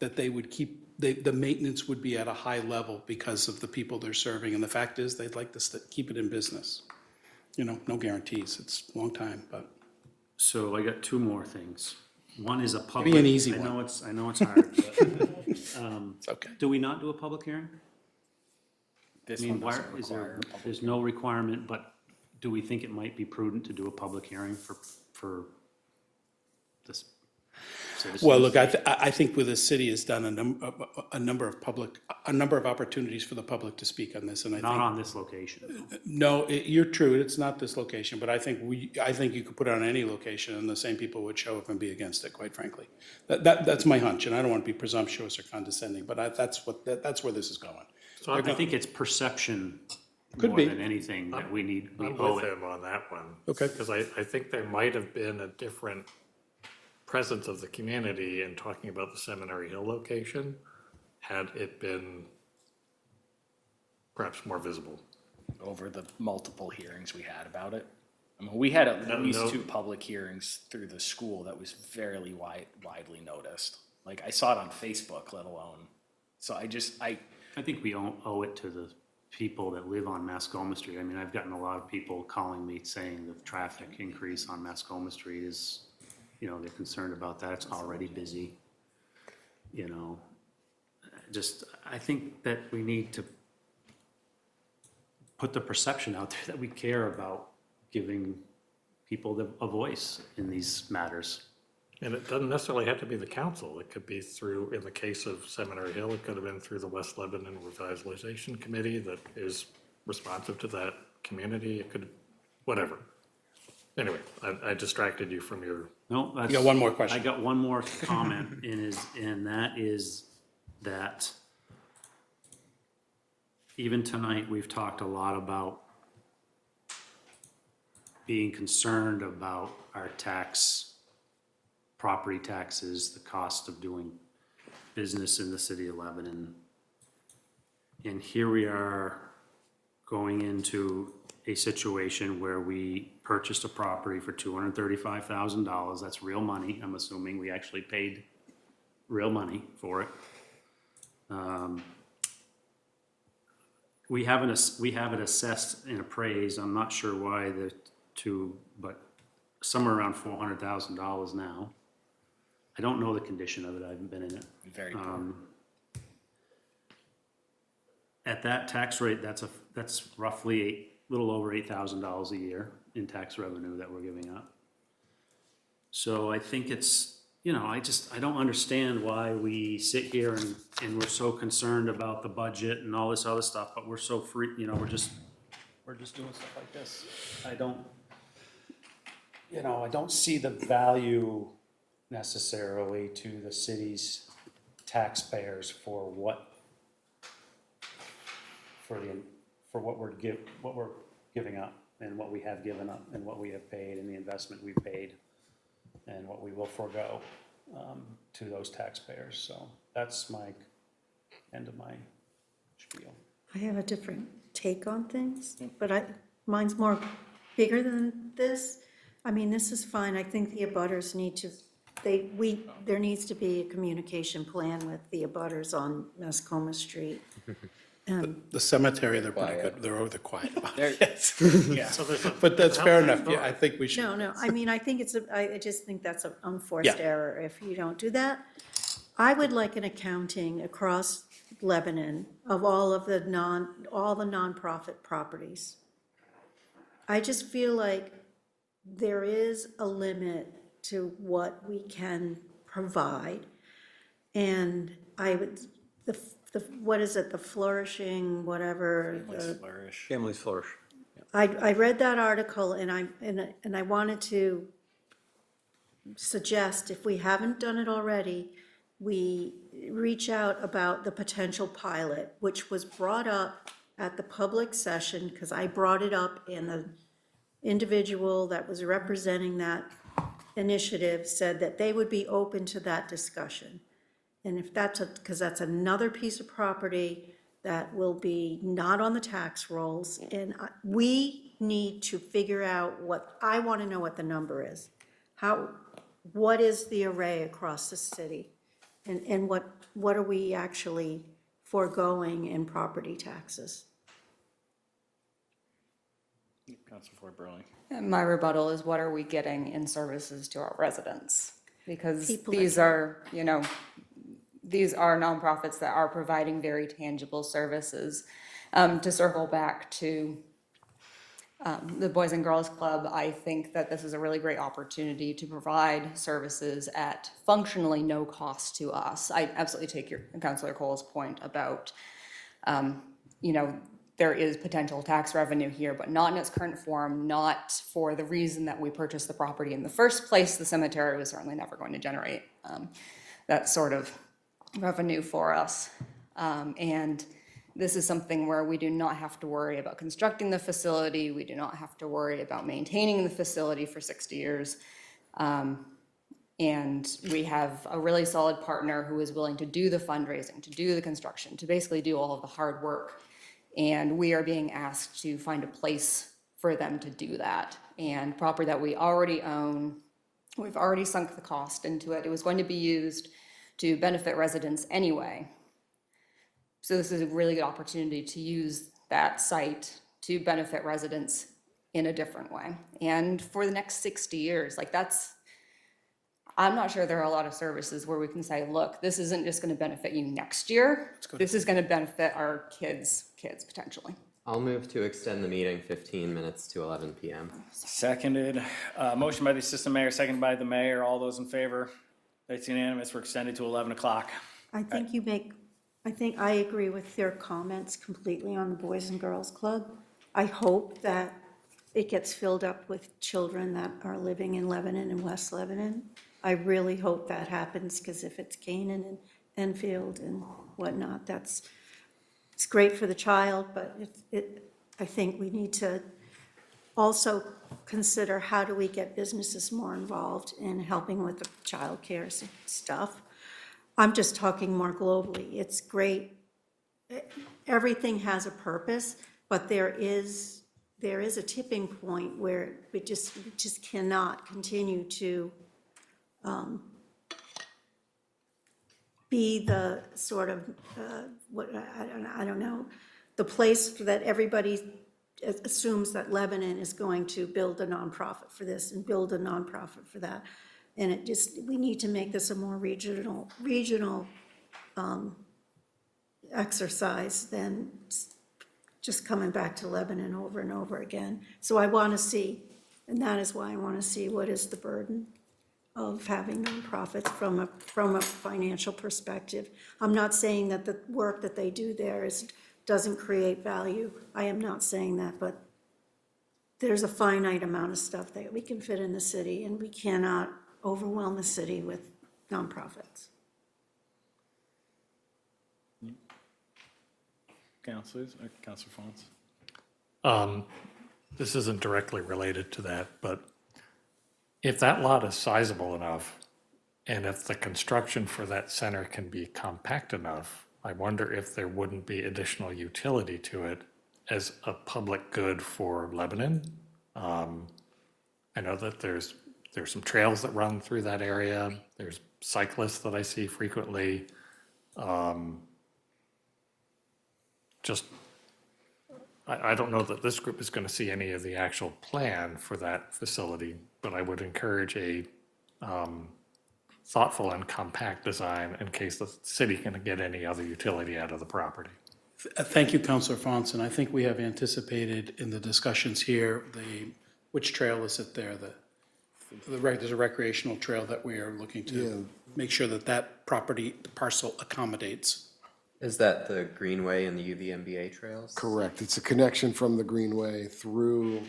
that they would keep, the maintenance would be at a high level because of the people they're serving. And the fact is, they'd like to keep it in business. No guarantees. It's a long time, but. So I got two more things. One is a public. Give me an easy I one. know it's hard, but, It's okay. do we not do a public hearing? This I mean, one why, doesn't is there, require a public there's no requirement, but do we think it might be prudent to do a public hearing for this citizens? Well, look, I think with the city has done a number of opportunities for the public to speak on this, and I think. Not on this location. No, you're true, it's not this location, but I think you could put it on any location and the same people would show up and be against it, quite frankly. That's my hunch, and I don't want to be presumptuous or condescending, but that's where this is going. So I think it's perception Could more be. than anything that we I'm owe with it. him on that one. Okay. Because I think there might have been a different presence of the community in talking about the Seminary Hill location had it been perhaps more visible. Over the multiple hearings we had about it. I mean, we had at least no. 2 public hearings through the school that was fairly widely noticed. Like, I saw it on Facebook, let alone. So I think we owe it to the people that live on Mascoma Street. I mean, I've gotten a lot of people calling me saying the traffic increase on Mascoma Street is, they're concerned about that. It's already busy. I think that we need to put the perception out there that we care about giving people a voice in these matters. And it doesn't necessarily have to be the council. It could be through, in the case of Seminary Hill, it could have been through the West Lebanon Revitalization Committee that is responsive to that community. It could, whatever. Anyway, I distracted you from your. No, that's. You got one more question. I got one more comment, and that is that even tonight, we've talked a lot about being concerned about our property taxes, the cost of doing business in the city of Lebanon. And here we are going into a situation where we purchased a property for $235,000. That's real money. I'm assuming we actually paid real money for it. We have it assessed and appraised. I'm not sure why but somewhere around $400,000 now. I don't know the condition of it. I haven't been in it. very poor. At that tax rate, that's roughly a little over $8,000 a year in tax revenue that we're giving up. So I think it's, I don't understand why we sit here and we're so concerned about the budget and all this other stuff, but we're so free, we're just doing stuff like this. I don't see the value necessarily to the city's taxpayers for what we're giving up and what we have given up and what we have paid and the investment we've paid and what we will forego to those taxpayers. So that's my end of my spiel. I have a different take on things, but mine's more bigger than this. I mean, this is fine. I think the abutters need to, there needs to be a communication plan with the abutters on Mascoma Street. The cemetery, they're pretty good. They're quiet about it. Yeah. But that's fair enough. Yeah, I think we should. No, I mean, I think I just think that's an unforced Yeah. error if you don't do that. I would like an accounting across Lebanon of all the nonprofit properties. I just feel like there is a limit to what we can provide. And what is it, the flourishing, whatever. Families Flourish. I read that article and I wanted to suggest, if we haven't done it already, we reach out about the potential pilot, which was brought up at the public session, because I brought it up in the individual that was representing that initiative said that they would be open to that discussion. And if that's because that's another piece of property that will be not on the tax rolls, and we need to figure out I want to know what the number is. What is the array across the city? And what are we actually foregoing in property taxes? Councilor Ford Burley. And my rebuttal is, what are we getting in services to our residents? Because People these are, these are nonprofits that are providing very tangible services. To circle back to the Boys and Girls Club, I think that this is a really great opportunity to provide services at functionally no cost to us. I absolutely take your Councilor Cole's point about, there is potential tax revenue here, but not in its current form, not for the reason that we purchased the property in the first place. The cemetery was certainly never going to generate that sort of revenue for us. And this is something where we do not have to worry about constructing the facility. We do not have to worry about maintaining the facility for 60 years. And we have a really solid partner who is willing to do the fundraising, to do the construction, to basically do all of the hard work. And we are being asked to find a place for them to do that. And property that we already own, we've already sunk the cost into it. It was going to be used to benefit residents anyway. So this is a really good opportunity to use that site to benefit residents in a different way. And for the next 60 years, I'm not sure there are a lot of services where we can say, look, this isn't just going to benefit you next year. This is going to benefit our kids potentially. I'll move to extend the meeting 15 minutes to 11 p.m. Seconded. Motion by the assistant mayor, seconded by the mayor. All those in favor? That's unanimous. We're extended to 11 o'clock. I think I agree with their comments completely on the Boys and Girls Club. I hope that it gets filled up with children that are living in Lebanon and West Lebanon. I really hope that happens, because if it's Canaan and Enfield and whatnot, it's great for the child, but I think we need to also consider, how do we get businesses more involved in helping with the childcare stuff? I'm just talking more globally. It's great. Everything has a purpose, but there is a tipping point where we just cannot continue to be the sort of, I don't know, the place that everybody assumes that Lebanon is going to build a nonprofit for this and build a nonprofit for that. And we need to make this a more regional exercise than just coming back to Lebanon over and over again. So I want to see, and that is why I want to see, what is the burden of having nonprofits from a financial perspective. I'm not saying that the work that they do there doesn't create value. I am not saying that, but there's a finite amount of stuff that we can fit in the city, and we cannot overwhelm the city with nonprofits. Councilors, or Councilor Fons? This isn't directly related to that, but if that lot is sizable enough, and if the construction for that center can be compact enough, I wonder if there wouldn't be additional utility to it as a public good for Lebanon. I know that there's some trails that run through that area. There's cyclists that I see frequently. I don't know that this group is going to see any of the actual plan for that facility, but I would encourage a thoughtful and compact design in case the city can get any other utility out of the property. Thank you, Councilor Fonson. I think we have anticipated in the discussions here, which trail is it there? There's a recreational trail that we are looking to make sure that property, the parcel accommodates. Is that the Greenway and the UVMBA trails? Correct. It's a connection from the Greenway through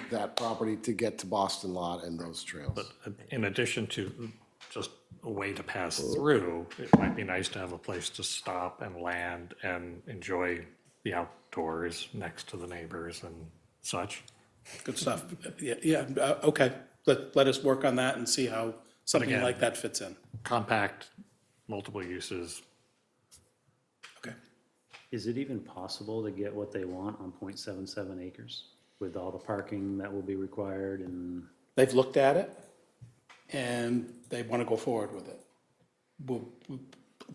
that property to get to Boston Lot and those trails. But in addition to just a way to pass through, it might be nice to have a place to stop and land and enjoy the outdoors next to the neighbors and such. Good stuff. Yeah, okay. Let us work on that and see how something again- like that fits in. Compact, multiple uses. Okay. Is it even possible to get what they want on 0.77 acres with all the parking that will be required and? They've looked at it, and they want to go forward with it.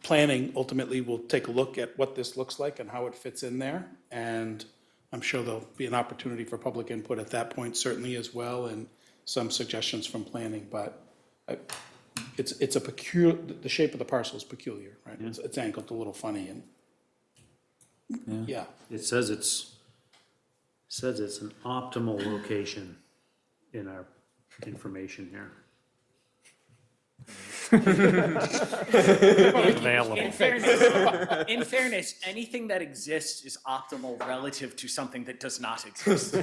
Planning ultimately will take a look at what this looks like and how it fits in there, and I'm sure there'll be an opportunity for public input at that point certainly as well, and some suggestions from planning, but it's a peculiar, the shape of the parcel is peculiar, right? It's angled a little funny, and, yeah. It says it's an optimal location in our information here. Available. In fairness, anything that exists is optimal relative to something that does not exist.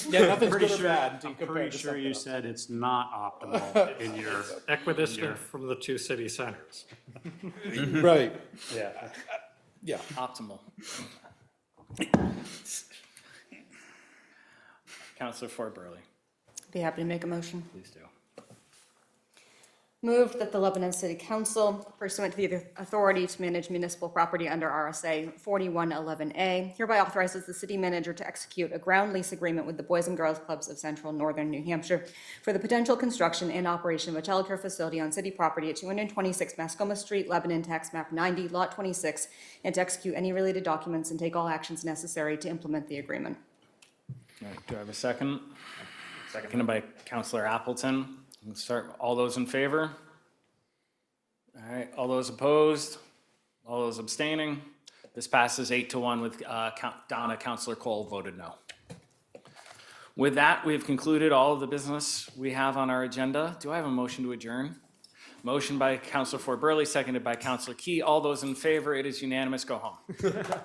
Yeah, nothing's Pretty good or sure- bad until you I'm compare pretty it to sure something you else. said it's not optimal in your. Equidistant from the two city centers. Right, Yeah. yeah. Optimal. Counselor Ford Burley, Be happy to make a motion. please do. Moved that the Lebanon City Council, pursuant to the authority to manage municipal property under RSA 4111A, hereby authorizes the city manager to execute a ground lease agreement with the Boys and Girls Clubs of Central and Northern New Hampshire for the potential construction and operation of a childcare facility on city property at 226 Mascoma Street, Lebanon, tax map 90, lot 26, and to execute any related documents and take all actions necessary to implement the agreement. All right, do I have a second? Seconded by Counselor Appleton. We'll start, all those in favor? All right, all those opposed? All those abstaining? This passes 8-1 with Donna, Counselor Cole voted no. With that, we have concluded all of the business we have on our agenda. Do I have a motion to adjourn? Motion by Counselor Ford Burley, seconded by Counselor Key. All those in favor, it is unanimous, go home.